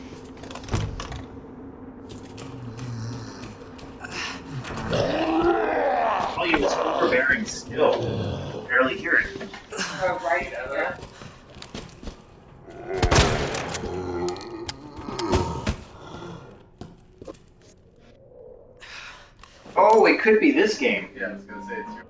Volume is overbearing still. I can barely hear it. Oh, right. Yeah. Oh, it could be this game. Yeah, I was gonna say it's your.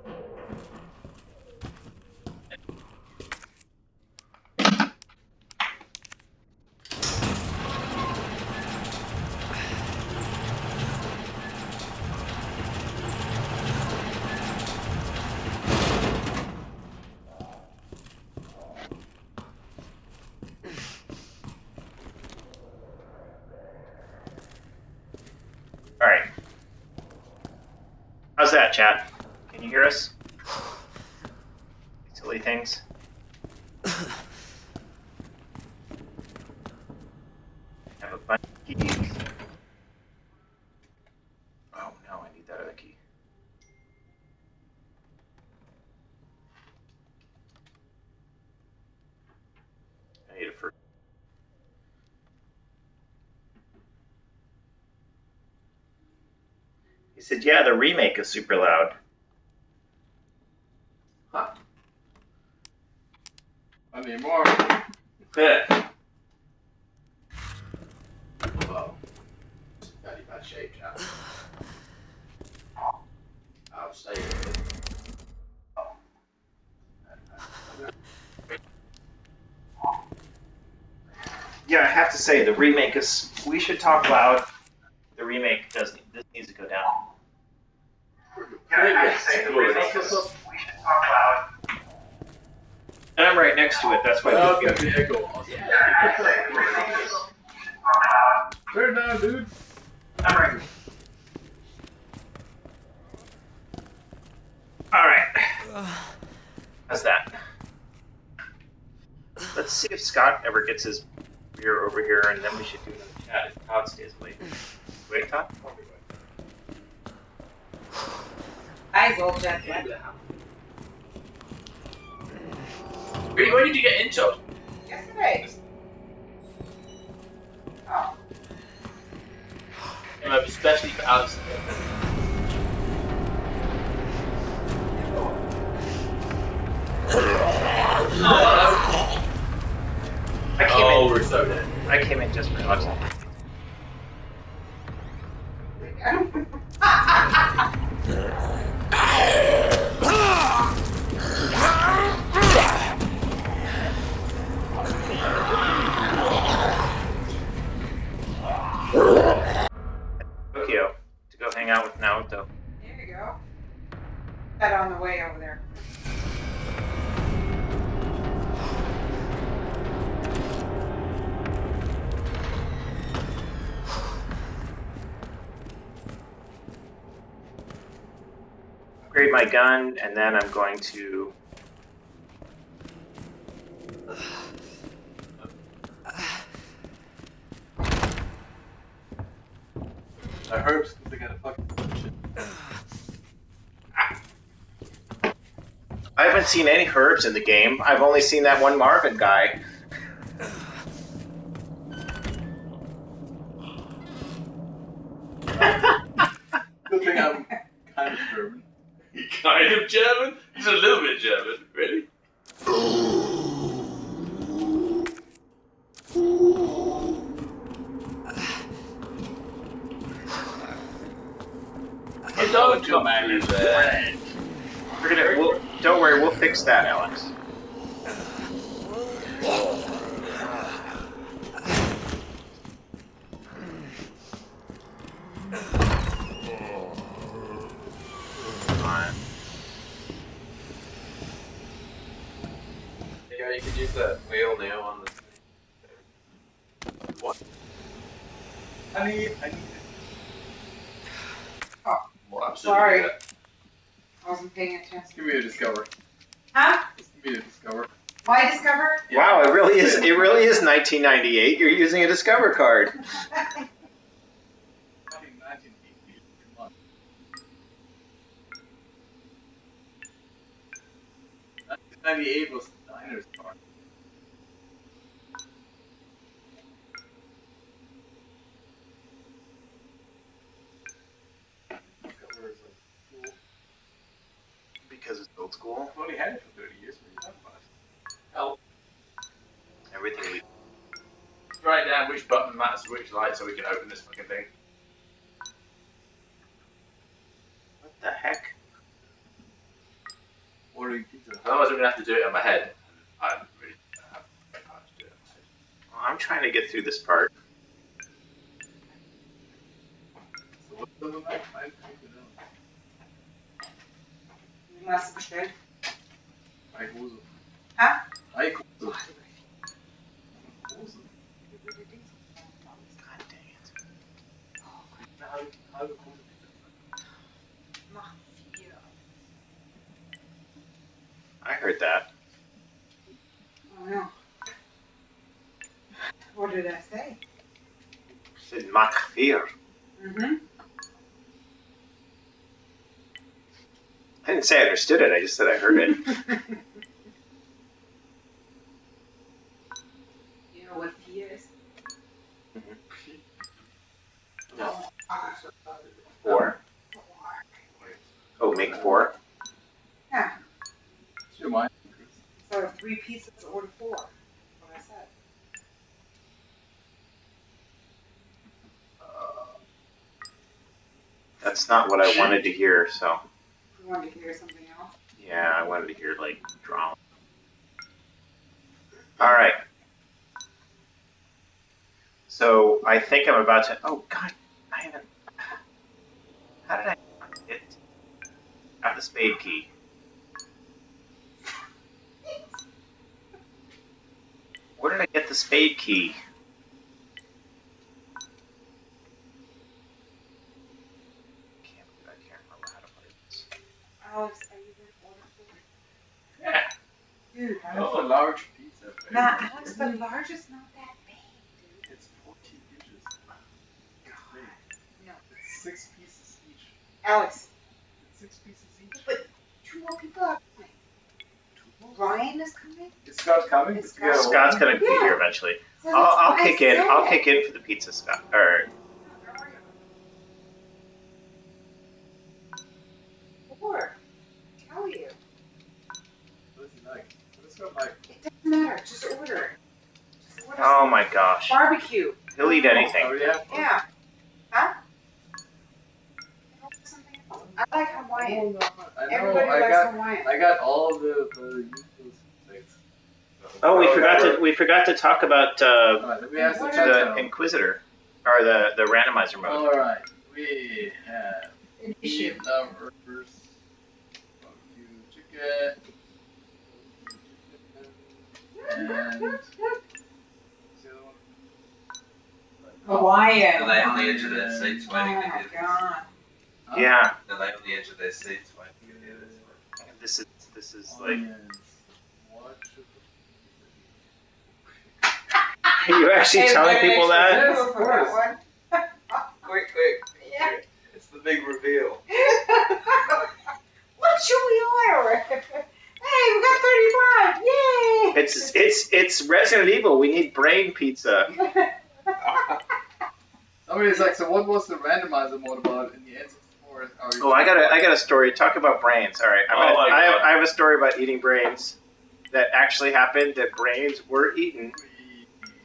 All right. How's that, chat? Can you hear us? Silly things. Have a bunch of keys. Oh no, I need that other key. I need it for. He said, yeah, the remake is super loud. Huh. I need more. Yeah. Well, very bad shape, chap. I'll stay with it. Yeah, I have to say, the remake is... We should talk loud. The remake doesn't... This needs to go down. Yeah, I have to say, the remake is... We should talk loud. And I'm right next to it, that's why... Oh, it's gonna be echo. Yeah, I have to say, the remake is... Turn it down, dude. I'm right. Alright. How's that? Let's see if Scott ever gets his beer over here, and then we should do another chat if Todd stays away. Wait, Todd? I will check that. When did you get into it? Yesterday. Oh. And especially for Alex. We're so dead. I came in just for Alex. Tokyo to go hang out with Naoto. There you go. That on the way over there. Upgrade my gun, and then I'm going to... I heard they got a fucking shit. I haven't seen any herbs in the game. I've only seen that one Marvin guy. Good thing I'm kind of German. Kind of German? He's a little bit German, really. Oh, don't come at me there. Don't worry, we'll fix that, Alex. Yeah, you could use that wheel now on the. What? I need. Oh, Well, absolutely. sorry. Yeah. I wasn't paying attention. Give me a Discover. Huh? Give me a Discover. Why Discover? Wow, it really is 1998. You're using a Discover card. 1998 was Diner's card. Discover is like cool. Because it's old school. I've only had it for 30 years. Hell. Everything we... Write down which button matters to which light so we can open this fucking thing. What the heck? Ordering pizza. Otherwise, I'm gonna have to do it on my head. I really don't have the time to do it on my head. Well, I'm trying to get through this part. So what's the other light? I don't know. Must be good. Hose. Huh? Hose. God dang it. How I heard that. Oh no. What did I say? Said Mach 4. Mm-hmm. I didn't say I understood it, I just said I heard it. You know what P is? No. 4. Oh, make 4? Yeah. Your mind. So 3 pieces or 4. What I said. That's not what I wanted to hear, so... You wanted to hear something else? Yeah, I wanted to hear, like, drama. Alright. So, I think I'm about to... Oh, God, I haven't... How did I get... Got the spade key. Where did I get the spade key? I can't remember how to put it. Alex, are you going to order food? Dude, That's a large pizza. Nah, Alex, the large is not that big, dude. It's 14 inches. God. No. It's 6 pieces each. Alex. 6 pieces each. But 2 more people are coming. Ryan is coming? Is Scott coming? Scott's gonna be here eventually. So I'll kick in. I'll kick in for the pizza, Scott. Or Or tell you. What does he like? What does Scott like? It doesn't matter. Just order. Just order oh my gosh, barbecue. he'll eat anything. Oh, yeah? Yeah. Huh? I like Hawaiian. Oh, no, I know. Everybody likes Hawaiian. I got all the usual things. Oh, we forgot to talk about Alright, let me ask the Inquisitor or the randomizer mode. Alright, we have meat lovers, barbecue chicken, and Hawaiian. Are they on the edge of their seats waiting to hear this? God. Yeah. Are they on the edge of their seats waiting to hear this? This is like. Are you actually telling people that? Yes, of course. Quick. Yeah. It's the big reveal. What should we order? Resident Evil. We need brain pizza. Somebody's like, so what was the randomizer mode about in the N64? Oh, I got a story. Talk about brains. All right, I have a story about eating brains that actually happened. That brains were eaten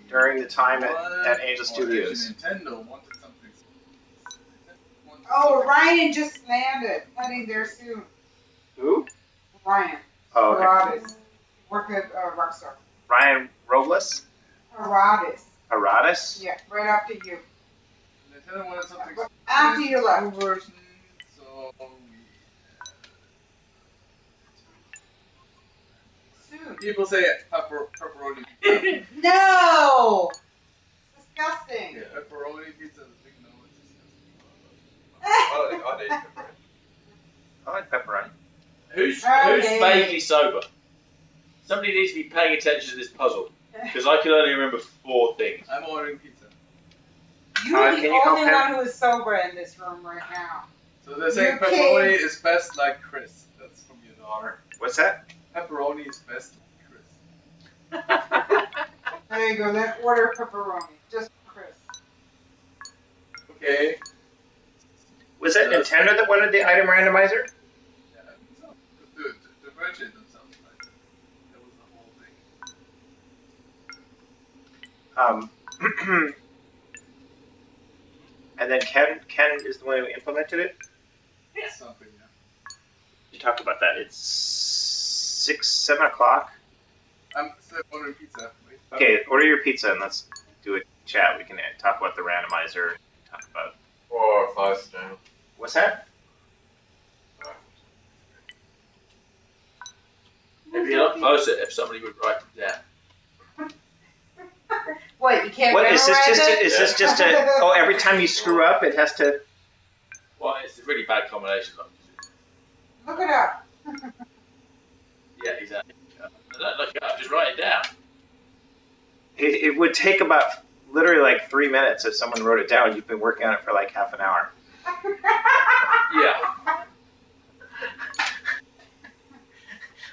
during the time at Angel Studios. Nintendo wanted something. Oh, Ryan just landed. Heading there soon. Who? Ryan. Oh, okay. Herodes. Work at Rockstar. Ryan Robles? Herodes. Herodes? Yeah, right after you. Nintendo wanted something. After you left. Version, so Soon. people say pepperoni. No! Disgusting. Yeah, pepperoni pizza is a big no. It's disgusting. I need pepperoni. I like pepperoni. Who's Okay. vaguely sober? Somebody needs to be paying attention to this puzzle because I can only remember 4 things. I'm ordering pizza. You're the can you help only him? one who is sober in this room right now. So they're saying Your pepperoni kids. is best like Chris. That's from your daughter. What's that? Pepperoni is best like Chris. There you go. Then order pepperoni. Just for Chris. Okay. Was that Nintendo that wanted the item randomizer? Yeah, so differentiate themselves, right? That was the whole thing. And then Ken is the one who implemented it? Yeah. Something, yeah. You talked about that. It's 7 o'clock. I'm still ordering pizza. Wait. Okay, order your pizza and let's do a chat. We can talk about the randomizer. Talk about 4 or 5 channel. what's that? If you're not closer, if somebody would write it down. What, you can't What is this? memorize Just it? is this just a? Oh, every time you screw up, it has to. Well, it's a really bad combination. Look it up. Yeah, exactly. Don't look it up, just write it down. It would take about literally like 3 minutes if someone wrote it down. You've been working on it for like half an hour. Yeah.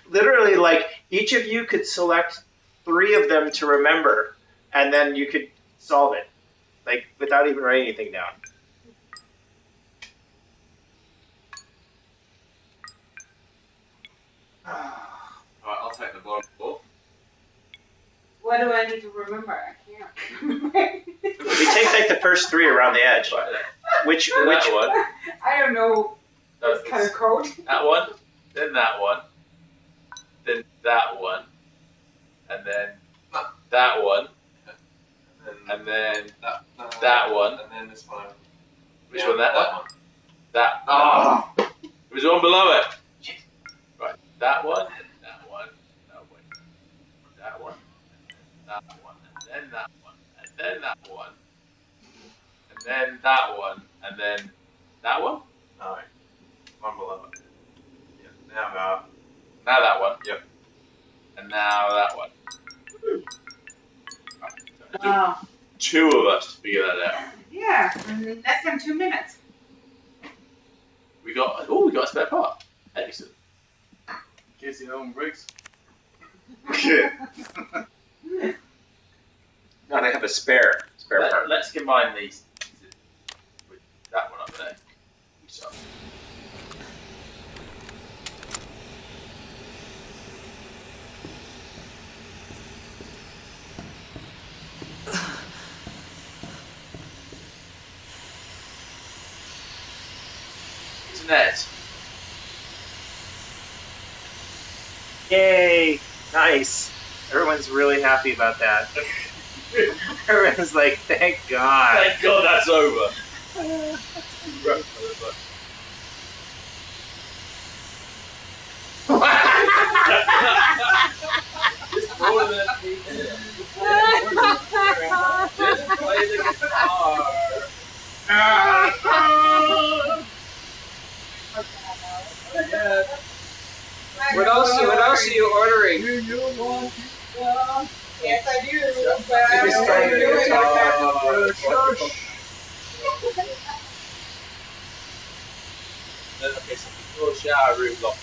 Literally, like each of you could select 3 of them to remember, and then you could solve it, like without even writing anything down. Alright, I'll take the bottom 4. What do I need to remember? I can't. We take like the first 3 around the edge. Which That one. I don't know this kind of code. That one, then that one, then that one, and then that one, and then that one, and then this one. Which Yeah, one? That that one? That. Oh! There's one below it. Right. That one, that one, no wait. That one, and then that one, and then that one, and then that one, and then that one? No. One below it. Yeah. Now that. Now that one. Yep. And now that one. Right. Wow. 2 of us to figure that out. Yeah, in less than 2 minutes. We got a spare part. Excellent. In case your own breaks. Not I have a spare part. Let's combine these with that one up there. So. Internet. Yay! Nice. Everyone's really happy about that. Everyone's like, thank God. Thank God that's over. Just more than just play the guitar. What else are you ordering? Yes, I do. But I Just don't play want to the do it. Okay, so before shower room lock.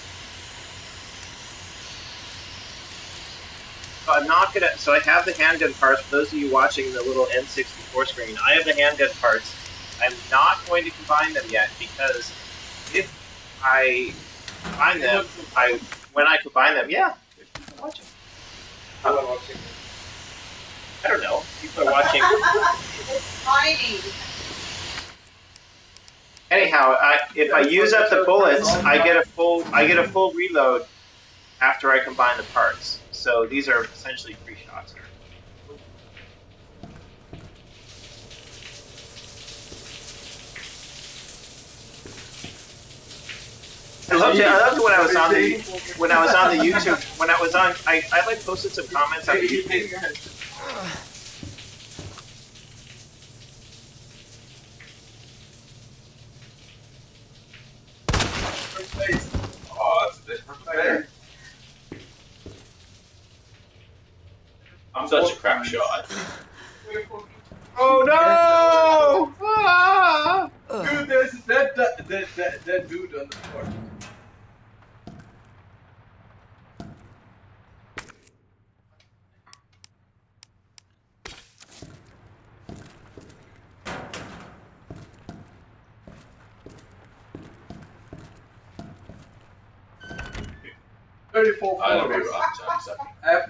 So I'm not gonna. So I have the handgun parts. For those of you watching the little N64 screen, I have the handgun parts. I'm not going to combine them yet because if I combine them, when I combine them, yeah, there's people watching. I don't know. People are watching. It's fighting. Anyhow, if I use up the bullets, I get a full reload after I combine the parts. So these are essentially free shots here. I loved it when I was on the YouTube I like posted some comments on YouTube. Oh, that's a different player. I'm such a crap shot. Oh no! Ah! Dude, there's that dude on the floor. I'll be right.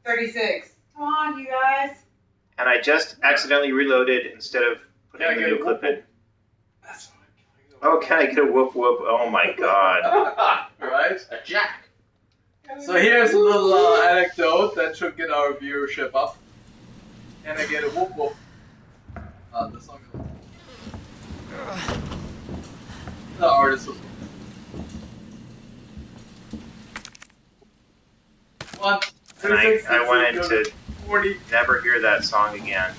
36. Come on, you guys. And I just accidentally reloaded instead of putting the new clip in. Oh, can I get a whoop whoop? Oh my god. Right? A jack. So here's a little anecdote that should get our viewership up. Can I get a whoop whoop? The song is... The artist was... One. And I wanted to 40. never hear that song again.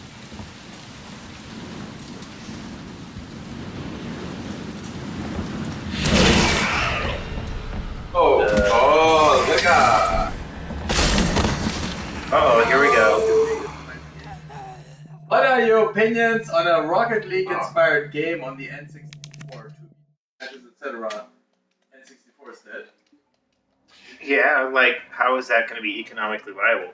Oh, look out! Uh-oh, here we go. What are your opinions on a Rocket League inspired game on the N64? Etc. N64 is dead. Yeah, like, how is that going to be economically viable?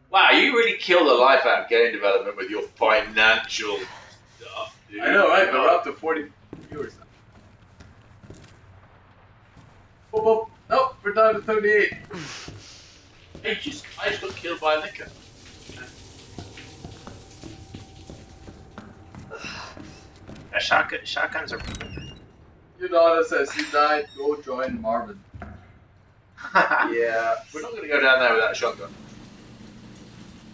Wow, you really killed the life out of game development with your financial stuff, dude. I know, right? We're up to 40 viewers now. Oh, nope, we're down to 38. I just got killed by a liquor. Shotguns are... Your daughter says you died, go join Marvin. Yeah, we're not going to go down there without a shotgun.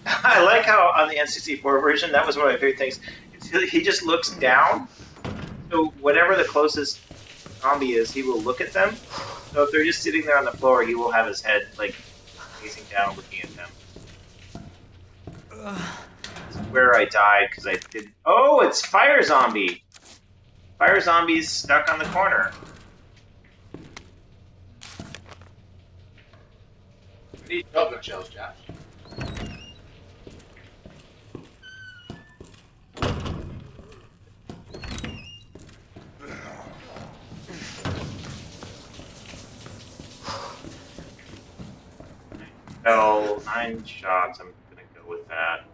I like how on the N64 version, that was one of my favorite things. He just looks down, so whatever the closest zombie is, he will look at them. So if they're just sitting there on the floor, he will have his head, like, facing down, looking at them. This is where I died, because I didn't... Oh, it's Fire Zombie! Fire Zombie's stuck on the corner. We need shotgun shells, Jack. Oh, 9 shots. I'm gonna go with that.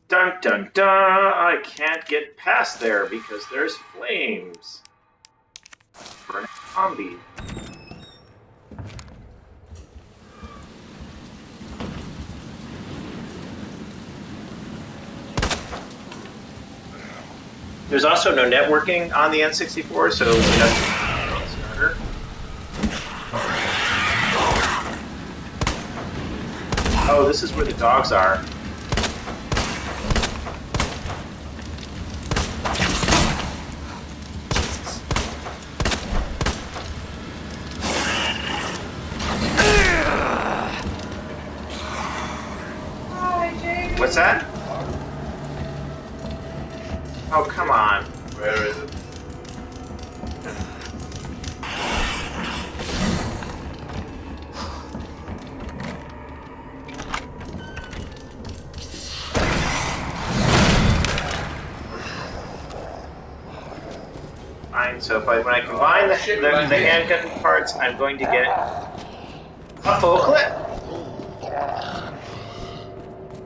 Dun dun dun! I can't get past there because there's flames. Burn a zombie. There's also no networking on the N64, so that's harder. Oh, this is where the dogs are. What's that? Oh, come on. Where is it? And so when I combine the handgun parts, I'm going to get a full clip.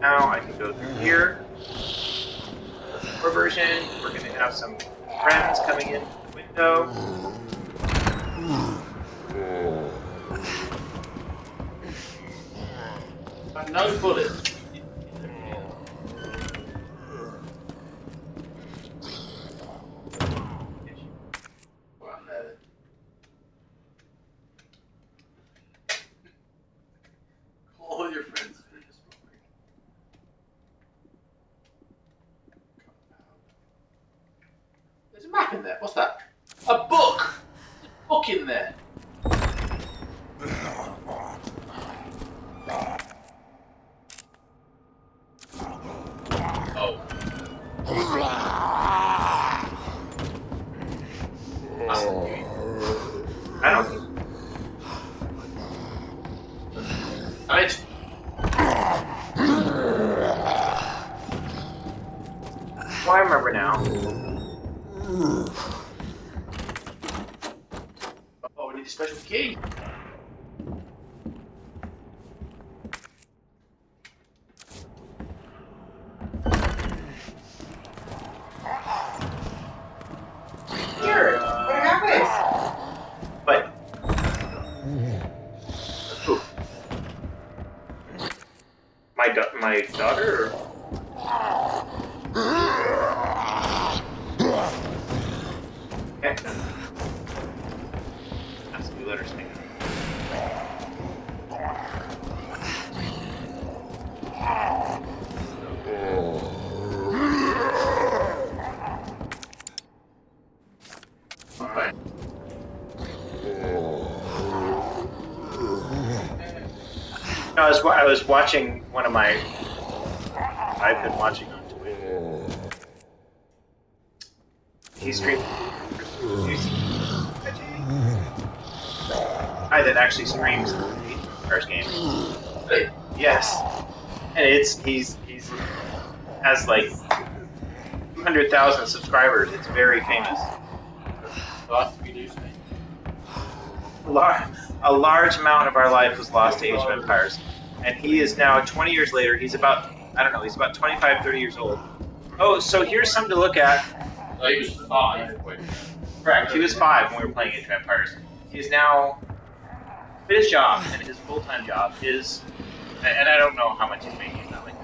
Now I can go through here. The version. We're going to have some friends coming in the window. No bullets. Call your friends. There's a map in there. What's that? A book! There's a book in there. Oh. I don't. Oh, I remember now. Oh, we need a special key. Here, what happened? But my daughter. Okay. That's we let her stay. Alright. I was watching one of my. I've been watching on Twitch. He streamed. Guy that actually streams Cars games. Yes, and he's has like 200,000 subscribers. It's very famous. A large amount of our life was lost to Age of Empires, and he is now 20 years later. He's about he's about 25, 30 years old. Oh, so here's something to look at. Oh, he was 5. Correct. He was 5 when we were playing Age of Empires. He is now his job, and his full-time job is, and I don't know how much he's making. He's not like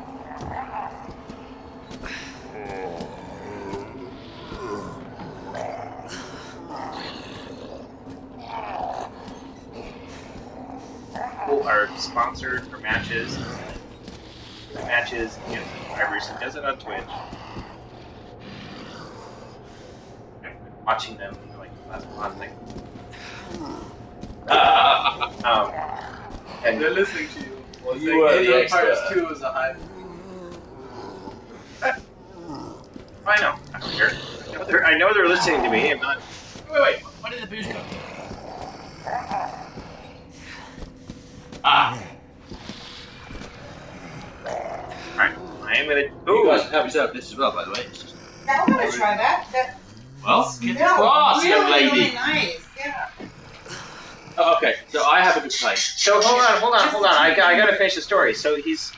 people are sponsored for matches. He gets subscribers. He does it on Twitch. I've been watching them for like the last month. And they're listening to you. Well, you were the Empires expert. 2 is a hype. I know. I don't care. I know they're listening to me. I'm not. Wait. Where did the booze go? Ah. Alright. I am gonna. You guys can help yourself this as well, by the way. I want to try that. Well, get across, really, young lady. really nice. Yeah. Oh, okay, so I have a good place. So hold on. I gotta finish the story. So he's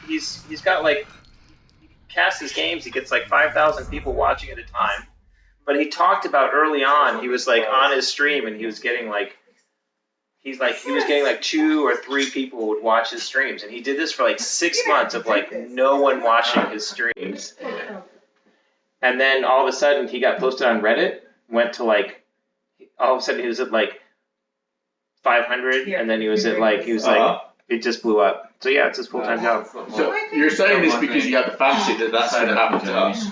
got like, he casts his games. He gets like 5,000 people watching at a time. But he talked about early on. He was like on his stream, and he was getting like. He was getting like 2 or 3 people would watch his streams, and he did this for like 6 months of like no one watching his streams. And then all of a sudden he got posted on Reddit, went to like, all of a sudden he was at like 500, and then he was at like, it just blew up. So yeah, it's his full-time job. So you're saying this because you have the fantasy that that's going to happen to us?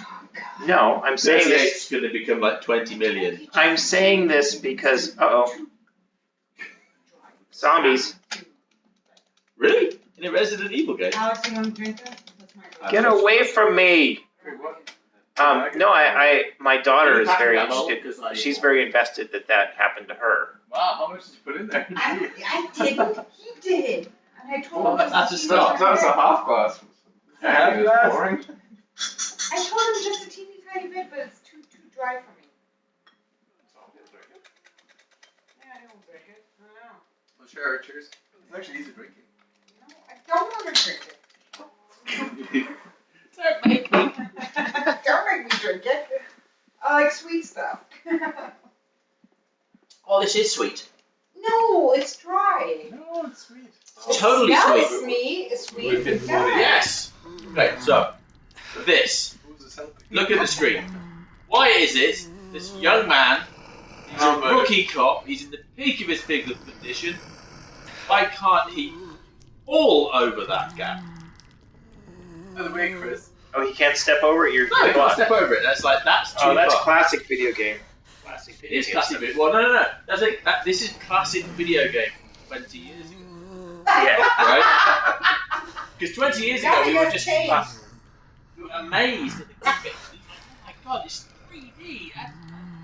No, I'm saying this. It's going to become like 20 million. I'm saying this because, zombies. Really? In a Resident Evil game? Alex, you want to drink that? That's my Get away from me! No, my daughter is she's very invested that happened to her. Wow, how much did you put in there? I didn't. He did. And I told him. That's just that was a half glass. Yeah, boring. I told him just a teeny tiny bit, but it's too dry for me. Sure, cheers. It's actually easy drinking. No, I don't want to drink it. Don't make me. Don't make me drink it. I like sweet stuff. Oh, this is sweet. No, it's dry. No, it's sweet. It's totally smells sweet. Sweet and dry. Yes. Okay, so this. Look at the screen. Why is it this young man? He's a rookie cop. He's in the peak of his physical condition. Why can't he fall over that gap? By the way, Chris. Oh, he can't step over it. No, he can't step over it. That's too Oh, that's far. classic video game. Classic It video is game classic stuff. video. Well, no. This is classic video game from 20 years ago. Yeah. Right? Because 20 years ago we were Gotta just change. we were amazed at the graphics. It's like, oh my god, it's 3D.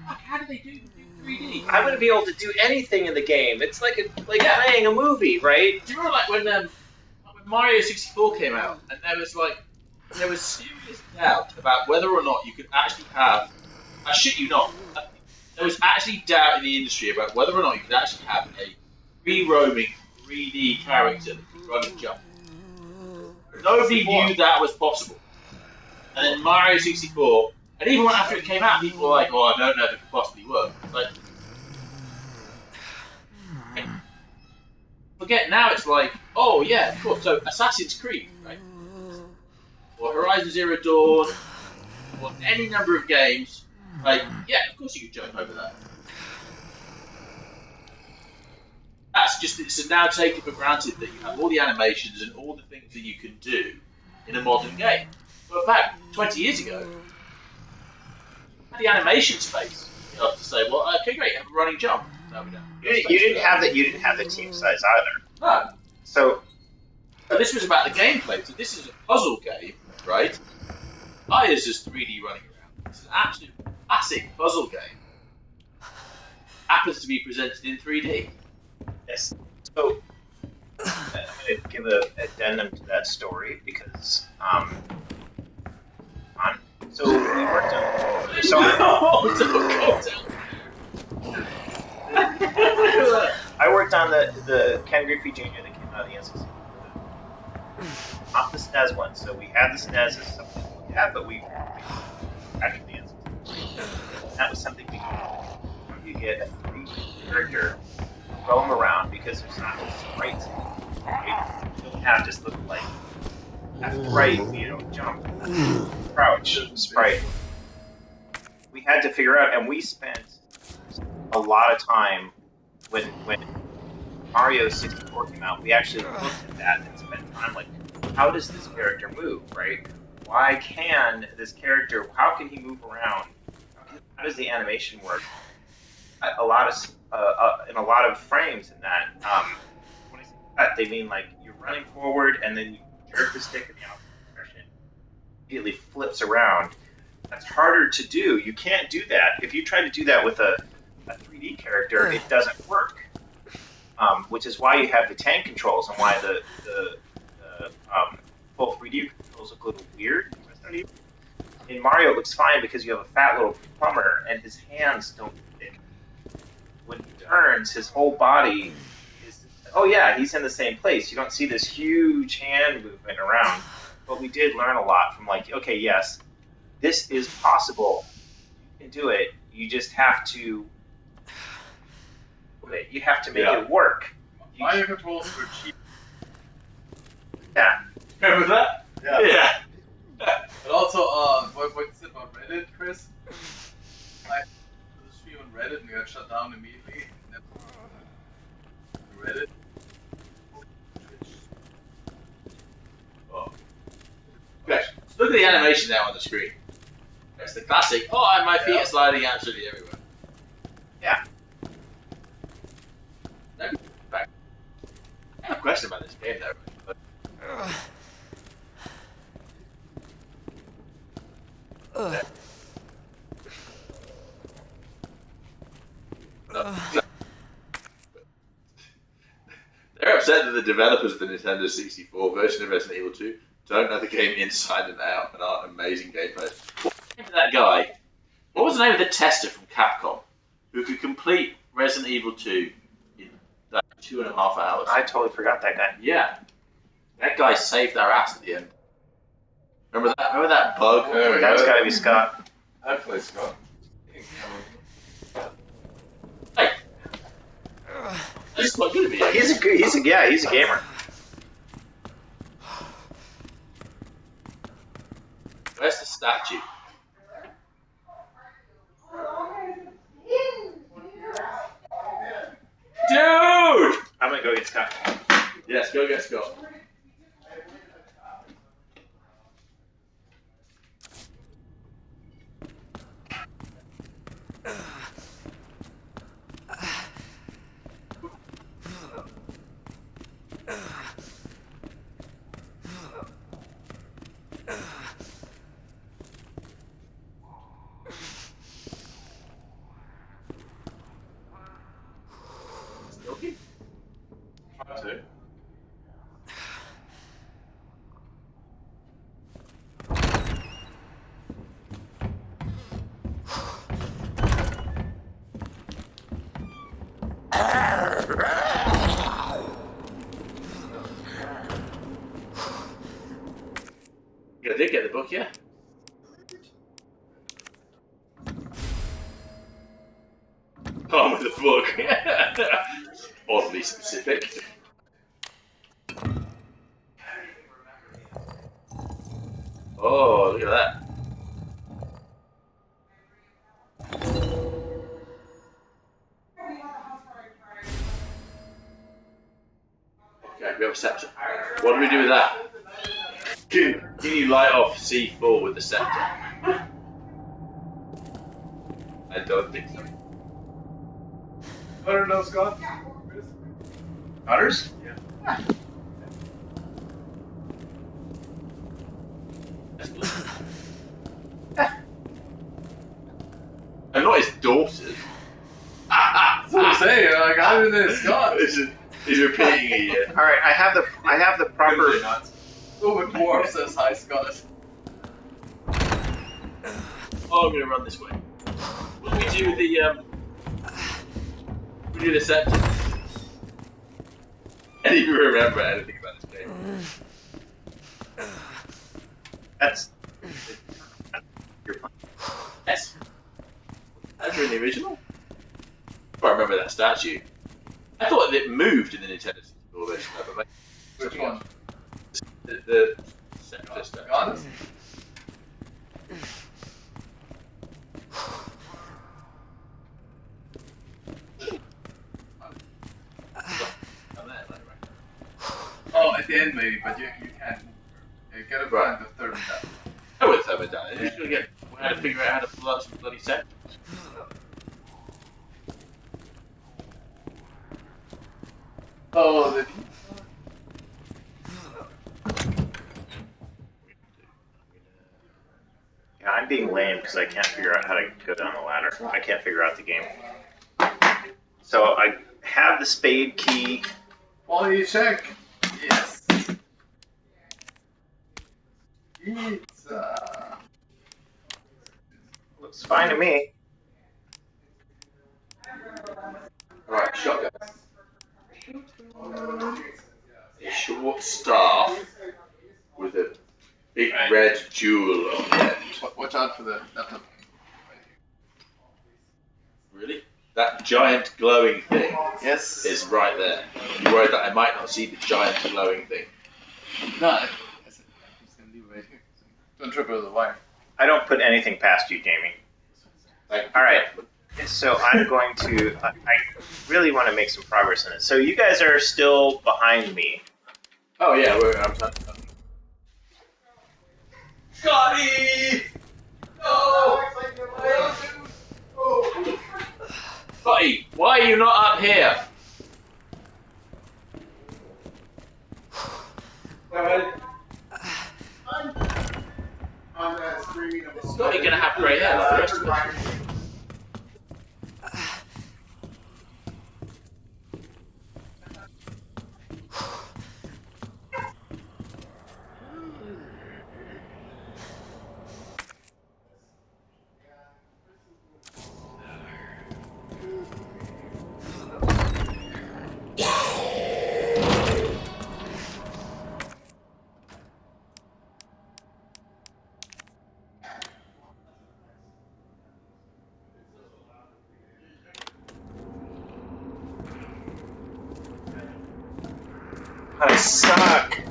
How do they do 3D? I wouldn't be able to do anything in the game. It's like playing a movie, right? Do you remember like when Mario 64 came out and there was serious doubt about whether or not you could actually have. I shit you not. There was actually doubt in the industry about whether or not you could actually have a free-roaming 3D character that could run and jump. Nobody knew that was possible. And then Mario 64, and even after it came out, people were like, "Oh, I don't know if it could possibly work." It's like, forget now. It's like, oh yeah, of course. So Assassin's Creed, right? Or Horizon Zero Dawn, or any number of games. Like, yeah, of course you could jump over that. That's just, it's now taken for granted that you have all the animations and all the things that you can do in a modern game. But back 20 years ago, you had the animation space. You know, to say, well, okay, great, have a running jump. No, we don't. You didn't have that. You didn't have the team size either. No. So But this was about the gameplay. So this is a puzzle game, right? Why is just 3D running around? It's an absolute classic puzzle game. Happens to be presented in 3D. yes. So I'm going to give an addendum to that story because so we worked on. So I worked on the Ken Griffey Jr. that came out of the N64. Not the SNES one. So we had the SNES as something to look at, but we actually the N64. That was something we could do. How do you get a 3D character to roam around because there's not just sprites? Right? You don't have just little like left, right, jump, crouch, sprite. We had to figure out, and we spent a lot of time when Mario 64 came out. We actually looked at that and spent time like, how does this character move, right? Why can this character? How can he move around? How does the animation work? In a lot of frames in that. When I say that, they mean like you're running forward and then you jerk the stick in the opposite direction. Immediately flips around. That's harder to do. You can't do that. If you try to do that with a 3D character, it doesn't work. Which is why you have the tank controls and why the full 3D controls look a little weird. In Mario, it looks fine because you have a fat little plumber and his hands don't stick. When he turns, his whole body is. Oh yeah, he's in the same place. You don't see this huge hand movement around. But we did learn a lot from like, okay, yes, this is possible. You can do it. You just have to. You have to make it work. Mario controls were cheap. Yeah. Remember that? Yeah. But also, what you said about Reddit, Chris? I was a stream on Reddit and got shut down immediately. Reddit. Oh. Okay. So look at the animation now on the screen. It's the classic. Oh, and my feet are sliding absolutely everywhere. Yeah. I have a question about this game though. They're upset that the developers of the Nintendo 64 version of Resident Evil 2 don't know the game inside and out and aren't amazing gameplay. What was the name of that guy? What was the name of the tester from Capcom who could complete Resident Evil 2 in that 2.5 hours. I totally forgot that guy. Yeah. That guy saved our ass at the end. Remember that? Remember that bug? That's got to be Scott. Hopefully, Scott. Hey. He's quite good at video games. He's a gamer. Where's the statue? Dude! I'm gonna go get Scott. Yes, go get Scott. Okay. Try to. You did get the book, yeah? Oh, with the book. Oddly specific. Oh, look at that. Okay, we have a scepter. What do we do with that? Can you light off C4 with the scepter? I don't think so. I don't know, Scott. Otters? Yeah. I'm not his daughters. That's what I'm saying. Like, how did this, Scott? He's repeating it. Yeah. All right, I have the proper. Over dwarf says hi, Scott. Oh, I'm gonna run this way. What do we do with the We do the scepter. I didn't even remember anything about this game. That's your plan. Yes. That's in the original. I remember that statue. I thought it moved in the Nintendo 64 version, but maybe Which one? the scepter statue. Honest? Oh, at the end maybe, but you can't. You gotta find the third one. I would have done it. Just gonna how to figure out how to pull out some bloody scepter. Oh, the Yeah, I'm being lame because I can't figure out how to go down the ladder. I can't figure out the game. So I have the spade key. quality check. Yes. Pizza. Looks fine to me. Alright, shotgun. A short staff with a big red jewel on the end. Watch out for the. Really? That giant glowing thing Yes. is right there. You're worried that I might not see the giant glowing thing. No, it's gonna leave it right here. Don't trip over the wire. I don't put anything past you, Jamie. All right. So I'm going to. I really want to make some progress in it. So you guys are still behind me. Oh yeah, I'm done. Scotty! No! Scotty, why are you not up here? Scotty gonna have grey hair like the rest of us. God, I suck.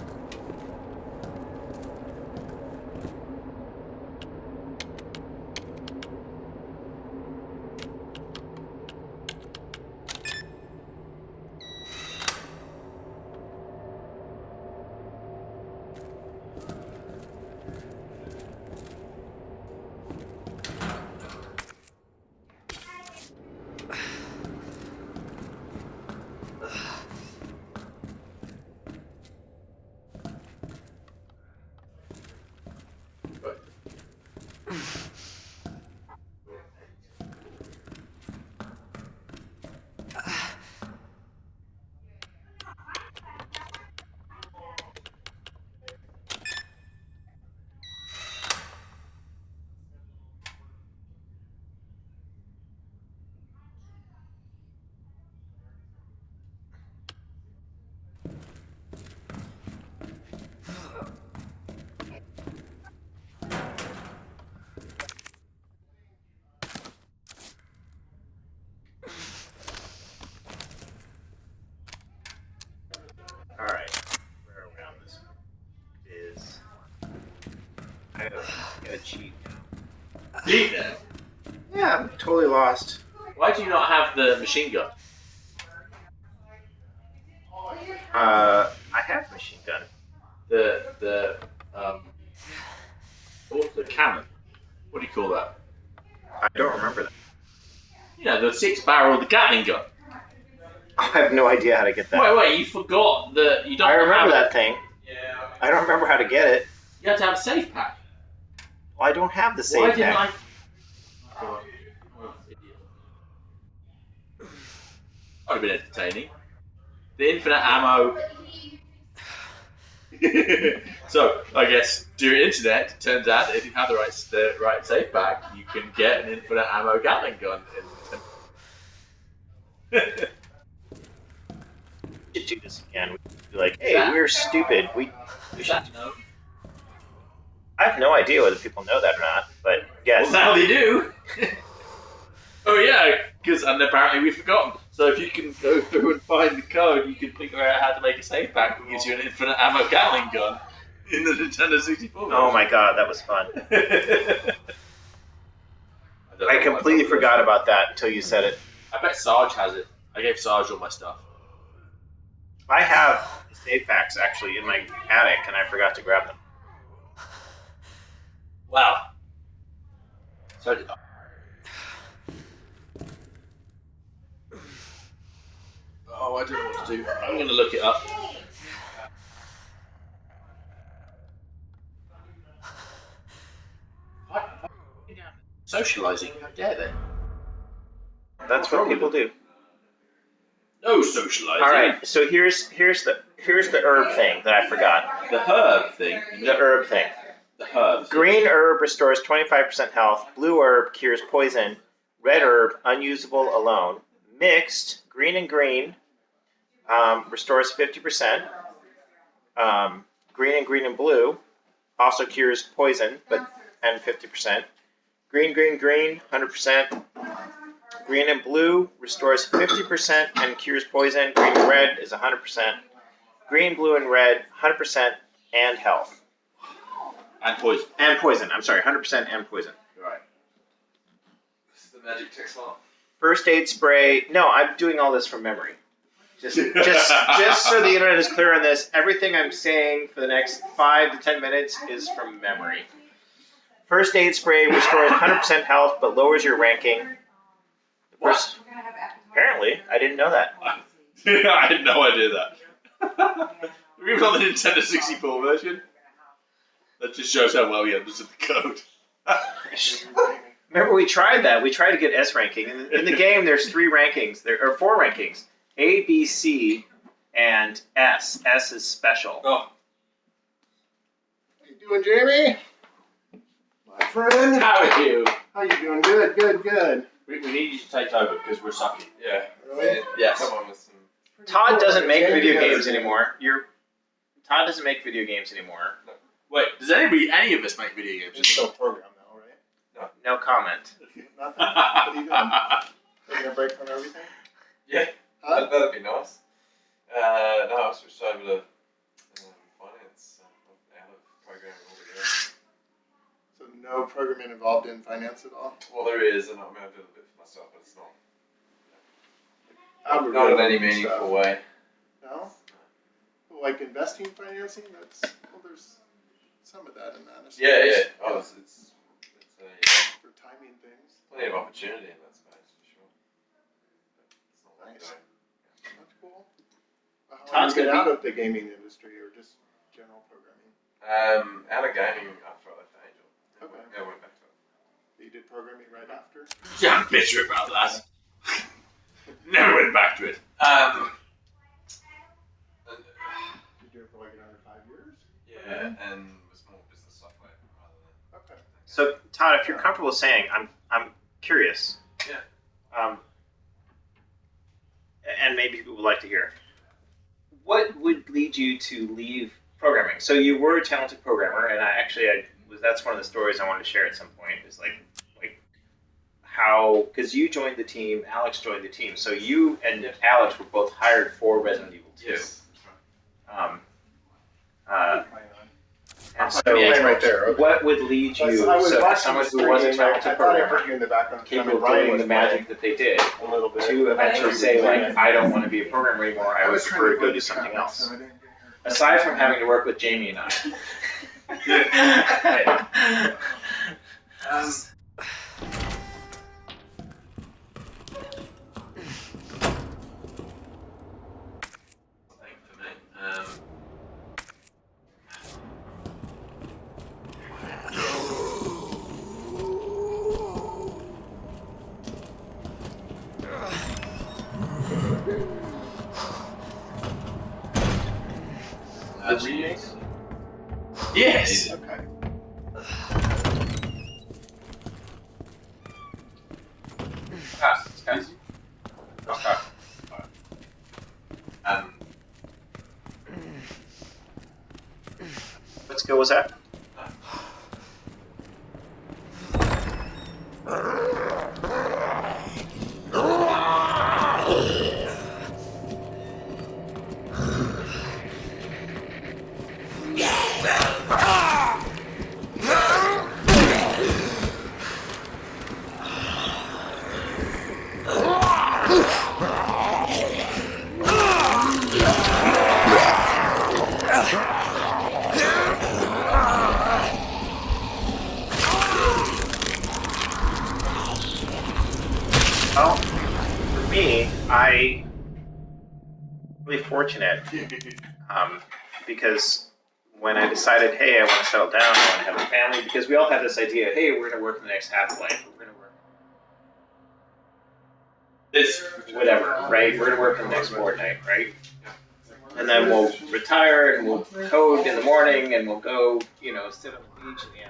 Alright, where are we on this? Is I gotta cheat now. Cheat now? Yeah, I'm totally lost. Why do you not have the machine gun? I have machine gun. The cannon. What do you call that? I don't remember that. You know, the 6-barrel, the Gatling gun. I have no idea how to get that. Wait, you forgot that you don't. I remember have that thing. Yeah. I don't remember how to get it. You have to have a safe pack. Well, I don't have the Why safe didn't pack. I? That would have been entertaining. The infinite ammo. So, I guess, through internet, it turns out that if you have the right safe pack, you can get an infinite ammo Gatling gun. We should do this again. We should be like, hey, we're stupid. We should know. I have no idea whether people know that or not, but yes. Well, now they do. Oh yeah, and apparently we've forgotten. So if you can go through and find the code, you can figure out how to make a safe pack that gives you an infinite ammo Gatling gun in the Nintendo 64. Oh my god, that was fun. I completely forgot about that until you said it. I bet Sarge has it. I gave Sarge all my stuff. I have the safe packs actually in my attic, and I forgot to grab them. Wow. So did I. Oh, I don't know what to do. I'm going to look it up. Socializing? How dare they? That's what people do. No socializing. All right, so here's the herb thing that I forgot. The herb thing. The herb thing. The herb. Green herb restores 25% health. Blue herb cures poison. Red herb unusable alone. Mixed green and green restores 50%. Green and blue also cures poison, and 50%. Green, 100%. Green and blue restores 50% and cures poison. Green and red is 100%. Green, blue, and red, 100% and health. And poison. And poison. I'm sorry, 100% and poison. Right. This is the magic text file. First aid spray. No, I'm doing all this from memory. Just so the internet is clear on this, everything I'm saying for the next 5 to 10 minutes is from memory. First aid spray restores 100% health but lowers your ranking. Apparently, I didn't know that. I had no idea that. Even on the Nintendo 64 version. That just shows how well we understood the code. Remember, we tried that. We tried to get S ranking. In the game, there's 3 rankings. There are 4 rankings. A, B, C, and S. S is special. Oh. How you doing, Jamie? My friend. How are you? How you doing? Good. We need you to take over because we're sucky. Yeah. Really? Yes. Come on with some. Todd doesn't make video games anymore. Todd doesn't make video games anymore. Wait, does any of us make video games? Just still program now, right? No comment. Nothing. What are you doing? Taking a break from everything? Yeah. Huh? That'd be nice. No, I switched over to no programming involved in finance at all? Well, there is, and I mean, I do a bit for myself, but it's not Algorithm not in any and meaningful stuff. way. No? Like investing financing? Well, there's some of that in that. I Yeah, suppose. Oh, it's For timing things. plenty of opportunity in that space for sure. But it's not what I'm Nice. doing. That's cool. How Todd's did you get gonna out of the gaming industry or just general programming? Out of gaming after I left Angel. Okay. Yeah, I went back to it. You did programming right after? Yeah, I'm bitter about that. Never went back to it. Did you do it for like another 5 years? Yeah, and was more business software rather than. Okay. So Todd, if you're comfortable saying, I'm curious. Yeah. And maybe people would like to hear. What would lead you to leave programming? So you were a talented programmer, and that's one of the stories I wanted to share at some point. Is like how, because you joined the team, Alex joined the team, so you and Alex were both hired for Resident Evil 2. Yes. And so, right there. Okay. what would lead you, I was so watching someone the who was a stream, talented I thought I programmer, heard you in the background. capable of doing the magic that they did, A little bit. to eventually say, like, I don't want to be a programmer anymore, I would prefer to go do something else. Aside from having to work with Jamie and I. For me. Readings? Yes. Okay. Guys. What skill was that? Well, for me, I really fortunate because when I decided, hey, I want to settle down, I want to have a family, because we all have this idea, hey, we're going to work the next half-life, we're going to work this whatever, right? We're going to work the next fortnight, right? And then we'll retire and we'll code in the morning and we'll go, sit on the beach in the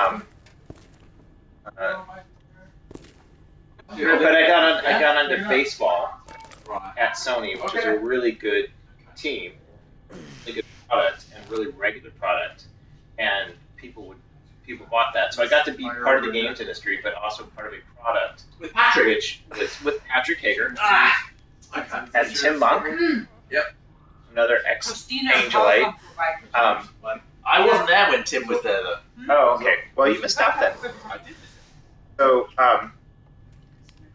afternoon. But I got onto baseball at Sony, which is a really good team, really good product, and really regular product, and people bought that. So I got to be part of the games industry, but also part of a product With Patrick. which was with Patrick Hager and Tim Monk. Yep. Another ex-Angelite. I wasn't there when Tim was there though. Oh, okay. Well, you missed out then. I did. So,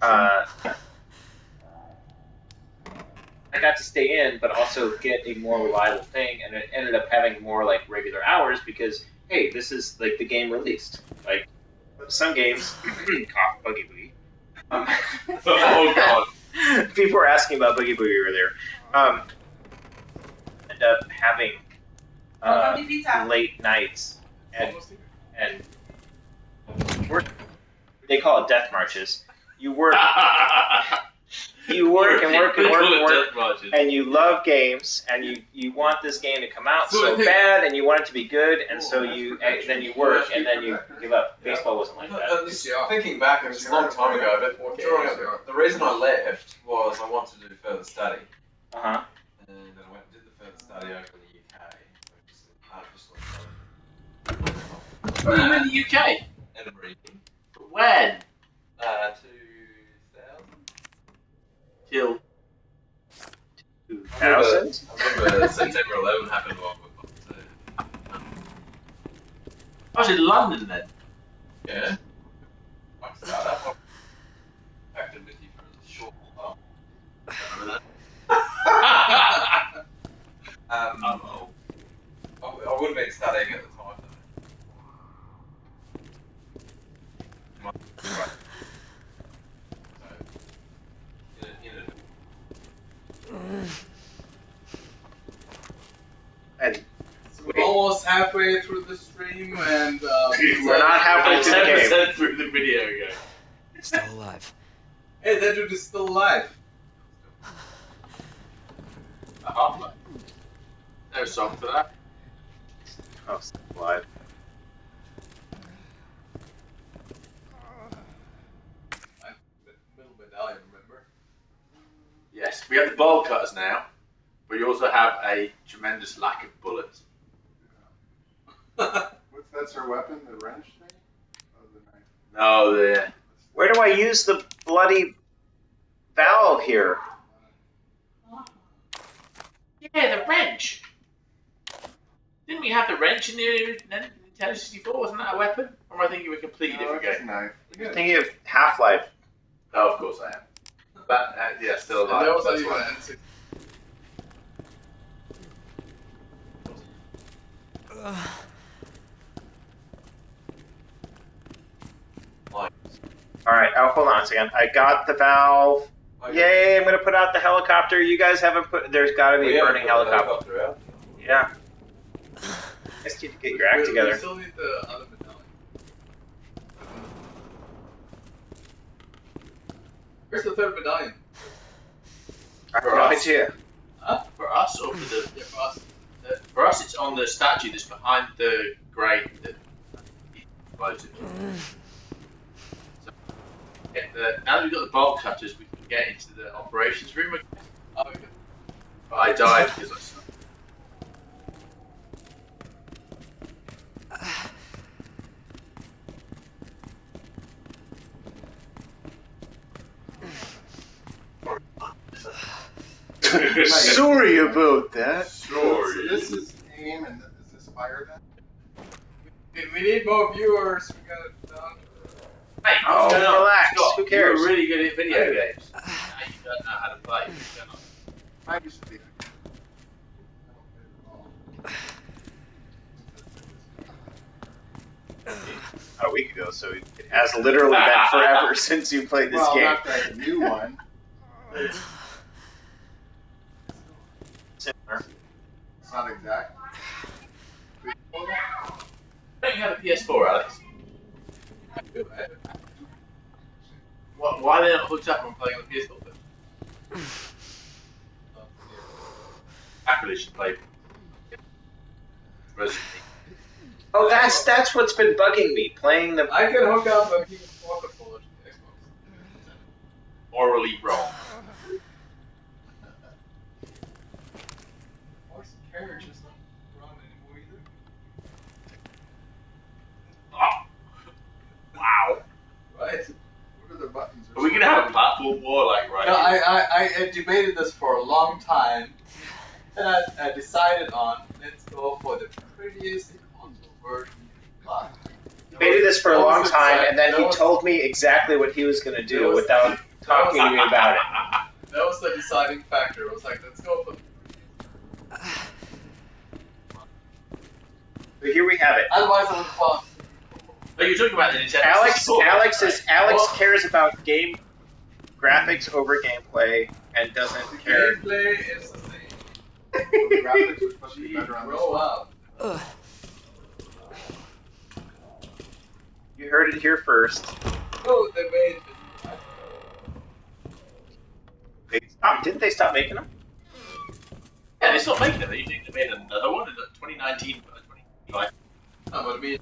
I got to stay in, but also get a more reliable thing, and it ended up having more like regular hours because, hey, this is like the game released. Like some games, cough, Boogie Boogie. Oh god. People were asking about Boogie Boogie earlier. End up having late nights and work. They call it death marches. You work. You work and work and work and work, and you love games, and you want this game to come out so bad, and you want it to be good, and so then you work, and then you give up. Baseball wasn't like that. Thinking back, it was a long time ago, but the reason I left was I wanted to do further study. Uh-huh. And then I went and did the further study over in the UK, which is artificial intelligence. Oh, you're in the UK? Edinburgh. When? 2000. Till 2000? I remember September 11 happened while we were. was in London then. Yeah. I started that acted with you for a short while. Remember that? I would have been studying at the time. Right. And we're almost halfway through the stream, and we're not halfway through the game. 10% through the video game. Still alive. Hey, that dude is still alive. Half-Life. No song for that. Oh, still alive. Middle medallion, remember? Yes, we have the bolt cutters now, but you also have a tremendous lack of bullets. That's our weapon, the wrench thing? Oh, the knife. No, the... Where do I use the bloody valve here? Yeah, the wrench. Didn't we have the wrench in the Nintendo 64? Wasn't that a weapon? Or am I thinking of a completely different game? Knife. You're thinking of Half-Life. Oh, of course I am. But, yeah, still alive. That was That's even why. N64. Alright, oh, hold on a second. I got the valve. Yay, I'm gonna put out the helicopter. You guys haven't put... There's gotta be a burning helicopter. Out. Yeah. Guess you need to get your act together. We still need the other medallion. Where's the third medallion? I have no idea. For us, or for the... for us? For us, it's on the statue that's behind the grate that explosive. So, now that we've got the bolt cutters, we can get into the operations room again. Oh, okay. But I died because I sucked. Sorry about that. Sorry. So this is aim, and is this fire then? We need more viewers. We got it done. Hey, Oh, relax. Scott, Who cares? You're really good at video games. Now you don't know how to play. You cannot. I used to be. A week ago, so it has literally been forever since you played this game. Not the new one. Similar. It's not exact. Don't you have a PS4, Alex? Why are they not hooked up when playing on the PS4 then? Happily should play Resident Evil. Oh, that's what's been bugging me. Playing the... I can hook up a PS4 controller to the Xbox. Morally wrong. Or carriage is not run anymore either. Oh. Wow. Right? What are the buttons? Are we gonna have a platform war like right No, here? I debated this for a long time, and I decided on let's go for the prettiest console version. Debated this for a long time, and then he told me exactly what he was going to do without talking to me about it. That was the deciding factor. I was like, let's go for. So here we have it. Otherwise, I would fall. Are you talking about the Nintendo? Alex cares about game graphics over gameplay and doesn't care. Gameplay is the same. The graphics are supposed to be better on this Grow one. up. You heard it here first. Oh, they made. Didn't they stop making them? Yeah, they stopped making them. They made another one in 2019. 2025. No, but I mean,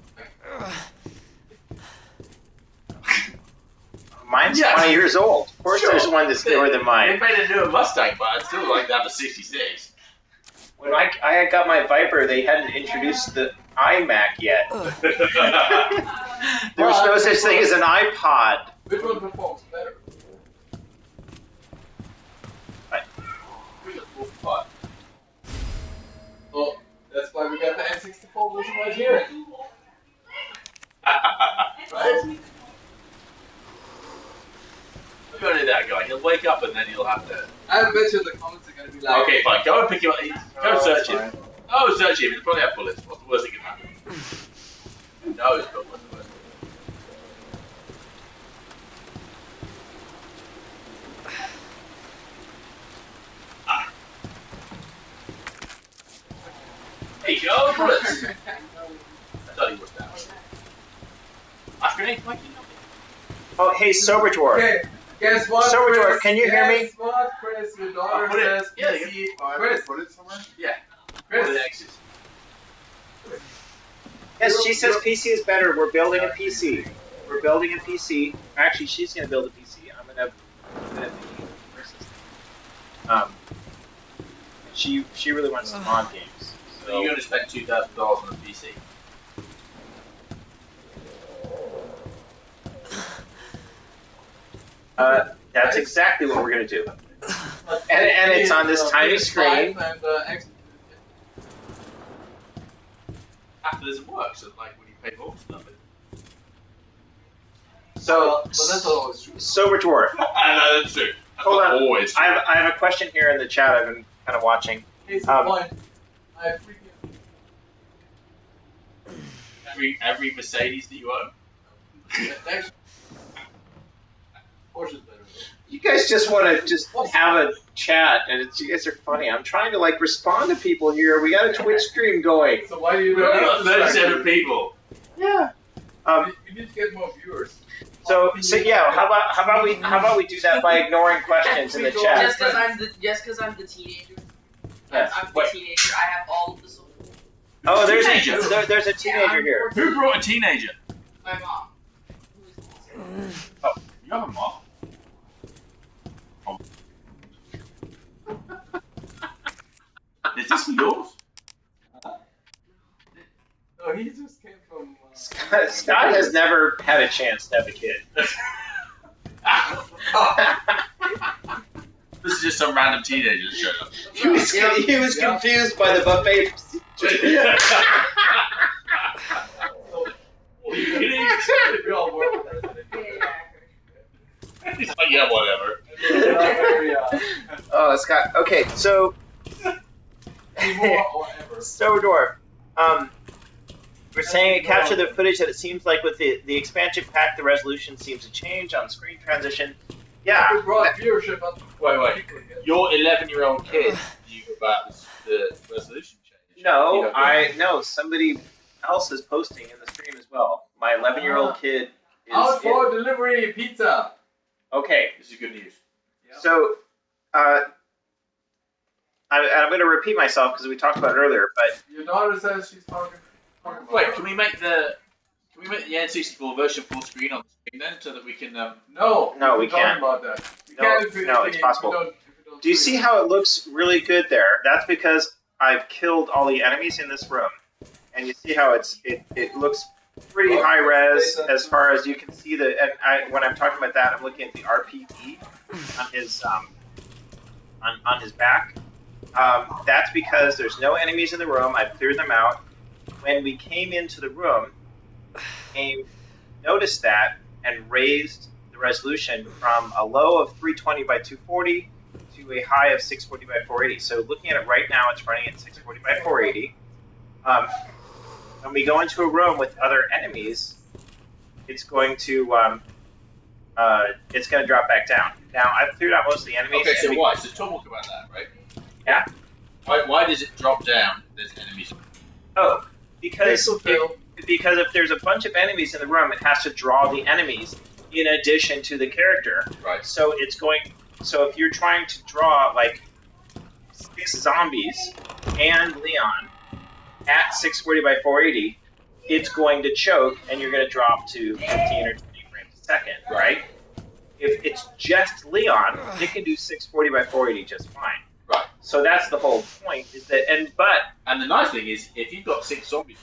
Mine's 20 years old. Of course, there's one that's newer than mine. They made a newer Mustang, but I'd still like to have a 66. When I got my Viper, they hadn't introduced the iMac yet. There was no such thing as an iPod. which one performs better? Well, that's why we got the N64 version right here. Right? We're going to that guy. He'll wake up and then he'll have to. I bet you the comments are gonna be like. Okay, fine. Go and pick him up. Go search him. fine. Oh, search him. He'll probably have bullets. What's the worst that can happen? Who knows? But what's the worst? There you go, bullets. I thought he was down. Flash grenade, Mikey? Oh, hey, Sober Dwarf. Okay, guess what? Sober Chris? Dwarf, can you hear me? Guess what, Chris? Your daughter Put it- says yeah, PC. Chris, put it somewhere. Yeah. Chris. One of the X's. Yes, she says PC is better. We're building a PC. We're building a PC. Actually, she's going to build a PC. I'm going to be her assistant. She really wants some mod games. So you're going to spend $2,000 on a PC. That's exactly what we're going to do. And it's on this tiny screen. After doesn't work, so like when you pay more stuff. So, But that's always true. Sober Dwarf. No, that's true. That's Hold on. always true. I have a question here in the chat. I've been kind of watching. Case in point, I have freaking. Every Mercedes that you own. Actually, Porsche's better. You guys just want to just have a chat, and you guys are funny. I'm trying to like respond to people here. We got a Twitch stream going. So why do you? We're not 37 people. Yeah. You need to get more viewers. So yeah. How about we do that by ignoring questions in the chat? Just because I'm the teenager. Yes. I'm the teenager. I have all of the social. Oh, there's a teenager Yeah, here. Who brought a teenager? My mom. Oh, you have a mom? Is this yours? No, he just came from. Scott has never had a chance to have a kid. This is just some random teenager that showed up. He was confused by the buffet procedure. We all work with that. He's like, yeah, whatever. Oh, Scott. Okay, so Sober Dwarf. We're saying it captured the footage that it seems like with the expansion pack, the resolution seems to change on screen transition. Yeah. We brought viewership up. Wait. Your 11-year-old kid knew about the resolution change. No, somebody else is posting in the stream as well. My 11-year-old kid is Out for delivery pizza. Okay. This is good news. So, I'm going to repeat myself because we talked about it earlier, but Your daughter says she's talking. Wait, can we make the N64 version full screen on the screen then, so that we can? No, we can't. About that. No, it's possible. Do you see how it looks really good there? That's because I've killed all the enemies in this room, and you see how it looks pretty high res as far as you can see when I'm talking about that, I'm looking at the RPD on his back. That's because there's no enemies in the room. I've cleared them out. When we came into the room, AIM noticed that and raised the resolution from a low of 320 by 240 to a high of 640 by 480. So looking at it right now, it's running at 640 by 480. When we go into a room with other enemies, it's going to drop back down. Now I've cleared out most of the enemies. Okay, so why? So talk about that, right? Yeah. Why does it drop down? There's enemies. Oh, because if there's a bunch of enemies in the room, it has to draw the enemies in addition to the character. Right. So So if you're trying to draw like 6 zombies and Leon at 640 by 480, it's going to choke and you're going to drop to 15 or 20 frames a second, right? If it's just Leon, it can do 640 by 480 just fine. Right. So that's the whole point. And the nice thing is, if you've got 6 zombies,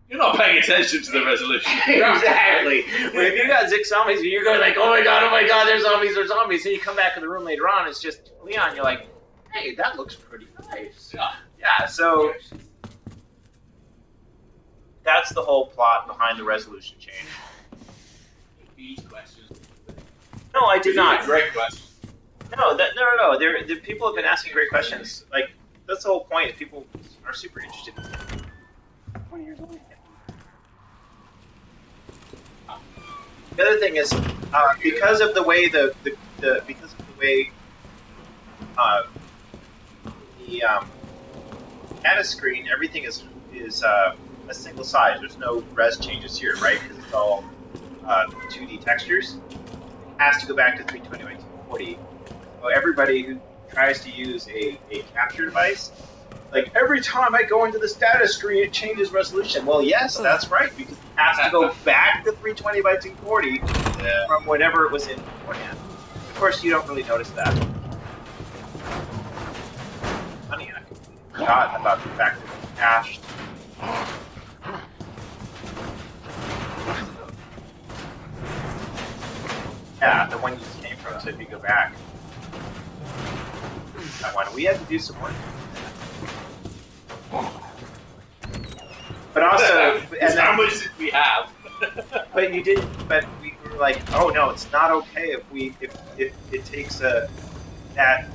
you're not paying attention to the resolution. Exactly. But if you got 6 zombies and you're going like, oh my god, there's zombies, and you come back in the room later on, it's just Leon, you're like, hey, that looks pretty nice. Yeah, so that's the whole plot behind the resolution change. These questions. No, I did not. Great question. No. The people have been asking great questions. Like that's the whole point. People are super interested. 20 years old. The other thing is because of the way the data screen, everything is a single size. There's no res changes here, right? Because it's all 2D textures. It has to go back to 320 by 240. So everybody who tries to use a capture device, like every time I go into this data screen, it changes resolution. Well, yes, that's right, because it has to go back to 320 by 240 from whatever it was in beforehand. Of course, you don't really notice that. Funny, I forgot about the fact that it's cached. Yeah, the one you just came from, so if you go back. That one, we had to do some work. But also, how much did we have? But you did. But we were like, oh no, it's not okay if it takes that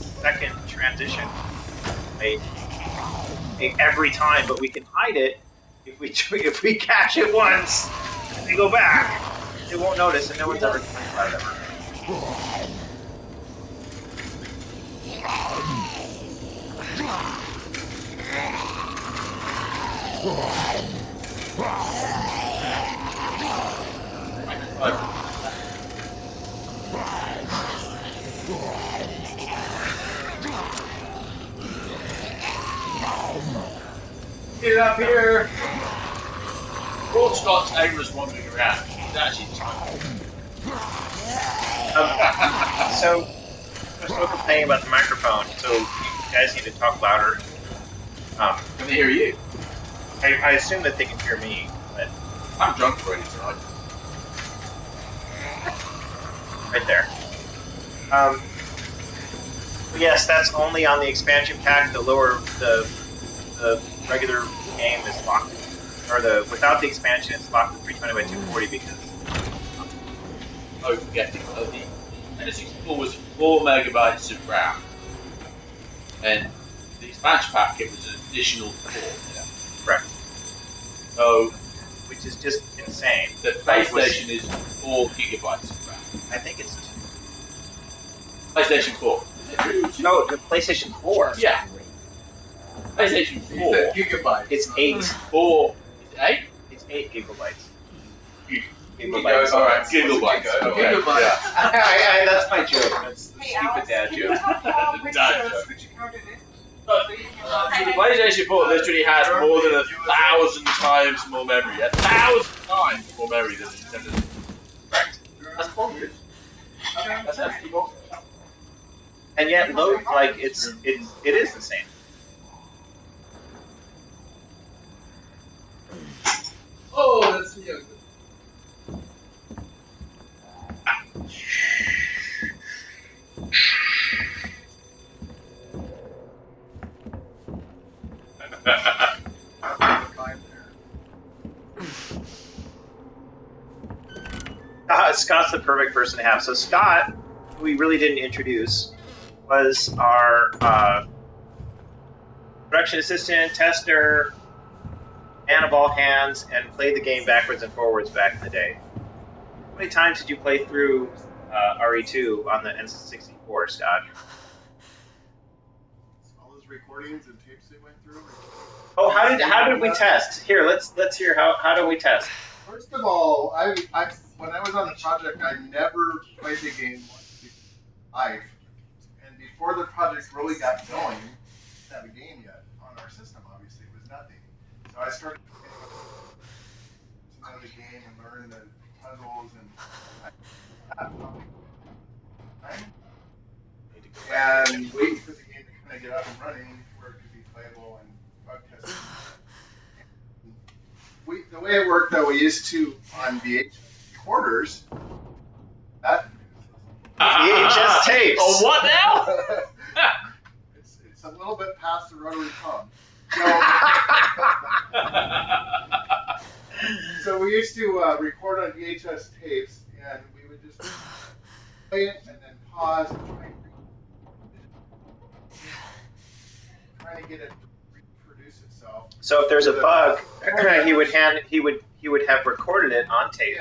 second transition, right? Every time. But we can hide it if we catch it once and we go back. It won't notice, and no one's ever complained about it ever. Get up here! Paul Scott's aim was wandering around. He's actually trying. So, we're still complaining about the microphone, so you guys need to talk louder. Can they hear you? I assume that they can hear me, but... I'm drunk already tonight. Right there. Yes, that's only on the expansion pack. The lower, the regular game is locked, or without the expansion, it's locked to 320 by 240 because. Oh, forgetting. The N64 was 4 megabytes of RAM, and the expansion pack it was an additional 4. Yeah. Correct. So, which is just insane. The PlayStation is 4 gigabytes of RAM. I think it's PlayStation 4. No, the PlayStation 4. Yeah. PlayStation 4. Gigabyte. It's 8. 4. Is it 8? It's 8 gigabytes. Gigabytes. Alright, gigabytes. Okay. Gigabytes. Yeah. That's my joke. That's the stupid dad joke. Dad joke. The PlayStation 4 literally has more than 1,000 times more memory. 1,000 times more memory than the Nintendo. Correct. That's bonkers. That's actually bonkers. And yet, load like it is insane. Oh, that's the yoga. Scott's the perfect person to have. So Scott, who we really didn't introduce, was our production assistant, tester, man of all hands, and played the game backwards and forwards back in the day. How many times did you play through RE2 on the N64, Scott? All those recordings and tapes they went through. Oh, how did we test? Here, let's hear how do we test? First of all, I when I was on the project, I never played the game live, and before the project really got going, we didn't have a game yet on our system. Obviously, it was nothing. So I started to know the game and learn the puzzles and wait for the game to kind of get up and running for it to be playable and bug tested. The way it worked, though, we used to on VHS recorders. That VHS tapes. Oh, what now? It's a little bit past the rotary pump. So, So we used to record on VHS tapes, and we would just play it and then pause and try to get it to reproduce itself. So if there's a bug, he would have recorded it on tape,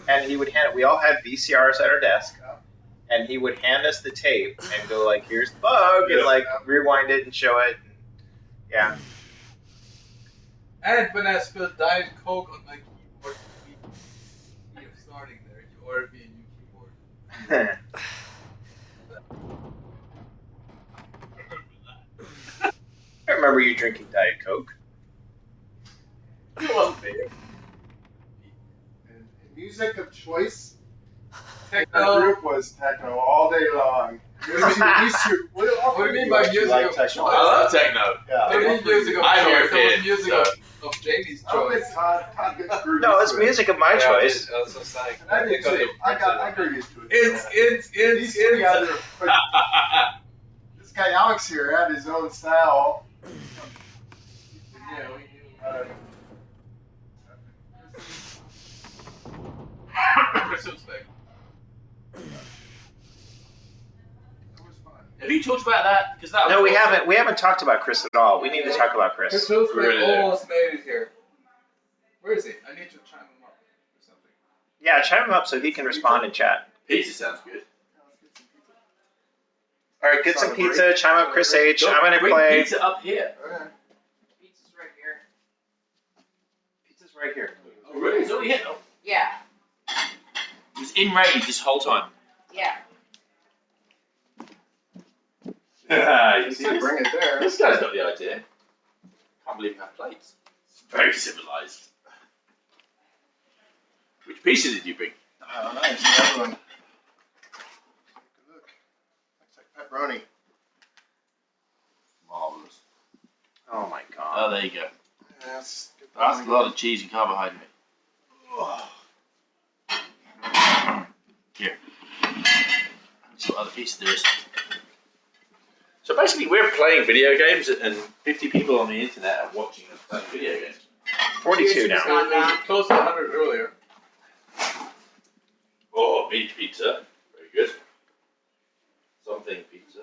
and he would hand it. We all had VCRs at our desk, and he would hand us the tape and go like, "Here's the bug," and like rewind it and show it. And, yeah. And when I spilled Diet Coke on my keyboard, of starting there, you ordered me a new keyboard. I remember you drinking Diet Coke. It wasn't there. And music of choice. Our group was techno all day long. What do you mean by music of choice? I love techno. Yeah. What do you mean music of I'm choice? European, That was music so- of Jamie's Oh, choice. it's Todd gets groovy No, it's to it. music of my choice. I was just saying. And I did too. I grew used to it. It's These three other. This guy Alex here had his own style. Have you talked about that? Because that. No, was we awesome. haven't. We haven't talked about Chris at all. We need to talk about Chris. Chris Hillsback Really? almost made it here. Where is he? I need to chime him up or something. Yeah, chime him up so he can respond in chat. Pizza sounds good. All right, get some pizza. Chime up Chris H. I'm gonna Bring play. pizza up here. Pizza's right here. Pizza's right here. Oh, really? It's already here. Oh. Yeah. It was in range this whole time. Yeah. You see this? Bring it there. This guy's got the idea. Can't believe you have plates. It's very civilized. Which pizza did you bring? Oh, nice. Another one. Look. Looks like pepperoni. Marvelous. Oh my Oh, god. there you go. Yes. That's a lot of cheese and carbohydrate. Here. Let's see what other pizza there is. So basically, we're playing video games, and 50 people on the internet are watching us play video games. 42 now. Close to 100 earlier. Oh, meat pizza. Very good. Something pizza.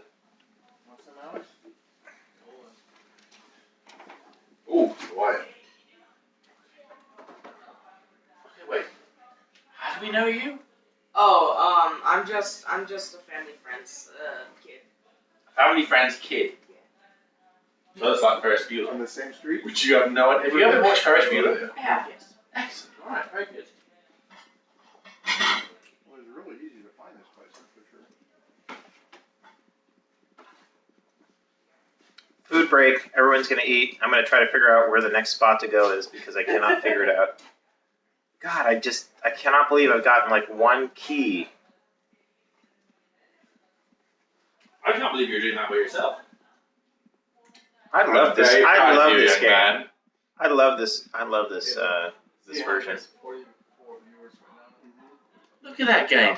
What's that, Alex? Ooh, Hawaiian. Okay, wait. How do we know you? Oh, I'm just a family friend's kid. Family friend's kid. So that's like Ferris Bueller. On the same street? Which you have no idea. Have you ever watched Ferris Bueller? I have, yes. Excellent. Alright, very good. Well, it's really easy to find this place, that's for sure. Food break. Everyone's gonna eat. I'm gonna try to figure out where the next spot to go is because I cannot figure it out. God, I cannot believe I've gotten like one key. I can't believe you're doing that by yourself. I love this. Very I proud love of you, this young game. man. I love this. I love this. This version. 44 viewers right now. Look at that game.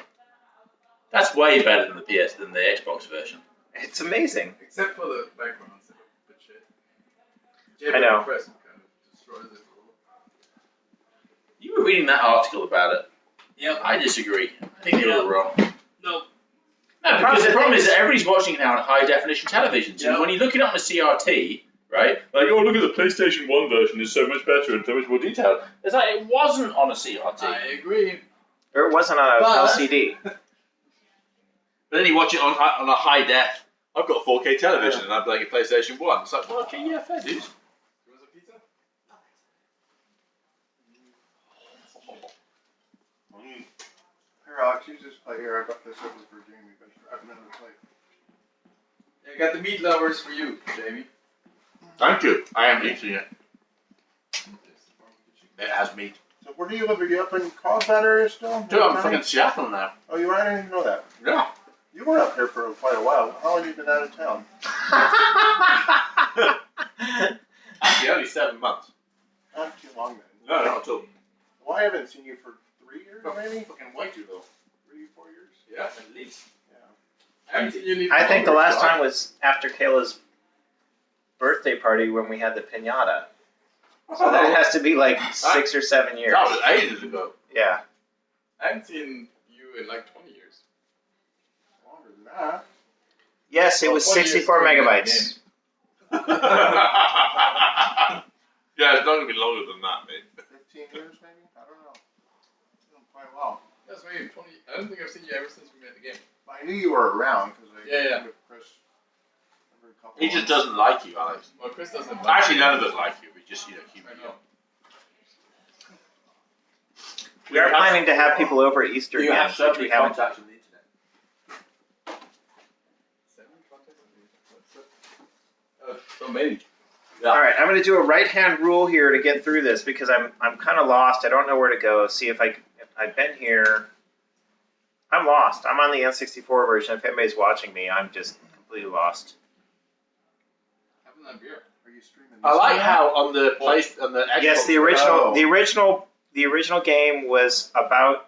That's way better than the PS than the Xbox version. It's amazing. Except for the backgrounds, they're a bit shit. I know. Press kind of destroys it. You were reading that article about it. Yeah. I disagree. I think you were wrong. No. No, because the problem is that everybody's watching it now on high definition television. So Yeah. when you look at it on a CRT, right? Like, oh, look at the PlayStation 1 version, it's so much better and so much more detailed. It's like, it wasn't on a CRT. I agree. Or it wasn't on a But- LCD. But then you watch it on a high def. I've got 4K television and I'm playing a PlayStation 1. It's like, well, okay, yeah, fair dude. You want some pizza? Here, Alex, you just play here. I got this over for Jamie, but I have another plate. Yeah, I got the meat lovers for you, Jamie. Thank you. I am eating it. It has meat. So where do you live? Are you up in Carlsbad area still? Dude, I'm fucking Seattle now. Oh, you are? I didn't even know that. Yeah. You were up here for quite a while. How long have you been out of town? Actually, only 7 months. Not too long then. No, not at all. Well, I haven't seen you for 3 years, maybe? Fucking way too long. 3, 4 years? Yeah, at least. Yeah. Everything you need. I think the last time was after Kayla's birthday party when we had the piñata. So that has to be like 6 or 7 years. That was ages ago. Yeah. I haven't seen you in like 20 years. Longer than that. Yes, it was 64 megabytes. Yeah, it's not going to be longer than that, mate. 15 years, maybe? I don't know. Doing quite well. That's maybe 20. I don't think I've seen you ever since we made the game. I knew you were around because I Yeah. with Chris every couple He just months. doesn't like you, Alex. Well, Chris doesn't. Actually, none of us like you. We just, human. We are planning to have people over at Easter You again, have so which we many haven't. contacts on the internet. 7 contacts on the internet. So many. Yeah. All right, I'm going to do a right-hand rule here to get through this because I'm kind of lost. I don't know where to go. See if I've been here. I'm lost. I'm on the N64 version. If anybody's watching me, I'm just completely lost. Having that beer. Are you streaming? I like how on the place on the Xbox, Yes, the original game was about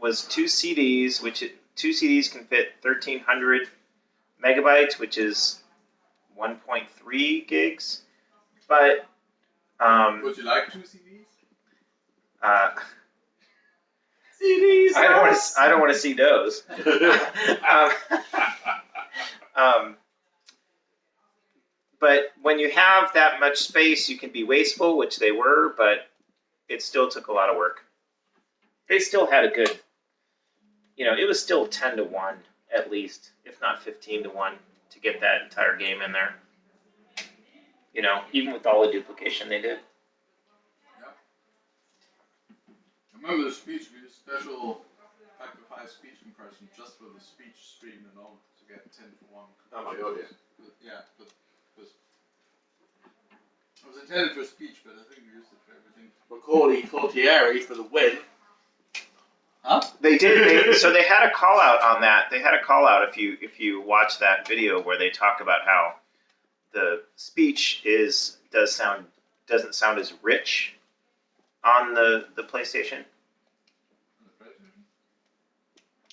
was 2 CDs, which 2 CDs can fit 1,300 megabytes, which is 1.3 gigs. But would you like 2 CDs? CDs. I don't want to see those. But when you have that much space, you can be wasteful, which they were, but it still took a lot of work. They still had a good, it was still 10 to 1 at least, if not 15 to 1 to get that entire game in there. Even with all the duplication they did. I remember the speech, we did a special Factor 5 speech compression just for the speech stream and all to get 10 to 1. Oh my god, yeah. Yeah, but it was intended for speech, but I think we used it for everything. Macaulay Cultieri for the win. Huh? They did. So they had a call out on that. They had a call out if you watch that video where they talk about how the speech doesn't sound as rich on the PlayStation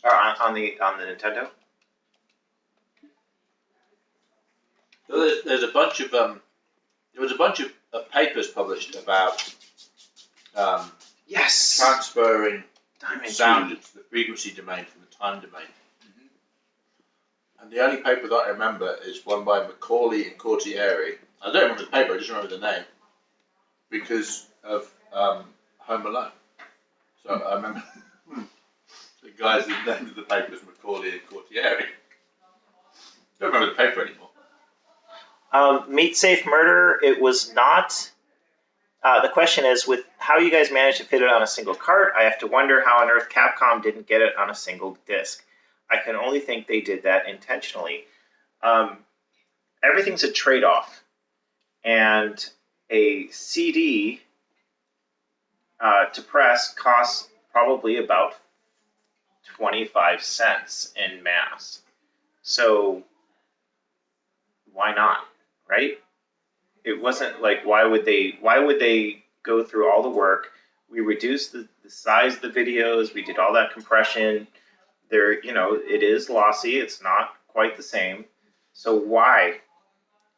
or on the Nintendo. So there's a bunch of there was a bunch of papers published about Yes, transferring Diamond sound Key. into the frequency domain from the time domain. And the only paper that I remember is one by Macaulay and Cortieri. I don't remember the paper, I just remember the name. Because of Home Alone. So I remember the guys who named the papers Macaulay and Cortieri. Don't remember the paper anymore. Meat Safe Murder, it was not. The question is, with how you guys managed to fit it on a single cart, I have to wonder how on earth Capcom didn't get it on a single disc. I can only think they did that intentionally. Everything's a trade-off. And a CD to press costs probably about 25 cents en masse. So why not, right? It wasn't like why would they go through all the work? We reduced the size of the videos, we did all that compression. There, it is lossy, it's not quite the same. So why?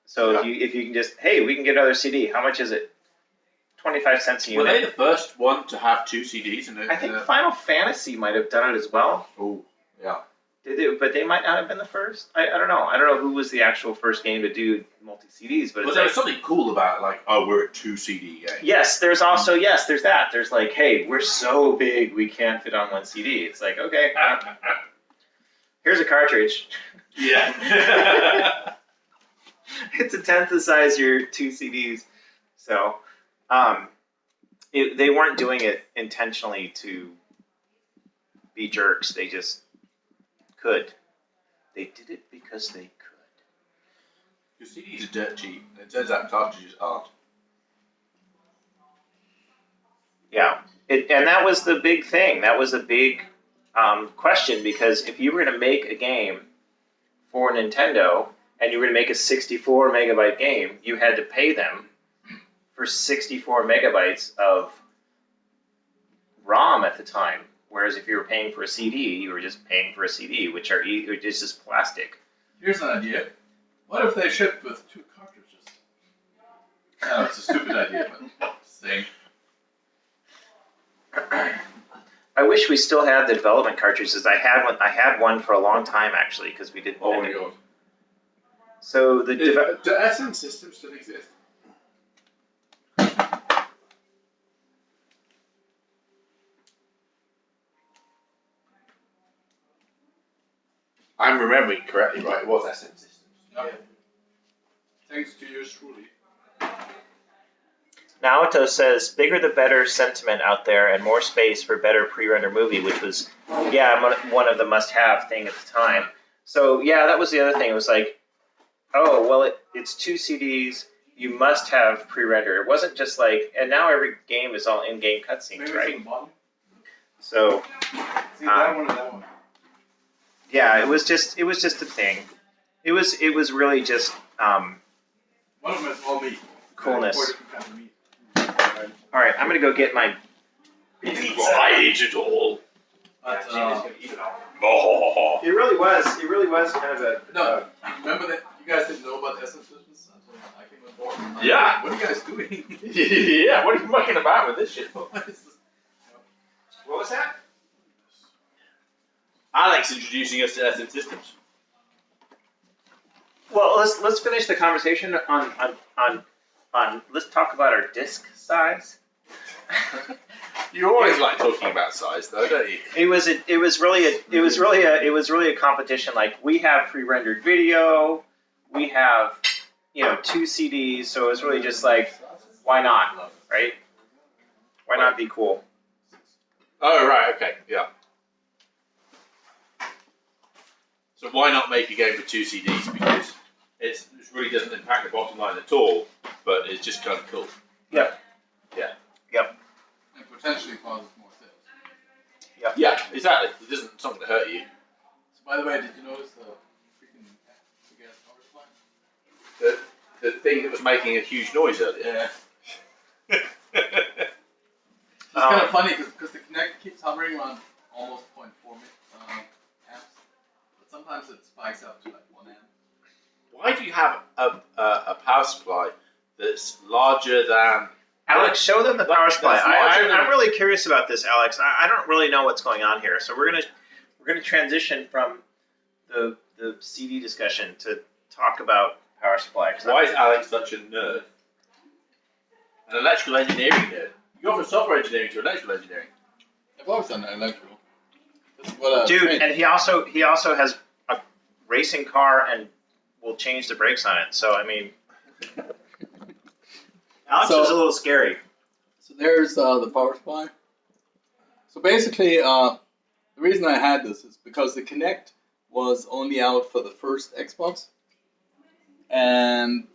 So if you can just, hey, we can get another CD. How much is it? 25 cents a unit. Were they the first one to have 2 CDs? I think Final Fantasy might have done it as well. Oh, yeah. But they might not have been the first. I don't know. I don't know who was the actual first game to do multi-CDs. But there was something cool about it, like, oh, we're a 2 CD game. Yes, there's that. There's like, hey, we're so big we can't fit on one CD. It's like, okay, here's a cartridge. Yeah. It's a tenth the size of your 2 CDs. So they weren't doing it intentionally to be jerks. They just could. They did it because they could. Your CDs are dirt cheap. It turns out cartridges aren't. Yeah. And that was the big thing. That was a big question, because if you were going to make a game for Nintendo and you were going to make a 64 megabyte game, you had to pay them for 64 megabytes of ROM at the time. Whereas if you were paying for a CD, you were just paying for a CD, which are just plastic. Here's an idea. What if they shipped with 2 cartridges? No, it's a stupid idea, but same. I wish we still had the development cartridges. I had one for a long time actually because we did. Oh my god. So Do SM systems still exist? I'm remembering correctly, right? It was SM systems. Yeah. Thanks to yours truly. Naoto says, bigger the better sentiment out there and more space for better pre-render movie, which was, one of the must-have thing at the time. So, yeah, that was the other thing. It was like, oh, well, it's 2 CDs. You must have pre-render. It wasn't just like, and now every game is all in-game cutscenes, right? So, See, that one or that one? yeah, it was just a thing. It was really just one of them is all meat. Coolness. 4 different kinds of meat. All right, I'm gonna go get my pizza. I ate it all. But, It really was kind of a. No, remember that you guys didn't know about SM systems until I came on board. Like, Yeah. What are you guys doing? Yeah, what are you mucking about with this shit? What was that? Alex introducing us to SM systems. Well, let's finish the conversation on let's talk about our disc size. You always like talking about size, though, don't you? It was really a competition. Like, we have pre-rendered video, we have 2 CDs, so it was really just like, why not, right? Why not be cool? Oh right, okay, yeah. So why not make a game for 2 CDs? Because it really doesn't impact the bottom line at all, but it's just kind of cool. Yep. Yeah. Yep. And potentially causes more sales. Yep. Yeah, exactly. It doesn't something to hurt you. So by the way, did you notice the freaking big ass power supply? The thing that was making a huge noise earlier. Yeah. It's kind of funny because the Kinect keeps hovering around almost 0.4 amps, but sometimes it spikes up to like 1 amp. Why do you have a power supply that's larger than... Alex, show them the power supply. I'm really curious about this, Alex. I don't really know what's going on here, so we're gonna transition from the CD discussion to talk about power supply. Why is Alex such a nerd? An electrical engineering nerd. You go from software engineering to electrical engineering. I've always done electrical. That's what Dude, and he also has a racing car and will change the brakes on it. So I mean, Alex is a little scary. So there's the power supply. So basically, the reason I had this is because the Kinect was only out for the first Xbox, and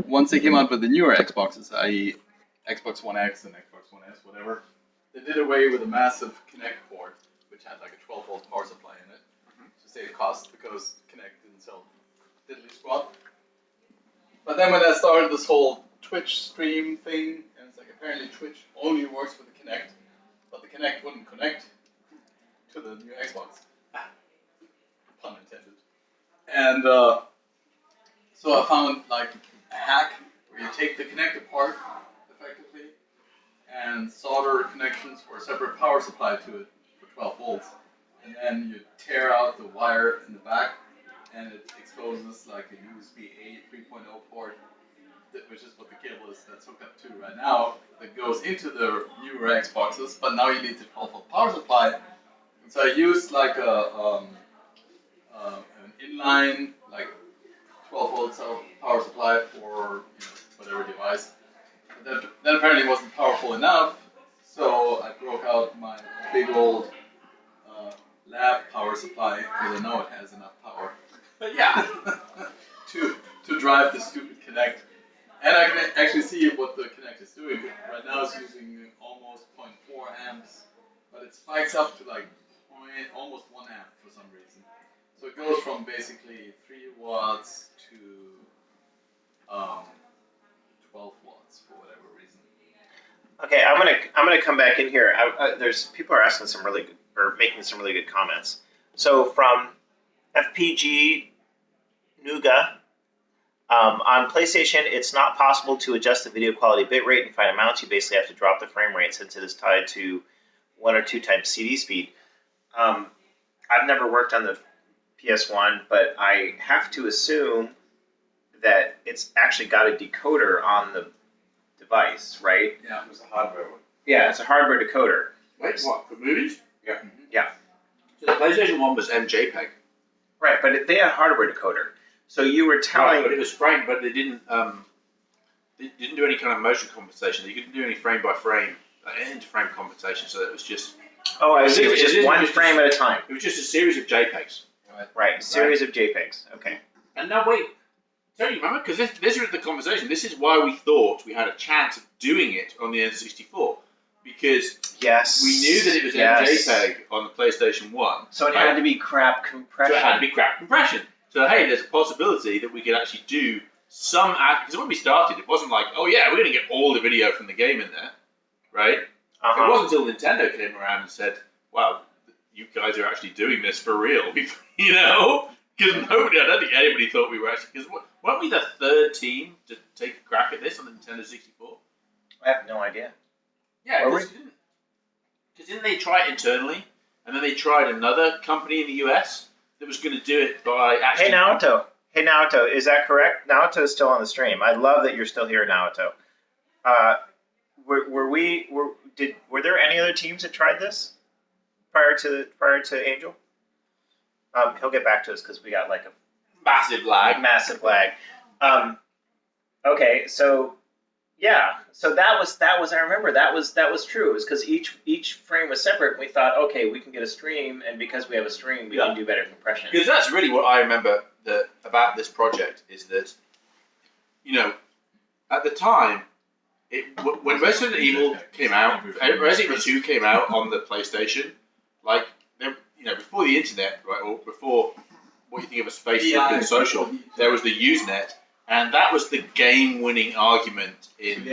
once they came out with the newer Xboxes, i.e. Xbox One X and Xbox One S, whatever, they did away with a massive Kinect port, which had like a 12-volt power supply in it, to save cost because Kinect didn't sell diddly squat. But then when I started this whole Twitch stream thing, and it's like apparently Twitch only works with the Kinect, but the Kinect wouldn't connect to the new Xbox. Pun intended. And so I found like a hack where you take the Kinect apart effectively and solder connections for a separate power supply to it for 12 volts, and then you tear out the wire in the back and it exposes like a USB-A 3.0 port, which is what the cable is that's hooked up to right now, that goes into the newer Xboxes, but now you need the 12 volt power supply. And so I used like an inline like 12 volt power supply for whatever device. But that apparently wasn't powerful enough, so I broke out my big old lab power supply because I know it has enough power. But yeah, to drive the stupid Kinect. And I can actually see what the Kinect is doing. Right now it's using almost 0.4 amps, but it spikes up to like almost 1 amp for some reason. So it goes from basically 3 watts to 12 watts for whatever reason. Okay, I'm gonna come back in here. There's people are asking some really good, or making some really good comments. So from FPG Nuga, On PlayStation, it's not possible to adjust the video quality bitrate and find amounts. You basically have to drop the frame rate since it is tied to 1 or 2 times CD speed. I've never worked on the PS1, but I have to assume that it's actually got a decoder on the device, right? Yeah, it was a hardware one. Yeah, it's a hardware decoder. Wait, what, for movies? Yeah. Yeah. So the PlayStation 1 was MJPEG. Right, but they had a hardware decoder. So you were telling... Right, but it was frame, but they didn't do any kind of motion compensation. You couldn't do any frame by frame, inter-frame compensation, so it was just... Oh, I see. It was just one frame at a time. It was just a series of JPEGs. Right, series of JPEGs. Okay. And now wait, tell you, remember, because this was the conversation. This is why we thought we had a chance of doing it on the N64, because we knew that it was MJPEG on the PlayStation 1. So it had to be crap compression. So it had to be crap compression. So hey, there's a possibility that we could actually do some because when we started, it wasn't like, oh yeah, we're going to get all the video from the game in there, right? It wasn't until Nintendo came around and said, wow, you guys are actually doing this for real, you know? Because I don't think anybody thought we were actually, because weren't we the third team to take a crack at this on the Nintendo 64? I have no idea. Yeah, because didn't they try it internally, and then they tried another company in the US that was going to do it by actually... Hey Naoto, is that correct? Naoto is still on the stream. I love that you're still here, Naoto. Were there any other teams that tried this prior to Angel? He'll get back to us because we got like a massive lag. Okay, so yeah, so that was I remember that was true. It was because each frame was separate, and we thought, okay, we can get a stream, and because we have a stream, we can do better compression. Because that's really what I remember about this project is that, you know, at the time, when Resident Evil came out, Resident Evil 2 came out on the PlayStation, like, you know, before the internet, right, or before what you think of as Facebook and social, there was the Usenet, and that was the game-winning argument in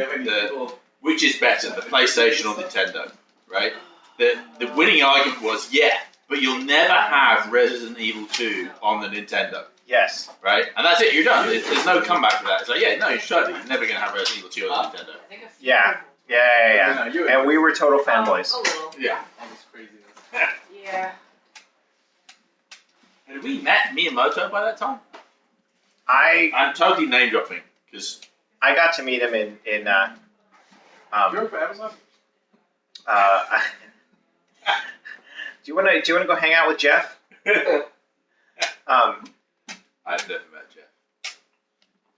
which is better, the PlayStation or Nintendo, right? The winning argument was, yeah, but you'll never have Resident Evil 2 on the Nintendo. Yes. Right? And that's it, you're done. There's no comeback to that. It's like, yeah, no, you're never going to have Resident Evil 2 on the Nintendo. Yeah. And we were total fanboys. Yeah. That was crazy. Yeah. Had we met Miyamoto by that time? I'm totally name dropping because I got to meet him in you work for Amazon? Do you want to go hang out with Jeff? I've never met Jeff.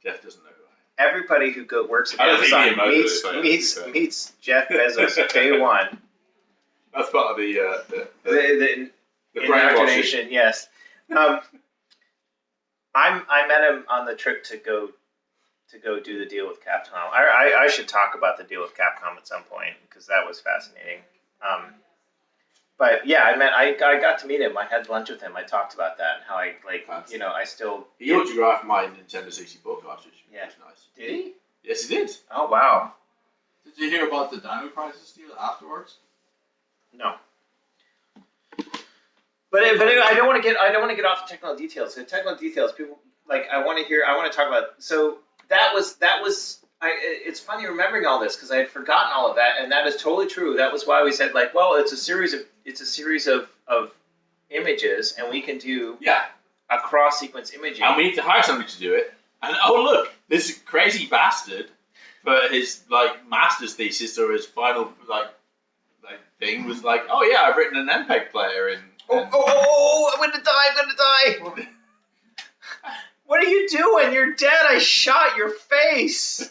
Jeff doesn't know who I am. Everybody who works at Amazon meets Jeff Bezos day one. That's part of the indoctrination. Yes. I met him on the trip to go do the deal with Capcom. I should talk about the deal with Capcom at some point because that was fascinating. But yeah, I got to meet him. I had lunch with him. I talked about that and how I still. He autographed my Nintendo 64 cartridge. Yeah, which was nice. Did he? Yes, he did. Oh wow. Did you hear about the Dino Crisis deal afterwards? No. But I don't want to get off the technical details. The technical details, people like. I want to talk about. So that was. It's funny remembering all this because I had forgotten all of that, and that is totally true. That was why we said like, well, it's a series of images, and we can do a cross sequence imaging. And we need to hire somebody to do it. And oh look, this crazy bastard for his like master's thesis or his final like thing was like, oh yeah, I've written an MPEG player in. I'm gonna die! What are you doing? You're dead! I shot your face!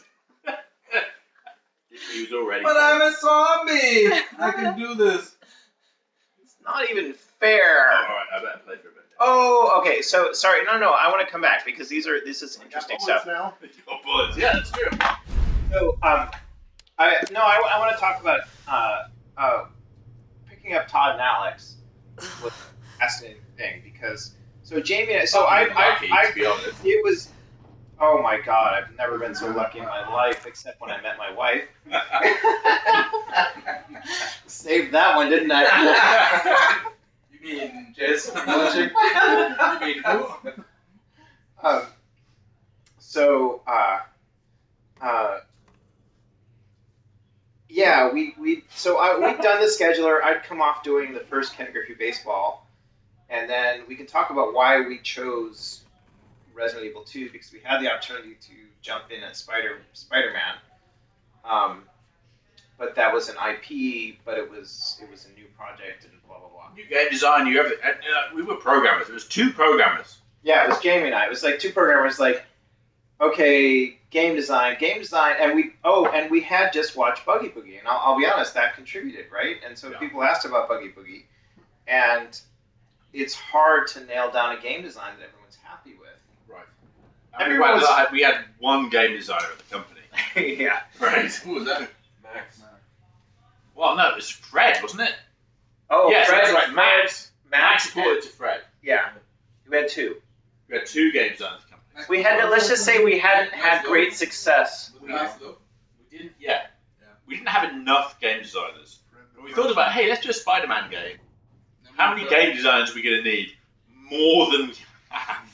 He was already. But I'm a zombie! I can do this. It's not even fair. Alright, I better play for a bit. Oh, okay, so, sorry, no, I want to come back because this is interesting stuff. Now? Bullets. Yeah, that's true. So, I want to talk about picking up Todd and Alex was a fascinating thing because Jamie, it was, oh my god, I've never been so lucky in my life except when I met my wife. Saved that one, didn't I? You mean Jason Belichick? You mean who? So, yeah, we'd done the scheduler. I'd come off doing the first Ken Griffey baseball, and then we can talk about why we chose Resident Evil 2 because we had the opportunity to jump in at Spider-Man. But that was an IP, but it was a new project and blah blah blah. New game design, we were programmers. There was 2 programmers. Yeah, it was Jamie and I. It was like 2 programmers. Like, okay, game design, and we had just watched Buggy Boogie, and I'll be honest, that contributed, right? And so people asked about Buggy Boogie, and it's hard to nail down a game design that everyone's happy with. Right. We had one game designer at the company. Yeah. Right. Who was that? Max. Well, no, it was Fred, wasn't it? Oh, yes, Fred, that's right. Max reported to Fred. Yeah. We had 2. We had 2 game designers at the company. We had to, let's just say we hadn't had great success. We didn't. Yeah. We didn't have enough game designers. But we thought about, hey, let's do a Spider-Man game. How many game designers are we going to need? More than we have.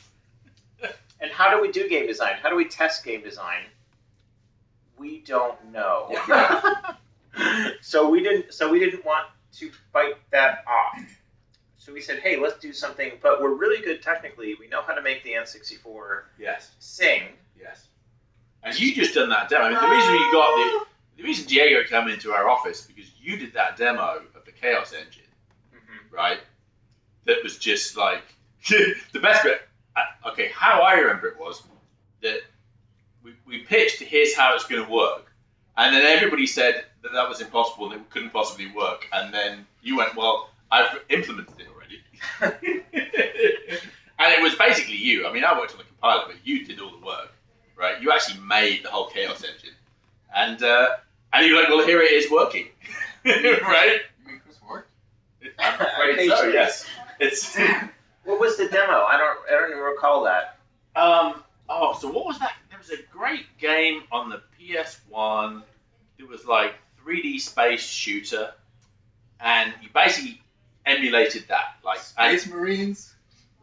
And how do we do game design? How do we test game design? We don't know. So we didn't want to bite that off. So we said, hey, let's do something, but we're really good technically. We know how to make the N64 sing. Yes. And you just done that demo. I mean, the reason Diego came into our office because you did that demo of the Chaos engine, right? That was just like the best bit. Okay, how I remember it was that we pitched, here's how it's going to work, and then everybody said that was impossible and it couldn't possibly work, and then you went, well, I've implemented it already. And it was basically you. I mean, I worked on the compiler, but you did all the work, right? You actually made the whole Chaos engine, and you're like, well, here it is working, right? You mean Chris worked? I'm afraid so. Yes. It's. What was the demo? I don't even recall that. So what was that? There was a great game on the PS1. It was like 3D space shooter, and you basically emulated that, like Space Marines.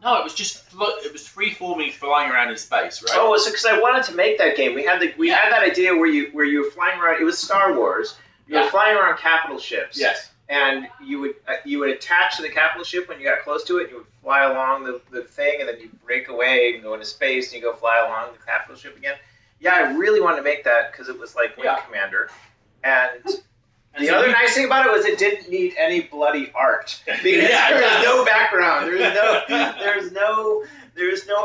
No, it was just it was free-forming, flying around in space, right? Oh, so because I wanted to make that game, we had that idea where you were flying around. It was Star Wars. You were flying around capital ships. Yes. And you would attach to the capital ship when you got close to it. You would fly along the thing, and then you break away and go into space, and you go fly along the capital ship again. Yeah, I really wanted to make that because it was like Wing Commander. And the other nice thing about it was it didn't need any bloody art because there was no background. There was no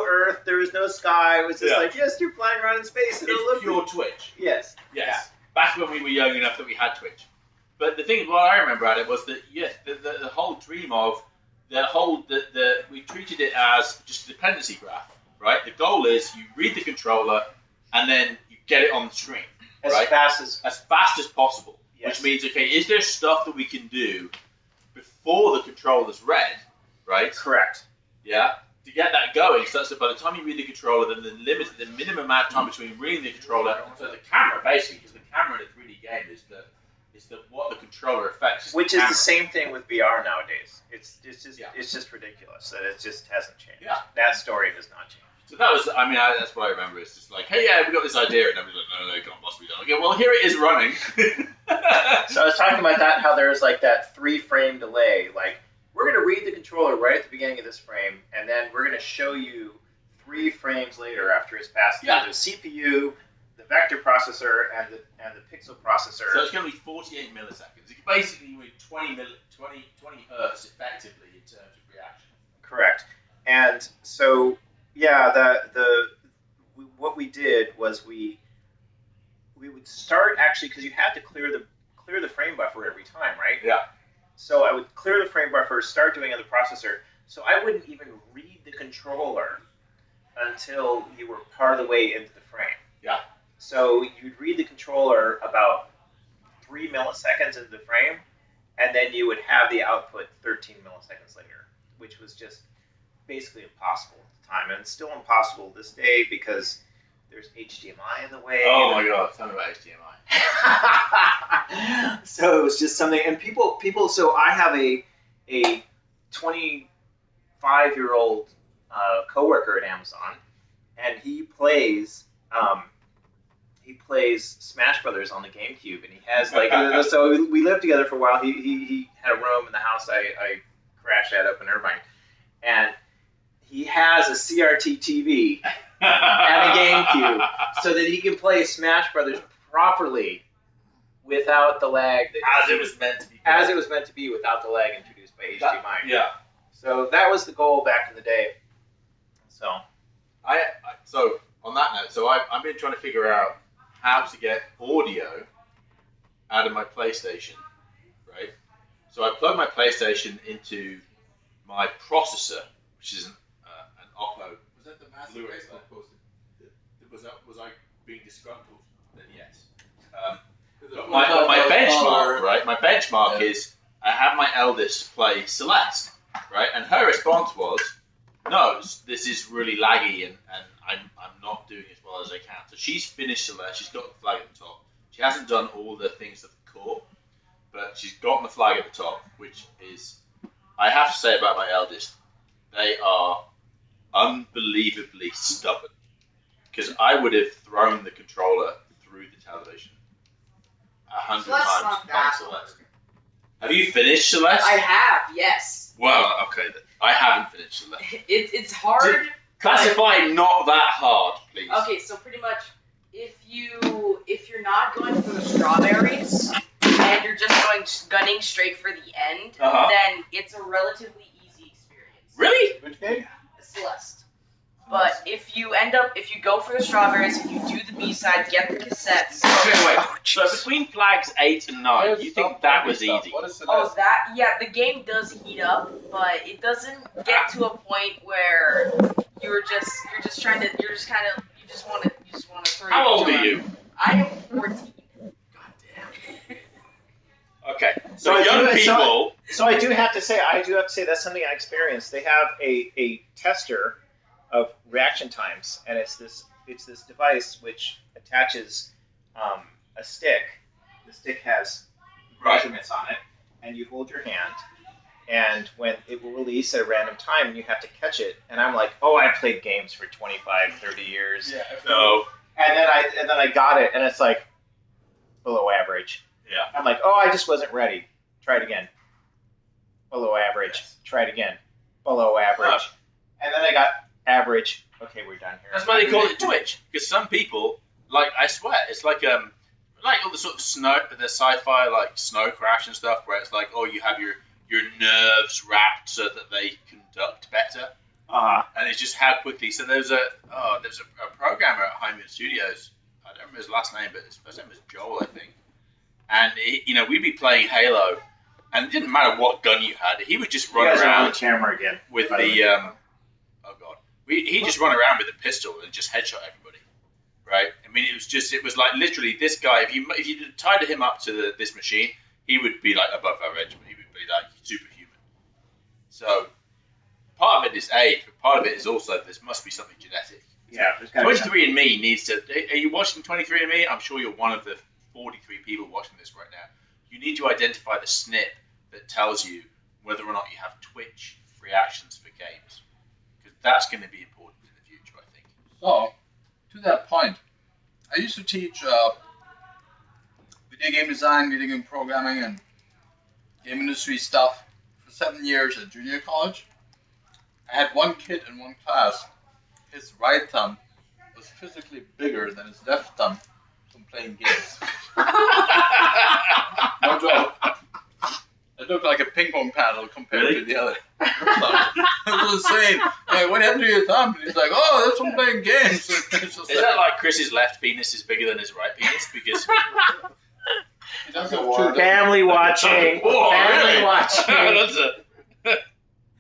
Earth. There was no sky. It was just like, yes, you're flying around in space. It's pure Twitch. Yes. Yes. Yeah. Back when we were young enough that we had Twitch. But the thing, what I remember about it was that the whole dream of we treated it as just a dependency graph, right? The goal is you read the controller and then you get it on the screen, as fast as possible. Yes. Which means, okay, is there stuff that we can do before the controller's read, right? Correct. Yeah. To get that going, such that by the time you read the controller, then the minimum amount of time between reading the controller, so the camera basically, because the camera in a 3D game is what the controller affects. Which is the same thing with VR nowadays. It's just ridiculous that it just hasn't changed. Yeah. That story has not changed. So that was, that's what I remember. It's just like, hey, we got this idea, and everybody's like, no, it can't possibly be done. Okay, well, here it is running. So I was talking about that, how there's like that 3-frame delay. Like, we're going to read the controller right at the beginning of this frame, and then we're going to show you 3 frames later after it's passed through the CPU, the vector processor, and the pixel processor. So it's going to be 48 milliseconds. It's basically 20 hertz effectively in terms of reaction. Correct. And so, what we did was we would start actually, because you had to clear the frame buffer every time, right? Yeah. So I would clear the frame buffer, start doing it on the processor. So I wouldn't even read the controller until you were part of the way into the frame. Yeah. So you'd read the controller about 3 milliseconds into the frame, and then you would have the output 13 milliseconds later, which was just basically impossible at the time. And it's still impossible this day because there's HDMI in the way. Oh my god, tell me about HDMI. So it was just something, and people. So I have a 25-year-old coworker at Amazon, and he plays he plays Smash Brothers on the GameCube, and he has like so we lived together for a while. He had a room in the house I crashed at up in Irvine, and he has a CRT TV and a GameCube so that he can play Smash Brothers properly without the lag as it was meant to be. As it was meant to be without the lag introduced by HDMI. Yeah. So that was the goal back in the day. So so on that note, so I've been trying to figure out how to get audio out of my PlayStation, right? So I plug my PlayStation into my processor, which is an Oppo. Was that the massive Facebook post? Was I being disgruntled? Then yes. My benchmark, right? My benchmark is I have my eldest play Celeste, right? And her response was, "No, this is really laggy, and I'm not doing as well as I can." So she's finished Celeste. She's got the flag at the top. She hasn't done all the things at the core, but she's gotten the flag at the top, which is, I have to say about my eldest, they are unbelievably stubborn. Because I would have thrown the controller through the television 100 times playing Celeste. Have you finished Celeste? I have, yes. Well, okay then. I haven't finished Celeste. It's hard. Classify not that hard, please. Okay, so pretty much, if you're not going for the strawberries and you're just gunning straight for the end, then it's a relatively easy experience. Really? Which game? Celeste. But if you go for the strawberries, if you do the B-side, get the cassettes. Okay, wait. So between flags 8 and 9, you think that was easy? Oh, the game does heat up, but it doesn't get to a point where you just want to throw. How old are you? I am 14. Okay, so young people. So I do have to say that's something I experienced. They have a tester of reaction times, and it's this device which attaches a stick. The stick has measurements on it, and you hold your hand, and when it will release at a random time, and you have to catch it. And I'm like, oh, I've played games for 25, 30 years. Yeah. So. And then I got it, and it's like below average. Yeah. I'm like, oh, I just wasn't ready. Try it again. Below average. Yes. Try it again. Below average. And then I got average. Okay, we're done here. That's why they call it Twitch. Because some people, like, I swear, it's like all the sort of the sci-fi like snow crash and stuff, where it's like, oh, you have your nerves wrapped so that they conduct better. And it's just how quickly. So there's a programmer at Hyman Studios. I don't remember his last name, but his first name was Joel, I think. And we'd be playing Halo, and it didn't matter what gun you had. He would just run around on the camera again with the he'd just run around with a pistol and just headshot everybody, right? I mean, it was like literally this guy. If you tied him up to this machine, he would be like above average. He would be like superhuman. So part of it is age, but part of it is also there must be something genetic. Yeah. 23andMe needs to. Are you watching 23andMe? I'm sure you're one of the 43 people watching this right now. You need to identify the SNP that tells you whether or not you have Twitch reactions for games, because that's going to be important in the future, I think. So, to that point, I used to teach video game design, video game programming, and game industry stuff for 7 years at junior college. I had one kid in one class. His right thumb was physically bigger than his left thumb from playing games. No joke. It looked like a ping pong paddle compared to the other. It was insane. Like, what happened to your thumb? And he's like, oh, that's from playing games. Is that like Chris's left penis is bigger than his right penis? Because he doesn't have family watching. Oh, family really? watching.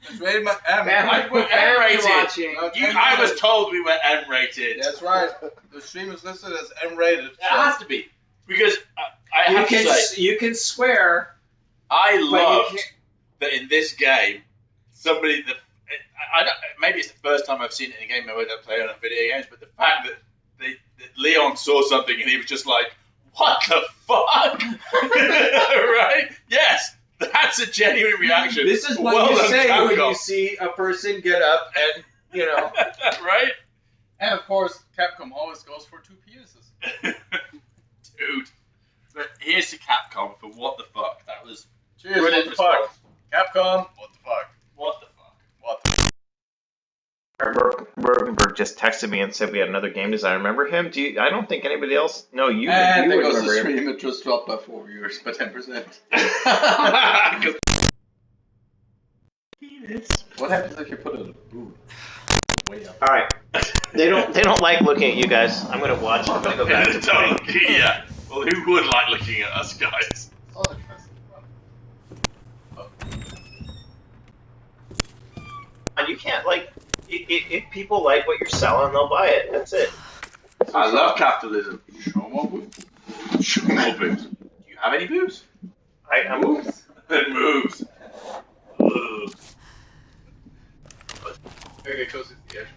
It's rated by M. M-rated. I was told we were M-rated. That's right. The stream is listed as M-rated. It has to be. Because I have to say, you can swear. I loved that in this game, somebody that maybe it's the first time I've seen it in a game I don't play on video games, but the fact that Leon saw something and he was just like, "What the fuck?" Right? Yes, that's a genuine reaction. This is what you say when you see a person get up and right? And of course, Capcom always goes for 2 penises. Dude. But here's to Capcom for what the fuck. That was Cheers, brilliant what the fuck. response. Capcom, what the fuck? What the fuck? What the fuck? Bergenberg just texted me and said we had another game designer. Remember him? Do you? I don't think anybody else. No, you. And you there would goes the remember him. stream. It just dropped by 4 viewers, by 10%. What happens if you put a boob way up? All right. They don't like looking at you guys. I'm gonna watch. I'm gonna go back to playing. Yeah. Well, who would like looking at us guys? And you can't like. If people like what you're selling, they'll buy it. That's it. I love capitalism. Show more boobs. Show more boobs. Do you have any boobs? I'm moves. It moves. Ugh. Okay, close to the edge.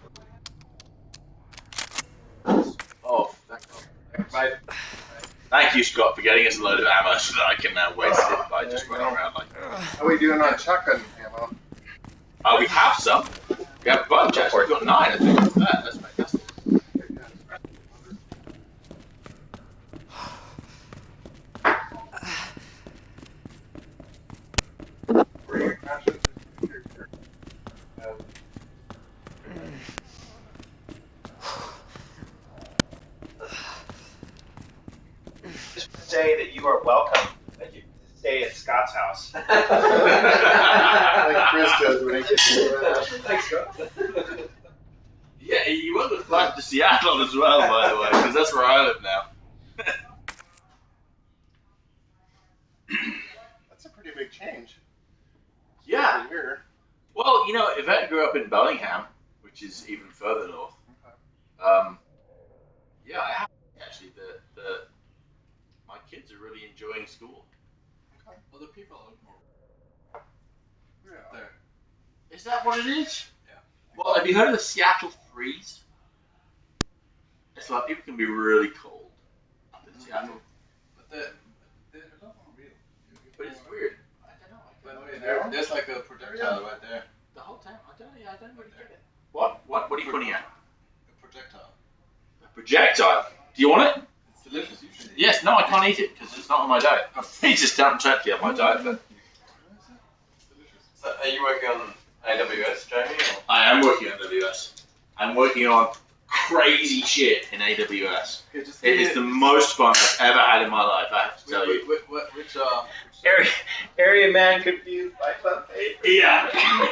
Oh, thank God. Right. Thank you, Scott, for getting us a load of ammo so that I can now waste it by just running around like. How are we doing on shotgun ammo? We have some. We have a bunch actually. We've got 9, I think. That's fantastic. Just say that you are welcome. That you stay at Scott's house. Like Chris does when he gets Thanks, Scott. Yeah, you want to fly to Seattle as well, by the way, because that's where I live now. That's a pretty big change. Yeah. Here. Well, you know, Yvette grew up in Bellingham, which is even further north. Yeah, I have actually. My kids are really enjoying school. Okay. Other people look more. Yeah. There. Is that what it is? Yeah. Well, have you heard of the Seattle freeze? It's like people can be really cold up in Seattle. But they're not real. But it's weird. I don't know. By the way, there's like a projectile right there. The whole time. I don't really get it. What? What are you pointing at? A projectile. A projectile? Do you want it? It's delicious usually. Yes, no, I can't eat it because it's not on my diet. It's just not exactly on my diet. But So are you working on AWS, Jamie? Or? I am working on AWS. I'm working on crazy shit in AWS. Okay, just It is the most fun I've ever had in my life, I have to tell you. Which Area man confused by club page. Yeah.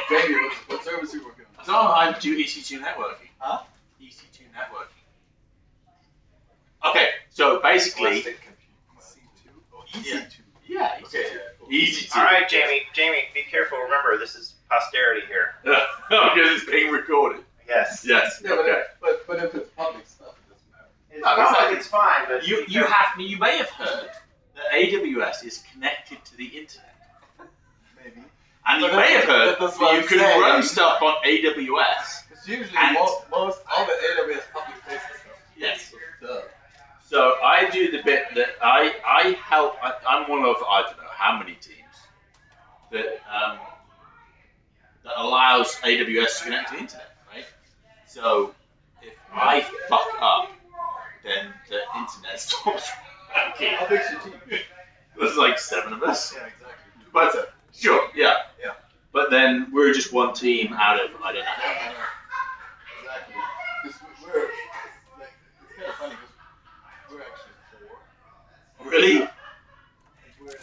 Jamie, what service are you working on? So I do EC2 networking. Huh? EC2 networking. Okay, so basically. EC2. Yeah, Okay. EC2. All right, Jamie, be careful. Remember, this is posterity here. No, because it's being recorded. Yes. Yes. Yeah, Okay. but if it's public stuff, it doesn't matter. It's No, fine. It's fine, but You may have heard that AWS is connected to the internet. Maybe. And you But may have heard that's that what you I'm can saying. run stuff on AWS. Because usually And- most all the AWS public places stuff. Yes. Duh. So I do the bit that I help. I'm one of I don't know how many teams that that allows AWS to connect to the internet, right? So if I fuck up, then the internet stops working. How big's your team? There's like 7 of us. Yeah, exactly. But sure, yeah. Yeah. But then we're just one team out of I don't know how many. Exactly. Because we're like it's kind of funny because we're actually 4. Really? And we're in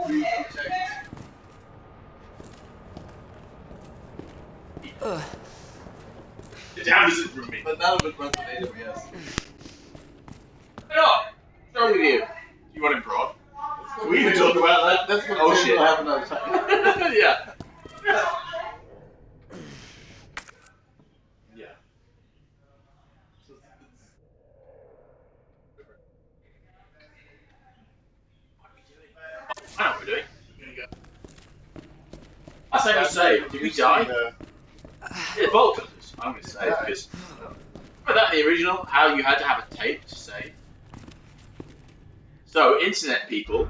we protect. It happens from me. But none of it runs on AWS. No, what's wrong with you? You want him broad? We can talk about that. That's what Oh shit. will happen another time. Yeah. Yeah. I know what we're doing. I say we save. Did we die? Yeah, bolt cutters. I'm going to save because remember that in the original, how you had to have a tape to save. So, internet people,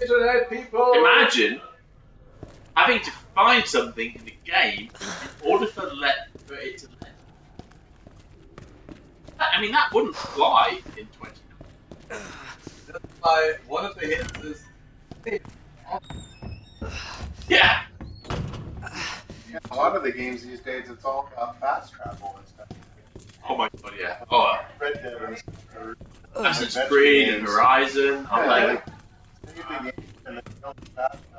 Internet people. imagine having to find something in the game in order for it to let. I mean, that wouldn't fly in 20. That's why one of the hits is. Yeah. Yeah, a lot of the games these days, it's all about fast travel and stuff. Oh my god, yeah. Oh, Red Dead and Assassin's Creed and Horizon. Yeah,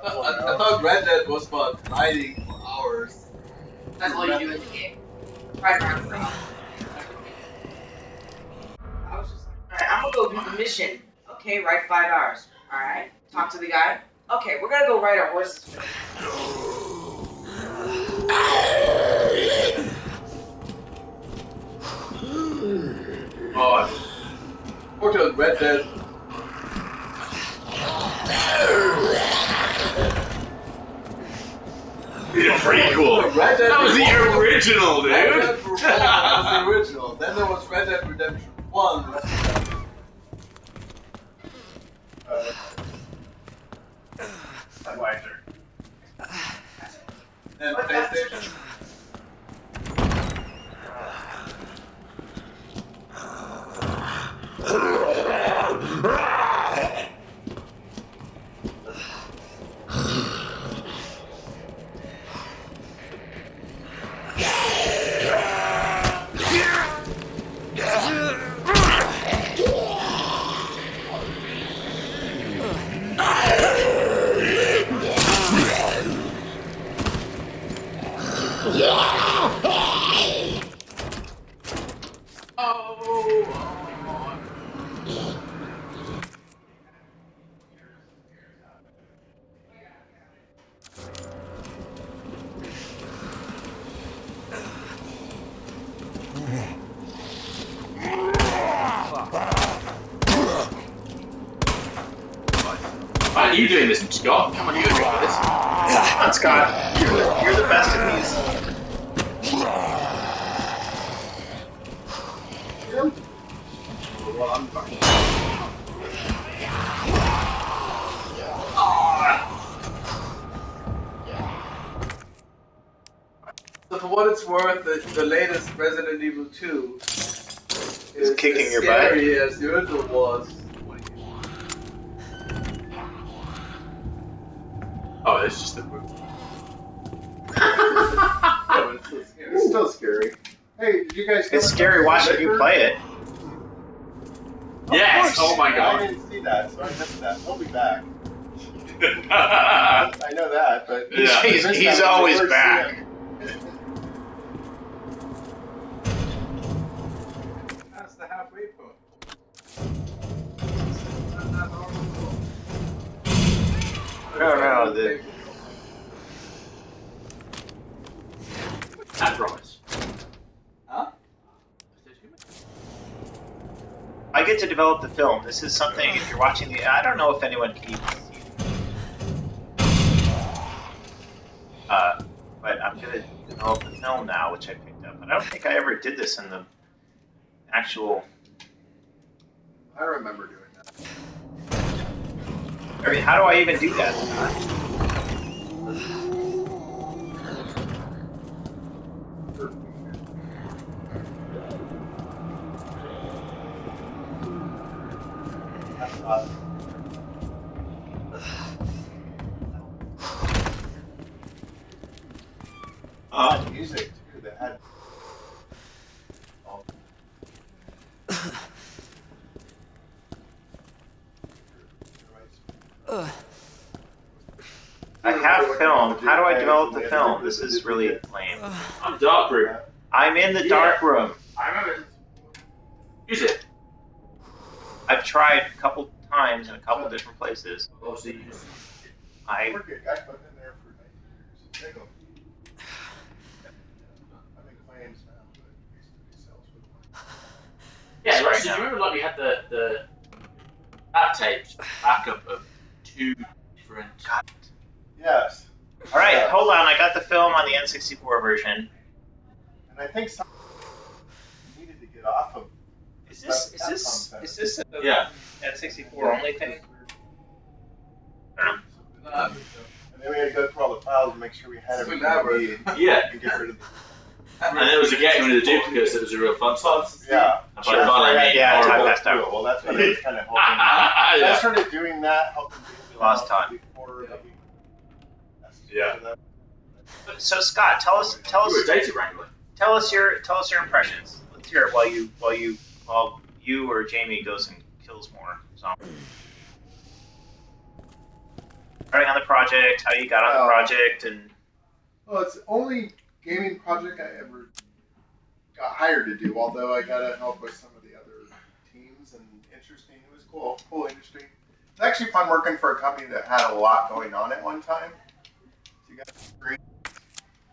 I thought Red Dead was about riding for hours. That's all you do in the game. Ride around for hours. I was just like, alright, I'm gonna go do the mission. Okay, ride 5 hours. Alright, talk to the guy. Okay, we're gonna go ride our horses. Oh, Or to Red Dead. yeah, pretty cool. Red Dead That was the original, dude. Red Dead Revolver was the original. Then there was Red Dead Redemption 1. And PlayStation. Why are you doing this, Scott? Come on, you do this. Come on, Scott. You're the best at these. Well, I'm fine. So for what it's worth, the latest Resident Evil 2 is kicking as your butt. scary as the original was. Oh, it's just a movie. Yeah, but it's still scary. It's still scary. Hey, did you guys? It's scary watching you play it. Yes! Oh my I god. didn't see that, so I missed that. We'll be back. I know that, but Yeah. He's always back. That's the halfway point. No, the I promise. Huh? I get to develop the film. This is something, if you're watching the... I don't know if anyone can even see it. But I'm going to develop the film now, which I picked up. And I don't think I ever did this in the actual... I remember doing that. I mean, how do I even do that, Scott? Music too. That had. I have film. How do I develop the film? This is really lame. I'm dark room. I'm in the dark room. I remember. Use it. I've tried a couple times in a couple different places. Oh, so you just. I put it in there for 9 years. There you go. I make claims now, but it used to be sales. Yeah, Right so do now. you remember like we had the that tapes backup of 2 different. Yes. All right, hold on. I got the film on the N64 version. And I think some needed to get off of. Is this a Yeah. N64 only thing? I don't know. And then we had to go through all the files and make sure we had everything we needed. Yeah. And get rid of them. And it was a getting rid of the duplicates that was a real fun time. Yeah. And by fun I mean horrible. Time out. Well, that's what I was kind of hoping. I started doing that, helping lost time. Before yeah. So Scott, tell us data wrangler. Tell us your impressions. Let's hear it while you or Jamie goes and kills more zombies. Starting on the project, how you got on the project, and well, it's the only gaming project I ever got hired to do. Although I got to help with some of the other teams, and interesting. It was cool industry. It's actually fun working for a company that had a lot going on at one time. So you got to agree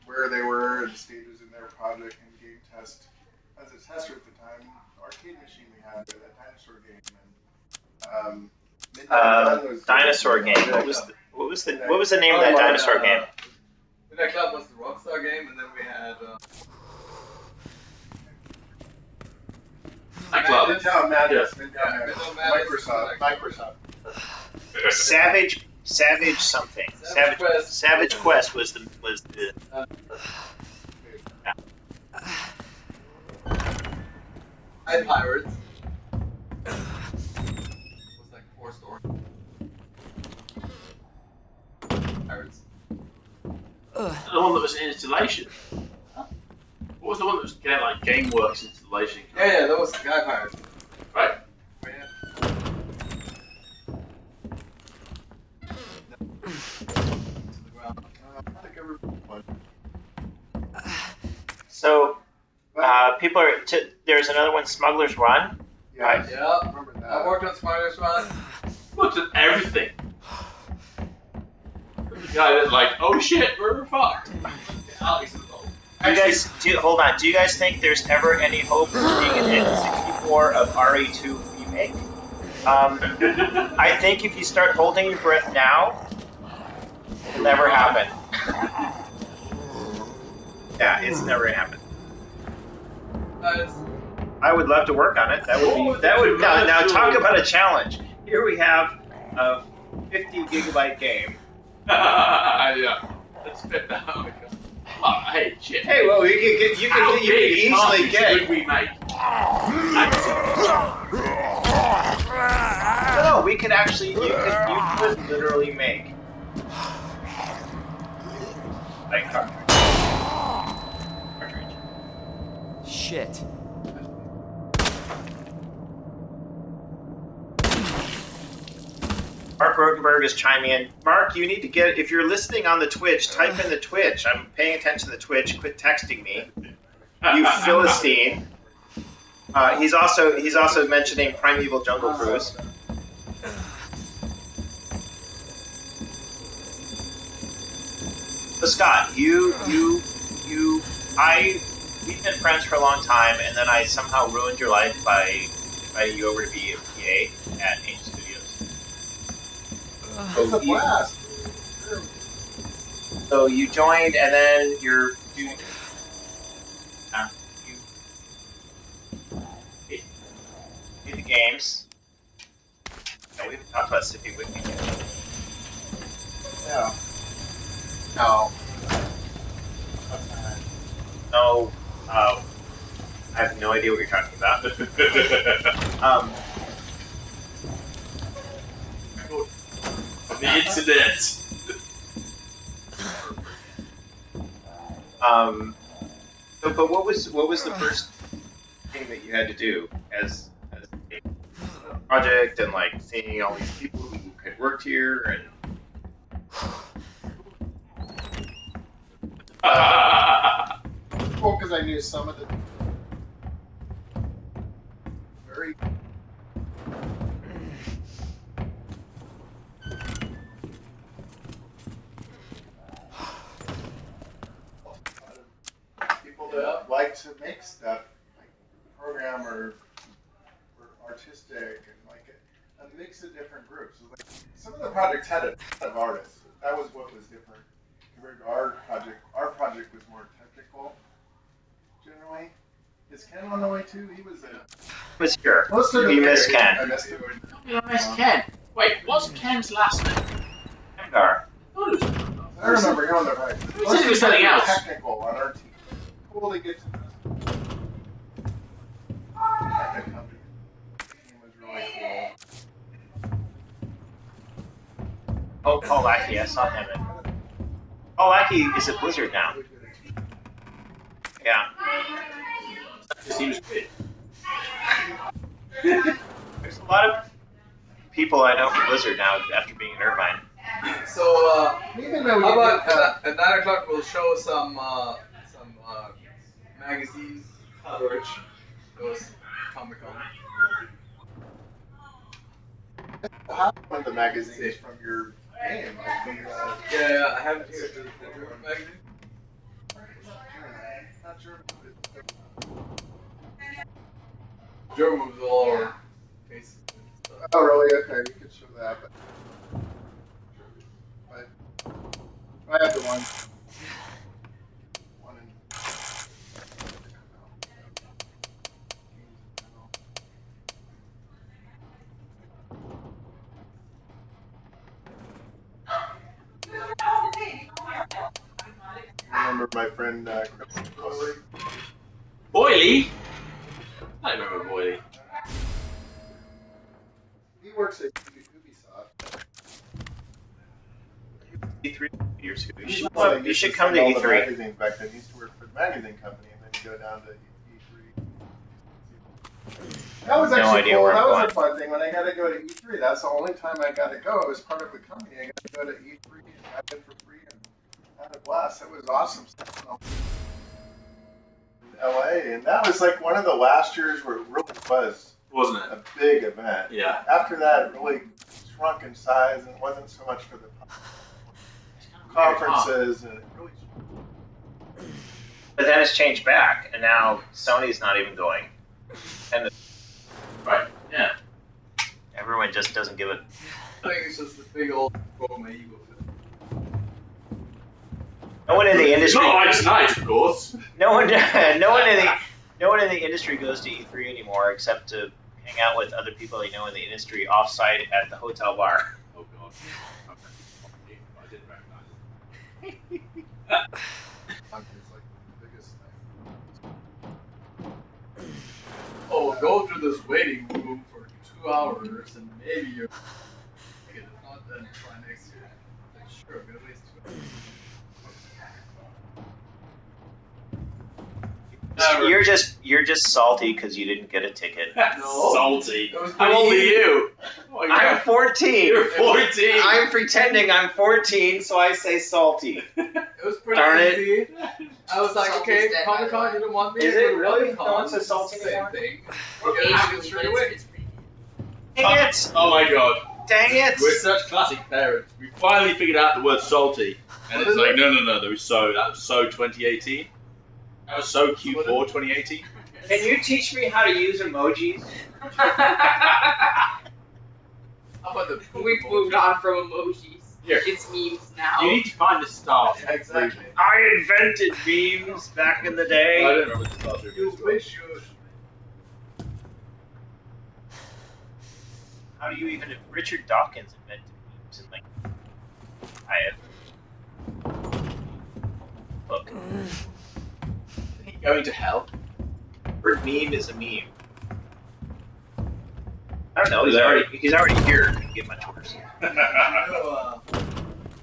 where they were and the stages in their project and game test. As a tester at the time, the arcade machine we had, that dinosaur game, and dinosaur game. What was the name of that dinosaur game? Midnight Club was the Rockstar game, and then we had. Midtown Madness. Microsoft. Savage something. Savage Quest was the. Night Pirates. It was like 4 stories. Pirates. The one that was in installation. What was the one that was like GameWorks installation? Yeah, that was Guy Pirates. Right. So, people are. There's another one, Smuggler's Run. Right. Yeah, remember that. I worked on Smuggler's Run. Looked at everything. The guy that like, oh shit, we're fucked. Hold on. Do you guys think there's ever any hope of being an N64 of RE2 remake? I think if you start holding your breath now, it'll never happen. Yeah, it's never gonna happen. I would love to work on it. That would now talk about a challenge. Here we have a 50 gigabyte game. Yeah. Let's fit that. Oh, hey, shit. Hey, well, you can easily get. Could we make? No, we could actually. You could literally make. Like cartridge. Shit. Mark Rotenberg is chiming in. Mark, you need to get, if you're listening on the Twitch, type in the Twitch. I'm paying attention to the Twitch. Quit texting me. You Philistine. He's also mentioning Primeval Jungle Cruise. So Scott, we've been friends for a long time, and then I somehow ruined your life by inviting you over to be a PA at Angel Studios. It's a blast. So you joined, and then you're doing. You do the games. No, we haven't talked about Sippy Whippy yet. Yeah. No. No. I have no idea what you're talking about. The incident. But what was the first thing that you had to do as a project, and like seeing all these people who had worked here and. Well, because I knew some of the very. People that like to make stuff, like program or artistic, and like a mix of different groups. Like, some of the projects had a ton of artists. That was what was different compared to our project. Our project was more technical, generally. Is Ken on the way too? He was here. You missed Ken. I missed him. You missed Ken. Wait, what's Ken's last name? Kendar. I thought it was I remember going there, right? We said it was something else. Technical on our team. Cool to get to this. That company was really cool. Oh, Paul Lackey, I saw him. Paul Lackey is at Blizzard now. Yeah. He was great. There's a lot of people I know from Blizzard now after being in Irvine. So, how about at 9 o'clock we'll show some magazine coverage. Those Comic-Con. How about the magazines from your game? Yeah, I have it here. The German magazine. Not German. German was all our faces. Oh, really? Okay, you could show that. But I have the one. I remember my friend Boyley? I remember Boyley. He works at Ubisoft. E3 years ago. You should come to all the E3. magazines back then. He used to work for the magazine company, and then you go down to E3. That was No actually idea cool. where I'm That was going. a fun thing. When I got to go to E3, that's the only time I got to go. It was part of the company. I got to go to E3 and I did for free and had a blast. It was awesome stuff in LA, and that was like one of the last years where it really was, wasn't it? A big event. Yeah. After that, it really shrunk in size, and it wasn't so much for the conferences, and it really. But then it's changed back, and now Sony's not even going. And right, yeah. Everyone just doesn't give it. I think it's just a big old Roma ego. No one in the industry. Not like tonight, of course. No one in the industry goes to E3 anymore, except to hang out with other people they know in the industry offsite at the hotel bar. Oh God. Okay. I didn't recognize. Oh, go through this waiting room for 2 hours and maybe you're. If not, then try next year. Like, sure, I'm gonna waste 2 hours. You're just salty because you didn't get a ticket. No. Salty. How old are you? Oh, I'm 14. You're 14. I'm pretending I'm 14, so I say salty. It was pretty Darn easy. I was like, Salty's okay, dead, Comic-Con, you don't want me. Is it really? Comic-Con, No one says salty same anymore? thing. Well, We're gonna have to Asian, straight but away. it's pretty. Dang it! Oh my God. Dang it! We're such classic parents. We finally figured out the word salty. And it's like, no, that was so 2018. That was so Q4 2018. Can you teach me how to use emojis? How about the We've moved on from emojis. Here. It's memes now. You need to find the start. Yeah, exactly. I invented memes back in the I day. don't remember the start. You wish you. How do you even? Richard Dawkins invented memes and like. I have. Look. Going to hell. Word meme is a meme. I don't know. He's already here. It couldn't get much worse.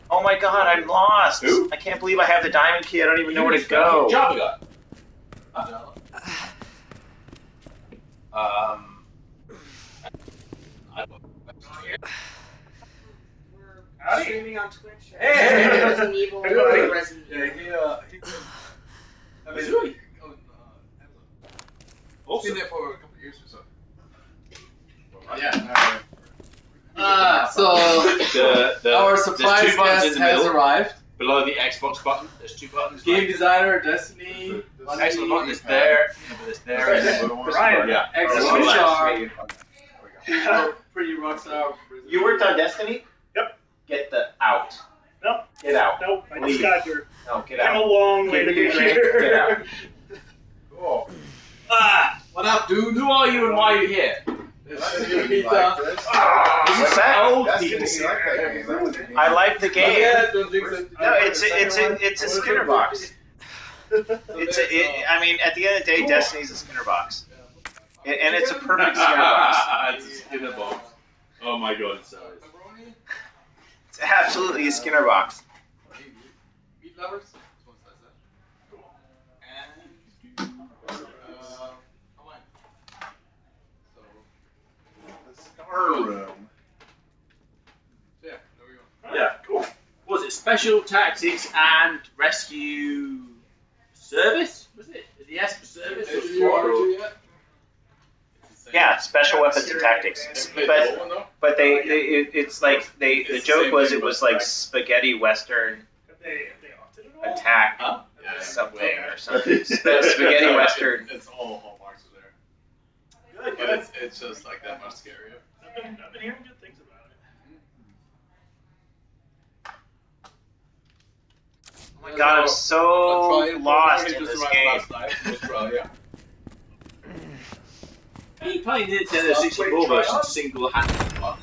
Oh my God! I'm lost. Who? I can't believe I have the diamond key. I don't even know where to go. Java guy. We're streaming on Twitch. Hey! Resident Evil. Hey! Resident Evil. I mean, Also, been there for a couple of years or so. yeah. So our there's surprise two buttons in guest the has middle. arrived. Below the Xbox button, there's two buttons. Game designer, Destiny. The Xbox button is there. It's there. And then Ryan, yeah. Excellent Ryan. job. Pretty rock star. You worked on Destiny? Yep. Get the out. Nope. Get out. Nope. I Leave. just got here. No, get Came a out. long way to Give me get a drink. here. Get out. Cool. What up, dude? Who are you and why are you here? What's that? I like the game. No, it's a Skinner box. I mean, at the end of the day, Destiny's a Skinner box, and it's a perfect Skinner box. It's a Skinner box. Oh my god, it's so. It's absolutely a Skinner box. Meat lovers. Room. Yeah, cool. What was it Special Tactics and Rescue Service? Was it? Is the S for service or squad? Yeah, special weapons and tactics. But it's like the joke was it was like spaghetti western attack something or something. Spaghetti western. It's all hallmarks are there. But it's just like that much scarier. I've been hearing good things about it. Oh my god, I'm so lost in this game. Are you playing the Nintendo 64 version single-handed?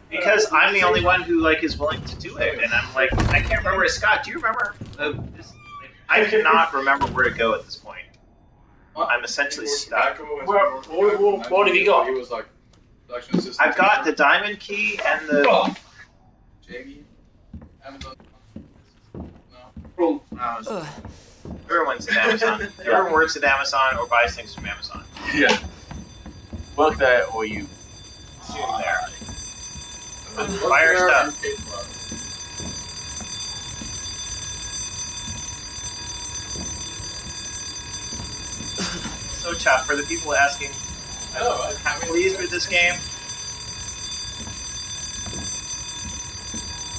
Because I'm the only one who like is willing to do it, and I'm like, I can't remember. Scott, do you remember? I cannot remember where to go at this point. I'm essentially stuck. What have you got? I've got the diamond key and the. Everyone's at Amazon. Everyone works at Amazon or buys things from Amazon. Yeah. Work there or you assume there. Fire stuff. So tough for the people asking. I'm pleased with this game.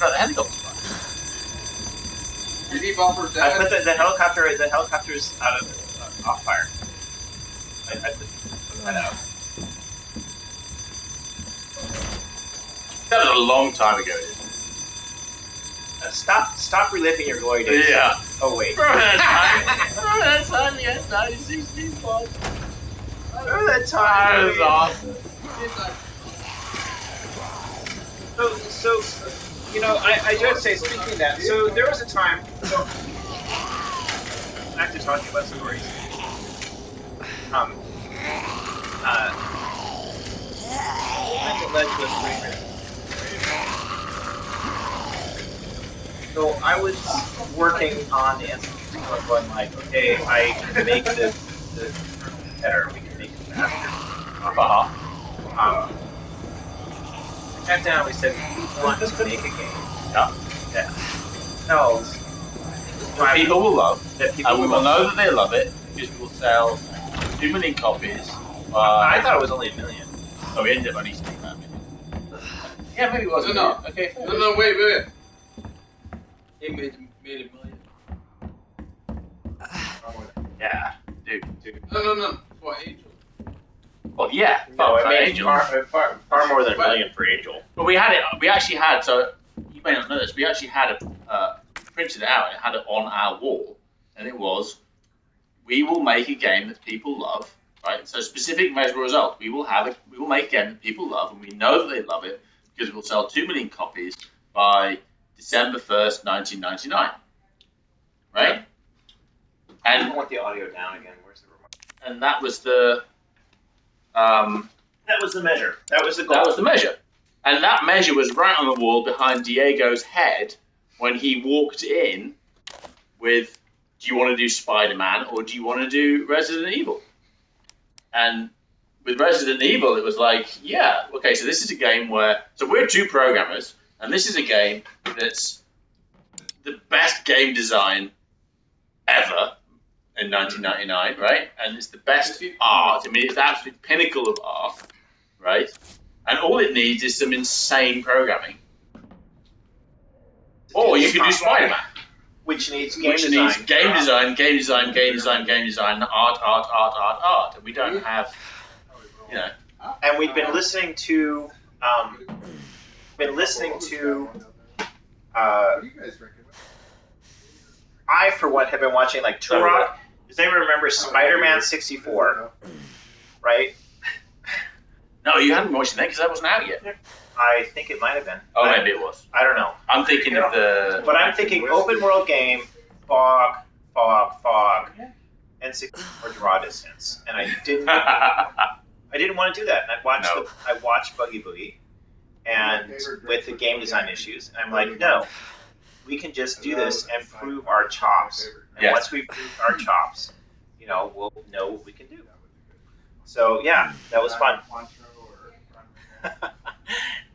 No, the helicopter's fine. Did he bumper I put the helicopter's out of off fire. I put that out. That was a long time ago. Stop reliving your glory days. Yeah. Oh wait. Remember that time? Yes, 1965. Remember that time? That was awesome. So you know, I do have to say, speaking of that, so there was a time. So back to talking about stories. Thing that led to a screenwriter. So I was working on the N64 going like, okay, I can make this better, we can make it faster. I sat down, we said, we want to make a game. Yeah. No. That people will love, and we will know that they love it, because we will sell 2 million copies. I thought it was only 1 million. Oh, we ended up only selling that million. Yeah, maybe it was. No. Okay. No, wait. He made $1 million. Yeah, dude. No. For Angel. Well, yeah. Oh, for it made Angel. far more than $1 million for Angel. But we had it. We actually had. So you may not know this. We actually had printed it out. It had it on our wall, and it was, we will make a game that people love. Right. So specific measurable result. We will make a game that people love, and we know that they love it because we'll sell 2 million copies by December 1st, 1999. Right. And I want the audio down again. Where's the remote? And that was the. That was the measure. That was the goal. That was the measure. And that measure was right on the wall behind Diego's head when he walked in with, do you want to do Spider-Man or do you want to do Resident Evil? And with Resident Evil, it was like, yeah, okay, so this is a game where, so we're 2 programmers, and this is a game that's the best game design ever in 1999, right? And it's the best art. I mean, it's the absolute pinnacle of art, right? And all it needs is some insane programming. Or you can do Spider-Man. Which needs game design. Needs game design, art. And we don't have, you know. And we've been listening to, I, for one, have been watching, like, Turok. Does anyone remember Spider-Man 64? Right? No, you hadn't watched it then because that wasn't out yet. I think it might have been. Oh, maybe it was. I don't know. I'm thinking of the. But I'm thinking open world game, fog, N64 draw distance, and I didn't. I didn't want to do that. And I watched Buggy Boogie, and with the game design issues, and I'm like, no, we can just do this and prove our chops. And once we prove our chops, we'll know what we can do. So yeah, that was fun.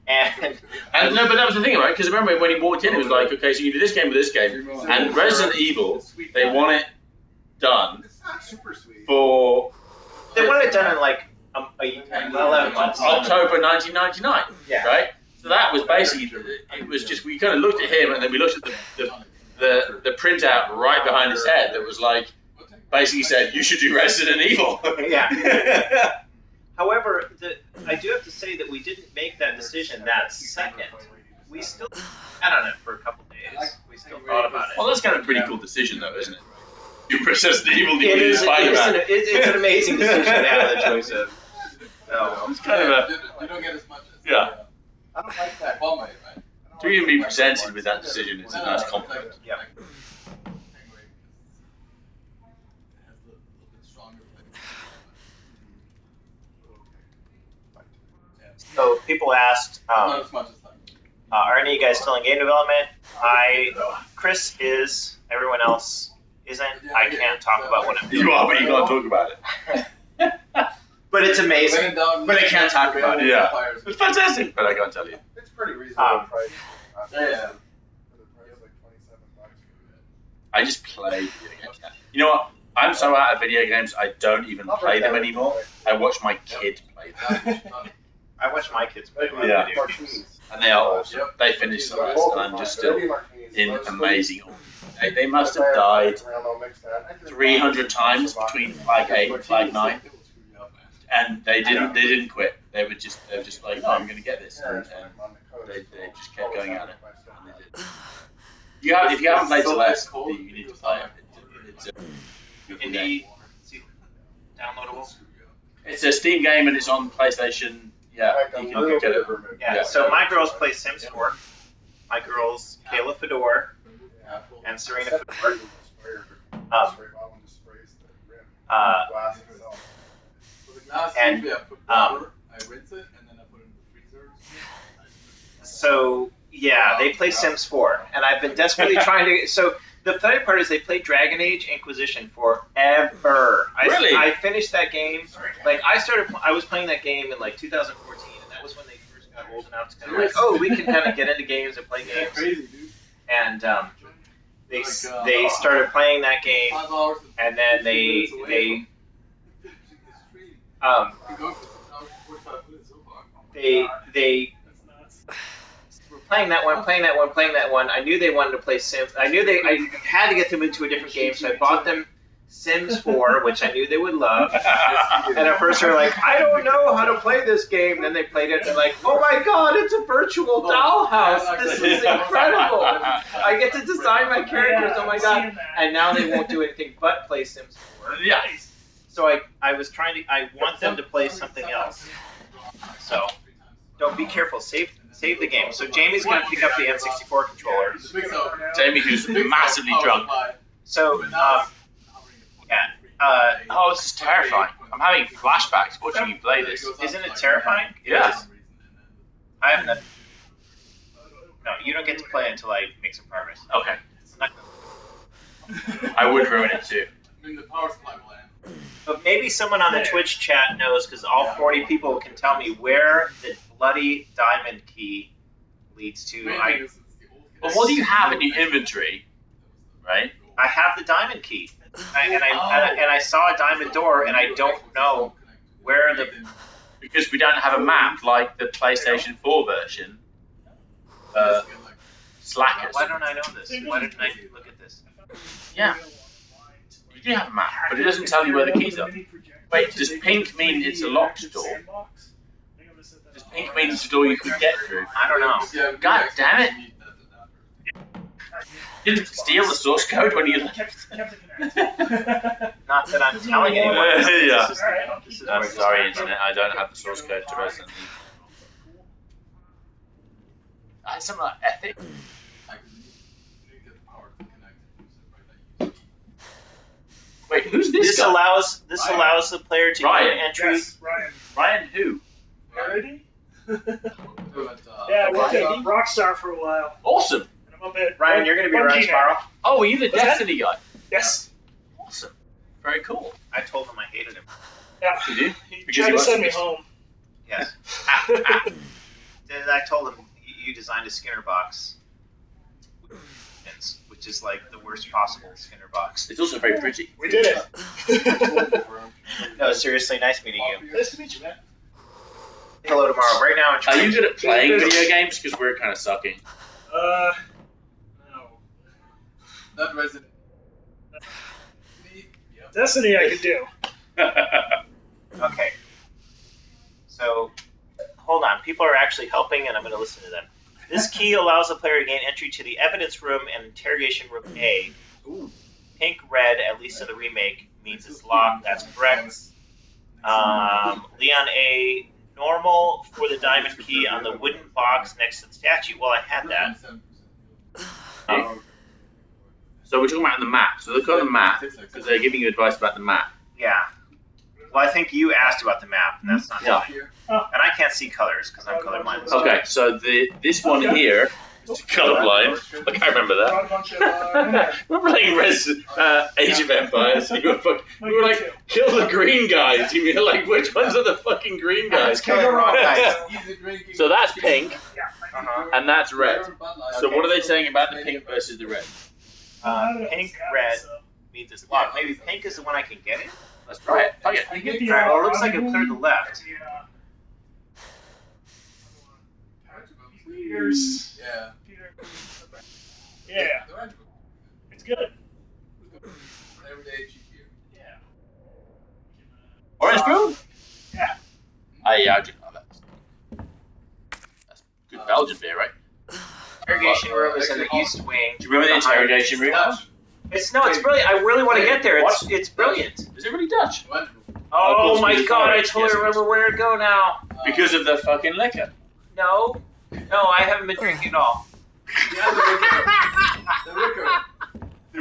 And no, but that was the thing, right? Because remember when he walked in, it was like, okay, so you do this game with this game, and Resident Evil, they want it done for. They want it done in like 11 months. October 1999. Yeah. Right. So that was basically. It was just we kind of looked at him, and then we looked at the printout right behind his head that was like, basically said, you should do Resident Evil. Yeah. However, I do have to say that we didn't make that decision that second. We still sat on it for a couple days. We still thought about it. Well, that's kind of a pretty cool decision, though, isn't it? You Resident Evil, you it is Spider-Man. It's an amazing decision to have the choice of. So, it's kind of You don't get as much as. Yeah. I don't like that. Well, right? To even be presented with that decision is a nice compliment. Yeah. So people asked, are any of you guys still in game development? Chris is. Everyone else isn't. I can't talk about what I'm doing. You are, but you can't talk about it. But it's amazing. But I can't talk about it. Yeah. It's fantastic, but I can't tell you. It's pretty reasonable price. Yeah. I just play video games now. You know what? I'm so out of video games, I don't even play them anymore. I watch my kid play them. I watch my kids play Yeah. video games. And they are awesome. They finish the rest, and I'm just still in amazing awe. They must have died 300 times between Flag 8 and Flag 9. And they didn't quit. They were just like, no, I'm going to get this. And they just kept going at it. And they did. If you haven't played Celeste, you need to play it. It's indie, downloadable. It's a Steam game and it's on PlayStation. Yeah, you can get it. Yeah. So my girls play Sims 4. My girls, Kayla Fedor and Serena Fedor. I rinse it and then I put it in the freezer. So yeah, they play Sims 4, and I've been desperately trying to. So the funny part is they played Dragon Age Inquisition forever. Really? I finished that game. Like I was playing that game in like 2014, and that was when they first got old enough to kind of like, oh, we can kind of get into games and play games. Crazy, dude. And they started playing that game, and then they were playing that one. I knew they wanted to play Sims. I had to get them into a different game, so I bought them Sims 4, which I knew they would love. And at first they were like, I don't know how to play this game. Then they played it, and they're like, oh my god, it's a virtual dollhouse. This is incredible. I get to design my characters, oh my god. And now they won't do anything but play Sims 4. Yeah. So I want them to play something else. So, don't be careful. Save the game. So Jamie's going to pick up the N64 controller. Jamie, who's massively drunk. So, oh, this is terrifying. I'm having flashbacks watching you play this. Isn't it terrifying? Yeah. I haven't. No, you don't get to play until I make some progress. Okay. I would ruin it too. I mean, the power supply will end. But maybe someone on the Twitch chat knows, because all 40 people can tell me where the bloody diamond key leads to. Well, what do you have in your inventory? Right? I have the diamond key. And I saw a diamond door, and I don't know where the... Because we don't have a map like the PlayStation 4 version. Slackers. Why don't I know this? Why didn't I look at this? Yeah. You do have a map, but it doesn't tell you where the keys are. Wait, does pink mean it's a locked door? Does pink mean it's a door you could get through? I don't know. God damn it! You didn't steal the source code when you left. Not that I'm telling anyone. Yeah. This is I'm where it sorry, starts. internet. I don't have the source code to Resident Evil. That's some like ethic. Wait, who's this guy? allows Ryan. allows the player to Ryan. gain entry. Yes, Ryan. Ryan who? Parody? uh, Yeah, I worked at Rockstar for a while. Awesome. And I'm up at Ryan, you're going to be around Bungie now. tomorrow. Oh, were you the What's that? Destiny guy? Yes. Awesome. Very cool. I told him I hated him. Yeah. You did? He tried to send me home. Yes. Then I told him you designed a Skinner box, which is like the worst possible Skinner box. It's also very pretty. We did it. No, seriously, nice meeting you. Nice to meet you, man. Hello tomorrow. Right now, Are you good at playing video games? Because we're kind of sucking. No. Not Resident. Destiny I could do. Okay. So, hold on. People are actually helping, and I'm going to listen to them. This key allows the player to gain entry to the evidence room and interrogation room A. Ooh. Pink, red, at least in the remake, means it's locked. That's correct. Leon A. Normal for the diamond key on the wooden box next to the statue. Well, I had that. So we're talking about the map. So look on the map, because they're giving you advice about the map. Yeah. Well, I think you asked about the map, and that's not Yeah. mine. And I can't see colors because I'm colorblind. Okay, so this one here is colorblind. I can't remember that. We're playing Age of Empires. We were like, kill the green guys. You mean like, which ones are the fucking green guys? Kill the wrong guys. So that's pink, Uh-huh. and that's red. So what are they saying about the pink versus the red? Pink, red means it's locked. Maybe pink is the one I can get in? Let's try it. Fuck it. Alright, well, it looks like it cleared the left. Peters. Yeah. Yeah. It's good. Everyday GPU. Yeah. Orange brew? Yeah. Yeah, I do know that. That's good Belgian beer, right? Interrogation room is in the east wing. Do you remember the interrogation room? It's brilliant. I really want to get there. It's brilliant. Is it really Dutch? Oh my god, I totally remember where to go now. Because of the fucking liquor. No, I haven't been drinking at all. The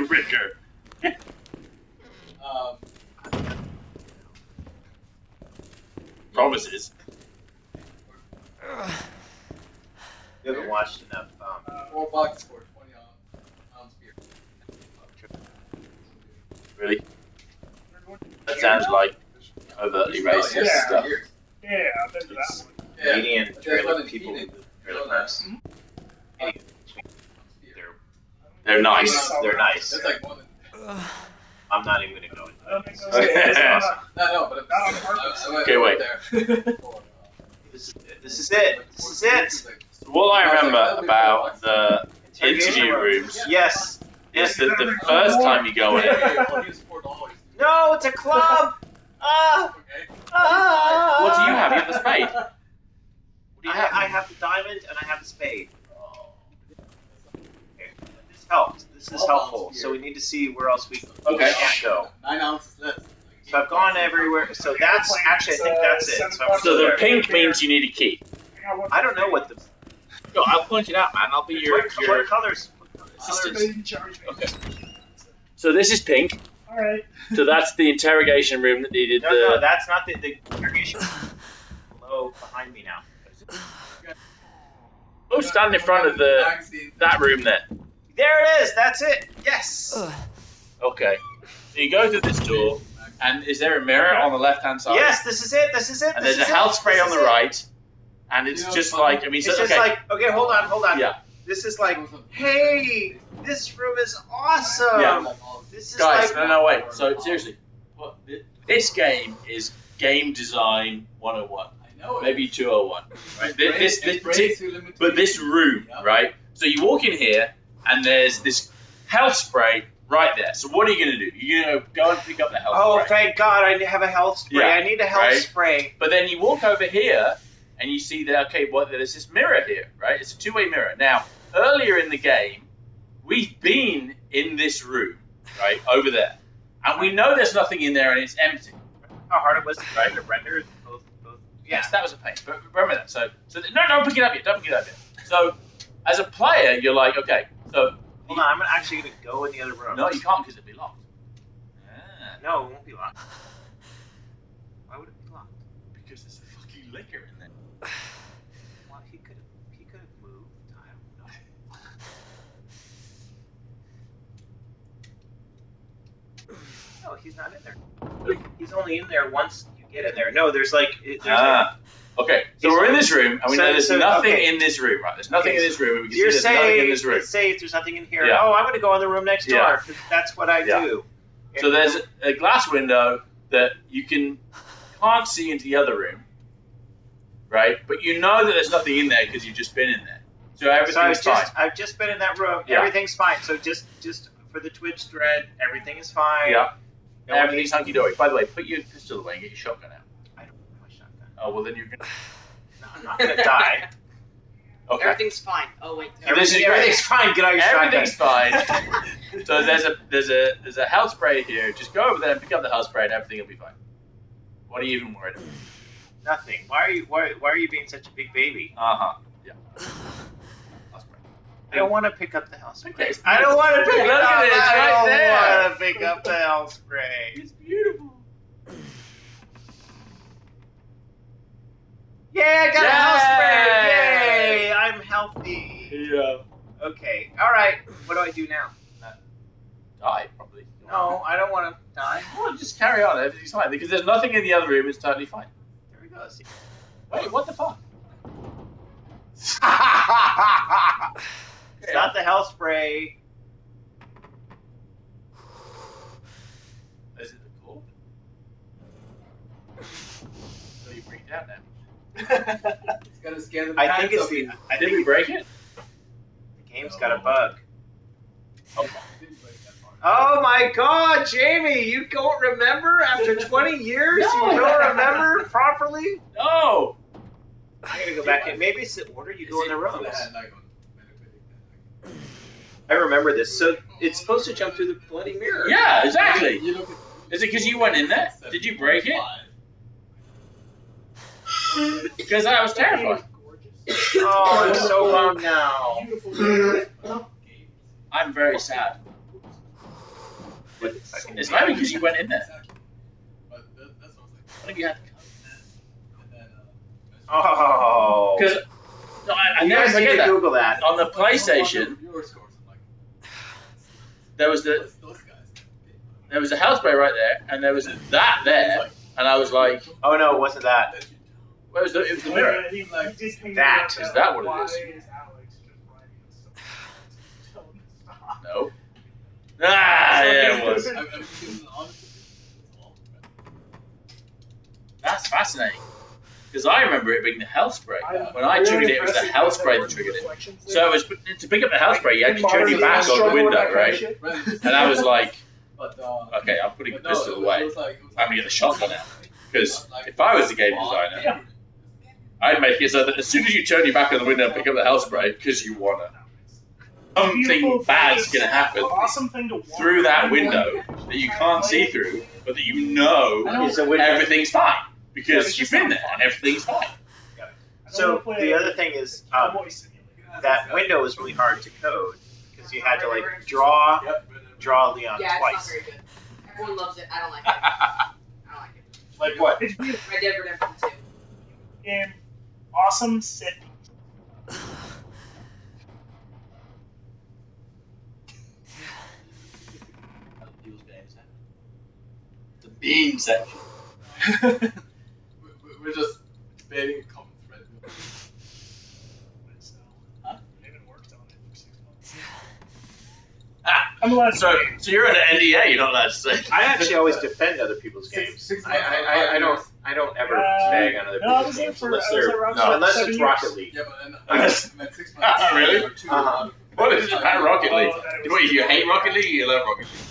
Ricker. The Ricker. Promises. You haven't watched enough. 4 bucks for 20 ounce beer. Really? That sounds like overtly racist stuff. Yeah, I've been to that one. Canadian trailer people with trailer parks. They're nice. They're nice. That's like more than. I'm not even gonna go into I don't think it. so. It's not- No, but not on purpose. Okay, wait. This is it. This is it. So what I remember about the interview rooms Yes. is that the first time you go in, No, it's a club. what do you have? You have the spade. What do you have? I have the diamond and I have the spade. Okay. This helps. This is helpful. So we need to see where else we can't go. 9 ounces less. So I've gone everywhere. So that's actually, I think that's it. So the pink means you need a key. I don't know what the. No, I'll point it out, man. I'll be your What colors? assistant. Okay. So this is pink. Alright. So that's the interrogation room that needed No, that's not the interrogation. Below, behind me now. Oh, stand in front of that room there. There it is. That's it. Yes. Okay. So you go through this door, and is there a mirror on the left-hand side? Yes, this is it. This is it. And this there's a is health it, spray this on the is it. right, and it's just like, I mean, It's so, just okay. like, okay, hold on. Yeah. This is like, hey, this room is awesome. Yeah. This is Guys, like, no, wait. So seriously, this game is game design 101. I know. Maybe 201. Right? But this room, right? So you walk in here, and there's this health spray right there. So what are you going to do? You're going to go and pick up the health oh, spray. thank God, I have a health spray. Yeah, I need a health right? spray. But then you walk over here, and you see that, okay, well, there's this mirror here, right? It's a two-way mirror. Now, earlier in the game, we've been in this room, right, over there. And we know there's nothing in there and it's empty. How hard it was to try to render both. Yes, that was a pain. But remember that. So no, don't pick it up yet. Don't pick it up yet. So, as a player, you're like, okay. So hold on, I'm actually gonna go in the other room. No, you can't because it'd be locked. No, it won't be locked. Why would it be locked? Because there's a fucking liquor in there. Well, he could have moved. I don't know. No, he's not in there. He's only in there once you get in there. No, there's like. Okay, so we're in this room, and we know there's nothing in this room, right? There's nothing in this room, and we can see there's nothing in this room. It's safe, there's nothing in here. Yeah. Oh, I'm going to go in the room next door, because that's what I do. So there's a glass window that you can't see into the other room, right? But you know that there's nothing in there because you've just been in there. So everything's fine. I've just been in that room. Yeah. Everything's fine. So just for the Twitch thread, everything is fine. Yeah. Everything's hunky-dory. By the way, put your pistol away and get your shotgun out. I don't have my shotgun. Oh, well then you're going to... No, I'm not going to die. Okay. Everything's fine. Oh wait. Everything's fine. Get out your shotgun. Everything's fine. So there's a health spray here. Just go over there and pick up the health spray, and everything will be fine. What are you even worried about? Nothing. Why are you being such a big baby? Yeah. I don't want to pick up the health spray. Okay. I don't want to pick it up. I don't want to pick up the health spray. It's beautiful. Yeah, I got a health spray! Yay! I'm healthy. Yeah. Okay. All right. What do I do now? Die, probably. No, I don't want to die. Well, just carry on. Everything's fine. Because there's nothing in the other room. It's totally fine. There we go. See. Wait, what the fuck? It's not the health spray. Is it the cord? So you freaked out now. It's gonna scare the I think it's the. Did we break it? The game's got a bug. Oh my God, Jamie! You don't remember after 20 years? No. You don't remember properly? No. I'm gonna go back in. Maybe it's the order you go in the rooms. I remember this. So it's supposed to jump through the bloody mirror. Yeah, exactly. Is it because you went in there? Did you break it? Because I was terrified. Oh, I'm so bummed now. I'm very sad. It's maybe because you went in there. I think you had to come. Oh. Because I You never guys need forget to that. Google that. On the PlayStation, there was a health spray right there, and there was that there, and I was like, oh no, it wasn't that. It was the mirror. That. Is that what it is? No. Ah, yeah, it was. That's fascinating. Because I remember it being the health spray. When I triggered it, it was the health spray that triggered it. So it was to pick up the health spray, you had to turn your back on the window, right? And I was like, okay, I'm putting the pistol away. I'm going to get the shotgun out. Because if I was the game designer, I'd make it so that as soon as you turn your back on the window and pick up the health spray, because you want to, something bad's going to happen through that window that you can't see through, but that you know everything's fine. Because you've been there and everything's fine. So the other thing is that window was really hard to code because you had to like draw Leon Yeah, twice. it's not very good. Everyone loves it. I don't like it. I don't like it. Like what? It's beautiful. Red Dead Redemption 2. Game. Awesome set. The beam section. We're just debating a common thread. I haven't worked on it for 6 months. I'm allowed to So you're under NDA. You're not allowed to say. I actually always defend other people's games. I don't ever bag on other people's games unless it's Rocket League. Yeah, but 6 months. Really? Uh-huh. What is it about Rocket League? What, you hate Rocket League or you love Rocket League?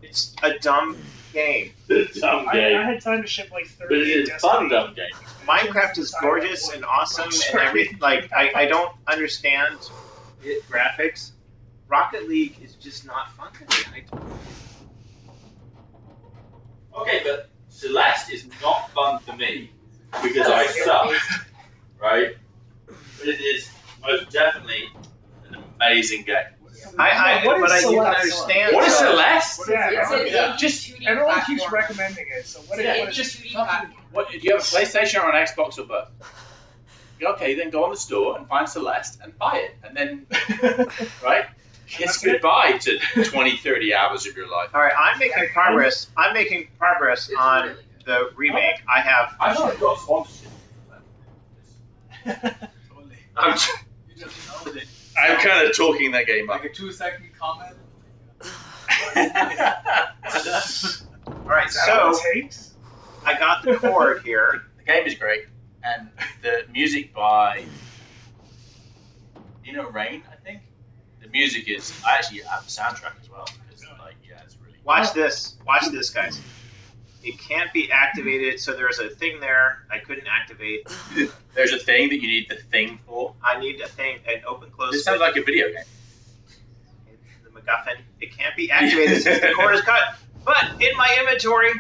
It's a dumb game. It's a dumb game. I had time to ship like 30 But it is fun dumb game. Minecraft is gorgeous and awesome and everything. Like I don't understand graphics, Rocket League is just not fun to me. Okay, but Celeste is not fun for me because I suck, right? But it is most definitely an amazing game. But I can understand. What is Celeste? Everyone keeps recommending it. So what is just what? Do you have a PlayStation or an Xbox or both? Okay, then go on the store and find Celeste and buy it, and then right. Kiss goodbye to 20, 30 hours of your life. All right, I'm making progress. I'm making progress on the remake. I've got sponsorship. I'm kind of talking that game up. Like a 2-second comment. All right, so I got the chord here. The game is great, and the music by Rain, I think. The music is. I actually have the soundtrack as well. It's it's really. Watch this, guys. It can't be activated, so there's a thing there I couldn't activate. There's a thing that you need the thing for. I need a thing, an open close. This sounds like a video game. The MacGuffin. It can't be activated since the cord is cut. But in my inventory,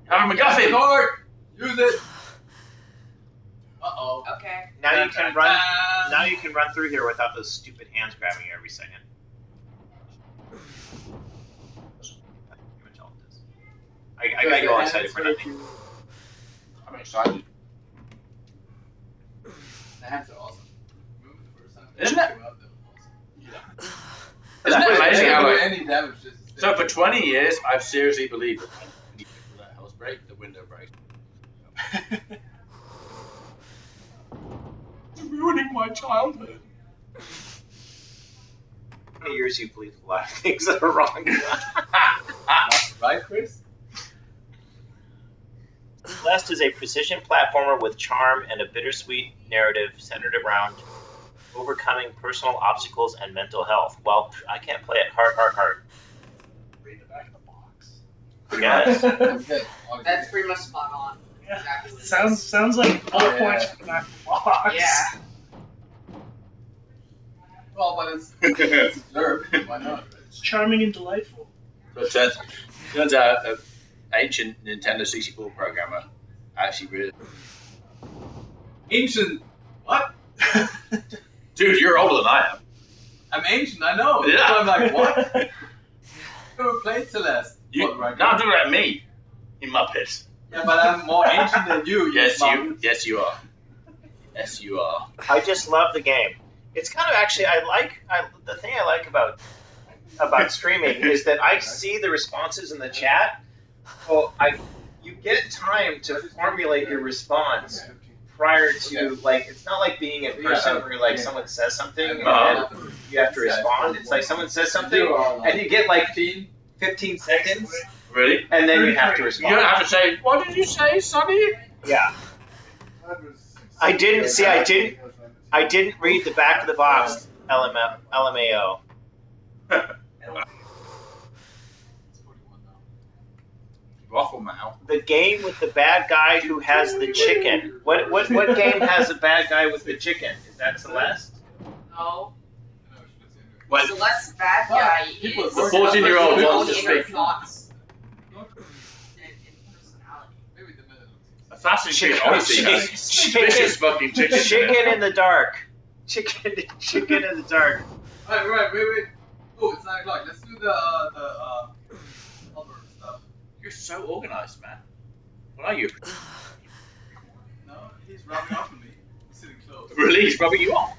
have a MacGuffin. Cord. Use it. Uh-oh. Okay. Now you can run. Now you can run through here without those stupid hands grabbing you every second. I got you all excited for nothing. I'm excited. The hands are awesome. Isn't it? Isn't it amazing how any damage? So for 20 years, I've seriously believed that when you let house break, the window breaks. Ruining my childhood. How many years you believe a lot of things that are wrong? Right, Chris? Celeste is a precision platformer with charm and a bittersweet narrative centered around overcoming personal obstacles and mental health. Well, I can't play it hard. Read the back of the box. Yes. Okay. That's pretty much spot on. Yeah. Exactly what it Sounds like bullet points for the back of the box. Yeah. Well, but it's deserved. Why not? It's charming and delightful. So it turns out an ancient Nintendo 64 programmer actually really... Ancient? What? Dude, you're older than I am. I'm ancient, I know. Yeah. So I'm like, what? I never played Celeste. Don't do that at me, you muppet. Yeah, but I'm more ancient than you. Yes, you are. Yes, you are. I just love the game. It's kind of actually the thing I like about streaming is that I see the responses in the chat. Well, you get time to formulate your response prior to it's not like being in person where someone says something and then you have to respond. It's like someone says something and you get 15 seconds. Really? And then you have to respond. You don't have to say, "What did you say, Sonny?" Yeah. I didn't read the back of the box. LMAO. Waffle Mao. The game with the bad guy who has the chicken. What game has the bad guy with the chicken? Is that Celeste? No. What? Celeste's bad guy is the 14-year-old wants to speak. Thoughts. Assassin's Creed Odyssey has suspicious fucking chicken. Chicken in the dark. Chicken in the dark. Wait. Oh, it's 9 o'clock. Let's do the other stuff. You're so organized, man. What are you? No, he's rubbing off on me. He's sitting close. Really? He's rubbing you off?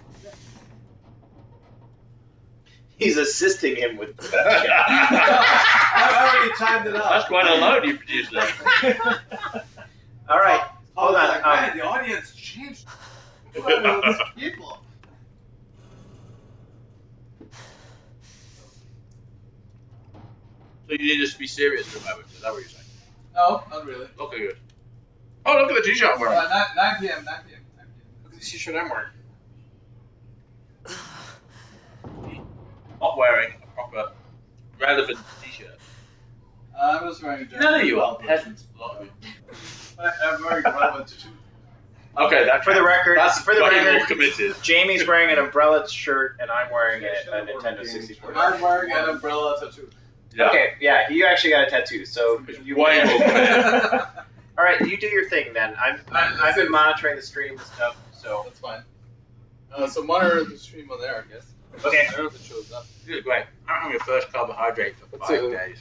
He's assisting him with the I already timed it up. That's quite a load you produced there. All right, hold on. Man, the audience changed. Those people. So you need us to be serious for a moment. Is that what you're saying? No, not really. Okay, good. Oh, look at the t-shirt I'm wearing. 9 p.m. Look at the t-shirt I'm wearing. Not wearing a proper, relevant t-shirt. I was wearing a jacket. No, you are peasants. A lot of you. I'm wearing relevant too. Okay, that For the record, more committed. Jamie's wearing an umbrella shirt and I'm wearing a Nintendo 64. I'm wearing an umbrella tattoo. Yeah. Okay, yeah, you actually got a tattoo, so you Way more committed. All right, you do your thing then. I've been monitoring the stream and stuff, so That's fine. So monitor the stream on there, I guess. Okay. I don't know if it shows up. This is great. I'm having your first carbohydrate for 5 days.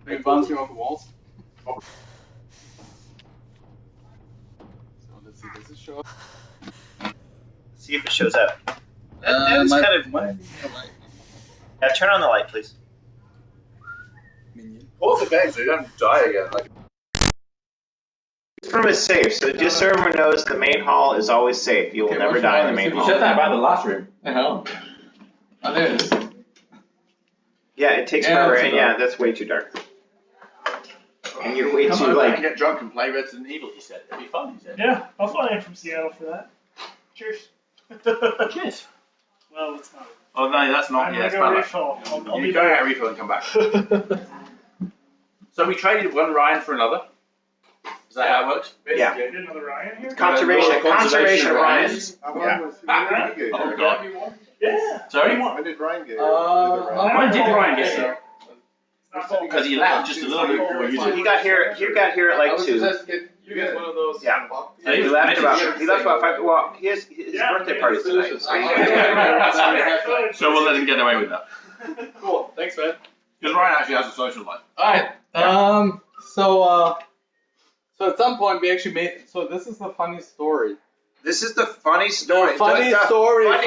Are you bouncing off the walls? Oh. So let's see, does it show up? see if it shows up. That is kind of. Yeah, turn on the light, please. Pull the bag so you don't die again. Like. This room is safe, so just so everyone knows, the main hall is always safe. You will never die in the main hall. You said that about the last room. Oh, there it is. Yeah, it takes forever, and yeah, that's way too dark. And you're way too like. Get drunk and play Resident Evil. He said it'd be fun. He said. Yeah, I'll fly in from Seattle for that. Cheers. Cheers. Well, it's not. Oh no, that's not. I'm Yeah, it's gonna go bad. refill. I'll You be go back. get a refill and come back. So we traded one Ryan for another. Is that how it works? Yeah. Get another Ryan here? Conservation of Ryan's. When did Ryan get? Yeah. Sorry? When did Ryan get? When did Ryan get here? Because he left just a little bit before you did. He got here at like 2. You get one of those. Yeah. He left about 5. Well, his birthday party's tonight. So we'll let him get away with that. Cool. Thanks, man. Because Ryan actually has a social life. Alright. So at some point we actually made. So this is the funny story. This is the funny story. Funny story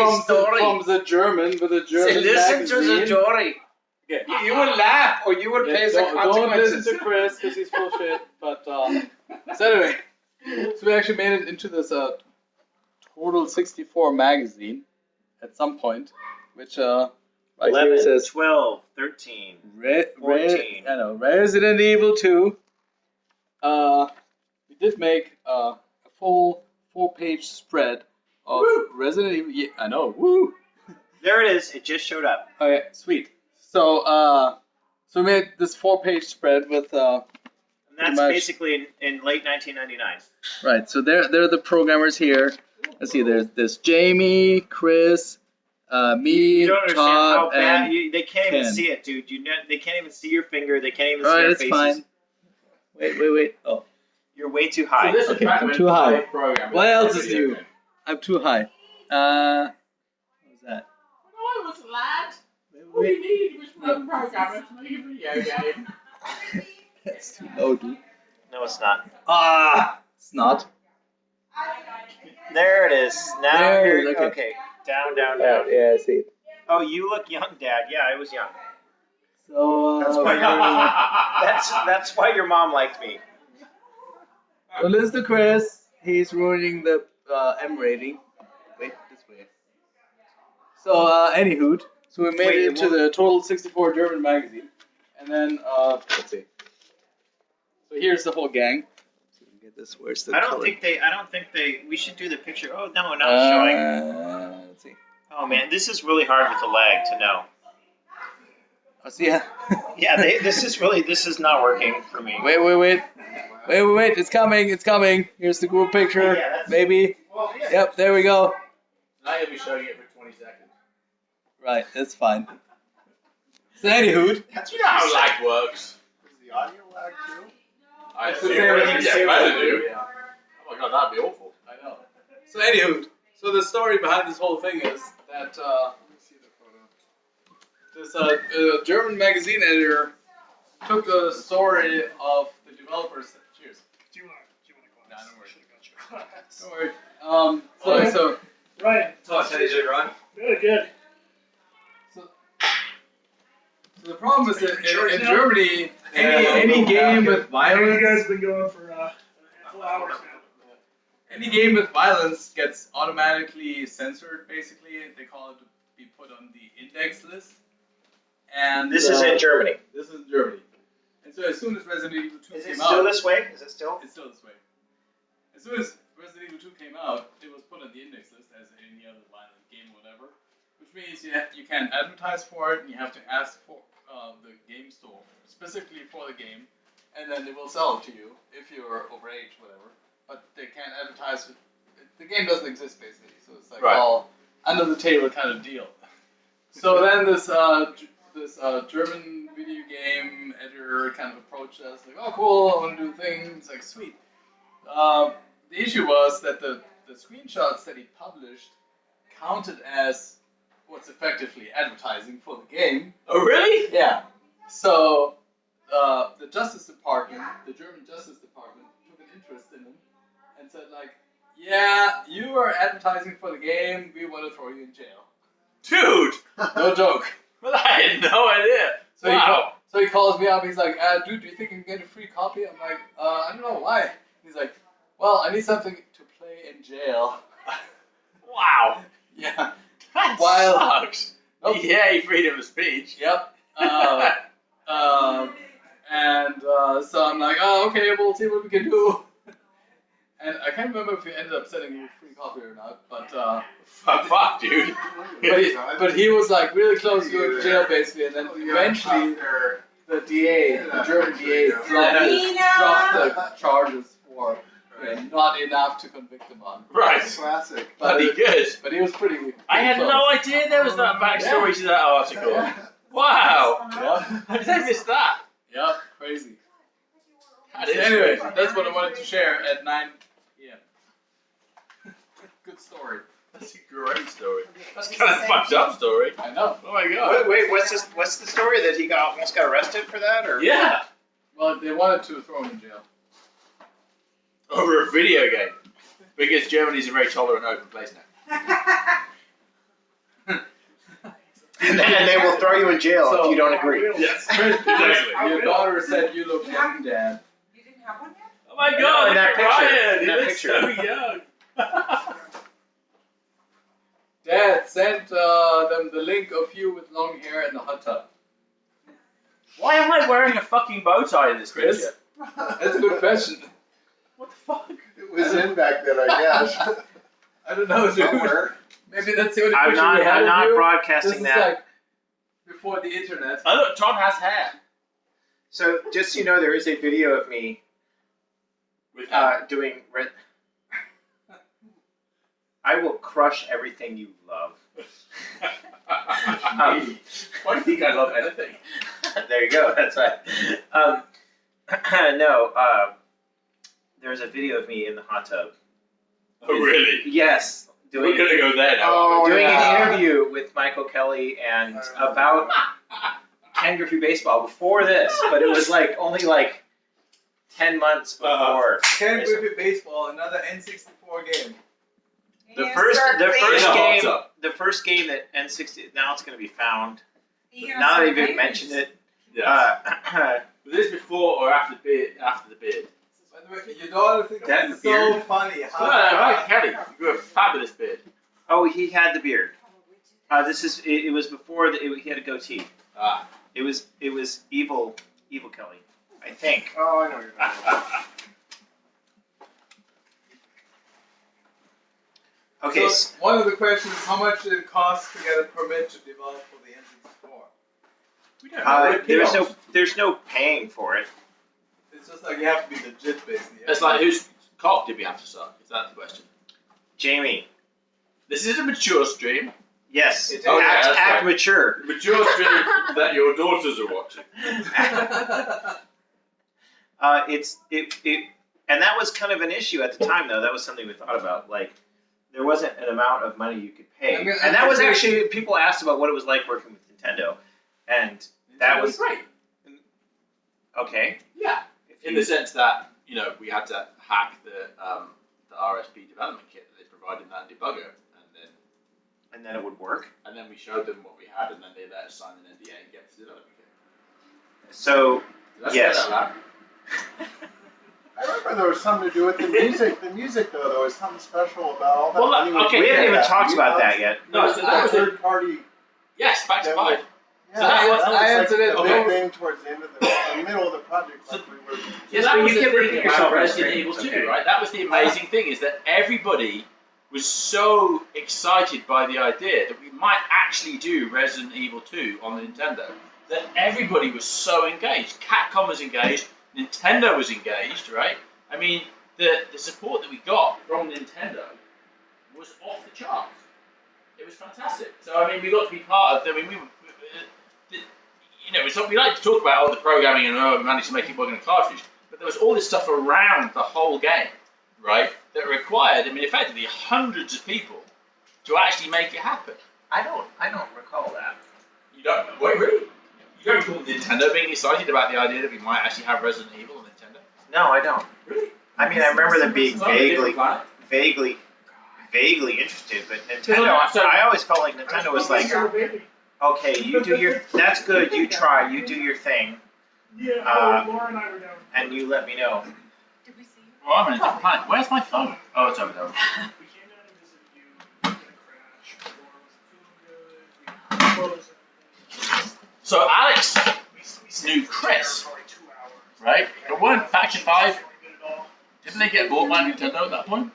from the German with the German Listen magazine. to the story. Okay. You will laugh or you will pay the Don't consequences. listen to Chris because he's full shit. But so anyway, so we actually made it into this Total 64 magazine at some point, which right 11, here says 12, 13, 14. I know, Resident Evil 2. We did make a full 4-page spread of Resident Evil. Yeah, I know. Woo! There it is. It just showed up. Okay, sweet. So we made this 4-page spread with And that's basically in late 1999. Right. So they're the programmers here. Let's see. There's Jamie, Chris, me, You don't understand Todd, how bad and they can't even Ken. see it, dude. They can't even see your finger. They can't even see Alright, your it's faces. fine. Wait. Oh, You're way too high. okay, I'm too high. What else is new? I'm too high. What was that? No, it was lad. All you need was one programmer to make a video game. That's too low, dude. No, it's not. It's not. There it is. Now There it you're is, okay. Down. Yeah, I see. Oh, you look young, Dad. Yeah, I was young. So That's why your mom liked me. so listen to Chris. He's ruining the M rating. Wait, this way. So anywho, so we made it into the Total 64 German magazine, and then let's see. So here's the whole gang. So we can get this. Where's the I don't color? think they. We should do the picture. Oh no, not showing. Let's see. Oh man, this is really hard with the lag to know. Oh, see ya. Yeah, this is not working for me. Wait. It's coming. Here's the group picture. Yeah, Maybe. Well, yeah. Yep, there we go. Now you'll be showing it for 20 seconds. Right, that's fine. So anywho, That's you know how lag works. Is the audio lag too? I It's see the same everything as get the better, same dude. one. Oh my god, that'd be awful. I know. So anywho, so the story behind this whole thing is that this German magazine editor took the story of the developers. Cheers. Do you want to go? Nah, don't worry. Should've got you. Don't worry. So Ryan. So I said, is it Ryan? Good. So the problem is that in now? Germany, any game with I know you violence, guys have been going for a couple hours now. any game with violence gets automatically censored. Basically, they call it to be put on the index list. And This is in Germany. This is Germany. And so as soon as Resident Evil 2 Is came it out, still this way? Is it still? it's still this way. As soon as Resident Evil 2 came out, it was put on the index list as any other violent game, whatever. Which means you can't advertise for it, and you have to ask for the game store specifically for the game. and then they will sell it to you if you're overage, whatever. But they can't advertise it. The game doesn't exist basically, so it's like all under the table kind of deal. So then this German video game editor kind of approached us like, oh cool, I want to do things like sweet. The issue was that the screenshots that he published counted as what's effectively advertising for the game. Oh really? Yeah. So the Justice Department, the German Justice Department, took an interest in him and said like, yeah, you are advertising for the game, we want to throw you in jail. Dude! No joke. Well, I had no idea. So Wow. he calls me up, he's like, dude, do you think you can get a free copy? I'm like, I don't know, why? He's like, well, I need something to play in jail. Wow. Yeah. That While- sucks. Yay, freedom of speech. Yep. So I'm like, oh, okay, we'll see what we can do. And I can't remember if we ended up sending you a free copy or not, but fuck, dude. but he was like really close to going to jail basically, and then eventually the DA, the German DA, dropped the charges for not enough to convict him on. Right. Classic. Bloody good. But he was pretty I had close. no idea there was that backstory to that article. Wow. Yep. How did I miss that? Yep. Crazy. That is Anyway, crazy. that's what I wanted to share at 9 p.m. Good story. That's a great story. That's kind of a fucked up story. I know. Oh my god. Wait, what's the story that he almost got arrested for that, or? Yeah. Well, they wanted to throw him in jail. Over a video game. Because Germany's a very tolerant, open place now. And they will throw you in jail if you don't agree. Yes. Exactly. Your daughter said you look young, Dad. You didn't have one yet? Oh my No, god, in look that at picture. Ryan. In He that looks picture. so young. Dad, send them the link of you with long hair in the hot tub. Why am I wearing a fucking bow tie in this Chris? picture? That's a good question. What the fuck? It was in back then, I guess. I don't know, dude. Somewhere. Maybe that's the only I'm picture not- we had I'm of not you. broadcasting this that. Is like before the internet. Oh look, Tom has hair. So just so you know, there is a video of me With doing. I will crush everything you love. Why do you think I love anything? There you go. That's right. There's a video of me in the hot tub. Oh really? Yes. We're gonna go there now. Oh, Doing yeah. an interview with Michael Kelly and about Ken Griffey baseball before this, but it was like only like 10 months before. Ken Griffey Baseball, another N64 game. The You first start cleaning. the first game that N60 now it's going to be found. You gonna Now that start you've cleaning? mentioned it, Yes. Was this before or after the beard? After the beard. By the way, your daughter thinks That it's beard. so funny. No, I like Kelly. You have a fabulous beard. oh, he had the beard. It was before he had a goatee. Ah. It was evil Kelly, I think. Oh, I know what you're talking about. Okay. So one of the questions is how much did it cost to get a permit to develop for the N64? We don't know. There's no paying for it. It's just like you have to be legit, basically. It's like whose cock did we have to suck? Is that the question? Jamie. This is a mature stream. Yes. It's okay, act that's right. mature. Mature stream that your daughters are watching. And that was kind of an issue at the time, though. That was something we thought about. Like, there wasn't an amount of money you could pay, and that was actually people asked about what it was like working with Nintendo, and that was great. Okay. Yeah. In the sense that we had to hack the RSP development kit that they provided in that debugger, and then it would work. And then we showed them what we had, and then they let us sign an NDA and get the development kit. So Did I say yes. that loud? I remember there was something to do with the music. The music, though, there was something special about all that. Well, money okay, we haven't even that. talked about that yet. No, so that was third party. Yes, back to that five. was- So that was- I answered it. okay. Big thing towards the end of the middle of the project. Like we were. Yeah, that but was you the can thing repeat about yourself on Resident screen, Evil it's 2, okay. right? That was the amazing thing, is that everybody was so excited by the idea that we might actually do Resident Evil 2 on the Nintendo, that everybody was so engaged. Capcom was engaged, Nintendo was engaged, right? I mean, the support that we got from Nintendo was off the charts. It was fantastic. So I mean, we got to be part of. I mean, we like to talk about all the programming and we managed to make it work in a cartridge, but there was all this stuff around the whole game, right? That required, I mean, effectively hundreds of people to actually make it happen. I don't recall that. You don't? Wait, really? You don't recall Nintendo being excited about the idea that we might actually have Resident Evil on Nintendo? No, I don't. Really? I mean, I remember them being vaguely interested, but Nintendo. I always felt like Nintendo was like, okay, you do your. That's good. You try. You do your thing. Yeah. Laura and I were down. And you let me know. Did we see you? Oh, I'm in a different planet. Where's my phone? Oh, it's over there. We came down and visited you. We had a crash. Laura wasn't feeling good. We closed everything. So Alex knew Chris, right? But weren't Faction 5? Didn't they get bought by Nintendo at that point?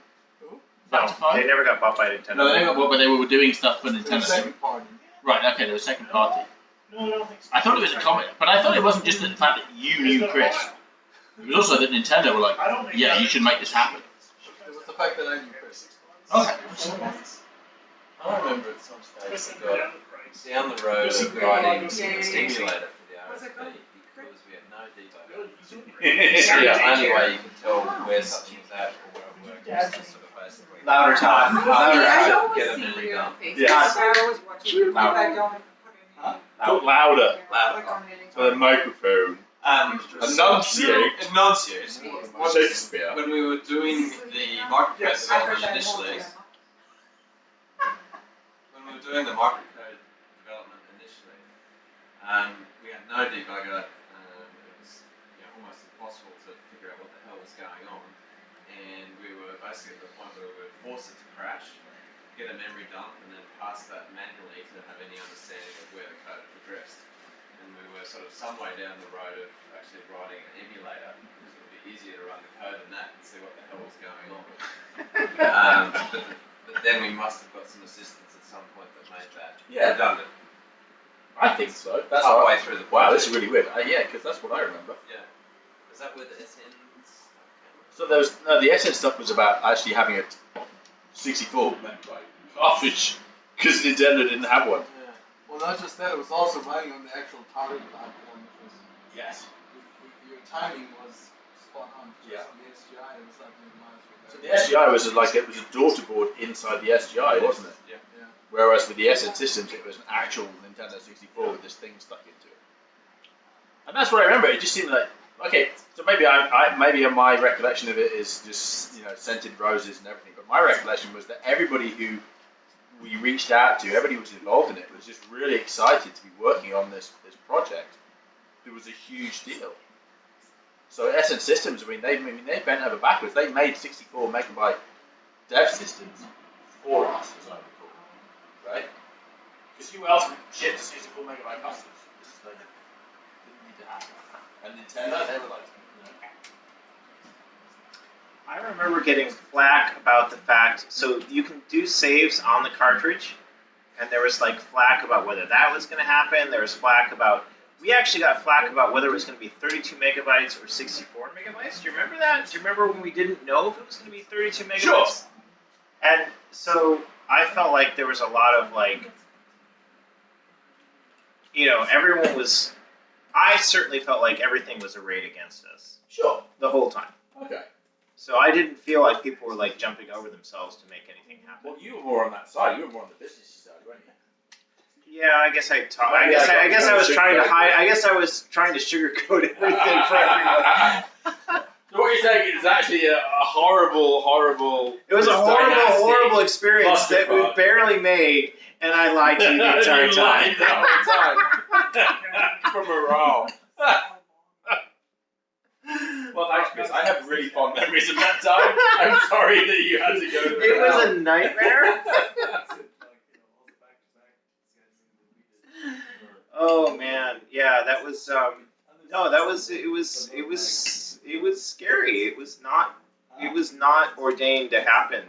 No, they never got bought by Nintendo. No, they never got bought, but they were doing stuff for Nintendo. Second party. Right, okay, they were second party. No, I don't think so. I thought it was a comment, but I thought it wasn't just the fact that you knew Chris. It was also that Nintendo were like, yeah, you should make this happen. It was the fact that I knew Chris. Okay. I remember at some stage we got down the road of writing a stimulator for the RFP because we had no detail. It's the only way you can tell where something was at or where it worked was to sort of basically Louder time. Get a memory dump. Talk louder. For the microphone. Enunciate. Shakespeare. When we were doing the microcode development initially, we had no debugger. It was almost impossible to figure out what the hell was going on, and we were basically at the point where we would force it to crash, get a memory dump, and then pass that manually to have any understanding of where the code progressed. And we were sort of some way down the road of actually writing an emulator, because it would be easier to run the code than that and see what the hell was going on. But then we must have got some assistance at some point that made that redundant. I think so. That's halfway through the Wow, project. this is really weird. Yeah, because that's what I remember. Yeah. Is that where the SNs? So there was the SN stuff was about actually having a 64 cartridge because Nintendo didn't have one. Yeah. Well, not just that, it was also running on the actual target platform. Yes. Your timing was spot on. Yeah. On the SGI, it was like So the SGI was it was a daughter board inside the SGI, wasn't it? Yeah. Whereas with the SN systems, it was an actual Nintendo 64 with this thing stuck into it. And that's what I remember. It just seemed like, okay, so maybe maybe my recollection of it is just scented roses and everything. But my recollection was that everybody who we reached out to, everybody who was involved in it, was just really excited to be working on this project. It was a huge deal. So SN Systems, I mean, they bent over backwards. They made 64 megabyte dev systems for us, as I recall. Right? Because who else shipped 64 megabyte customers? This didn't need to happen. And Nintendo, they were like, I remember getting flack about the fact, so you can do saves on the cartridge, and there was like flack about whether that was going to happen. There was flack about, we actually got flack about whether it was going to be 32 megabytes or 64 megabytes. Do you remember that? Do you remember when we didn't know if it was going to be 32 megabytes? Sure. And so I felt like there was a lot of like, everyone was, I certainly felt like everything was arrayed against us. Sure. The whole time. Okay. So I didn't feel like people were like jumping over themselves to make anything happen. Well, you were more on that side. You were more on the business side, weren't you? Yeah, I guess I guess I was trying to hide. I guess I was trying to sugarcoat everything for everyone. So what you're saying is actually a horrible. It was a horrible experience that we barely made, and I lied to you the entire time. The whole time. For morale. Well, thanks, Chris. I have really fond memories of that time. I'm sorry that you had to go through it. It was a nightmare. Oh man, yeah, that was no, that was it was scary. It was not ordained to happen.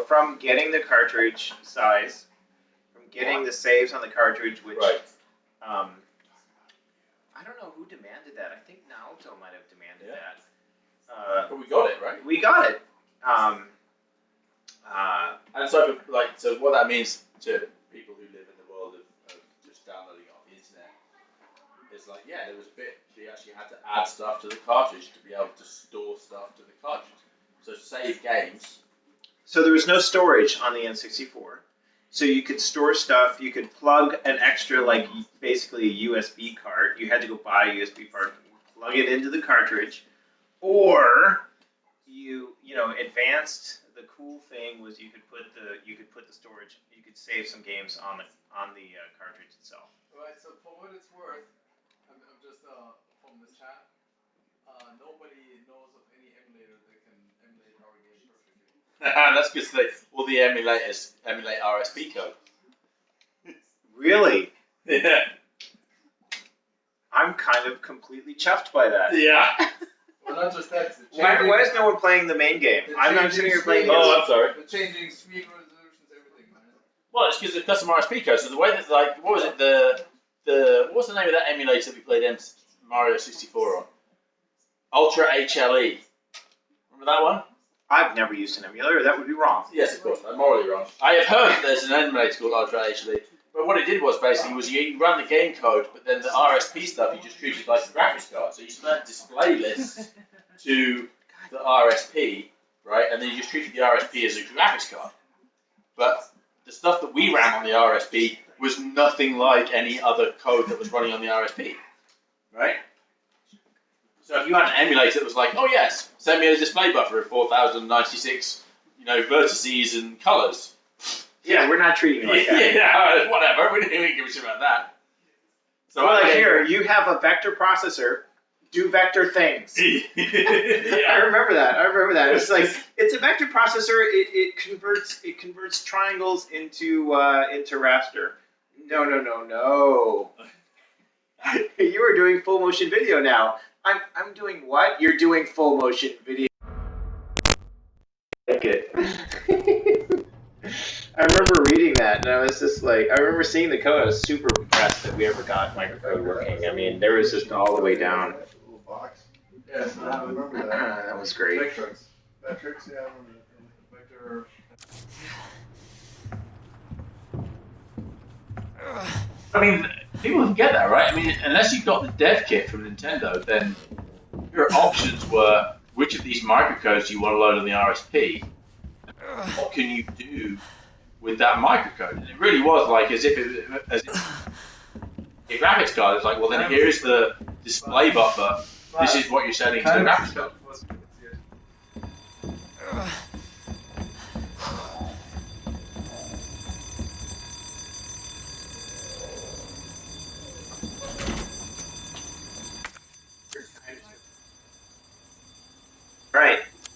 From getting the cartridge size, from getting the saves on the cartridge, which I don't know who demanded that. I think Niall Telltale might have demanded that. But we got it, right? We got it. And so, so what that means to people who live in the world of just downloading it off the internet is there was a bit, you actually had to add stuff to the cartridge to be able to store stuff to the cartridge. So save games. So there was no storage on the N64. So you could store stuff, you could plug an extra, basically a USB card. You had to go buy a USB card, plug it into the cartridge, or advanced. The cool thing was you could put the storage. You could save some games on the cartridge itself. Right. So for what it's worth, I'm just from this chat. Nobody knows of any emulator that can emulate our game perfectly. That's because all the emulators emulate RSP code. Really? Yeah. I'm kind of completely chuffed by that. Yeah. Well, not just that. Why is no one playing the main game? I'm not sitting here playing. Oh, I'm sorry. The changing screen resolutions, everything, man. Well, it's because of custom RSP code. So the way that, what was it? What's the name of that emulator we played Mario 64 on? Ultra HLE. Remember that one? I've never used an emulator. That would be wrong. Yes, of course. I'm morally wrong. I have heard that there's an emulator called Ultra HLE. But what it did was you run the game code, but then the RSP stuff you just treated like a graphics card. So you sent display lists to the RSP, right? And then you just treated the RSP as a graphics card. But the stuff that we ran on the RSP was nothing like any other code that was running on the RSP, right? So if you had an emulator that was like, oh yes, send me a display buffer of 4096, vertices and colors. Yeah, we're not treating it like that. Yeah, whatever. We didn't even give a shit about that. So here, you have a vector processor. Do vector things. Yeah. I remember that. It's it's a vector processor. It converts triangles into raster. No. You are doing full motion video now. I'm doing what? You're doing full motion video. Like it. I remember reading that, and I was just I remember seeing the code. I was super impressed that we ever got microcode working. I mean, there was just all the way down. Yes, I remember that. That was great. Vectrix, yeah, I remember Vector. I mean, people can get that, right? I mean, unless you got the dev kit from Nintendo, then your options were which of these microcodes do you want to load on the RSP? What can you do with that microcode? And it really was as if a graphics card is well then here's the display buffer. This is what you're setting to the graphics card.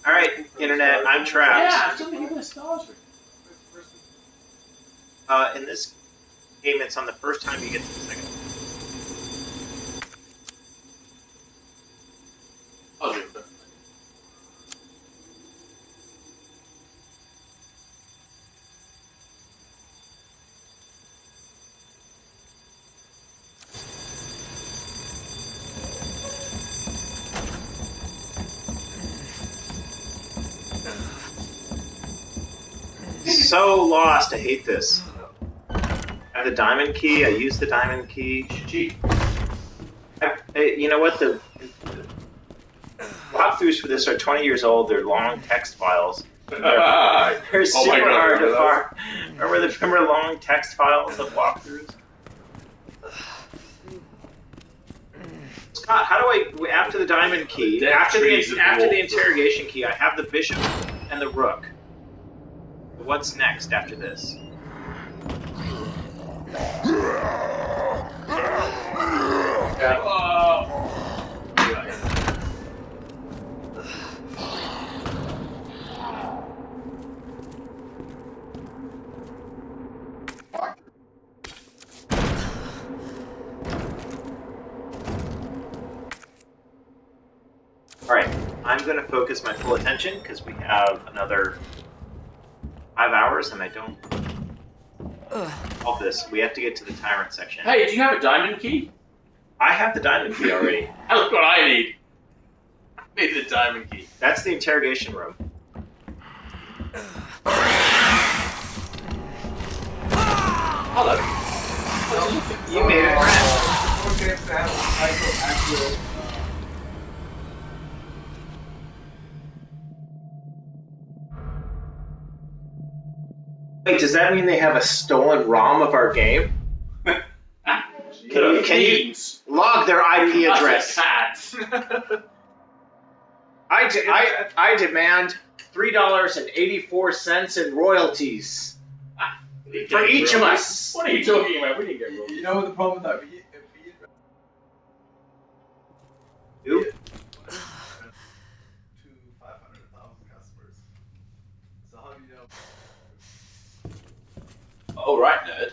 All right, internet, I'm trapped. Yeah, I'm still getting the stars. In this game, it's on the first time you get to the second one. I'll do it. So lost. I hate this. I have the diamond key. I use the diamond key. Cheat. You know what? The walkthroughs for this are 20 years old. They're long text files. They're super hard to find. Remember long text files of walkthroughs? Scott, how do I after the diamond key? After the interrogation key, I have the bishop and the rook. What's next after this? Alright, I'm going to focus my full attention because we have another 5 hours and I don't... All this. We have to get to the tyrant section. Hey, do you have a diamond key? I have the diamond key already. Look what I need. Hey, the diamond key. That's the interrogation room. Hello. You made it. Wait, does that mean they have a stolen ROM of our game? Can you log their IP address? I demand $3.84 in royalties for each of us. What are you talking about? We didn't get royalties. You know what the problem with that? Who? To 500,000 customers. So how do you know? All right, nerd.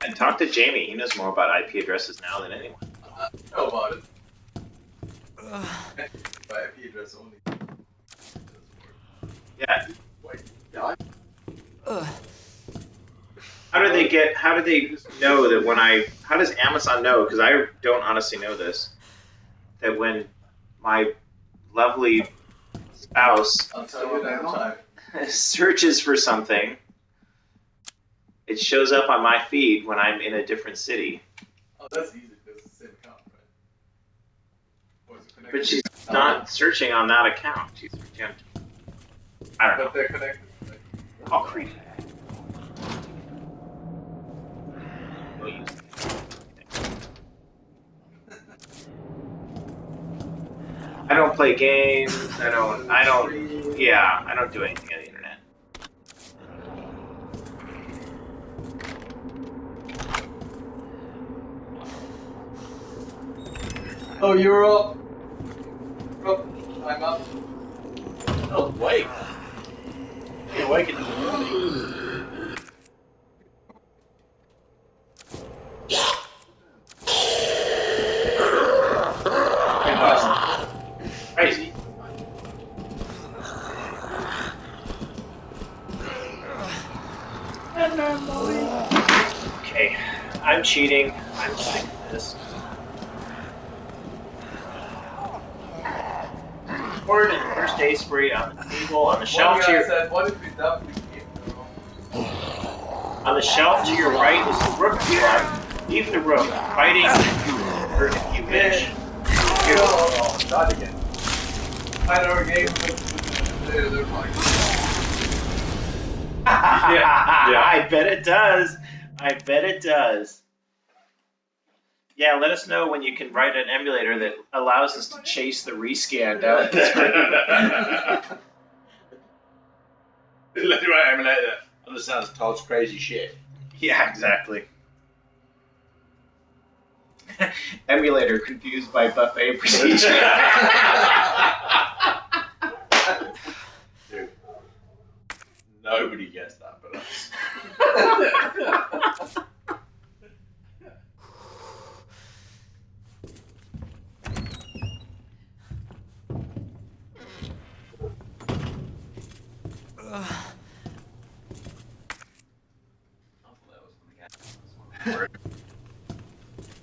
And talk to Jamie. He knows more about IP addresses now than anyone. Know about it. By IP address only. Yeah. Wait. Yeah. How do they know that when how does Amazon know, because I don't honestly know this, that when my lovely spouse searches for something, it shows up on my feed when I'm in a different city. Oh, that's easy because it's the same account, right? But she's not searching on that account. She's searching on... I don't know. But they're connected. Right? Oh, creepy. I don't play games. I don't do anything on the internet. Oh, you're up. I'm up. Oh, wait. You're awake in the morning. Crazy. Okay, I'm cheating. I'm sick of this. Poured in first aid spray on the table, on the shelf to your... On the shelf to your right is the Rook Club. Leave the room. Fighting or if you wish. Oh, not again. I know a game, but they're fine. Yeah. I bet it does. Yeah, let us know when you can write an emulator that allows us to chase the rescan down the screen. Let me write emulator. Understands Todd's crazy shit. Yeah, exactly. Emulator confused by buffet procedure. Dude, nobody gets that but us.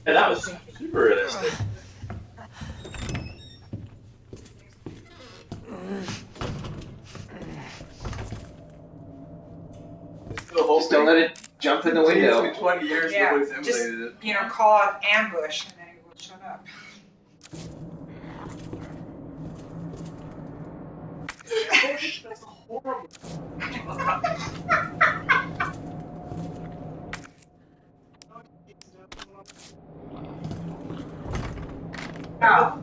And that was super realistic. Just don't let it jump in the window. It's been 20 years nobody's emulated it. You know, call out ambush and then it will shut up. That's horrible. No.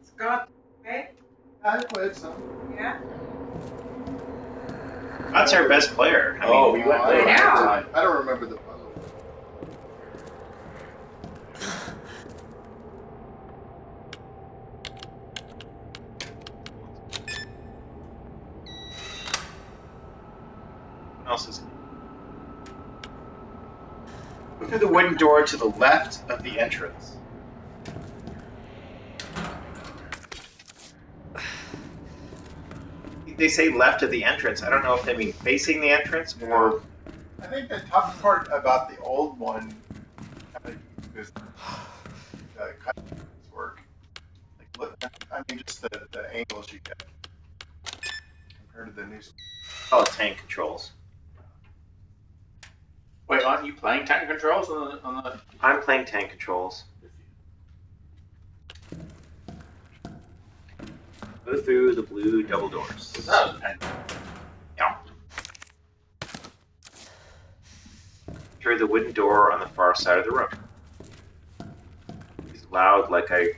Scott, okay? I played some. Yeah? That's our best player. I mean, we went way I don't remember the puzzle. What else is it? Go through the wooden door to the left of the entrance. they say left of the entrance. I don't know if they mean facing the entrance or. I think the tough part about the old one is the cutscenes work. Like, look, I mean, just the angles you get compared to the new. Oh, tank controls. Wait, aren't you playing tank controls on the? I'm playing tank controls. Go through the blue double doors. Yeah. Through the wooden door on the far side of the room. It's loud like I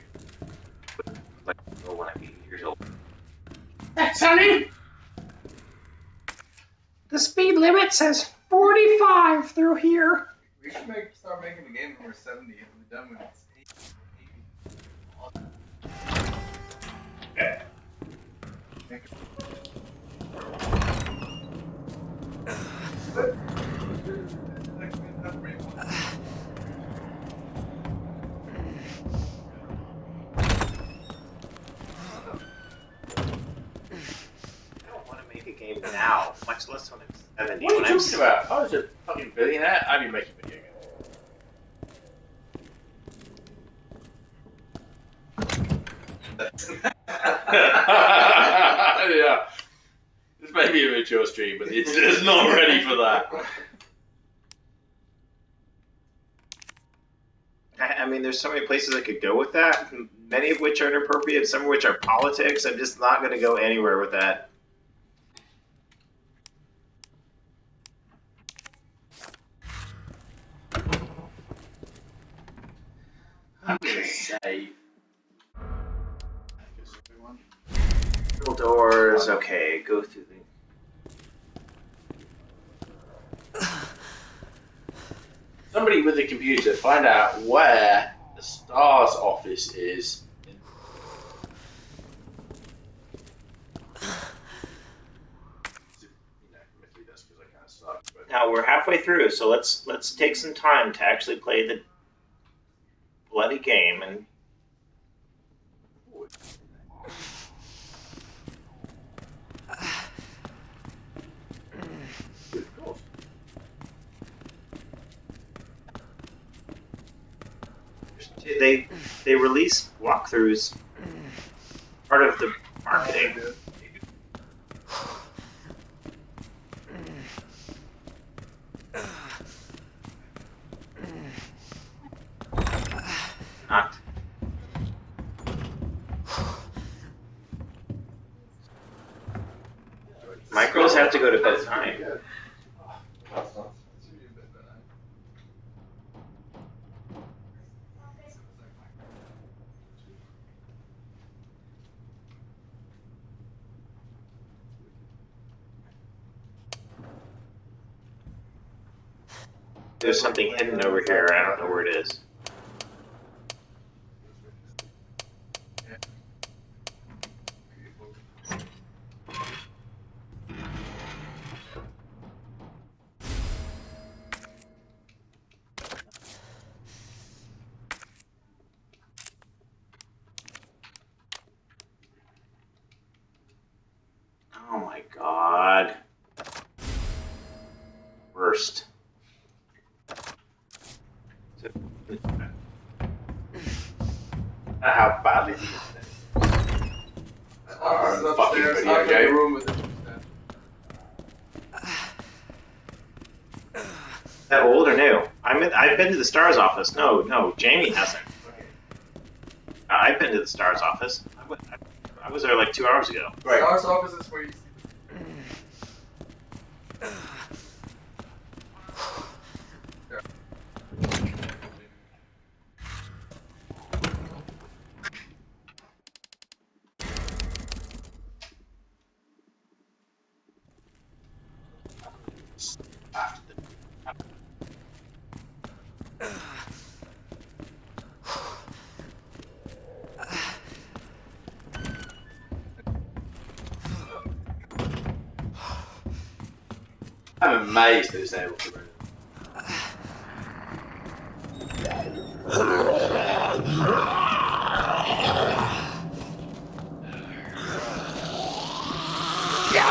when I'm 8 years old. Sonny! The speed limit says 45 through here. We should start making the game when we're 70 and we're done when it's 80. Okay. Now, much less when I'm 70. What are you talking about? I was a fucking billionaire. I'd be making video games. Yeah. This may be a mature stream, but it's not ready for that. I mean, there's so many places I could go with that, many of which are inappropriate, some of which are politics. I'm just not going to go anywhere with that. I'm gonna save. Little doors, okay, go through the... Somebody with a computer, find out where the STARS office is. Now we're halfway through, so let's take some time to actually play the bloody game and they release walkthroughs, part of the marketing. Not. Micros have to go to bedtime. There's something hidden over here. I don't know where it is. Oh my god. Worst. How badly do you think? Fucking video game. Room with it. That old or new? I've been to the STARS office. No, Jamie hasn't. I've been to the STARS office. I was there like 2 hours ago. Right. STARS office is where you see. I'm amazed that it's able to run. Yeah.